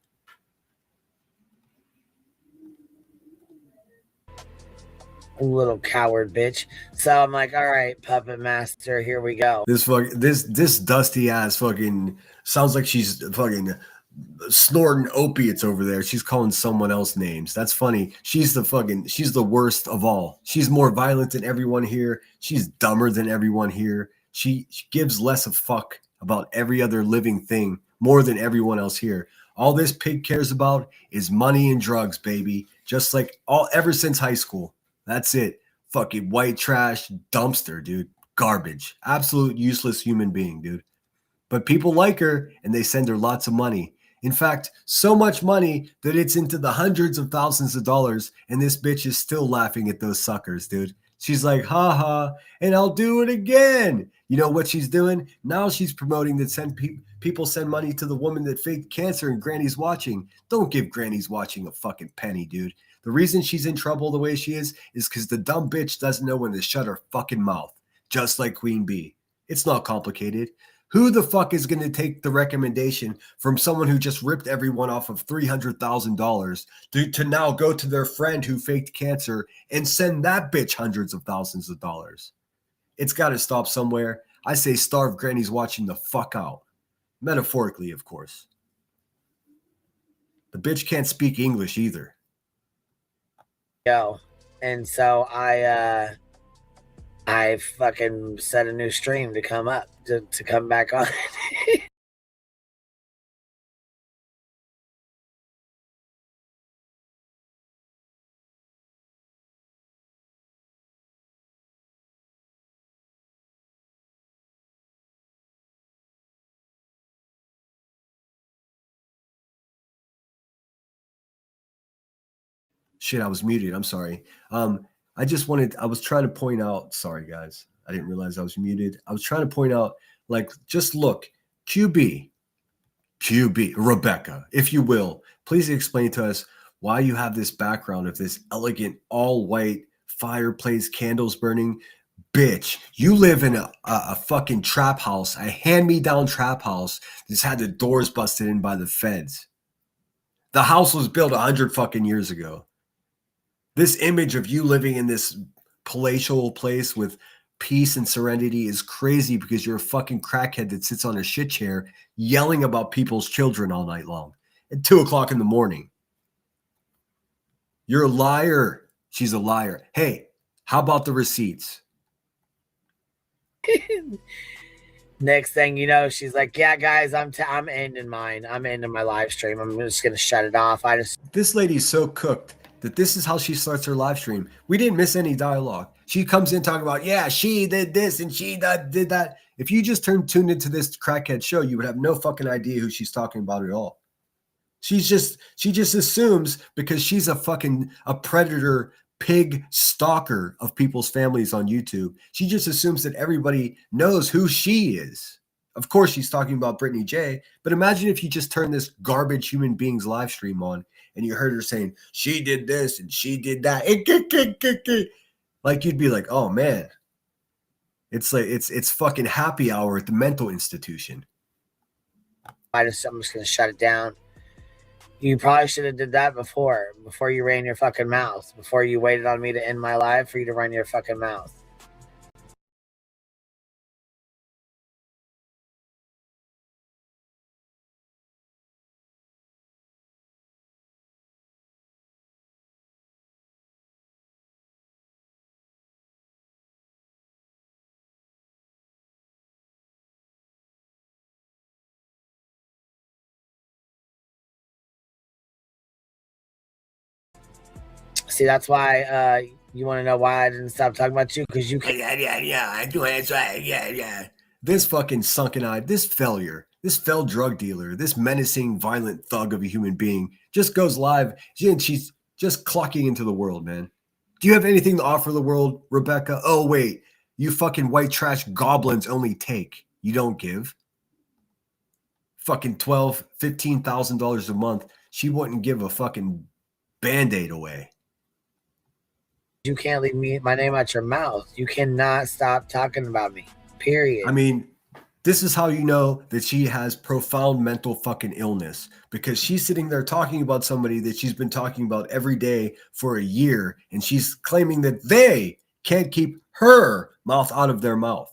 Little coward bitch. So I'm like, all right, puppet master, here we go. This dusty ass fucking sounds like she's fucking snorting opiates over there. She's calling someone else names. That's funny. She's the worst of all. She's more violent than everyone here. She's dumber than everyone here. She gives less a fuck about every other living thing more than everyone else here. All this pig cares about is money and drugs, baby. Just like ever since high school. That's it. Fucking white trash dumpster, dude. Garbage. Absolute useless human being, dude. But people like her and they send her lots of money. In fact, so much money that it's into the hundreds of thousands of dollars, and this bitch is still laughing at those suckers, dude. She's like, ha ha, and I'll do it again. You know what she's doing? Now she's promoting that people send money to the woman that faked cancer and Granny's watching. Don't give Granny's watching a fucking penny, dude. The reason she's in trouble the way she is because the dumb bitch doesn't know when to shut her fucking mouth, just like Queen Bee. It's not complicated. Who the fuck is going to take the recommendation from someone who just ripped everyone off of $300,000 to now go to their friend who faked cancer and send that bitch hundreds of thousands of dollars? It's got to stop somewhere. I say starve Granny's watching the fuck out. Metaphorically, of course. The bitch can't speak English either. Yo. And so I fucking set a new stream to come up, to come back on. Shit, I was muted. I'm sorry. I was trying to point out, sorry guys, I didn't realize I was muted. I was trying to point out, like, just look, QB, Rebecca, if you will, please explain to us why you have this background of this elegant, all white fireplace, candles burning. Bitch, you live in a fucking trap house, a hand-me-down trap house that's had the doors busted in by the feds. The house was built 100 fucking years ago. This image of you living in this palatial place with peace and serenity is crazy because you're a fucking crackhead that sits on a shit chair yelling about people's children all night long at 2 o'clock in the morning. You're a liar. She's a liar. Hey, how about the receipts? Next thing you know, she's like, yeah, guys, I'm ending mine. I'm ending my live stream. I'm just going to shut it off. This lady's so cooked that this is how she starts her live stream. We didn't miss any dialogue. She comes in talking about, yeah, she did this and she did that. If you just tuned into this crackhead show, you would have no fucking idea who she's talking about at all. She just assumes because she's a predator pig stalker of people's families on YouTube. She just assumes that everybody knows who she is. Of course, she's talking about Brittany J. But imagine if you just turned this garbage human being's live stream on and you heard her saying, she did this and she did that. Like you'd be like, oh man. It's like it's fucking happy hour at the mental institution. I'm just going to shut it down. You probably should have did that before you ran your fucking mouth, before you waited on me to end my live for you to run your fucking mouth. See, that's why you want to know why I didn't stop talking about you, because you can. Yeah, I do. That's right. Yeah. This fucking sunken-eyed, this failure, this fell drug dealer, this menacing, violent thug of a human being just goes live, and she's just clocking into the world, man. Do you have anything to offer the world, Rebecca? Oh, wait. You fucking white trash goblins only take. You don't give. Fucking $12,000, $15,000 a month. She wouldn't give a fucking Band-Aid away. You can't leave my name out your mouth. You cannot stop talking about me. Period. I mean, this is how you know that she has profound mental fucking illness, because she's sitting there talking about somebody that she's been talking about every day for a year, and she's claiming that they can't keep her mouth out of their mouth.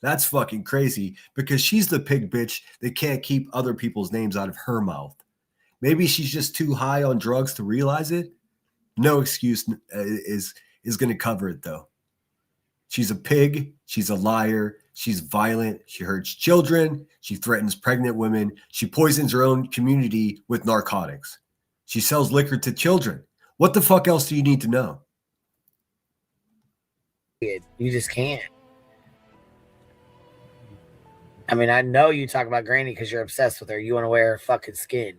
That's fucking crazy, because she's the pig bitch that can't keep other people's names out of her mouth. Maybe she's just too high on drugs to realize it. No excuse is going to cover it, though. She's a pig. She's a liar. She's violent. She hurts children. She threatens pregnant women. She poisons her own community with narcotics. She sells liquor to children. What the fuck else do you need to know? You just can't. I mean, I know you talk about Granny because you're obsessed with her. You want to wear her fucking skin.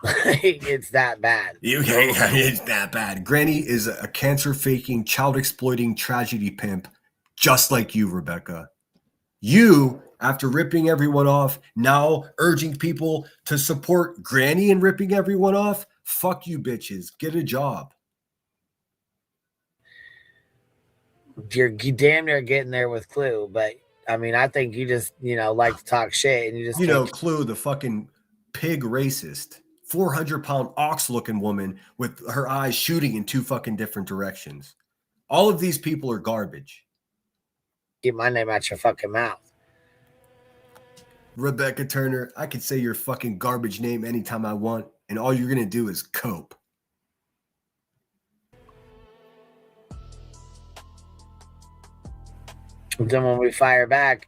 It's that bad. You can't. It's that bad. Granny is a cancer-faking, child-exploiting tragedy pimp, just like you, Rebecca. You, after ripping everyone off, now urging people to support Granny and ripping everyone off? Fuck you, bitches. Get a job. You're damn near getting there with Clue, but I mean, I think you just, like to talk shit, and you just, Clue, the fucking pig racist, 400-pound ox-looking woman with her eyes shooting in two fucking different directions. All of these people are garbage. Keep my name out your fucking mouth. Rebecca Turner, I could say your fucking garbage name anytime I want, and all you're going to do is cope. Then when we fire back,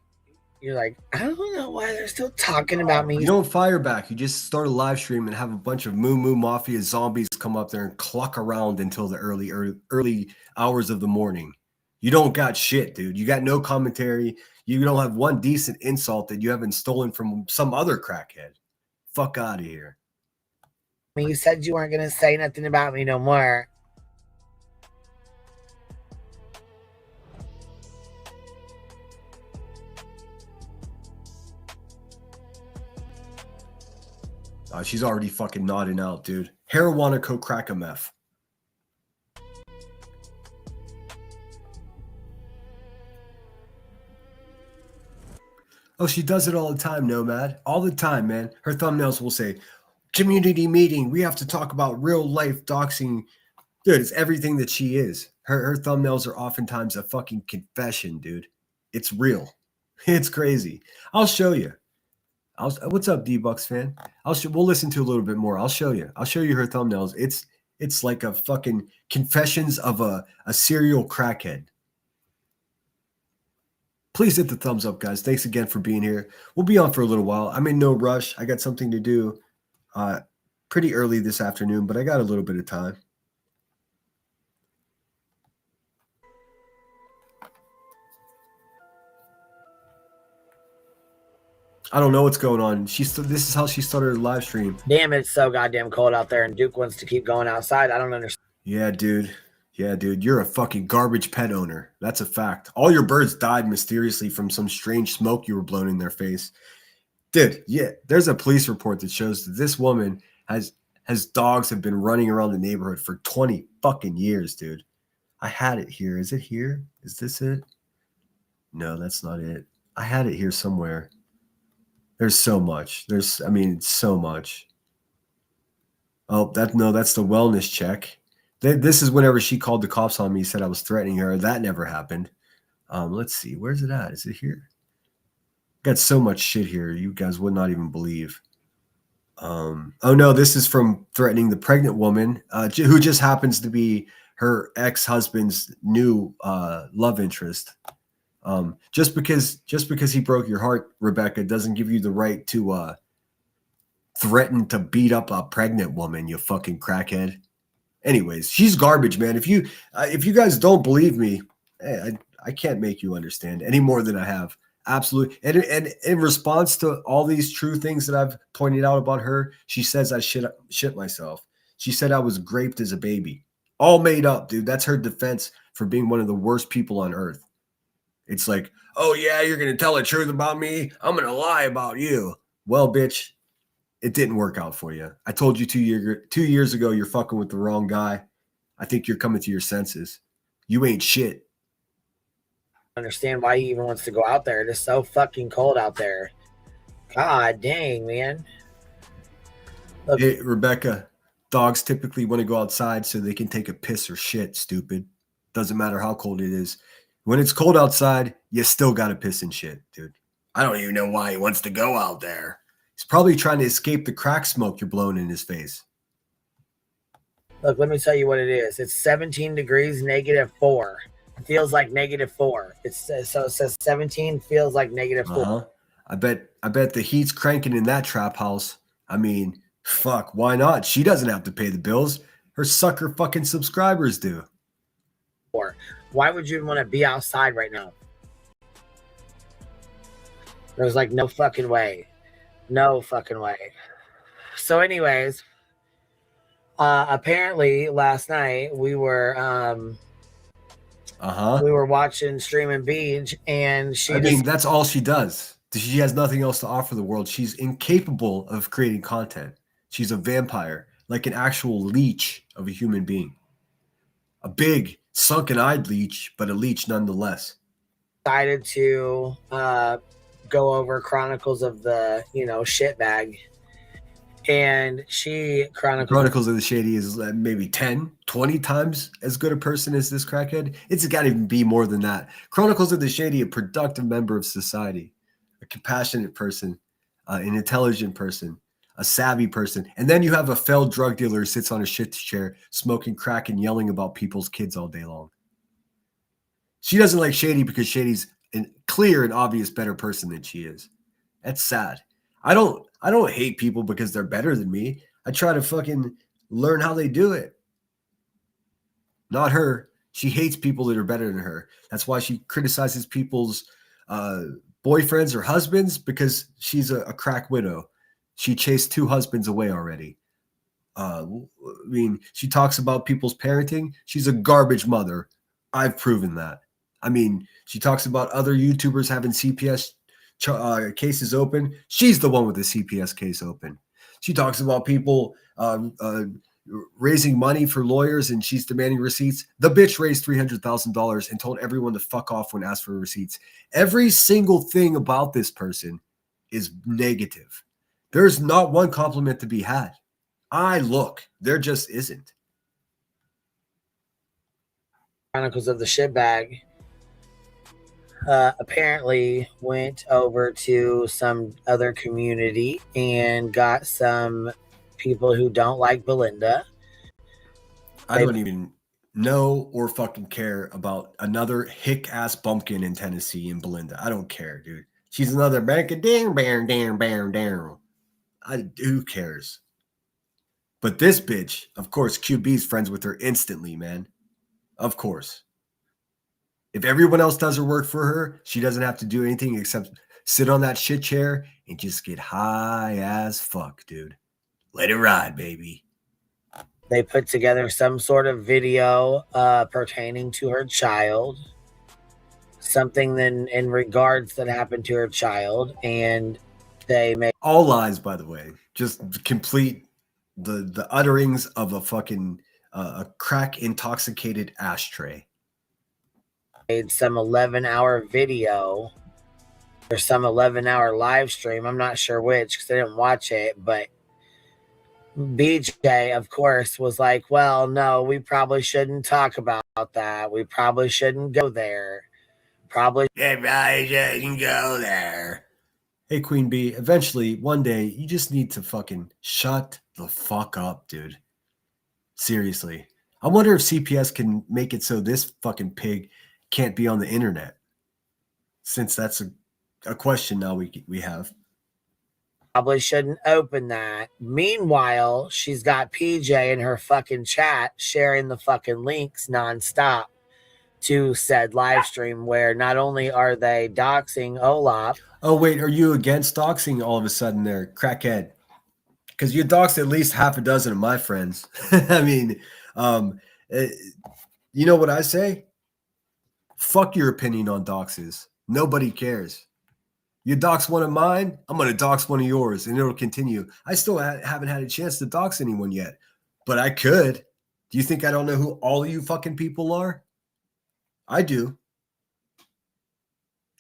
you're like, I don't know why they're still talking about me. You don't fire back. You just start a live stream and have a bunch of Moo Moo Mafia zombies come up there and cluck around until the early hours of the morning. You don't got shit, dude. You got no commentary. You don't have one decent insult that you haven't stolen from some other crackhead. Fuck out of here. I mean, you said you weren't going to say nothing about me no more. She's already fucking nodding out, dude. Marijuana, crack a meth. Oh, she does it all the time, Nomad. All the time, man. Her thumbnails will say, community meeting. We have to talk about real life doxing. Dude, it's everything that she is. Her thumbnails are oftentimes a fucking confession, dude. It's real. It's crazy. I'll show you. What's up, D-Bucks fan? We'll listen to a little bit more. I'll show you. I'll show you her thumbnails. It's like a fucking confessions of a serial crackhead. Please hit the thumbs up, guys. Thanks again for being here. We'll be on for a little while. I'm in no rush. I got something to do pretty early this afternoon, but I got a little bit of time. I don't know what's going on. This is how she started her live stream. Damn, it's so goddamn cold out there, and Duke wants to keep going outside. I don't understand. Yeah, dude. You're a fucking garbage pet owner. That's a fact. All your birds died mysteriously from some strange smoke you were blowing in their face. Dude, yeah, there's a police report that shows that this woman has dogs have been running around the neighborhood for 20 fucking years, dude. I had it here. Is it here? Is this it? No, that's not it. I had it here somewhere. There's so much. So much. Oh, that's the wellness check. This is whenever she called the cops on me, said I was threatening her. That never happened. Let's see. Where's it at? Is it here? Got so much shit here. You guys would not even believe. Oh no, this is from threatening the pregnant woman, who just happens to be her ex-husband's new love interest. Just because he broke your heart, Rebecca, doesn't give you the right to threaten to beat up a pregnant woman, you fucking crackhead. Anyways, she's garbage, man. If you guys don't believe me, I can't make you understand any more than I have. Absolutely. And in response to all these true things that I've pointed out about her, she says I shit myself. She said I was raped as a baby. All made up, dude. That's her defense for being one of the worst people on earth. It's like, oh yeah, you're going to tell the truth about me? I'm going to lie about you. Well, bitch, it didn't work out for you. I told you 2 years ago you're fucking with the wrong guy. I think you're coming to your senses. You ain't shit. Understand why he even wants to go out there. It is so fucking cold out there. God dang, man. Look, Hey, Rebecca, dogs typically want to go outside so they can take a piss or shit, stupid. Doesn't matter how cold it is. When it's cold outside, you still got to piss and shit, dude. I don't even know why he wants to go out there. He's probably trying to escape the crack smoke you're blowing in his face. look, let me tell you what it is. It's 17 degrees, -4. It feels like -4. So it says 17 feels like -4. I bet the heat's cranking in that trap house. I mean, fuck, why not? She doesn't have to pay the bills. Her sucker fucking subscribers do. Why would you want to be outside right now? There's like no fucking way. No fucking way. So anyways, apparently last night we were we were watching Streaming Beach, and I mean, that's all she does. She has nothing else to offer the world. She's incapable of creating content. She's a vampire, like an actual leech of a human being. A big, sunken-eyed leech, but a leech nonetheless. decided to go over Chronicles of the, shitbag. And she Chronicles of the Shady is maybe 10, 20 times as good a person as this crackhead. It's got to even be more than that. Chronicles of the Shady, a productive member of society, a compassionate person, an intelligent person, a savvy person. And then you have a failed drug dealer who sits on a shit chair smoking crack and yelling about people's kids all day long. She doesn't like Shady because Shady's a clear and obvious better person than she is. That's sad. I don't hate people because they're better than me. I try to fucking learn how they do it. Not her. She hates people that are better than her. That's why she criticizes people's boyfriends or husbands, because she's a crack widow. She chased 2 husbands away already. I mean, she talks about people's parenting. She's a garbage mother. I've proven that. I mean, she talks about other YouTubers having CPS cases open. She's the one with the CPS case open. She talks about people raising money for lawyers, and she's demanding receipts. The bitch raised $300,000 and told everyone to fuck off when asked for receipts. Every single thing about this person is negative. There's not one compliment to be had. There just isn't. Chronicles of the Shitbag apparently went over to some other community and got some people who don't like Belinda. I don't even know or fucking care about another hick-ass bumpkin in Tennessee in Belinda. I don't care, dude. She's another bang-a-ding-bang-dang-bang-dang. Who cares? But this bitch, of course, QB's friends with her instantly, man. Of course. If everyone else does her work for her, she doesn't have to do anything except sit on that shit chair and just get high as fuck, dude. Let it ride, baby. They put together some sort of video pertaining to her child, something then in regards that happened to her child, and they made all lies, by the way. Just complete the utterings of a fucking a crack intoxicated ashtray. Made some 11-hour video or some 11-hour live stream. I'm not sure which because I didn't watch it, but BJ, of course, was like, well, no, we probably shouldn't talk about that. We probably shouldn't go there. Probably shouldn't go there. Hey, Queen Bee, eventually, one day, you just need to fucking shut the fuck up, dude. Seriously. I wonder if CPS can make it so this fucking pig can't be on the internet. Since that's a question now we have. Probably shouldn't open that. Meanwhile, she's got PJ in her fucking chat sharing the fucking links nonstop to said live stream where not only are they doxing Olaf. Oh, wait, are you against doxing all of a sudden there, crackhead? Because you doxed at least half a dozen of my friends. I mean, you know what I say? Fuck your opinion on doxes. Nobody cares. You dox one of mine, I'm going to dox one of yours, and it'll continue. I still haven't had a chance to dox anyone yet, but I could. Do you think I don't know who all of you fucking people are? I do.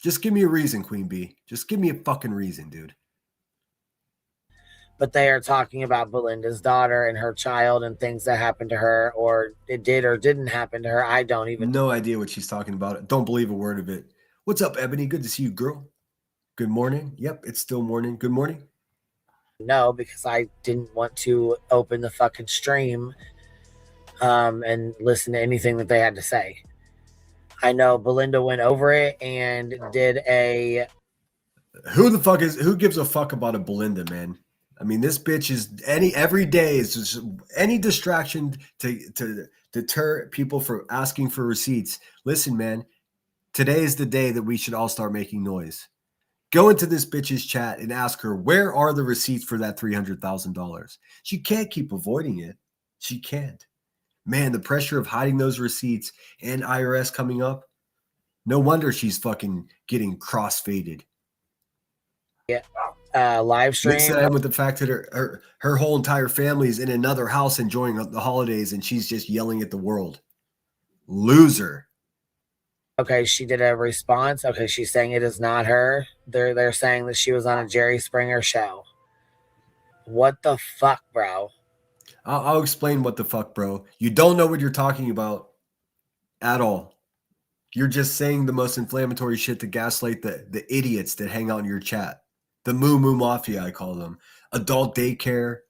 Just give me a reason, Queen Bee. Just give me a fucking reason, dude. But they are talking about Belinda's daughter and her child and things that happened to her, or it did or didn't happen to her. I don't even No idea what she's talking about. Don't believe a word of it. What's up, Ebony? Good to see you, girl. Good morning. Yep, it's still morning. Good morning. know because I didn't want to open the fucking stream and listen to anything that they had to say. I know Belinda went over it and did a. Who gives a fuck about a Belinda, man? I mean, this bitch is every day is just any distraction to deter people from asking for receipts. Listen, man, today is the day that we should all start making noise. Go into this bitch's chat and ask her, where are the receipts for that $300,000? She can't keep avoiding it. She can't. Man, the pressure of hiding those receipts and IRS coming up. No wonder she's fucking getting cross-faded. Live stream. Mix that in with the fact that her whole entire family is in another house enjoying the holidays, and she's just yelling at the world. Loser. Okay, she did a response. Okay, she's saying it is not her. They're saying that she was on a Jerry Springer show. What the fuck, bro? I'll explain what the fuck, bro. You don't know what you're talking about at all. You're just saying the most inflammatory shit to gaslight the idiots that hang out in your chat. The Moo Moo Mafia, I call them. Adult daycare,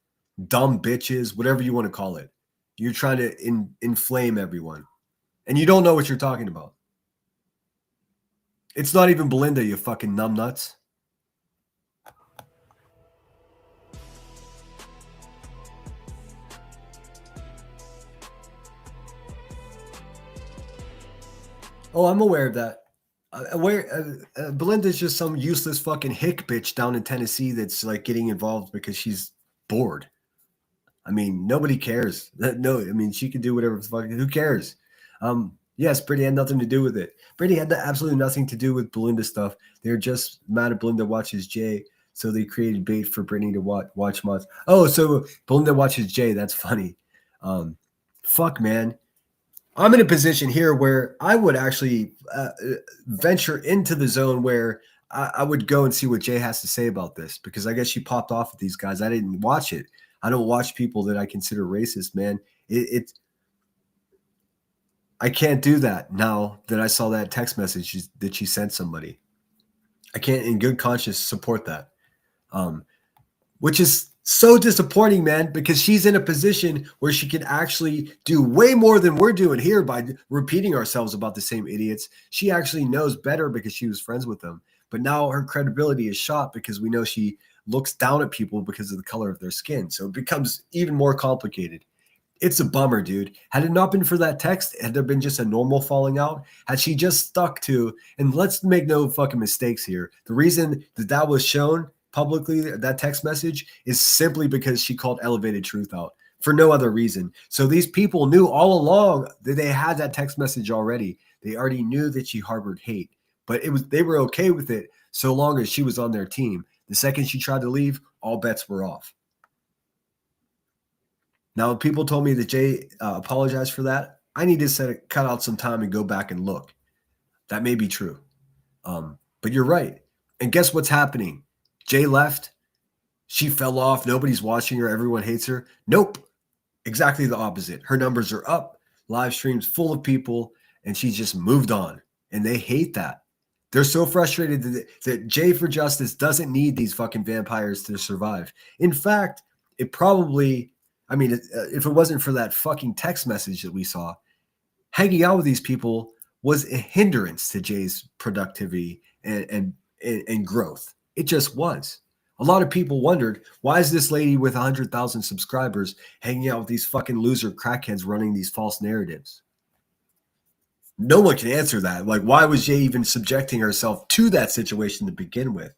dumb bitches, whatever you want to call it. You're trying to inflame everyone. And you don't know what you're talking about. It's not even Belinda, you fucking numbnuts. Oh, I'm aware of that. Belinda's just some useless fucking hick bitch down in Tennessee that's like getting involved because she's bored. I mean, nobody cares. No, I mean, she can do whatever the fuck. Who cares? Yes, Brittany had nothing to do with it. Brittany had absolutely nothing to do with Belinda stuff. They're just mad at Belinda watches Jay, so they created bait for Brittany to watch mods. Oh, so Belinda watches Jay. That's funny. Fuck, man. I'm in a position here where I would actually venture into the zone where I would go and see what Jay has to say about this, because I guess she popped off with these guys. I didn't watch it. I don't watch people that I consider racist, man. I can't do that now that I saw that text message that she sent somebody. I can't in good conscience support that, which is so disappointing, man, because she's in a position where she can actually do way more than we're doing here by repeating ourselves about the same idiots. She actually knows better because she was friends with them. But now her credibility is shot because we know she looks down at people because of the color of their skin. So it becomes even more complicated. It's a bummer, dude. Had it not been for that text, had there been just a normal falling out, had she just stuck to, and let's make no fucking mistakes here, the reason that was shown publicly, that text message, is simply because she called Elevated Truth out for no other reason. So these people knew all along that they had that text message already. They already knew that she harbored hate, but they were okay with it so long as she was on their team. The second she tried to leave, all bets were off. Now, people told me that Jay apologized for that. I need to cut out some time and go back and look. That may be true. But you're right. And guess what's happening? Jay left. She fell off. Nobody's watching her. Everyone hates her. Nope. Exactly the opposite. Her numbers are up. Live streams full of people. And she's just moved on. And they hate that. They're so frustrated that Jay for Justice doesn't need these fucking vampires to survive. In fact, it probably... I mean, if it wasn't for that fucking text message that we saw, hanging out with these people was a hindrance to Jay's productivity and growth. It just was. A lot of people wondered, why is this lady with 100,000 subscribers hanging out with these fucking loser crackheads running these false narratives? No one can answer that. Like, why was Jay even subjecting herself to that situation to begin with?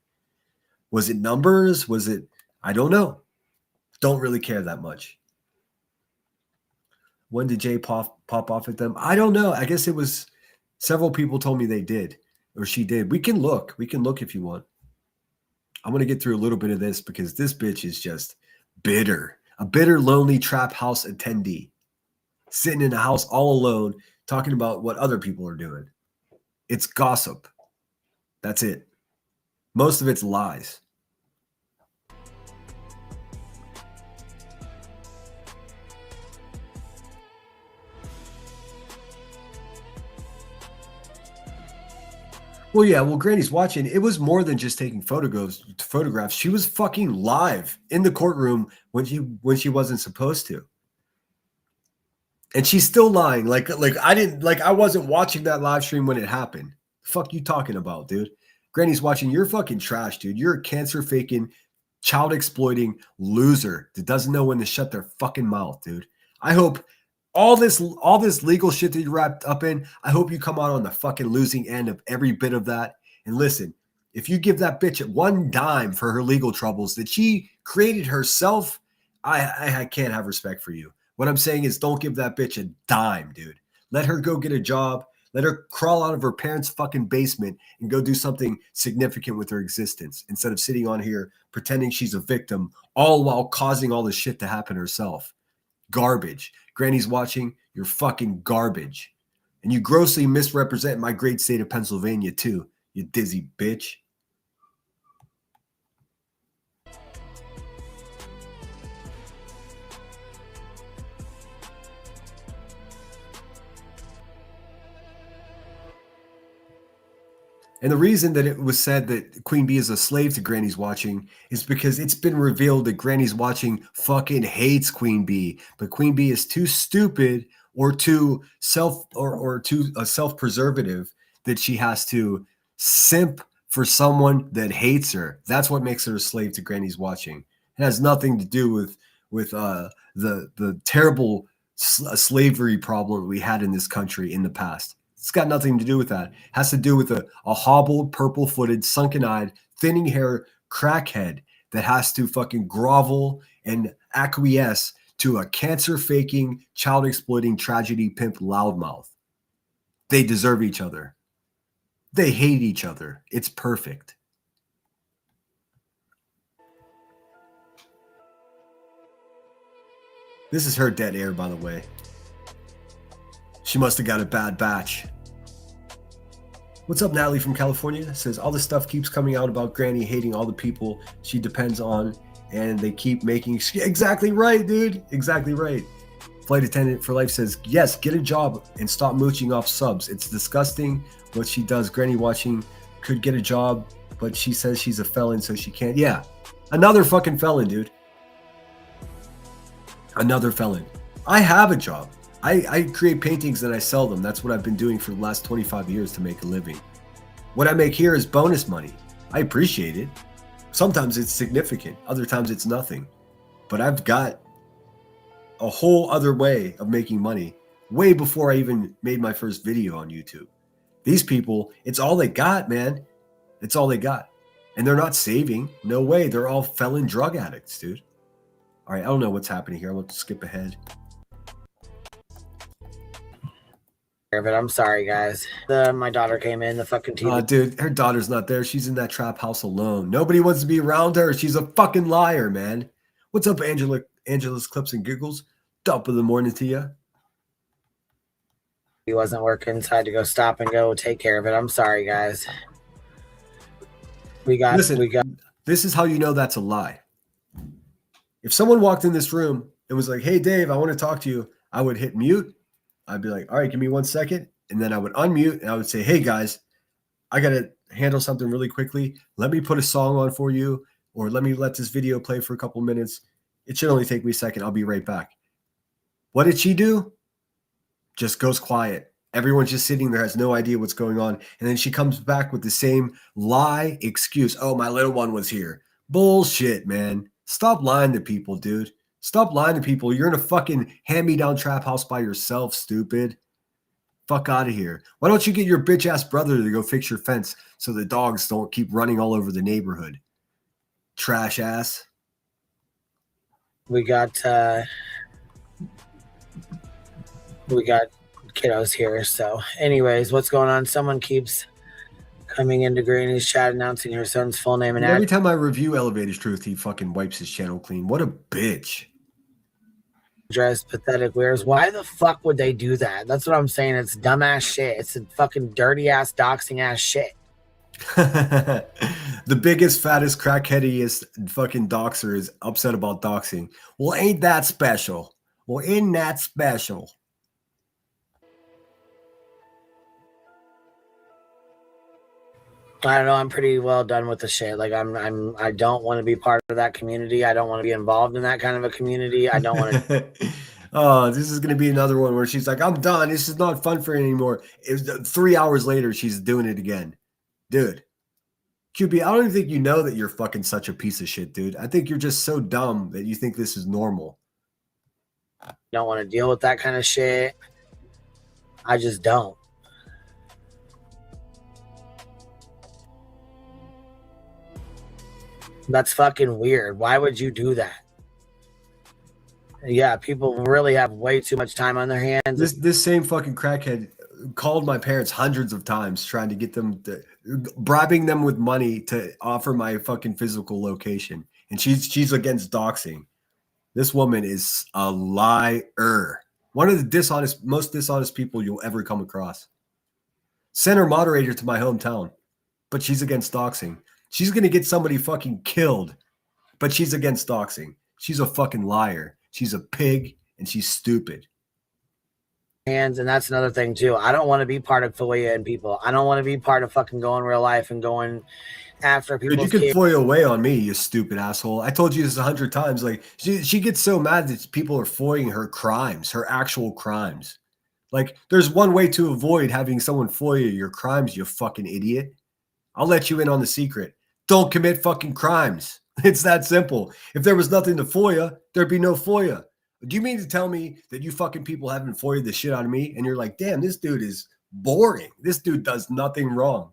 Was it numbers? Was it, I don't know. Don't really care that much. When did Jay pop off at them? I don't know. I guess it was several people told me they did, or she did. We can look. We can look if you want. I'm going to get through a little bit of this because this bitch is just bitter. A bitter, lonely trap house attendee sitting in a house all alone talking about what other people are doing. It's gossip. That's it. Most of it's lies. Well, yeah, well, Granny's watching. It was more than just taking photographs. She was fucking live in the courtroom when she wasn't supposed to. And she's still lying. I wasn't watching that live stream when it happened. The fuck you talking about, dude? Granny's watching. You're fucking trash, dude. You're a cancer faking, child exploiting loser that doesn't know when to shut their fucking mouth, dude. I hope all this legal shit that you wrapped up in, I hope you come out on the fucking losing end of every bit of that. And listen, if you give that bitch one dime for her legal troubles that she created herself, I can't have respect for you. What I'm saying is don't give that bitch a dime, dude. Let her go get a job. Let her crawl out of her parents' fucking basement and go do something significant with her existence instead of sitting on here pretending she's a victim, all while causing all this shit to happen herself. Garbage. Granny's watching. You're fucking garbage. And you grossly misrepresent my great state of Pennsylvania too, you dizzy bitch. And the reason that it was said that Queen Bee is a slave to Granny's watching is because it's been revealed that Granny's watching fucking hates Queen Bee, but Queen Bee is too stupid or too self-preservative that she has to simp for someone that hates her. That's what makes her a slave to Granny's watching. It has nothing to do with the terrible slavery problem we had in this country in the past. It's got nothing to do with that. It has to do with a hobbled, purple-footed, sunken-eyed, thinning hair crackhead that has to fucking grovel and acquiesce to a cancer-faking, child-exploiting tragedy pimp loudmouth. They deserve each other. They hate each other. It's perfect. This is her dead air, by the way. She must have got a bad batch. What's up, Natalie from California? Says all this stuff keeps coming out about Granny hating all the people she depends on, and they keep making exactly right, dude. Exactly right. Flight attendant for life says, yes, get a job and stop mooching off subs. It's disgusting what she does. Granny watching could get a job, but she says she's a felon, so she can't. Yeah, another fucking felon, dude. Another felon. I have a job. I create paintings and I sell them. That's what I've been doing for the last 25 years to make a living. What I make here is bonus money. I appreciate it. Sometimes it's significant. Other times it's nothing. But I've got a whole other way of making money way before I even made my first video on YouTube. These people, it's all they got, man. It's all they got. And they're not saving. No way. They're all felon drug addicts, dude. All right, I don't know what's happening here. I want to skip ahead. But I'm sorry, guys. My daughter came in. The fucking TV. Dude, her daughter's not there. She's in that trap house alone. Nobody wants to be around her. She's a fucking liar, man. What's up, Angela's Clips and Giggles? Top of the morning to you. He wasn't working, so I had to go stop and go take care of it. I'm sorry, guys. Listen, this is how you know that's a lie. If someone walked in this room and was like, hey, Dave, I want to talk to you, I would hit mute. I'd be like, all right, give me 1 second. And then I would unmute and I would say, hey, guys, I got to handle something really quickly. Let me put a song on for you, or let me let this video play for a couple minutes. It should only take me a second. I'll be right back. What did she do? Just goes quiet. Everyone's just sitting there, has no idea what's going on. And then she comes back with the same lie excuse. Oh, my little one was here. Bullshit, man. Stop lying to people, dude. Stop lying to people. You're in a fucking hand-me-down trap house by yourself, stupid. Fuck out of here. Why don't you get your bitch-ass brother to go fix your fence so the dogs don't keep running all over the neighborhood? Trash ass. We got kiddos here. So anyways, what's going on? Someone keeps Coming into Granny's chat announcing her son's full name and every address. time I review Elevator's Truth, he fucking wipes his channel clean. What a bitch. Pathetic wears. Why the fuck would they do that? That's what I'm saying. It's dumbass shit. It's a fucking dirty ass doxing ass shit. The biggest, fattest, crackheadiest fucking doxer is upset about doxing. Well, ain't that special? Well, ain't that special? I don't know. I'm pretty well done with the shit. Like I don't want to be part of that community. I don't want to be involved in that kind of a community. I don't want to. Oh, this is gonna be another one where she's like, "I'm done. This is not fun for her anymore." It was 3 hours later, she's doing it again, dude. QB, I don't even think you know that you're fucking such a piece of shit, dude. I think you're just so dumb that you think this is normal. Don't want to deal with that kind of shit. I just don't. That's fucking weird. Why would you do that? Yeah, people really have way too much time on their hands. This same fucking crackhead called my parents hundreds of times trying to get them to, bribing them with money to offer my fucking physical location. And she's against doxing. This woman is a liar. One of the most dishonest people you'll ever come across. Send her moderator to my hometown, but she's against doxing. She's going to get somebody fucking killed, but she's against doxing. She's a fucking liar. She's a pig, and she's stupid. And that's another thing, too. I don't want to be part of FOIA and people. I don't want to be part of fucking going real life and going after people. Dude, you can FOIA away on me, you stupid asshole. I told you this 100 times. Like, she gets so mad that people are FOIAing her crimes, her actual crimes. Like, there's one way to avoid having someone FOIA your crimes, you fucking idiot. I'll let you in on the secret. Don't commit fucking crimes. It's that simple. If there was nothing to FOIA, there'd be no FOIA. Do you mean to tell me that you fucking people haven't FOIA'd the shit out of me and you're like, damn, this dude is boring. This dude does nothing wrong.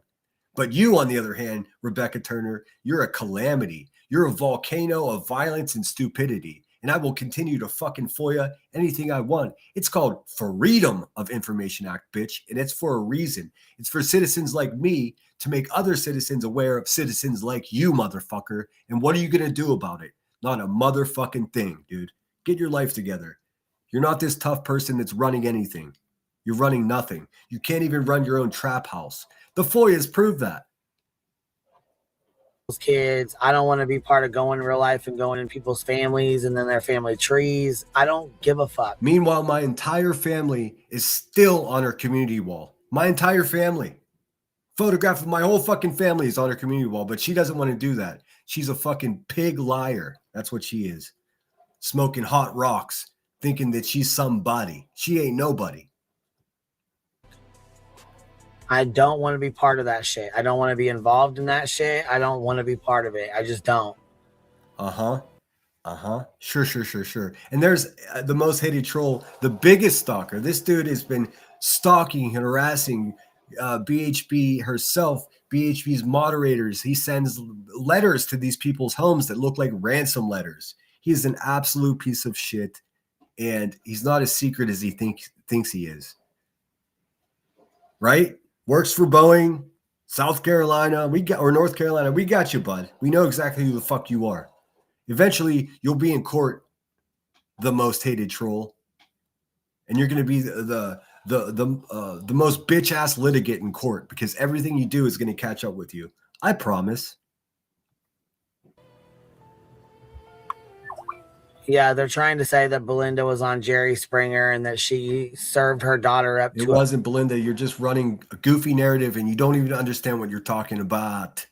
But you, on the other hand, Rebecca Turner, you're a calamity. You're a volcano of violence and stupidity. And I will continue to fucking FOIA anything I want. It's called Freedom of Information Act, bitch. And it's for a reason. It's for citizens like me to make other citizens aware of citizens like you, motherfucker. And what are you going to do about it? Not a motherfucking thing, dude. Get your life together. You're not this tough person that's running anything. You're running nothing. You can't even run your own trap house. The FOIA's proved that. Kids, I don't want to be part of going in real life and going in people's families and then their family trees. I don't give a fuck. Meanwhile, my entire family is still on her community wall. My entire family. Photograph of my whole fucking family is on her community wall, but she doesn't want to do that. She's a fucking pig liar. That's what she is. Smoking hot rocks, thinking that she's somebody. She ain't nobody. I don't want to be part of that shit. I don't want to be involved in that shit. I don't want to be part of it. I just don't. Uh-huh. Uh-huh. Sure. And there's the most hated troll, the biggest stalker. This dude has been stalking and harassing BHB herself, BHB's moderators. He sends letters to these people's homes that look like ransom letters. He's an absolute piece of shit, and he's not as secret as he thinks he is. Right? Works for Boeing, South Carolina, or North Carolina. We got you, bud. We know exactly who the fuck you are. Eventually, you'll be in court, the most hated troll, and you're going to be the most bitch ass litigant in court because everything you do is going to catch up with you. I promise. Yeah, they're trying to say that Belinda was on Jerry Springer and that she served her daughter up to It wasn't Belinda. You're just running a goofy narrative and you don't even understand what you're talking about.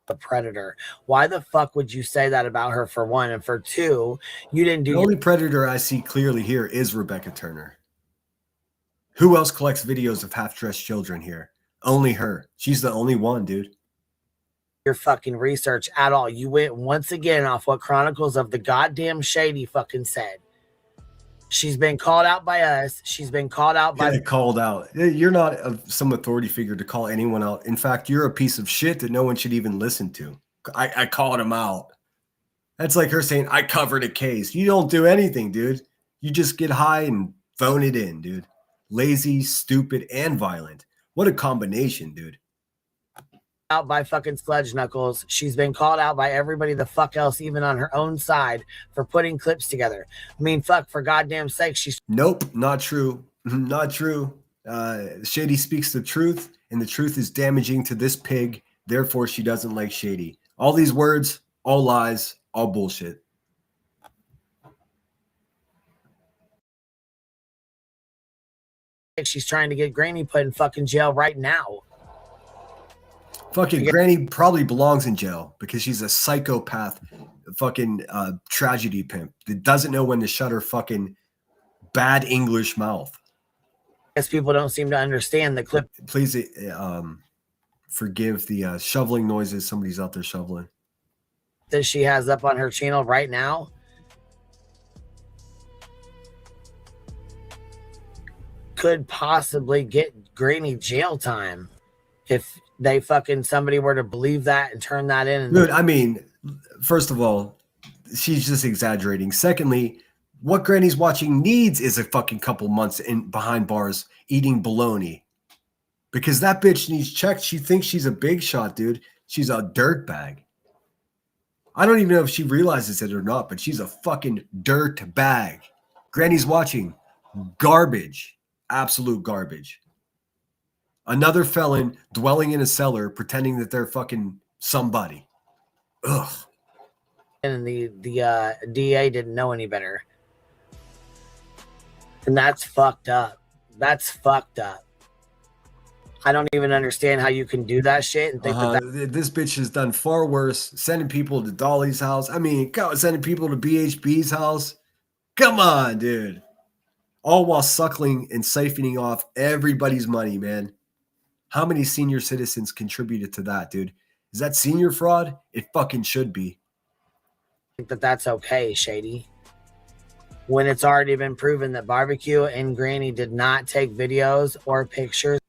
A predator. Why the fuck would you say that about her, for one? And for two, you didn't do the only predator I see clearly here is Rebecca Turner. Who else collects videos of half-dressed children here? Only her. She's the only one, dude. Your fucking research at all. You went once again off what Chronicles of the Goddamn Shady fucking said. She's been called out by us. She's been called out by called out. You're not some authority figure to call anyone out. In fact, you're a piece of shit that no one should even listen to. I called him out. That's like her saying, I covered a case. You don't do anything, dude. You just get high and phone it in, dude. Lazy, stupid, and violent. What a combination, dude. out by fucking Sludge Knuckles. She's been called out by everybody the fuck else, even on her own side, for putting clips together. I mean, fuck, for goddamn sake, she's... Nope, not true. Not true. Shady speaks the truth, and the truth is damaging to this pig. Therefore, she doesn't like Shady. All these words, all lies, all bullshit. She's trying to get Granny put in fucking jail right now. Fucking Granny probably belongs in jail because she's a psychopath, fucking tragedy pimp that doesn't know when to shut her fucking bad English mouth. Guess people don't seem to understand the clip. Please forgive the shoveling noises. Somebody's out there shoveling. That she has up on her channel right now. Could possibly get Granny jail time if they fucking somebody were to believe that and turn that in. Dude, I mean, first of all, she's just exaggerating. Secondly, what Granny's watching needs is a fucking couple months in behind bars eating bologna. Because that bitch needs checked. She thinks she's a big shot, dude. She's a dirtbag. I don't even know if she realizes it or not, but she's a fucking dirt bag. Granny's watching garbage. Absolute garbage. Another felon dwelling in a cellar pretending that they're fucking somebody. Ugh. And the DA didn't know any better. And that's fucked up. That's fucked up. I don't even understand how you can do that shit and think that this bitch has done far worse, sending people to Dolly's house. I mean, sending people to BHB's house. Come on, dude. All while suckling and siphoning off everybody's money, man. How many senior citizens contributed to that, dude? Is that senior fraud? It fucking should be. I think that's okay, Shady. When it's already been proven that Barbecue and Granny did not take videos or pictures.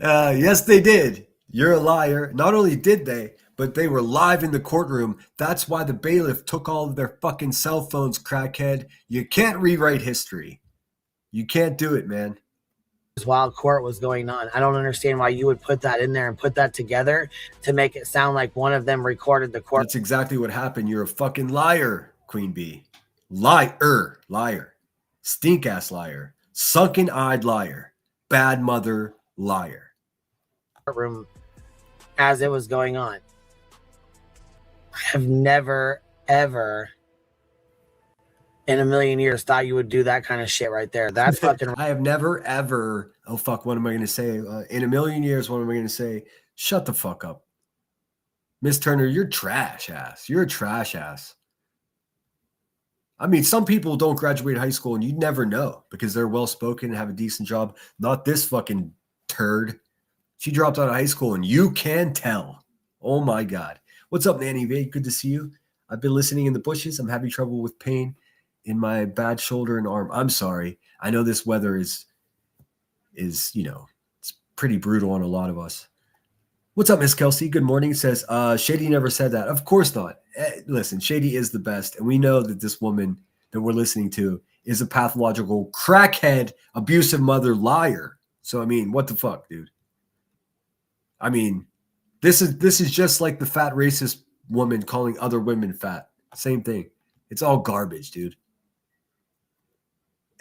Yes, they did. You're a liar. Not only did they, but they were live in the courtroom. That's why the bailiff took all of their fucking cell phones, crackhead. You can't rewrite history. You can't do it, man. While court was going on, I don't understand why you would put that in there and put that together to make it sound like one of them recorded the court. That's exactly what happened. You're a fucking liar, Queen Bee. Liar. Stink-ass liar. Sunken-eyed liar. Bad mother liar. Courtroom as it was going on. I have never, ever in a million years thought you would do that kind of shit right there. That's fucking... I have never, ever... Oh, fuck, what am I going to say? In a million years, what am I going to say? Shut the fuck up. Miss Turner, you're trash ass. You're a trash ass. I mean, some people don't graduate high school and you'd never know because they're well-spoken and have a decent job. Not this fucking turd. She dropped out of high school and you can tell. Oh, my God. What's up, Nanny V? Good to see you. I've been listening in the bushes. I'm having trouble with pain in my bad shoulder and arm. I'm sorry. I know this weather is you know, it's pretty brutal on a lot of us. What's up, Miss Kelsey? Good morning. It says, Shady never said that. Of course not. Listen, Shady is the best. And we know that this woman that we're listening to is a pathological crackhead, abusive mother liar. So, I mean, what the fuck, dude? I mean, this is just like the fat racist woman calling other women fat. Same thing. It's all garbage, dude.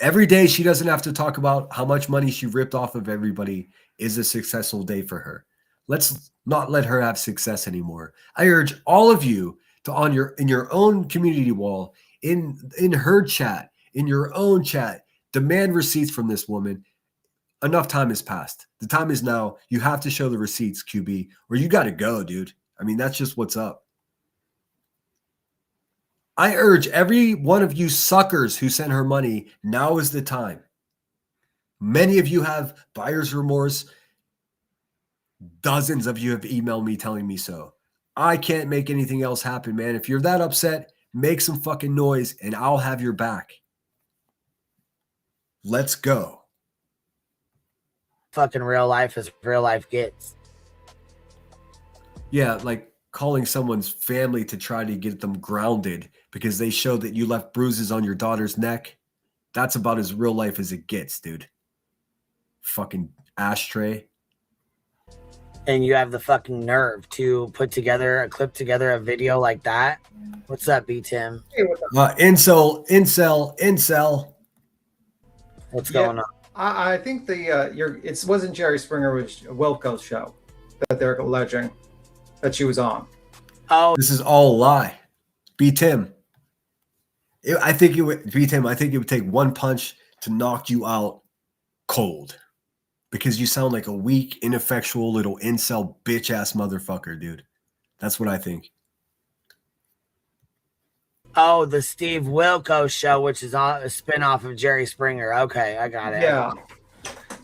Every day she doesn't have to talk about how much money she ripped off of everybody is a successful day for her. Let's not let her have success anymore. I urge all of you to in your own community wall, in her chat, in your own chat, demand receipts from this woman. Enough time has passed. The time is now. You have to show the receipts, QB, or you got to go, dude. I mean, that's just what's up. I urge every one of you suckers who sent her money, now is the time. Many of you have buyer's remorse. Dozens of you have emailed me telling me so. I can't make anything else happen, man. If you're that upset, make some fucking noise and I'll have your back. Let's go. Fucking real life as real life gets. Yeah, like calling someone's family to try to get them grounded because they show that you left bruises on your daughter's neck. That's about as real life as it gets, dude. Fucking ashtray. And you have the fucking nerve to put together a video like that. What's up, B Tim? Incel. What's going on? I think it wasn't Jerry Springer, it was Wilco's show that they're alleging that she was on. Oh, this is all a lie. B Tim. I think it would take one punch to knock you out cold. Because you sound like a weak, ineffectual little incel bitch ass motherfucker, dude. That's what I think. Oh, the Steve Wilco show, which is a spinoff of Jerry Springer. Okay, I got it. Yeah.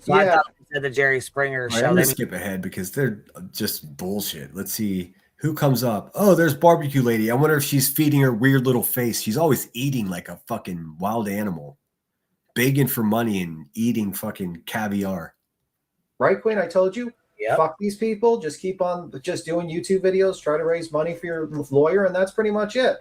So I thought you said the Jerry Springer All right, show. I'm gonna skip ahead because they're just bullshit. Let's see who comes up. Oh, there's Barbecue Lady. I wonder if she's feeding her weird little face. She's always eating like a fucking wild animal, begging for money and eating fucking caviar. Right, Queen? I told you. Yep. Fuck these people. Just keep on just doing YouTube videos. Try to raise money for your lawyer, and that's pretty much it.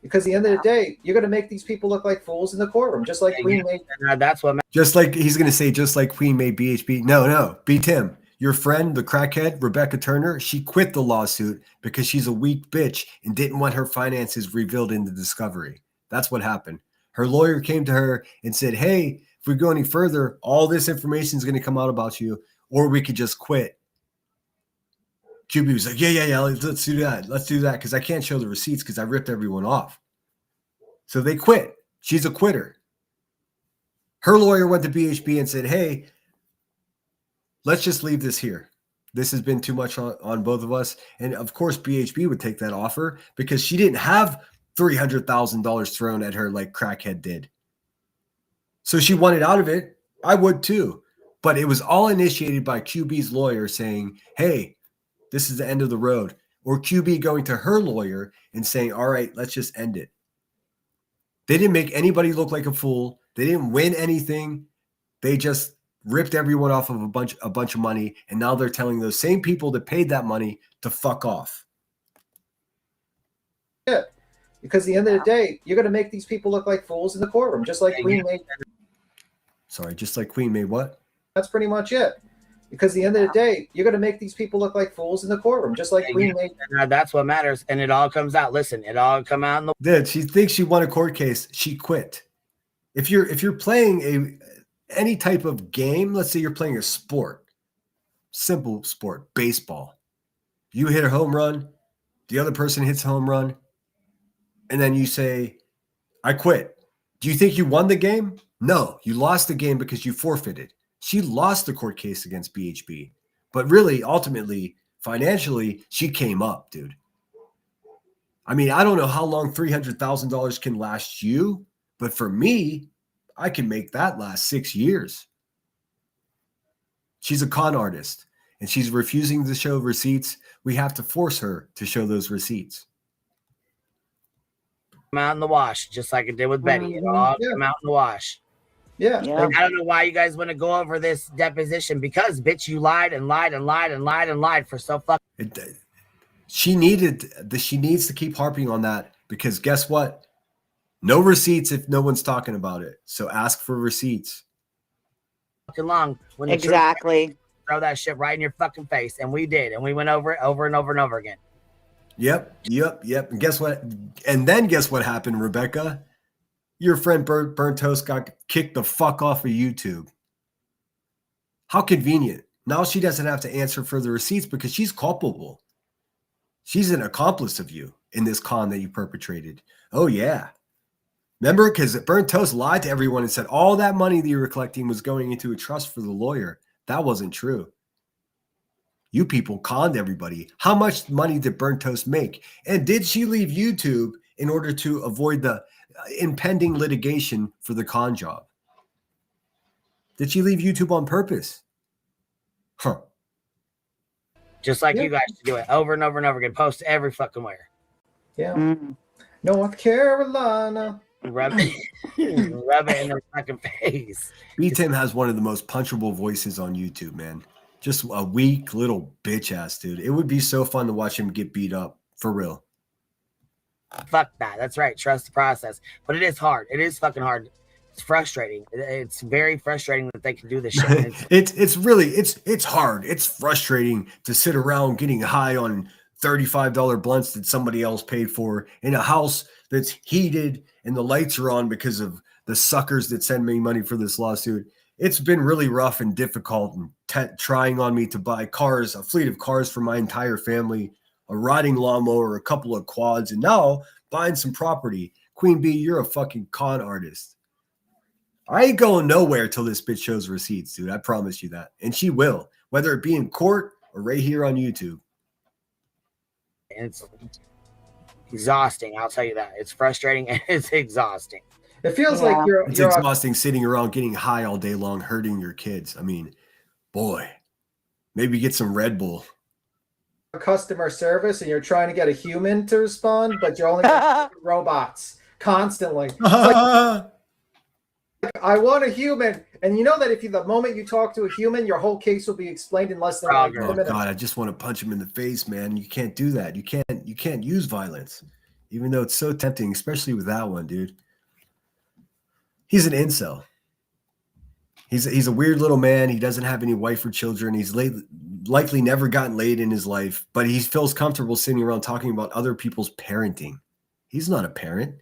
Because at the end of the day, you're going to make these people look like fools in the courtroom, just like Queen made. That's what. Just like he's going to say, just like Queen made BHB. No, B Tim. Your friend, the crackhead, Rebecca Turner, she quit the lawsuit because she's a weak bitch and didn't want her finances revealed in the discovery. That's what happened. Her lawyer came to her and said, hey, if we go any further, all this information is going to come out about you. Or we could just quit. QB was like, yeah, let's do that. Let's do that because I can't show the receipts because I ripped everyone off. So they quit. She's a quitter. Her lawyer went to BHB and said, hey, let's just leave this here. This has been too much on both of us. And of course, BHB would take that offer because she didn't have $300,000 thrown at her like crackhead did. So she wanted out of it. I would too. But it was all initiated by QB's lawyer saying, hey, this is the end of the road. Or QB going to her lawyer and saying, all right, let's just end it. They didn't make anybody look like a fool. They didn't win anything. They just ripped everyone off of a bunch of money. And now they're telling those same people that paid that money to fuck off. Yeah. Because at the end of the day, you're going to make these people look like fools in the courtroom, just like Queen made. Sorry, just like Queen made what? That's pretty much it. Because at the end of the day, you're going to make these people look like fools in the courtroom, just like Queen made. That's what matters. And it all comes out. Listen, it all come out in the. Did she thinks she won a court case? She quit. If you're playing any type of game, let's say you're playing a sport, simple sport, baseball. You hit a home run, the other person hits a home run, and then you say, I quit. Do you think you won the game? No, you lost the game because you forfeited. She lost the court case against BHB. But really, ultimately, financially, she came up, dude. I mean, I don't know how long $300,000 can last you, but for me, I can make that last 6 years. She's a con artist, and she's refusing to show receipts. We have to force her to show those receipts. Come out in the wash, just like it did with Betty. It all come out in the wash. Yeah. I don't know why you guys want to go over this deposition because, bitch, you lied and lied and lied and lied and lied for so fucking. She needs to keep harping on that because guess what? No receipts if no one's talking about it. So ask for receipts. Fucking long. When Exactly. Throw that shit right in your fucking face, and we did, and we went over it over and over and over again. Yep. And guess what? And then guess what happened, Rebecca? Your friend Burnt Toast got kicked the fuck off of YouTube. How convenient. Now she doesn't have to answer for the receipts because she's culpable. She's an accomplice of you in this con that you perpetrated. Oh, yeah. Remember? Because Burnt Toast lied to everyone and said all that money that you were collecting was going into a trust for the lawyer. That wasn't true. You people conned everybody. How much money did Burnt Toast make? And did she leave YouTube in order to avoid the impending litigation for the con job? Did she leave YouTube on purpose? Huh. Just like you guys do it over and over and over again. Post every fucking where. Yeah. North Carolina. Rub it in their fucking face. B-Tim has one of the most punchable voices on YouTube, man. Just a weak little bitch ass dude. It would be so fun to watch him get beat up. For real. Fuck that. That's right. Trust the process. But it is hard. It is fucking hard. It's frustrating. It's very frustrating that they can do this shit. It's hard. It's frustrating to sit around getting high on $35 blunts that somebody else paid for in a house that's heated and the lights are on because of the suckers that send me money for this lawsuit. It's been really rough and difficult and trying on me to buy cars, a fleet of cars for my entire family, a riding lawnmower, a couple of quads, and now buying some property. Queen Bee, you're a fucking con artist. I ain't going nowhere till this bitch shows receipts, dude. I promise you that. And she will, whether it be in court or right here on YouTube. It's exhausting. I'll tell you that. It's frustrating and it's exhausting. It feels like you're exhausting sitting around getting high all day long, hurting your kids. I mean, boy, maybe get some Red Bull. Customer service and you're trying to get a human to respond, but you're only getting robots constantly. It's like, I want a human, and you know that if the moment you talk to a human, your whole case will be explained in less than 10 minutes. God, I just want to punch him in the face, man. You can't do that. You can't use violence, even though it's so tempting, especially with that one, dude. He's an incel. He's a weird little man. He doesn't have any wife or children. He's likely never gotten laid in his life, but he feels comfortable sitting around talking about other people's parenting. He's not a parent.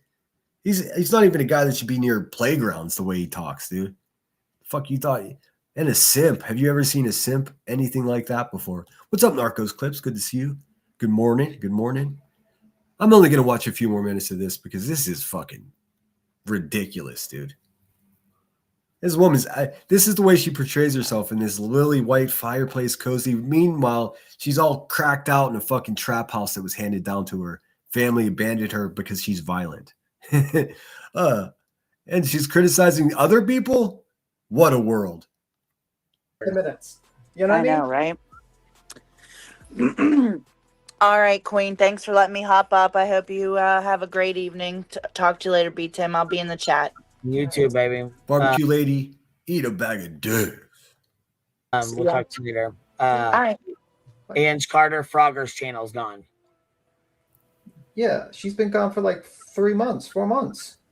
He's not even a guy that should be near playgrounds the way he talks, dude. Fuck you thought. And a simp. Have you ever seen a simp? Anything like that before? What's up, Narcos Clips? Good to see you. Good morning. Good morning. I'm only going to watch a few more minutes of this because this is fucking ridiculous, dude. This this is the way she portrays herself in this lily white fireplace cozy. Meanwhile, she's all cracked out in a fucking trap house that was handed down to her. Family abandoned her because she's violent. And she's criticizing other people? What a world. 10 minutes. You know what I mean? Know, right? All right, Queen. Thanks for letting me hop up. I hope you have a great evening. Talk to you later, B Tim. I'll be in the chat. You too, baby. Barbecue lady, eat a bag of dirt. We'll talk to you later. All right. Ange Carter Frogger's channel's gone. Yeah, she's been gone for like 4 months.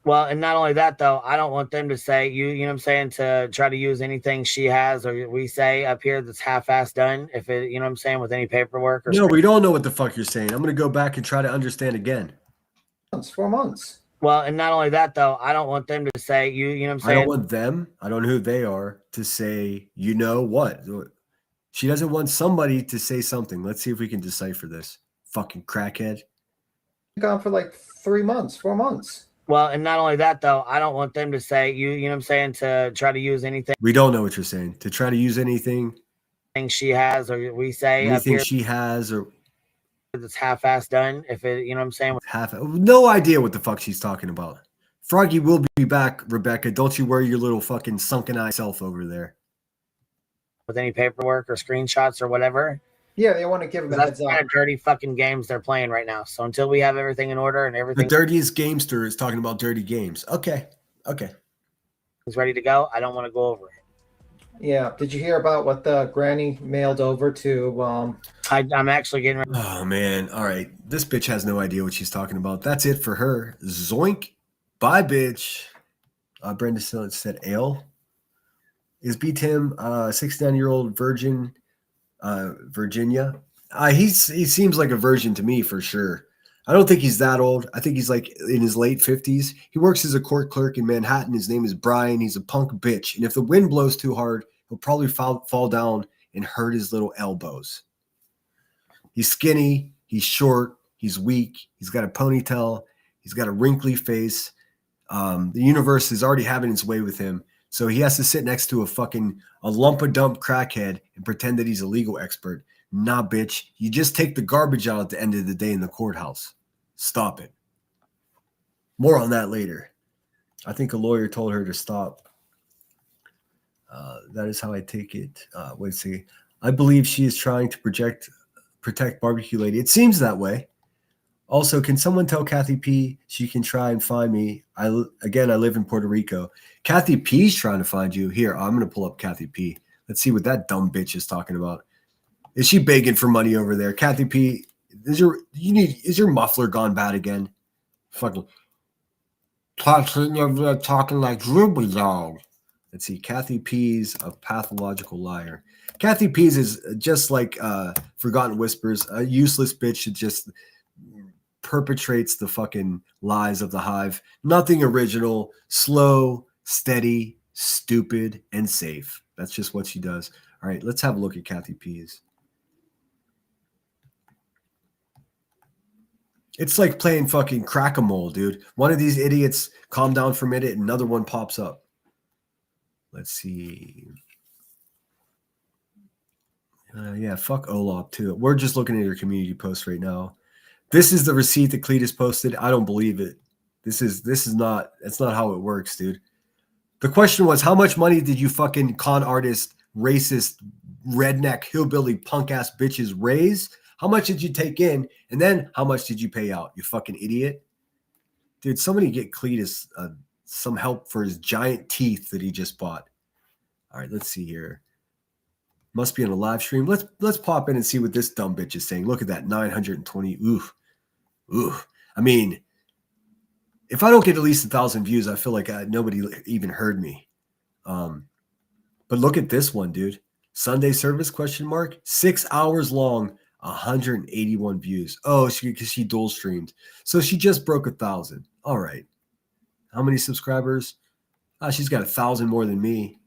Well, and not only that, though, I don't want them to say, you know what I'm saying, to try to use anything she has or we say up here that's half-assed done, if it, you know what I'm saying, with any paperwork. Or no, we don't know what the fuck you're saying. I'm going to go back and try to understand again. 4 months. Well, and not only that, though, I don't want them to say, you know what I'm saying. I don't want them, I don't know who they are, to say, you know what? She doesn't want somebody to say something. Let's see if we can decipher this. Fucking crackhead. Gone for like 4 months. Well, and not only that, though, I don't want them to say, you know what I'm saying, to try to use anything. We don't know what you're saying. To try to use anything she has or we say anything up here she has or that's half-assed done, if it, you know what I'm saying. No idea what the fuck she's talking about. Froggy will be back, Rebecca. Don't you worry your little fucking sunken eye self over there. With any paperwork or screenshots or whatever. Yeah, they want to give them a heads up. That's kind of dirty fucking games they're playing right now. So until we have everything in order and everything. The dirtiest gamester is talking about dirty games. Okay. He's ready to go. I don't want to go over it. Yeah. Did you hear about what the granny mailed over to? I'm actually getting ready. Oh, man. All right. This bitch has no idea what she's talking about. That's it for her. Zoink. Bye, bitch. Brenda Stillett said, ale. Is B. Tim 69-year-old virgin? Virginia. He seems like a virgin to me for sure. I don't think he's that old. I think he's like in his late 50s. He works as a court clerk in Manhattan. His name is Brian. He's a punk bitch. And if the wind blows too hard, he'll probably fall down and hurt his little elbows. He's skinny. He's short. He's weak. He's got a ponytail. He's got a wrinkly face. The universe is already having its way with him. So he has to sit next to a lump of dump crackhead and pretend that he's a legal expert. Nah, bitch. You just take the garbage out at the end of the day in the courthouse. Stop it. More on that later. I think a lawyer told her to stop. That is how I take it. Wait a second. I believe she is trying to protect Barbecue Lady. It seems that way. Also, can someone tell Kathy P she can try and find me? I live in Puerto Rico. Kathy P's trying to find you. Here, I'm going to pull up Kathy P. Let's see what that dumb bitch is talking about. Is she begging for money over there? Kathy P, is your muffler gone bad again? Fucking. Todd sitting over there talking like Ruby dog. Let's see. Kathy Pease, a pathological liar. Kathy Pease is just like Forgotten Whispers, a useless bitch that just perpetrates the fucking lies of the hive. Nothing original, slow, steady, stupid, and safe. That's just what she does. All right, let's have a look at Kathy Pease. It's like playing fucking crack-a-mole, dude. One of these idiots calm down for a minute, another one pops up. Let's see. Yeah, fuck Olaf too. We're just looking at your community post right now. This is the receipt that Cletus posted. I don't believe it. That's not how it works, dude. The question was, how much money did you fucking con artist, racist, redneck, hillbilly, punk ass bitches raise? How much did you take in? And then how much did you pay out? You fucking idiot. Dude, somebody get Cletus some help for his giant teeth that he just bought. All right, let's see here. Must be on a live stream. Let's pop in and see what this dumb bitch is saying. Look at that, 920. Ooh. I mean, if I don't get at least 1,000 views, I feel like nobody even heard me. But look at this one, dude. Sunday service ? 6 hours long, 181 views. Oh, because she dual streamed, so she just broke 1,000. All right. How many subscribers? She's got 1,000 more than me.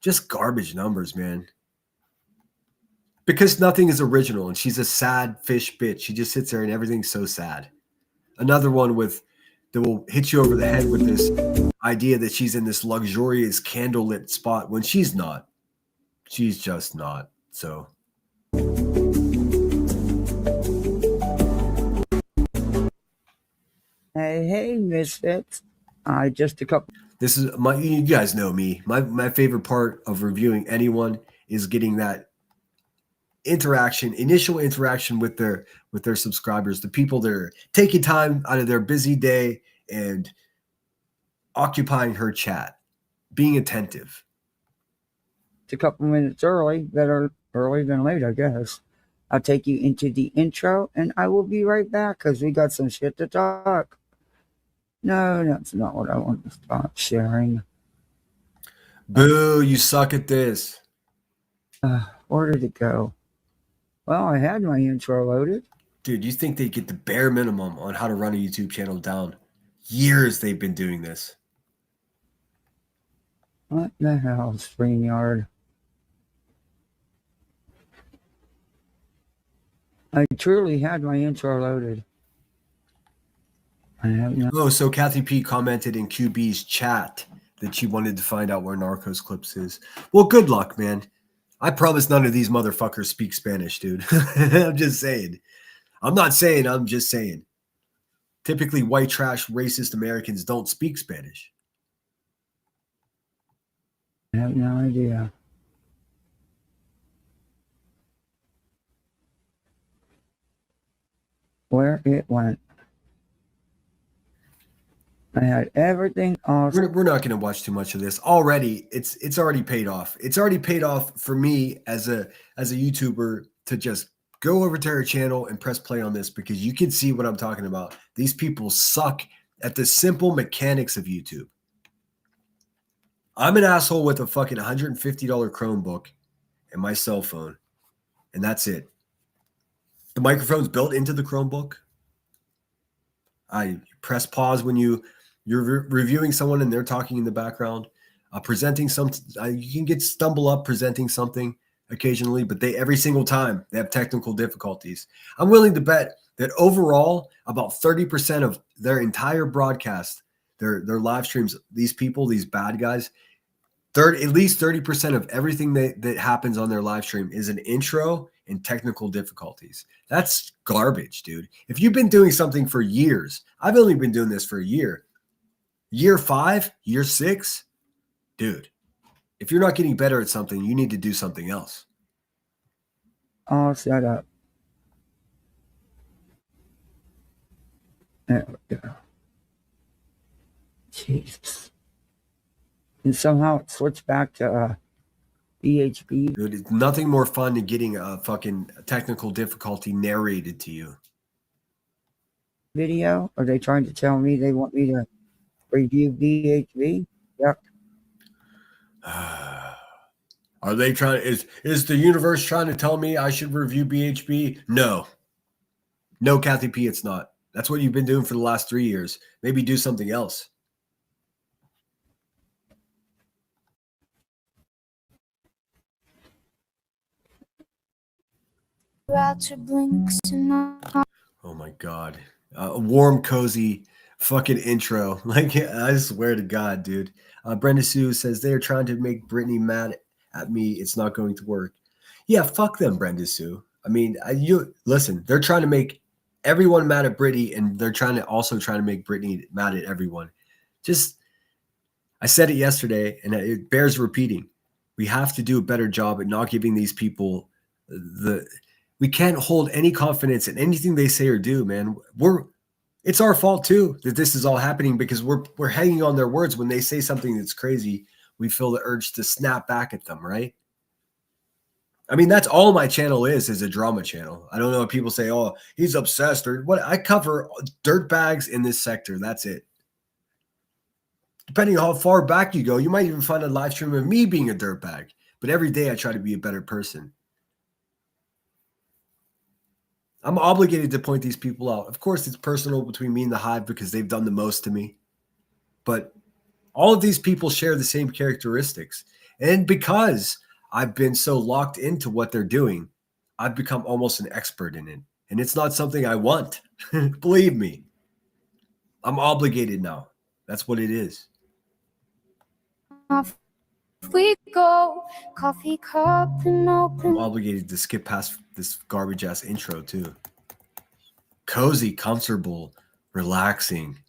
Just garbage numbers, man. Because nothing is original, and she's a sad fish bitch. She just sits there and everything's so sad. Another one that will hit you over the head with this idea that she's in this luxurious candlelit spot when she's not. She's just not. So. Hey, Misfits. Just a couple. This is you guys know me. My favorite part of reviewing anyone is getting that initial interaction with their subscribers, the people that are taking time out of their busy day and occupying her chat, being attentive. It's a couple minutes early, better early than late, I guess. I'll take you into the intro and I will be right back because we got some shit to talk. No, that's not what I want to start sharing. Boo, you suck at this. Where did it go? Well, I had my intro loaded. Dude, you think they get the bare minimum on how to run a YouTube channel down? Years they've been doing this. What the hell, StreamYard? I truly had my intro loaded. Oh, so Kathy P commented in QB's chat that she wanted to find out where Narcos Clips is. Well, good luck, man. I promise none of these motherfuckers speak Spanish, dude. I'm just saying. I'm not saying, I'm just saying. Typically, white trash, racist Americans don't speak Spanish. I have no idea. Where it went. I had everything off. We're not going to watch too much of this. Already, it's already paid off. It's already paid off for me as a YouTuber to just go over to her channel and press play on this because you can see what I'm talking about. These people suck at the simple mechanics of YouTube. I'm an asshole with a fucking $150 Chromebook and my cell phone, and that's it. The microphone's built into the Chromebook. I press pause when you're reviewing someone and they're talking in the background. Presenting you can stumble up presenting something occasionally, but every single time they have technical difficulties. I'm willing to bet that overall, about 30% of their entire broadcast, their live streams, these people, these bad guys, at least 30% of everything that happens on their live stream is an intro and technical difficulties. That's garbage, dude. If you've been doing something for years, I've only been doing this for a year. Year 5, year 6, dude, if you're not getting better at something, you need to do something else. All set up. There we go. Jesus. And somehow it switched back to BHB. Dude, it's nothing more fun than getting a fucking technical difficulty narrated to you. Video? Are they trying to tell me they want me to Review BHB. Yep. Are they trying? Is the universe trying to tell me I should review BHB? No, Kathy P. It's not. That's what you've been doing for the last 3 years. Maybe do something else. Oh my God. A warm, cozy fucking intro. Like, I swear to God, dude. Brenda Sue says they're trying to make Brittany mad at me. It's not going to work. Yeah, fuck them, Brenda Sue. I mean, you listen, they're trying to make everyone mad at Brittany, and they're trying to make Brittany mad at everyone. Just, I said it yesterday, and it bears repeating. We have to do a better job at not giving these people we can't hold any confidence in anything they say or do, man. It's our fault too that this is all happening because we're hanging on their words. When they say something that's crazy, we feel the urge to snap back at them, right? I mean, that's all my channel is a drama channel. I don't know if people say, oh, he's obsessed or what. I cover dirt bags in this sector. That's it. Depending on how far back you go, you might even find a live stream of me being a dirtbag. But every day I try to be a better person. I'm obligated to point these people out. Of course, it's personal between me and the Hive because they've done the most to me. But all of these people share the same characteristics. And because I've been so locked into what they're doing, I've become almost an expert in it. And it's not something I want. Believe me. I'm obligated now. That's what it is. Off we go, coffee cup and open. I'm obligated to skip past this garbage ass intro too. Cozy, comfortable, relaxing.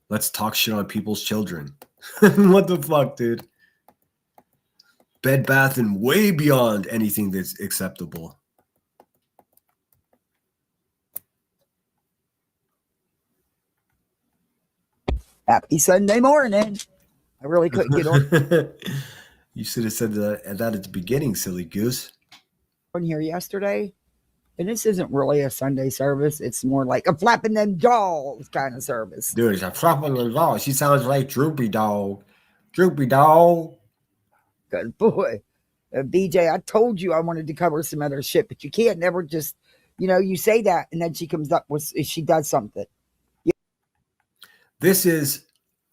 Let's talk shit on people's children. What the fuck, dude? Bed Bath and way beyond anything that's acceptable. Happy Sunday morning. I really couldn't get on. You should have said that at the beginning, silly goose. On here yesterday, and this isn't really a Sunday service. It's more like a flapping them jaws kind of service. Dude, it's a flapping them jaws. She sounds like Droopy Dog. Droopy Dog. Good boy. BJ, I told you I wanted to cover some other shit, but you can't never just, you say that, and then she comes up with, she does something. This is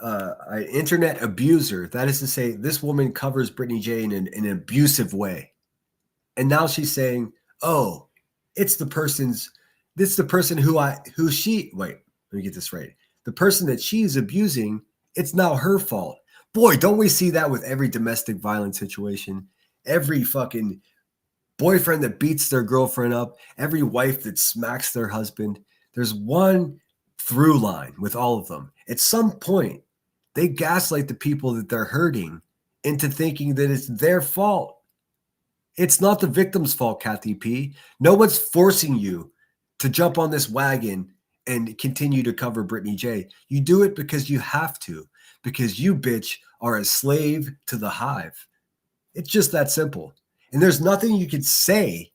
an internet abuser. That is to say, this woman covers Brittany J in an abusive way. And now she's saying, oh, it's the person wait, let me get this right. The person that she's abusing, it's now her fault. Boy, don't we see that with every domestic violence situation? Every fucking boyfriend that beats their girlfriend up, every wife that smacks their husband. There's one through line with all of them. At some point, they gaslight the people that they're hurting into thinking that it's their fault. It's not the victim's fault, Kathy P. No one's forcing you to jump on this wagon and continue to cover Brittany J. You do it because you have to, because you, bitch, are a slave to the Hive. It's just that simple. And there's nothing you could say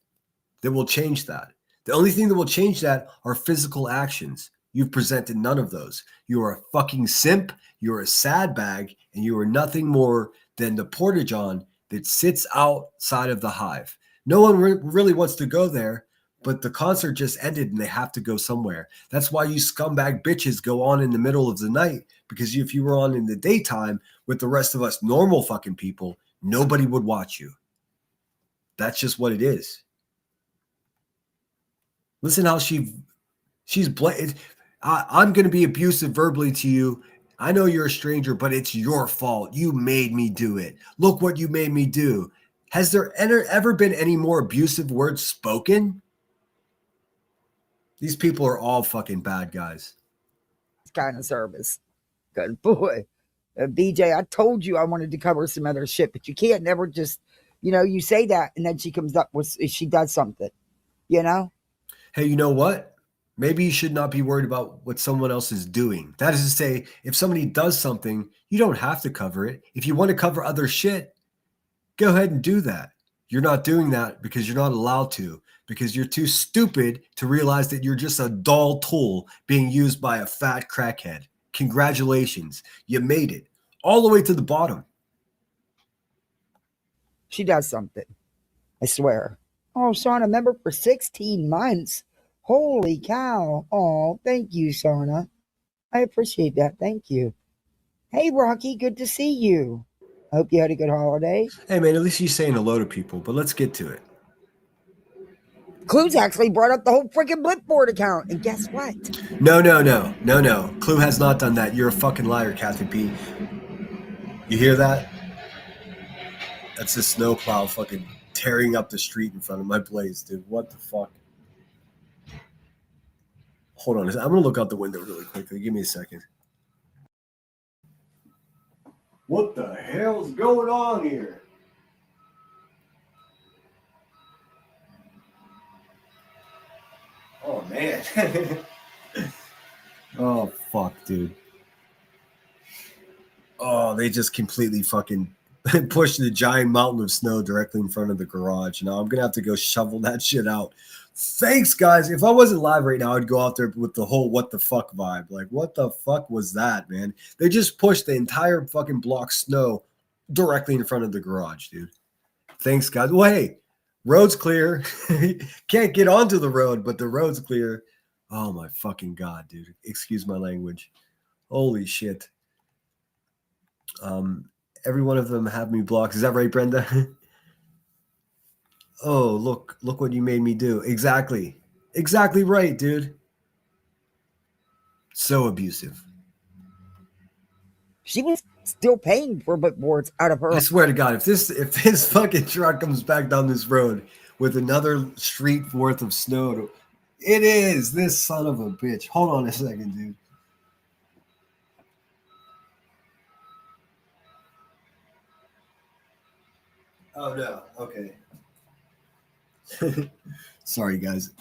that will change that. The only thing that will change that are physical actions. You've presented none of those. You are a fucking simp, you're a sad bag, and you are nothing more than the porta-john that sits outside of the Hive. No one really wants to go there, but the concert just ended and they have to go somewhere. That's why you scumbag bitches go on in the middle of the night, because if you were on in the daytime with the rest of us normal fucking people, nobody would watch you. That's just what it is. Listen how she's blatant. I'm going to be abusive verbally to you. I know you're a stranger, but it's your fault. You made me do it. Look what you made me do. Has there ever been any more abusive words spoken? These people are all fucking bad guys. Kind of service. Good boy. BJ, I told you I wanted to cover some other shit, but you can't never just, you say that, and then she comes up with, she does something, Hey, you know what? Maybe you should not be worried about what someone else is doing. That is to say, if somebody does something, you don't have to cover it. If you want to cover other shit, go ahead and do that. You're not doing that because you're not allowed to, because you're too stupid to realize that you're just a dull tool being used by a fat crackhead. Congratulations. You made it all the way to the bottom. She does something. I swear. Oh, Shauna, member for 16 months. Holy cow. Oh, thank you, Shauna. I appreciate that. Thank you. Hey, Rocky, good to see you. I hope you had a good holiday. Hey, man, at least you're saying hello to people, but let's get to it. Clues actually brought up the whole freaking Blipboard account, and guess what? No. Clue has not done that. You're a fucking liar, Kathy P. You hear that? That's a snowplow fucking tearing up the street in front of my place, dude. What the fuck? Hold on. I'm going to look out the window really quickly. Give me a second. What the hell's going on here? Oh, man. Oh, fuck, dude. Oh, they just completely fucking pushed the giant mountain of snow directly in front of the garage. Now I'm going to have to go shovel that shit out. Thanks, guys. If I wasn't live right now, I'd go out there with the whole what the fuck vibe. Like, what the fuck was that, man? They just pushed the entire fucking block snow directly in front of the garage, dude. Thanks, guys. Well, hey, road's clear. Can't get onto the road, but the road's clear. Oh, my fucking God, dude. Excuse my language. Holy shit. Every one of them have me blocked. Is that right, Brenda? Oh, look what you made me do. Exactly right, dude. So abusive. She was still paying for Blipboards out of her. I swear to God, if this fucking truck comes back down this road with another street worth of snow, it is this son of a bitch. Hold on a second, dude. Oh no. Okay. Sorry, guys.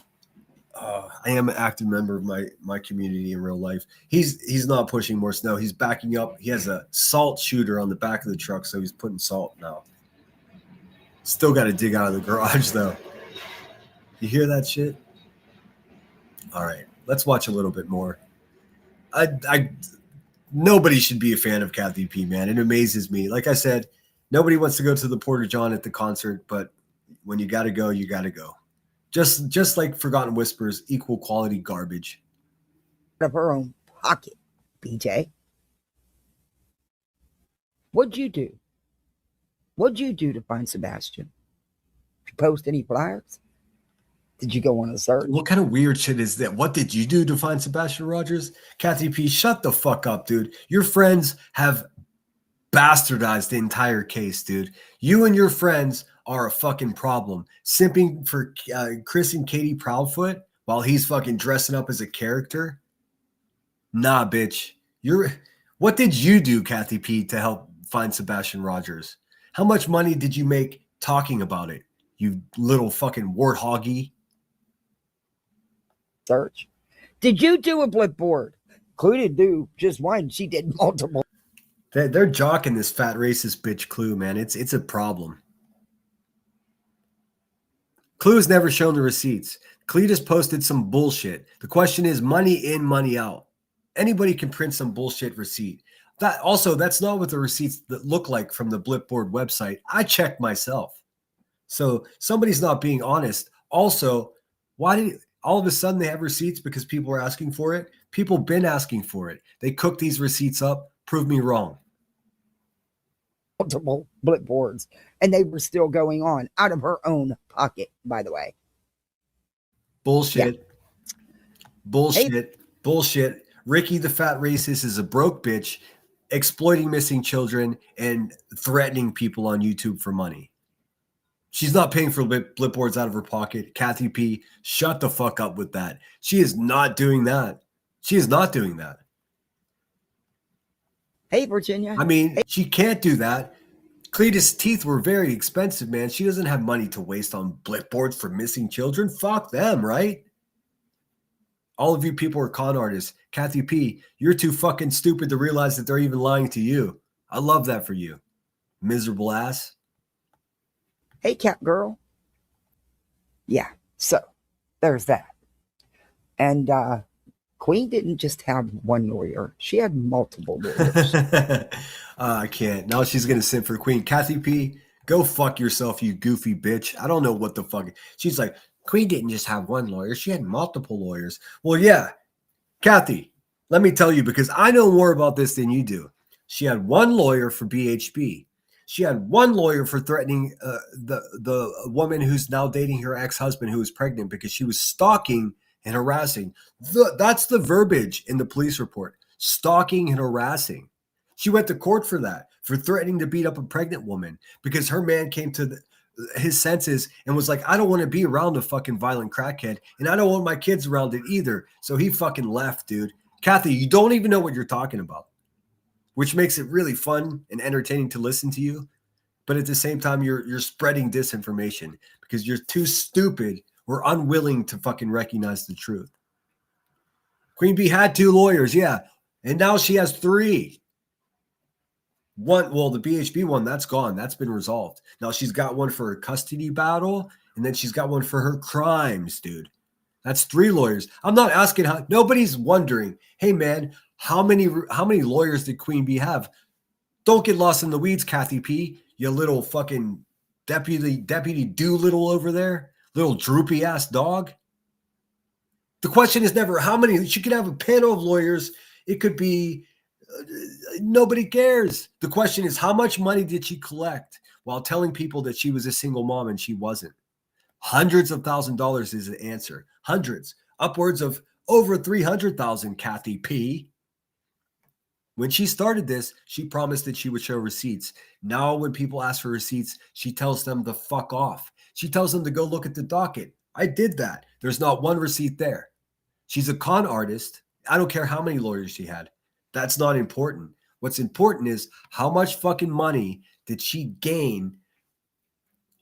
I am an active member of my community in real life. He's not pushing more snow. He's backing up. He has a salt shooter on the back of the truck, so he's putting salt now. Still got to dig out of the garage, though. You hear that shit? All right, let's watch a little bit more. Nobody should be a fan of Kathy P, man. It amazes me. Like I said, nobody wants to go to the Porta John at the concert, but when you got to go, you got to go. Just like Forgotten Whispers, equal quality garbage. Out of her own pocket, BJ. What'd you do? What'd you do to find Sebastian? Did you post any flyers? Did you go on a search? What kind of weird shit is that? What did you do to find Sebastian Rogers? Kathy P, shut the fuck up, dude. Your friends have bastardized the entire case, dude. You and your friends are a fucking problem. Simping for Chris and Katie Proudfoot while he's fucking dressing up as a character? Nah, bitch. What did you do, Kathy P, to help find Sebastian Rogers? How much money did you make talking about it, you little fucking warthoggy? Search. Did you do a Blipboard? Clue didn't do just one. She did multiple. They're jocking this fat racist bitch Clue, man. It's a problem. Clue has never shown the receipts. Cletus posted some bullshit. The question is money in, money out. Anybody can print some bullshit receipt. That's not what the receipts that look like from the Blipboard website. I checked myself. So somebody's not being honest. Also, why did all of a sudden they have receipts? Because people are asking for it? People been asking for it. They cooked these receipts up. Prove me wrong. Multiple Blipboards, and they were still going on out of her own pocket, by the way. Bullshit. Yeah. Bullshit. Hey. Bullshit. Ricky the fat racist is a broke bitch exploiting missing children and threatening people on YouTube for money. She's not paying for Blipboards out of her pocket. Kathy P, shut the fuck up with that. She is not doing that. She is not doing that. Hey, Virginia. I mean, she can't do that. Cletus' teeth were very expensive, man. She doesn't have money to waste on Blipboards for missing children. Fuck them, right? All of you people are con artists. Kathy P, you're too fucking stupid to realize that they're even lying to you. I love that for you. Miserable ass. Hey, cat girl. Yeah, so there's that. And Queen didn't just have one lawyer; she had multiple lawyers. I can't. Now she's gonna sit for Queen. Kathy P, go fuck yourself, you goofy bitch. I don't know what the fuck. She's like, Queen didn't just have one lawyer; she had multiple lawyers. Well, yeah, Kathy. Let me tell you, because I know more about this than you do. She had one lawyer for BHB. She had one lawyer for threatening the woman who's now dating her ex-husband who was pregnant because she was stalking and harassing. That's the verbiage in the police report. Stalking and harassing. She went to court for that, for threatening to beat up a pregnant woman because her man came to his senses and was like, I don't want to be around a fucking violent crackhead and I don't want my kids around it either. So he fucking left, dude. Kathy, you don't even know what you're talking about, which makes it really fun and entertaining to listen to you. But at the same time, you're spreading disinformation because you're too stupid or unwilling to fucking recognize the truth. Queen Bee had 2 lawyers, yeah. And now she has 3. One, well, the BHB one, that's gone. That's been resolved. Now she's got one for her custody battle, and then she's got one for her crimes, dude. That's 3 lawyers. I'm not asking how. Nobody's wondering, hey man, how many lawyers did Queen Bee have? Don't get lost in the weeds, Kathy P. You little fucking deputy Doolittle over there, little droopy ass dog. The question is never how many. She could have a panel of lawyers. It could be nobody cares. The question is how much money did she collect while telling people that she was a single mom and she wasn't? Hundreds of $1,000s is the answer. Hundreds, upwards of over 300,000. Kathy P. When she started this, she promised that she would show receipts. Now, when people ask for receipts, she tells them to fuck off. She tells them to go look at the docket. I did that. There's not one receipt there. She's a con artist. I don't care how many lawyers she had. That's not important. What's important is how much fucking money did she gain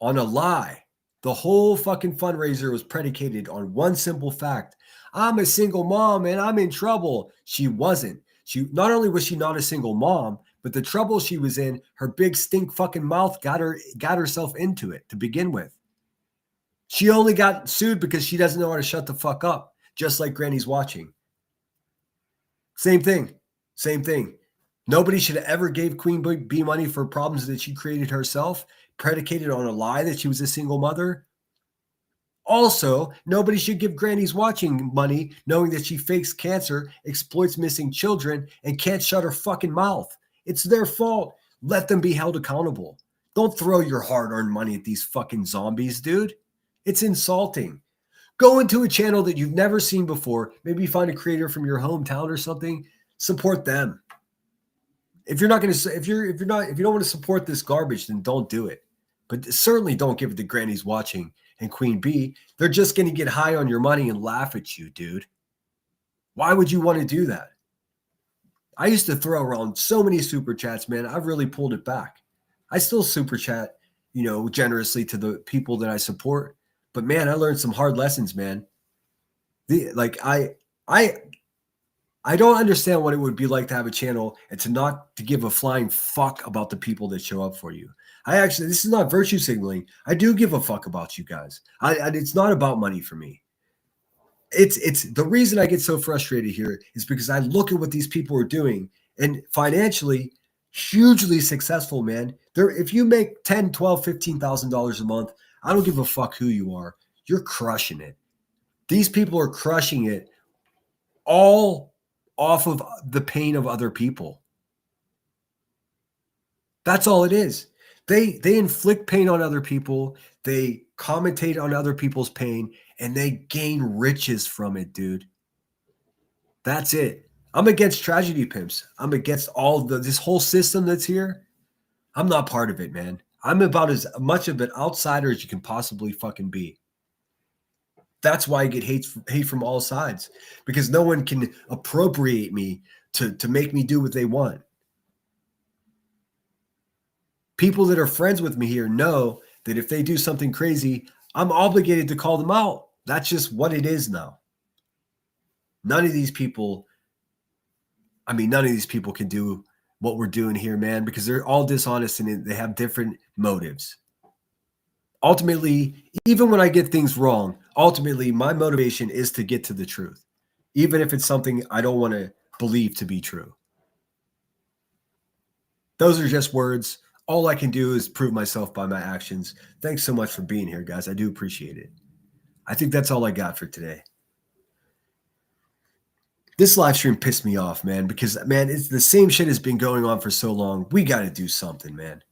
on a lie? The whole fucking fundraiser was predicated on one simple fact. I'm a single mom and I'm in trouble. She wasn't. She not only was she not a single mom, but the trouble she was in, her big stink fucking mouth got herself into it to begin with. She only got sued because she doesn't know how to shut the fuck up, just like Granny's watching. Same thing. Same thing. Nobody should have ever gave Queen Bee money for problems that she created herself, predicated on a lie that she was a single mother. Also, nobody should give Granny's watching money knowing that she fakes cancer, exploits missing children, and can't shut her fucking mouth. It's their fault. Let them be held accountable. Don't throw your hard-earned money at these fucking zombies, dude. It's insulting. Go into a channel that you've never seen before. Maybe find a creator from your hometown or something. Support them. If you don't want to support this garbage, then don't do it. But certainly don't give it to Granny's watching and Queen Bee. They're just going to get high on your money and laugh at you, dude. Why would you want to do that? I used to throw around so many super chats, man. I've really pulled it back. I still super chat, generously to the people that I support. But man, I learned some hard lessons, man. I don't understand what it would be like to have a channel and to give a flying fuck about the people that show up for you. This is not virtue signaling. I do give a fuck about you guys. It's not about money for me. It's the reason I get so frustrated here is because I look at what these people are doing and financially hugely successful, man. If you make $10, $12, $15,000 a month, I don't give a fuck who you are. You're crushing it. These people are crushing it all off of the pain of other people. That's all it is. They inflict pain on other people. They commentate on other people's pain, and they gain riches from it, dude. That's it. I'm against tragedy pimps. I'm against this whole system that's here. I'm not part of it, man. I'm about as much of an outsider as you can possibly fucking be. That's why I get hate from all sides, because no one can appropriate me to make me do what they want. People that are friends with me here know that if they do something crazy, I'm obligated to call them out. That's just what it is now. None of these people can do what we're doing here, man, because they're all dishonest and they have different motives. Ultimately, even when I get things wrong, ultimately my motivation is to get to the truth. even if it's something I don't want to believe to be true. Those are just words. All I can do is prove myself by my actions. Thanks so much for being here, guys. I do appreciate it. I think that's all I got for today. This live stream pissed me off, man, because, man, it's the same shit has been going on for so long. We got to do something, man.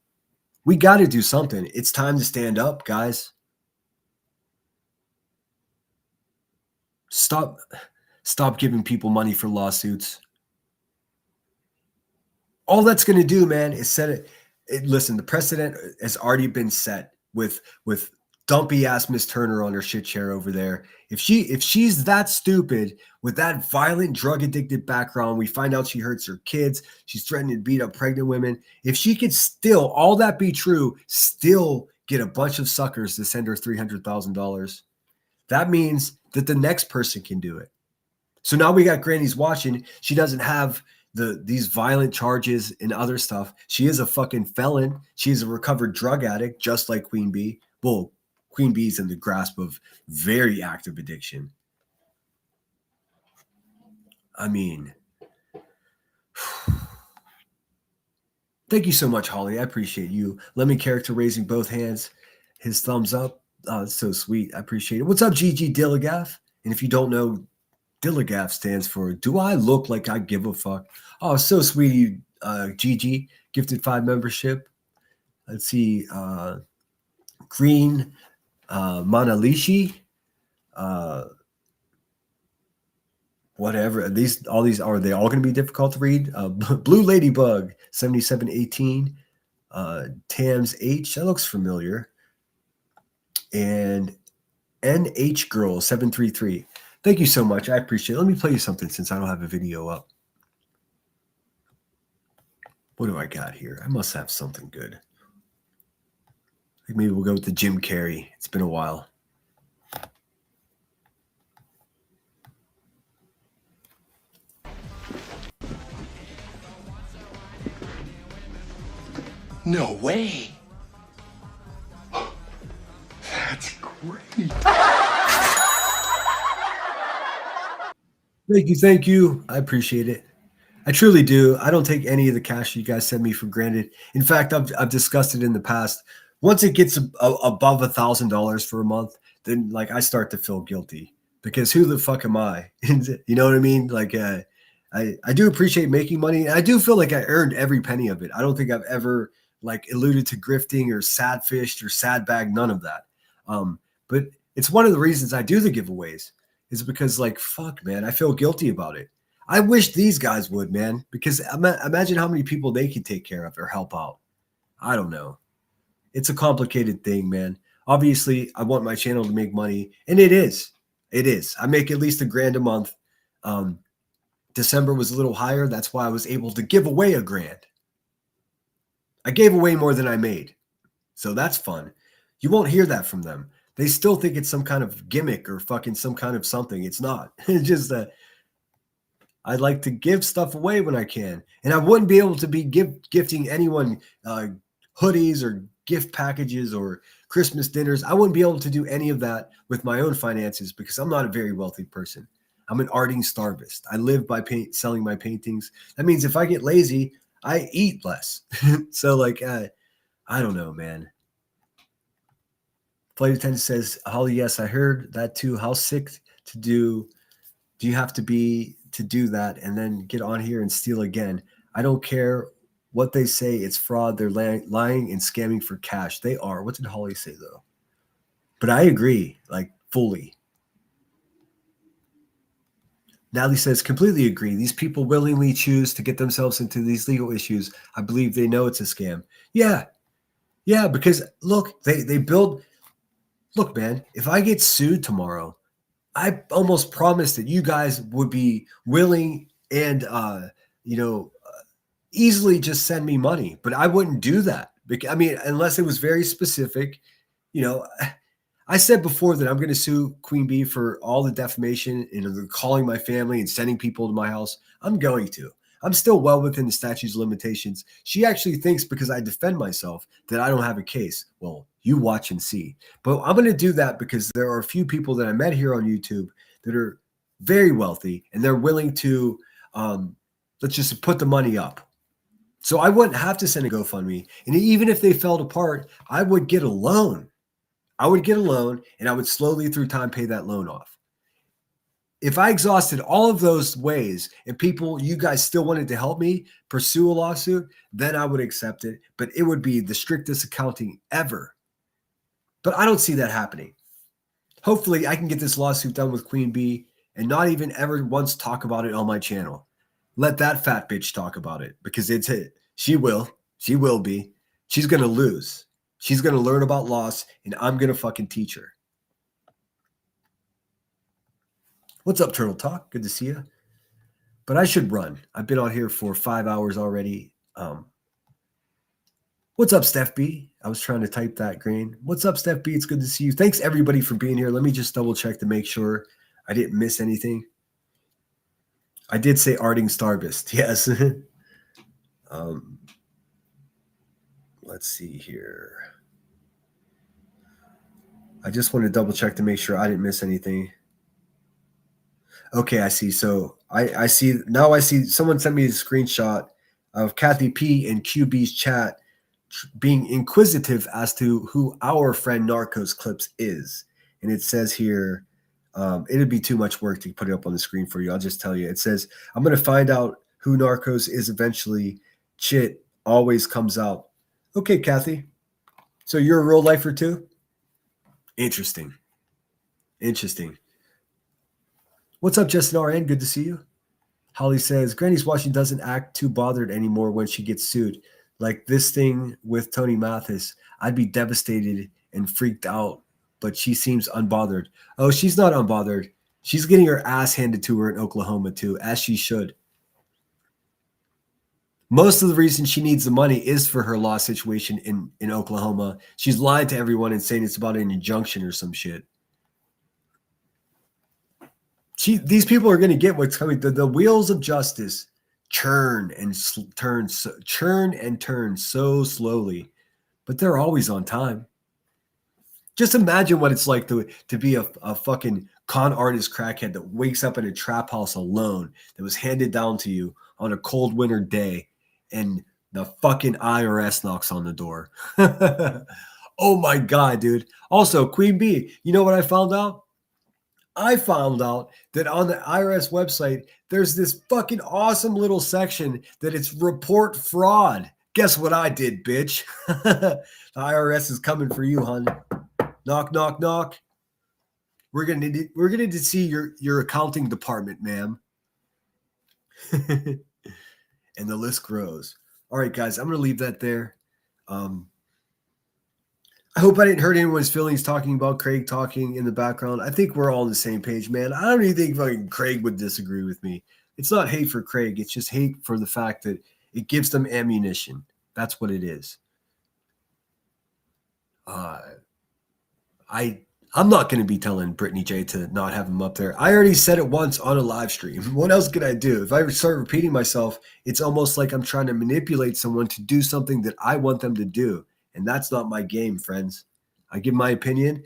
We got to do something. It's time to stand up, guys. Stop giving people money for lawsuits. All that's going to do, man, is set it. Listen, the precedent has already been set with dumpy ass Miss Turner on her shit chair over there. If she's that stupid with that violent drug addicted background, we find out she hurts her kids. She's threatening to beat up pregnant women. If she could still, all that be true, still get a bunch of suckers to send her $300,000, that means that the next person can do it. So now we got Granny's watching. She doesn't have these violent charges and other stuff. She is a fucking felon. She is a recovered drug addict, just like Queen Bee. Well, Queen Bee's in the grasp of very active addiction. I mean, thank you so much, Holly. I appreciate you. Let me character raising both hands. His thumbs up. Oh, it's so sweet. I appreciate it. What's up, GG Dillagaff? And if you don't know, Dillagaff stands for Do I Look Like I Give a Fuck? Oh, so sweet. You, GG, gifted 5 membership. Let's see. Green Manalishi. Whatever. All these are they all going to be difficult to read? Blue Ladybug 7718. Tams H. That looks familiar. And NH Girl 733. Thank you so much. I appreciate it. Let me play you something since I don't have a video up. What do I got here? I must have something good. I think maybe we'll go with the Jim Carrey. It's been a while. No way. That's great. Thank you. I appreciate it. I truly do. I don't take any of the cash you guys send me for granted. In fact, I've discussed it in the past. Once it gets above $1,000 for a month, then like I start to feel guilty because who the fuck am I? You know what I mean? Like I do appreciate making money. And I do feel like I earned every penny of it. I don't think I've ever like alluded to grifting or sad fished or sad bag, none of that. But it's one of the reasons I do the giveaways is because like, fuck, man, I feel guilty about it. I wish these guys would, man, because imagine how many people they could take care of or help out. I don't know. It's a complicated thing, man. Obviously, I want my channel to make money, and it is. It is. I make at least $1,000 a month. December was a little higher. That's why I was able to give away $1,000. I gave away more than I made. So that's fun. You won't hear that from them. They still think it's some kind of gimmick or fucking some kind of something. It's not. It's just that I like to give stuff away when I can. And I wouldn't be able to be gifting anyone hoodies or gift packages or Christmas dinners. I wouldn't be able to do any of that with my own finances because I'm not a very wealthy person. I'm an arding starvist. I live by selling my paintings. That means if I get lazy, I eat less. So like, I don't know, man. Flight attendant says, Holly, yes, I heard that too. How sick to do you have to be to do that and then get on here and steal again? I don't care what they say. It's fraud. They're lying and scamming for cash. They are. What did Holly say, though? But I agree, like, fully. Natalie says, completely agree. These people willingly choose to get themselves into these legal issues. I believe they know it's a scam. Yeah. Yeah, because, look, they build... Look, man, if I get sued tomorrow, I almost promised that you guys would be willing and, easily just send me money. But I wouldn't do that. I mean, unless it was very specific. You know, I said before that I'm going to sue Queen Bee for all the defamation and calling my family and sending people to my house. I'm going to. I'm still well within the statute's limitations. She actually thinks because I defend myself that I don't have a case. Well, you watch and see. But I'm going to do that because there are a few people that I met here on YouTube that are very wealthy, and they're willing to, let's just put the money up. So I wouldn't have to send a GoFundMe. And even if they fell apart, I would get a loan. I would get a loan, and I would slowly through time pay that loan off. If I exhausted all of those ways and people, you guys still wanted to help me pursue a lawsuit, then I would accept it. But it would be the strictest accounting ever. But I don't see that happening. Hopefully I can get this lawsuit done with Queen Bee and not even ever once talk about it on my channel. Let that fat bitch talk about it, because it's it. She will be. She's going to lose. She's going to learn about loss, and I'm going to fucking teach her. What's up, Turtle Talk? Good to see you. But I should run. I've been out here for 5 hours already. What's up, Steph B? I was trying to type that, Green. What's up, Steph B? It's good to see you. Thanks, everybody, for being here. Let me just double check to make sure I didn't miss anything. I did say Arding Starbist. Yes. Let's see here. I just want to double check to make sure I didn't miss anything. Okay, I see. So I see now. I see someone sent me a screenshot of Kathy P in QB's chat being inquisitive as to who our friend Narcos Clips is, and it says here, it'd be too much work to put it up on the screen for you. I'll just tell you. It says, I'm going to find out who Narcos is eventually. Chit always comes out. Okay, Kathy. So you're a real lifer too? Interesting. What's up, Justin RN? Good to see you. Holly says, Granny's watching doesn't act too bothered anymore when she gets sued. Like this thing with Tony Mathis, I'd be devastated and freaked out, but she seems unbothered. Oh, she's not unbothered. She's getting her ass handed to her in Oklahoma too, as she should. Most of the reason she needs the money is for her law situation in Oklahoma. She's lying to everyone and saying it's about an injunction or some shit. These people are going to get what's coming. The wheels of justice churn and turn so slowly, but they're always on time. Just imagine what it's like to be a fucking con artist crackhead that wakes up in a trap house alone that was handed down to you on a cold winter day, and the fucking IRS knocks on the door. Oh my God, dude. Also, Queen Bee, you know what I found out? I found out that on the IRS website, there's this fucking awesome little section that it's report fraud. Guess what I did, bitch? The IRS is coming for you, hon. Knock, knock, knock. We're gonna need to see your accounting department, ma'am. And the list grows. All right, guys, I'm gonna leave that there. I hope I didn't hurt anyone's feelings talking about Craig talking in the background. I think we're all on the same page, man. I don't even think fucking Craig would disagree with me. It's not hate for Craig. It's just hate for the fact that it gives them ammunition. That's what it is. I'm not going to be telling Brittany J to not have him up there. I already said it once on a live stream. What else can I do? If I start repeating myself, it's almost like I'm trying to manipulate someone to do something that I want them to do. And that's not my game, friends. I give my opinion.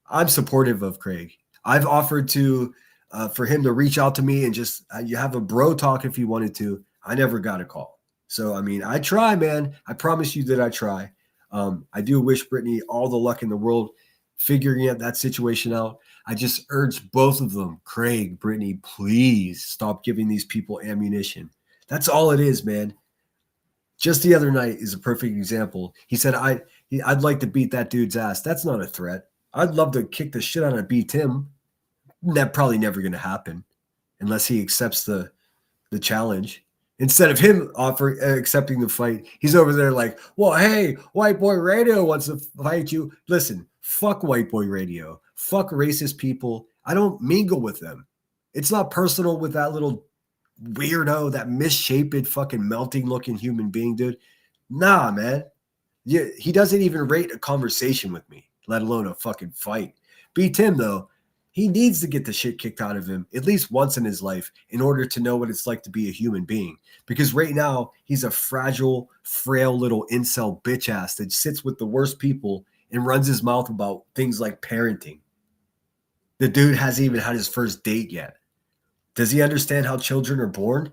I'm supportive of Craig. I've offered to for him to reach out to me and just you have a bro talk if he wanted to. I never got a call. So, I mean, I try, man. I promise you that I try. I do wish Brittany all the luck in the world figuring out that situation out. I just urge both of them, Craig, Brittany, please stop giving these people ammunition. That's all it is, man. Just the other night is a perfect example. He said, I'd like to beat that dude's ass. That's not a threat. I'd love to kick the shit out of beat him. That probably never going to happen unless he accepts the challenge. Instead of him accepting the fight, he's over there like, well, hey, White Boy Radio wants to fight you. Listen, fuck White Boy Radio. Fuck racist people. I don't mingle with them. It's not personal with that little weirdo, that misshapen fucking melting looking human being, dude. Nah, man. Yeah, he doesn't even rate a conversation with me, let alone a fucking fight. Beat him, though. He needs to get the shit kicked out of him at least once in his life in order to know what it's like to be a human being. Because right now, he's a fragile, frail little incel bitch ass that sits with the worst people and runs his mouth about things like parenting. The dude hasn't even had his first date yet. Does he understand how children are born?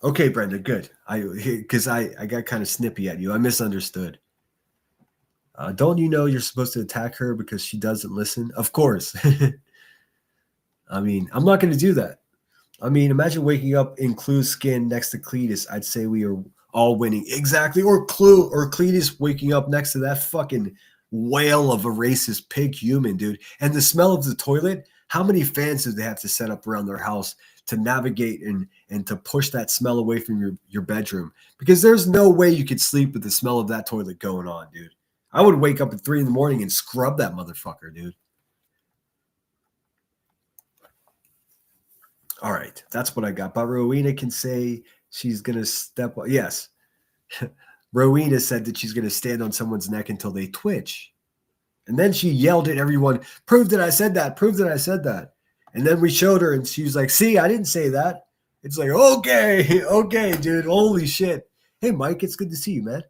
Okay, Brenda, good. Because I got kind of snippy at you. I misunderstood. Don't you know you're supposed to attack her because she doesn't listen? Of course. I mean, I'm not going to do that. I mean, imagine waking up in Clue's skin next to Cletus. I'd say we are all winning. Exactly. Or Cletus waking up next to that fucking whale of a racist pig human, dude. And the smell of the toilet, how many fans do they have to set up around their house to navigate and to push that smell away from your bedroom? Because there's no way you could sleep with the smell of that toilet going on, dude. I would wake up at 3 a.m. and scrub that motherfucker, dude. All right, that's what I got. But Rowena can say she's going to step up. Yes. Rowena said that she's going to stand on someone's neck until they twitch. And then she yelled at everyone, prove that I said that, prove that I said that. And then we showed her and she was like, see, I didn't say that. It's like, okay, dude, holy shit. Hey, Mike, it's good to see you, man.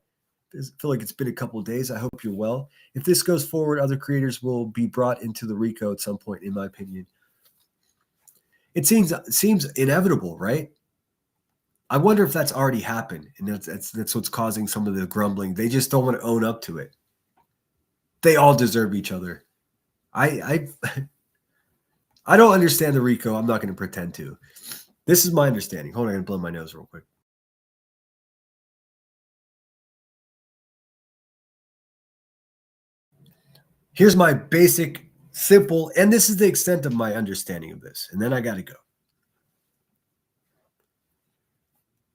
I feel like it's been a couple of days. I hope you're well. If this goes forward, other creators will be brought into the RICO at some point, in my opinion. It seems inevitable, right? I wonder if that's already happened, and that's what's causing some of the grumbling. They just don't want to own up to it. They all deserve each other. I don't understand the RICO. I'm not going to pretend to. This is my understanding. Hold on, I'm going to blow my nose real quick. Here's my basic, simple, and this is the extent of my understanding of this. And then I got to go.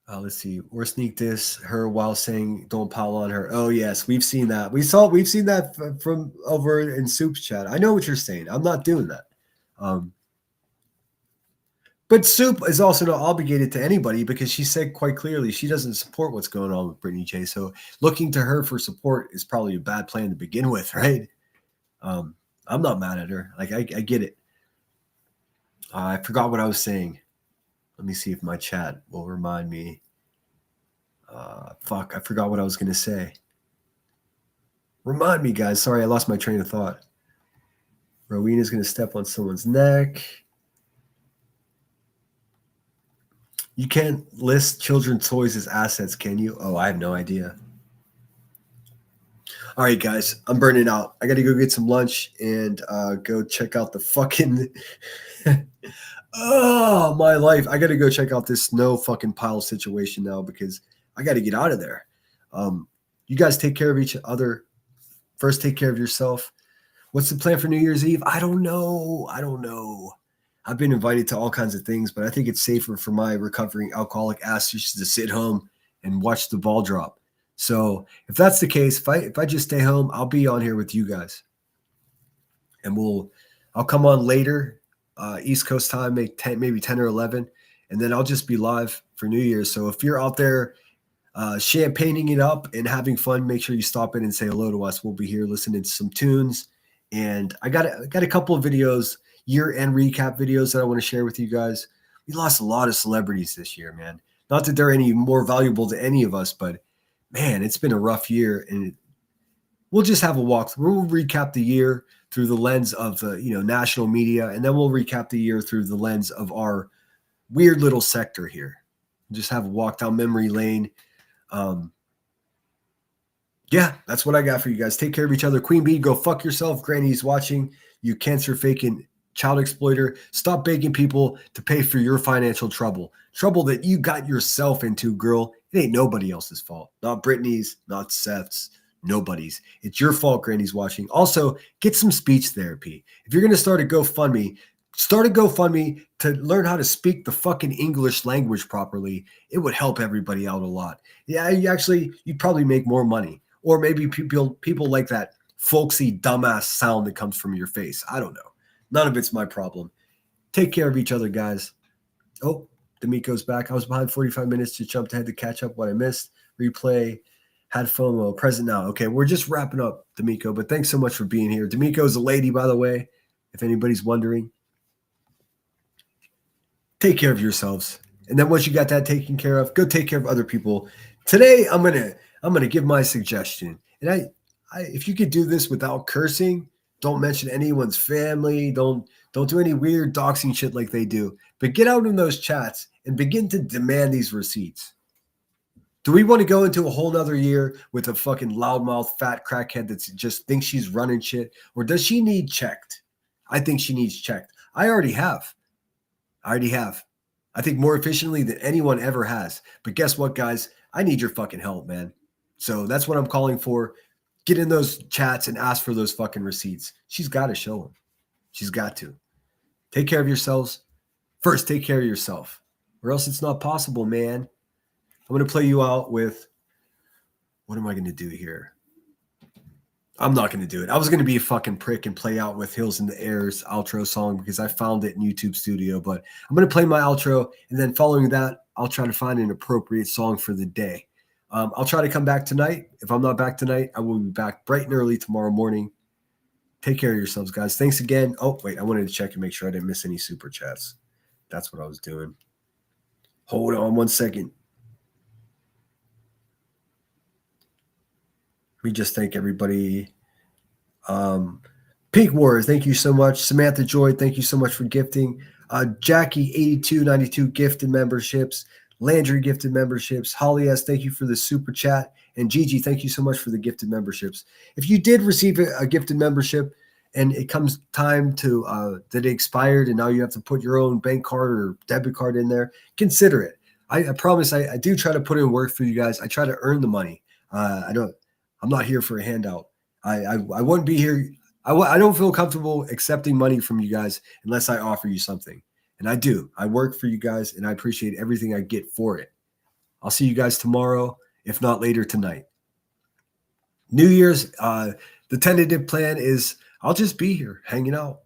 Let's see. Or sneak this her while saying don't pile on her. Oh yes, we've seen that. We've seen that from over in Soup's chat. I know what you're saying. I'm not doing that. But Soup is also not obligated to anybody because she said quite clearly she doesn't support what's going on with Brittany J. So looking to her for support is probably a bad plan to begin with, right? I'm not mad at her. Like I get it. I forgot what I was saying. Let me see if my chat will remind me. Fuck, I forgot what I was going to say. Remind me, guys. Sorry, I lost my train of thought. Rowena's going to step on someone's neck. You can't list children's toys as assets, can you? Oh, I have no idea. All right, guys, I'm burning out. I got to go get some lunch and go check out the fucking... Oh, my life. I got to go check out this snow fucking pile situation now because I got to get out of there. You guys take care of each other. First, take care of yourself. What's the plan for New Year's Eve? I don't know. I've been invited to all kinds of things, but I think it's safer for my recovering alcoholic ass just to sit home and watch the ball drop. So if that's the case, if I just stay home, I'll be on here with you guys. And I'll come on later, East Coast time, maybe 10 or 11, and then I'll just be live for New Year's. So if you're out there champagning it up and having fun, make sure you stop in and say hello to us. We'll be here listening to some tunes. And I got a couple of videos, year-end recap videos that I want to share with you guys. We lost a lot of celebrities this year, man. Not that they're any more valuable to any of us, but man, it's been a rough year. And we'll just have a walk. We'll recap the year through the lens of national media, and then we'll recap the year through the lens of our weird little sector here. Just have a walk down memory lane. Yeah, that's what I got for you guys. Take care of each other. Queen Bee, go fuck yourself. Granny's watching. You cancer faking child exploiter. Stop begging people to pay for your financial trouble that you got yourself into, girl. It ain't nobody else's fault. Not Brittany's, not Seth's, nobody's. It's your fault, Granny's watching. Also, get some speech therapy. If you're going to start a GoFundMe, start a GoFundMe to learn how to speak the fucking English language properly. It would help everybody out a lot. Yeah, you'd probably make more money. Or maybe people like that folksy, dumbass sound that comes from your face. I don't know. None of it's my problem. Take care of each other, guys. Oh, D'Amico's back. I was behind 45 minutes to jump ahead to catch up what I missed. Replay, had FOMO, present now. Okay, we're just wrapping up, D'Amico, but thanks so much for being here. D'Amico's a lady, by the way, if anybody's wondering. Take care of yourselves. And then once you got that taken care of, go take care of other people. Today, I'm gonna give my suggestion. And I if you could do this without cursing, Don't mention anyone's family. Don't do any weird doxing shit like they do. But get out in those chats and begin to demand these receipts. Do we want to go into a whole nother year with a fucking loudmouth fat crackhead that just thinks she's running shit? Or does she need checked? I think she needs checked. I already have. I think more efficiently than anyone ever has. But guess what, guys? I need your fucking help, man. So that's what I'm calling for. Get in those chats and ask for those fucking receipts. She's got to show them. She's got to. Take care of yourselves. First, take care of yourself. Or else it's not possible, man. I'm going to play you out with, what am I going to do here? I'm not going to do it. I was going to be a fucking prick and play out with Hills in the Air's outro song because I found it in YouTube Studio. But I'm going to play my outro, and then following that, I'll try to find an appropriate song for the day. I'll try to come back tonight. If I'm not back tonight, I will be back bright and early tomorrow morning. Take care of yourselves, guys. Thanks again. Oh, wait, I wanted to check and make sure I didn't miss any super chats. That's what I was doing. Hold on 1 second. We just thank everybody. Pink Wars, thank you so much. Samantha Joy, thank you so much for gifting. Jackie8292 gifted memberships. Landry gifted memberships. Holly S, thank you for the super chat. And Gigi, thank you so much for the gifted memberships. If you did receive a gifted membership and it comes time to that it expired and now you have to put your own bank card or debit card in there, consider it. I promise I do try to put in work for you guys. I try to earn the money. I'm not here for a handout. I wouldn't be here. I don't feel comfortable accepting money from you guys unless I offer you something. And I do. I work for you guys, and I appreciate everything I get for it. I'll see you guys tomorrow, if not later tonight. New Year's, the tentative plan is I'll just be here hanging out.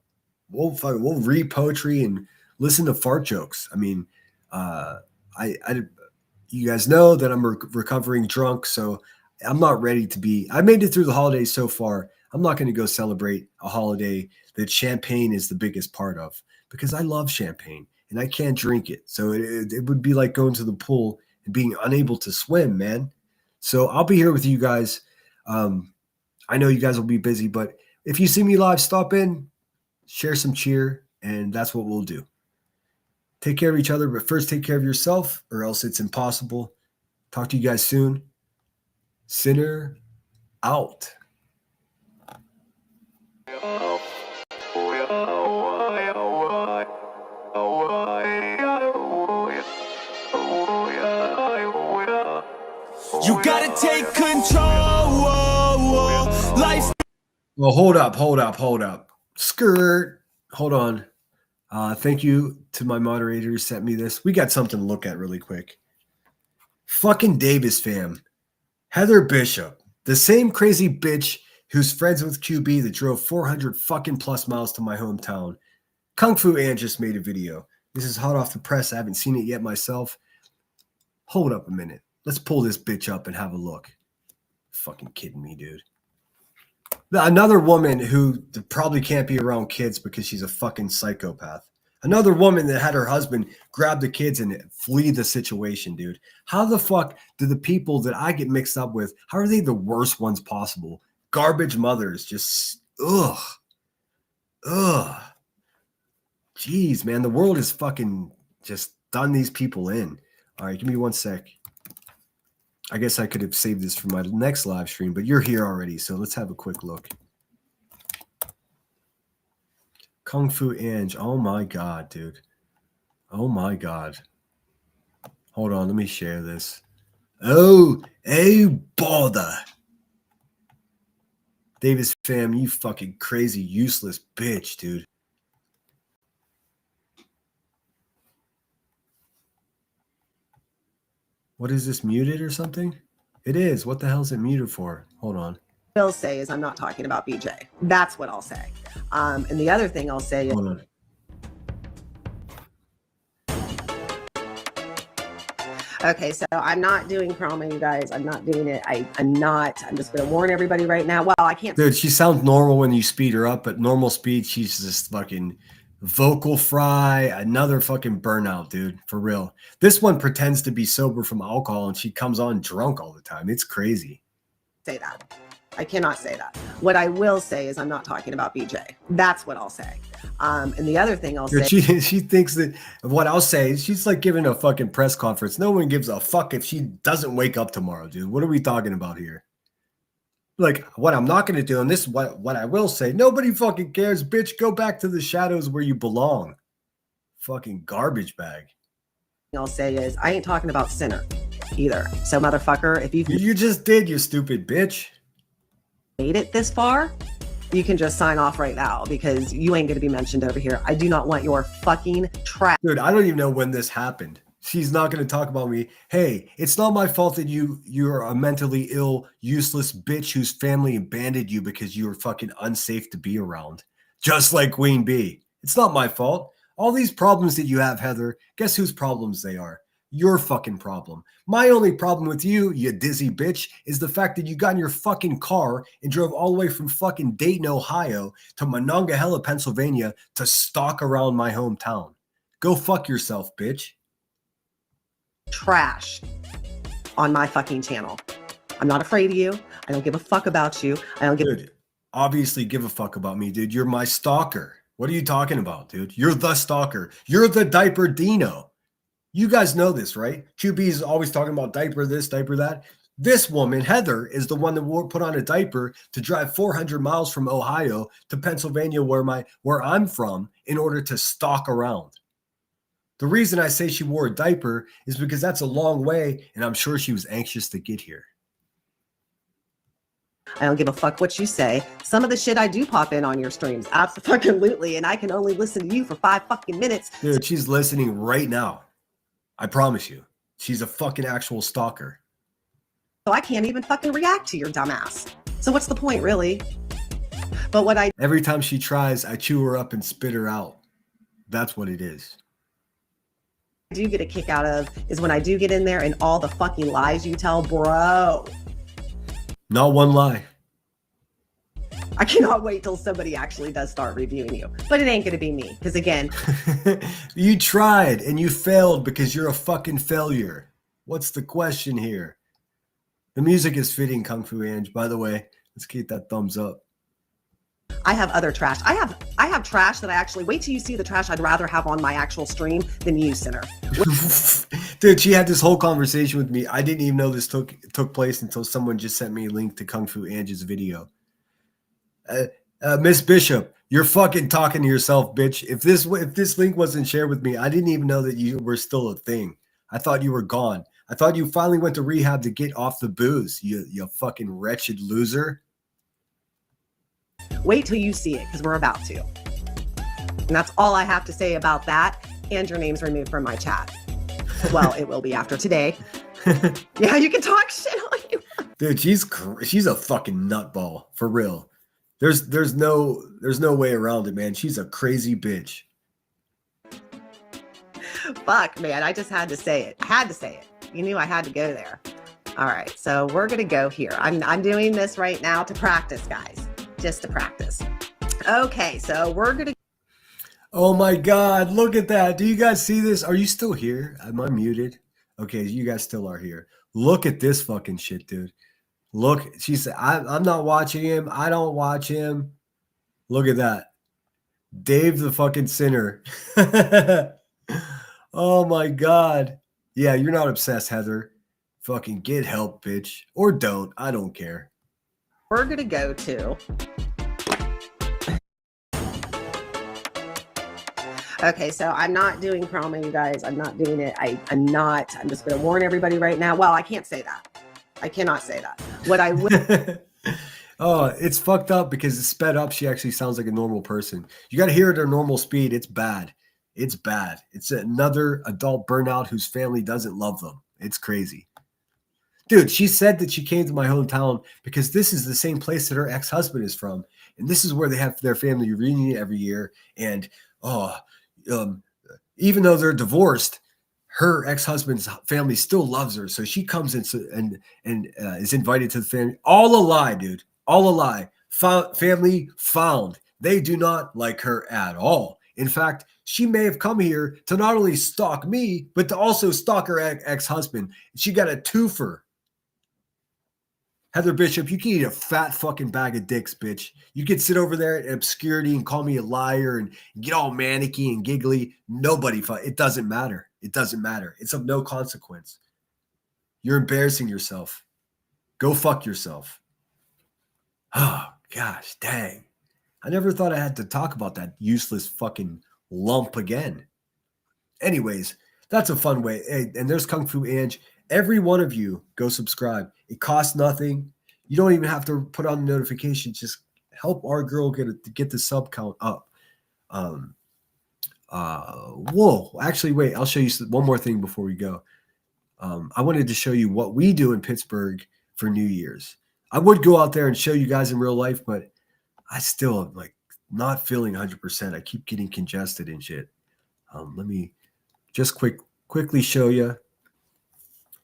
We'll read poetry and listen to fart jokes. I mean, you guys know that I'm recovering drunk, so I'm not ready to be. I made it through the holidays so far. I'm not going to go celebrate a holiday that champagne is the biggest part of because I love champagne and I can't drink it. So it would be like going to the pool and being unable to swim, man. So I'll be here with you guys. I know you guys will be busy, but if you see me live, stop in, share some cheer, and that's what we'll do. Take care of each other, but first take care of yourself or else it's impossible. Talk to you guys soon. Sinner out. You gotta take control. Life. Well, hold up. Skirt. Hold on. Thank you to my moderator who sent me this. We got something to look at really quick. Fucking Davis fam. Heather Bishop, the same crazy bitch who's friends with QB that drove 400 fucking plus miles to my hometown. Kung Fu Ann just made a video. This is hot off the press. I haven't seen it yet myself. Hold up a minute. Let's pull this bitch up and have a look. Fucking kidding me, dude. Another woman who probably can't be around kids because she's a fucking psychopath. Another woman that had her husband grab the kids and flee the situation, dude. How the fuck do the people that I get mixed up with, how are they the worst ones possible? Garbage mothers, just, ugh. Jeez, man, the world has fucking just done these people in. All right, give me 1 sec. I guess I could have saved this for my next live stream, but you're here already, so let's have a quick look. Kung Fu Ange. Oh my God, dude. Oh my God. Hold on, let me share this. Oh, bother. Davis fam, you fucking crazy, useless bitch, dude. What is this, muted or something? It is. What the hell is it muted for? Hold on. Will say is I'm not talking about BJ. That's what I'll say. And the other thing I'll say is Hold on. okay, so I'm not doing promo, you guys. I'm not doing it. I'm just gonna warn everybody right now. Well, I can't. Dude, she sounds normal when you speed her up, but normal speed, she's just fucking vocal fry, another fucking burnout, dude. For real. This one pretends to be sober from alcohol and she comes on drunk all the time. It's crazy. Say that. I cannot say that. What I will say is I'm not talking about BJ. That's what I'll say. And the other thing I'll say, she thinks that what I'll say is she's like giving a fucking press conference. No one gives a fuck if she doesn't wake up tomorrow, dude. What are we talking about here? Like, what I'm not going to do, and this is what I will say, nobody fucking cares, bitch. Go back to the shadows where you belong. Fucking garbage bag. I'll say is I ain't talking about Sinner either. So motherfucker, if you just did, you stupid bitch, made it this far, you can just sign off right now because you ain't going to be mentioned over here. I do not want your fucking trash. Dude, I don't even know when this happened. She's not going to talk about me. Hey, it's not my fault that you're a mentally ill, useless bitch whose family abandoned you because you were fucking unsafe to be around. Just like Queen Bee. It's not my fault. All these problems that you have, Heather, guess whose problems they are? Your fucking problem. My only problem with you, you dizzy bitch, is the fact that you got in your fucking car and drove all the way from fucking Dayton, Ohio to Monongahela, Pennsylvania to stalk around my hometown. Go fuck yourself, bitch. Trash on my fucking channel. I'm not afraid of you. I don't give a fuck about you. I don't give Dude, obviously give a fuck about me, dude. You're my stalker. What are you talking about, dude? You're the stalker. You're the diaper Dino. You guys know this, right? QB is always talking about diaper this, diaper that. This woman, Heather, is the one that put on a diaper to drive 400 miles from Ohio to Pennsylvania, where I'm from, in order to stalk around. The reason I say she wore a diaper is because that's a long way, and I'm sure she was anxious to get here. I don't give a fuck what you say. Some of the shit I do pop in on your streams, absolutely, and I can only listen to you for 5 fucking minutes. Dude, she's listening right now. I promise you. She's a fucking actual stalker. So I can't even fucking react to your dumbass. So what's the point, really? But what I every time she tries, I chew her up and spit her out. That's what it is. do get a kick out of is when I do get in there and all the fucking lies you tell, bro. Not one lie. I cannot wait till somebody actually does start reviewing you. But it ain't going to be me. Because again, you tried and you failed because you're a fucking failure. What's the question here? The music is fitting, Kung Fu Ange. By the way, let's keep that thumbs up. I have other trash. I have trash that I actually wait till you see the trash I'd rather have on my actual stream than you, Sinner. Dude, she had this whole conversation with me. I didn't even know this took place until someone just sent me a link to Kung Fu Ange's video. Miss Bishop, you're fucking talking to yourself, bitch. If this link wasn't shared with me, I didn't even know that you were still a thing. I thought you were gone. I thought you finally went to rehab to get off the booze. You fucking wretched loser. Wait till you see it, because we're about to. And that's all I have to say about that. And your name's removed from my chat. Well, it will be after today. Yeah, you can talk shit on you. Dude, she's a fucking nutball, for real. There's no way around it, man. She's a crazy bitch. Fuck, man. I just had to say it. I had to say it. You knew I had to go there. All right, so we're gonna go here. I'm doing this right now to practice, guys. Just to practice. Okay, so we're gonna. Oh my God, look at that. Do you guys see this? Are you still here? Am I muted? Okay, you guys still are here. Look at this fucking shit, dude. Look, she said, I'm not watching him. I don't watch him. Look at that. Dave the fucking sinner. Oh my God. Yeah, you're not obsessed, Heather. Fucking get help, bitch. Or don't. I don't care. We're gonna go to. Okay, so I'm not doing promo, you guys. I'm not doing it. I'm not. I'm just gonna warn everybody right now. Well, I can't say that. I cannot say that. What I will. Oh, it's fucked up because it's sped up. She actually sounds like a normal person. You got to hear it at her normal speed. It's bad. It's bad. It's another adult burnout whose family doesn't love them. It's crazy. Dude, she said that she came to my hometown because this is the same place that her ex-husband is from. And this is where they have their family reunion every year. And, even though they're divorced, her ex-husband's family still loves her. So she comes and is invited to the family. All a lie, dude. All a lie. Family found. They do not like her at all. In fact, she may have come here to not only stalk me, but to also stalk her ex-husband. She got a twofer. Heather Bishop, you can eat a fat fucking bag of dicks, bitch. You can sit over there in obscurity and call me a liar and get all manicky and giggly. Nobody, it doesn't matter. It doesn't matter. It's of no consequence. You're embarrassing yourself. Go fuck yourself. Oh, gosh, dang. I never thought I had to talk about that useless fucking lump again. Anyways, that's a fun way. Hey, and there's Kung Fu Ange. Every one of you, go subscribe. It costs nothing. You don't even have to put on the notifications. Just help our girl get the sub count up. Whoa. Actually, wait. I'll show you one more thing before we go. I wanted to show you what we do in Pittsburgh for New Year's. I would go out there and show you guys in real life, but I still am like not feeling 100%. I keep getting congested and shit. Let me just quickly show you.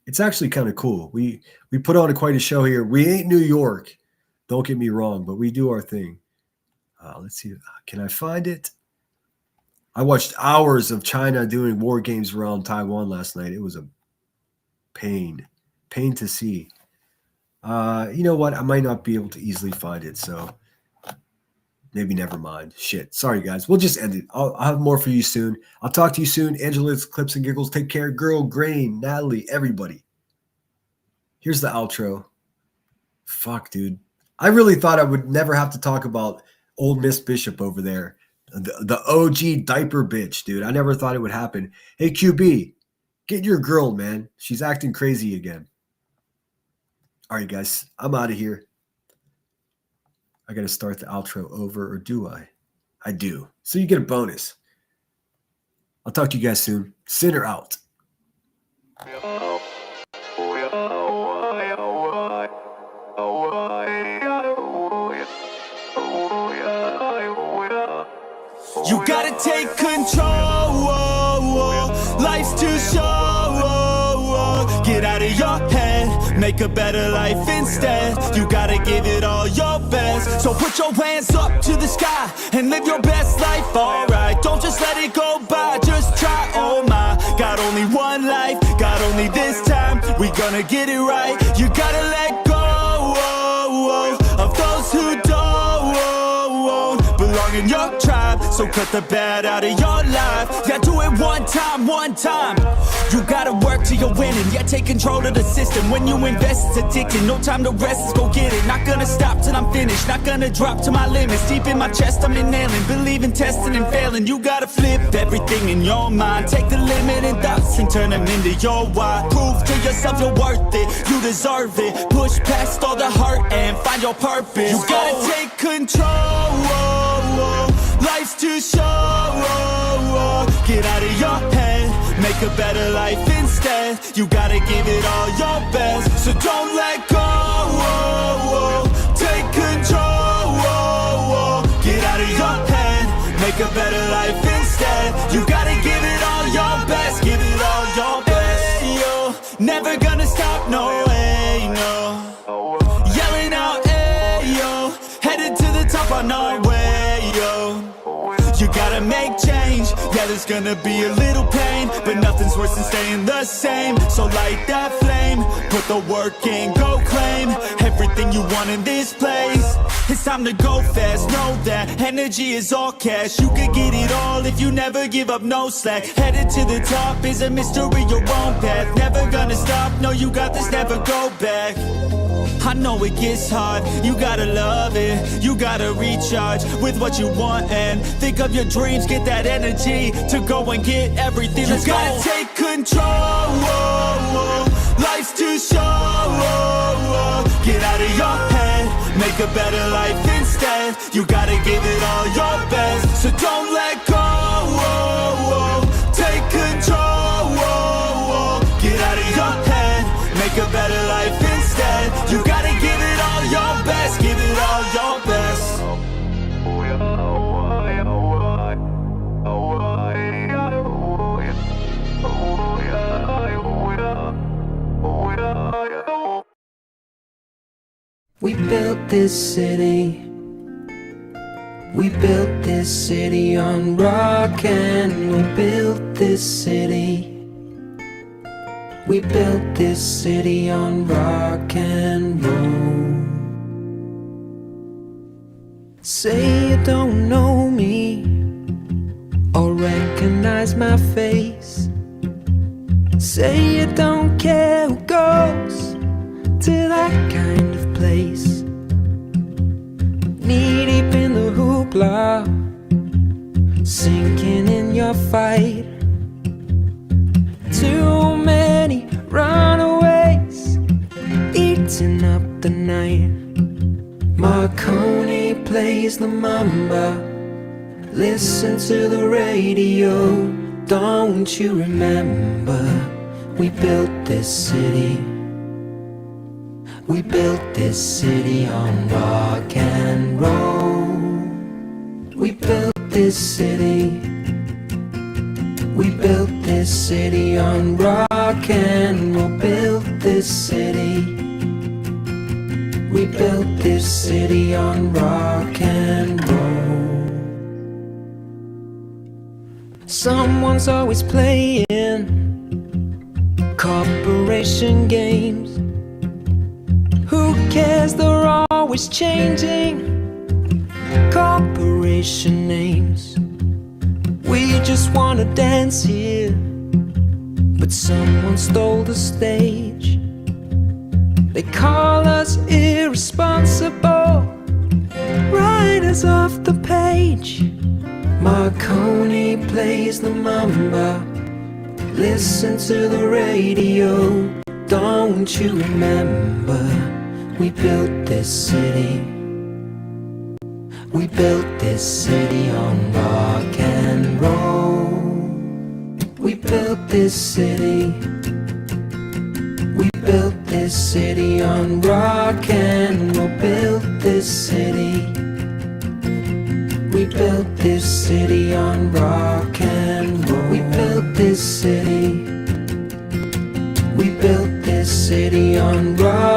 It's actually kind of cool. We put on quite a show here. We ain't New York, don't get me wrong, but we do our thing. Let's see. Can I find it? I watched hours of China doing war games around Taiwan last night. It was a pain to see. You know what? I might not be able to easily find it, so maybe never mind. Shit. Sorry, guys. We'll just end it. I'll have more for you soon. I'll talk to you soon. Angela's Clips and Giggles. Take care. Girl, Grain, Natalie, everybody. Here's the outro. Fuck, dude. I really thought I would never have to talk about old Miss Bishop over there. The OG diaper bitch, dude. I never thought it would happen. Hey, QB, get your girl, man. She's acting crazy again. All right, guys. I'm out of here. I got to start the outro over, or do I? I do. So you get a bonus. I'll talk to you guys soon. Sinner out. You gotta take control. Life's too short. Get out of your head, make a better life instead. You gotta give it all your best. So put your hands up to the sky and live your best life, alright. Don't just let it go by, just try, oh my. Got only one life, got only this time. We gonna get it right. You gotta let go of those who don't belong in your tribe. So cut the bad out of your life. Yeah, do it one time. You gotta work till you're winning. Yeah, take control of the system. When you invest, it's addicting. No time to rest, let's go get it. Not gonna stop till I'm finished. Not gonna drop to my limits. Deep in my chest, I'm inhaling. Believing, testing, and failing. You gotta flip everything in your mind. Take the limiting thoughts and turn them into your why. Prove to yourself you're worth it. You deserve it. Push past all the hurt and find your purpose. You gotta take control. Life's too short. Get out of your head, make a better life instead. You gotta give it all your best, so don't let go. Take control. Get out of your head, make a better life instead. You gotta give it all your best, give it all your best. Hey, yo, never gonna stop, no way, no. Yelling out, hey, yo, headed to the top on our way, yo. You gotta make change, yeah, there's gonna be a little pain, but nothing's worse than staying the same. So light that flame, put the work in, go claim everything you want in this place. It's time to go fast, know that energy is all cash. You could get it all if you never give up, no slack. Headed to the top is a mystery, your own path. Never gonna stop, no, you got this, never go back. I know it gets hard, you gotta love it. You gotta recharge with what you want and think of your dreams. Get that energy to go and get everything. You gotta take control. Life's too short. Get out of your head, make a better life instead. You gotta give it all your best, so don't let go. Take control. Get out of your head, make a better life instead. You gotta give it all your best, give it all your best. We built this city. We built this city on rock, and we built this city We built this city on rock and roll. Say you don't know me or recognize my face. Say you don't care who goes to that kind of place. Knee deep in the hoopla, sinking in your fight. Too many runaways eating up the night. Marconi plays the mamba. Listen to the radio. Don't you remember? We built this city. We built this city on rock and roll. We built this city. We built this city on rock and roll. Built this city. We built this city on rock and roll. Someone's always playing corporation games. Who cares? They're always changing corporation names. We just wanna dance here, but someone stole the stage. They call us irresponsible, writers off the page. Marconi plays the mamba. Listen to the radio. Don't you remember? We built this city. We built this city on rock and roll. We built this city. We built this city on rock and roll. Built this city. We built this city on rock and roll. We built this city. We built this city on rock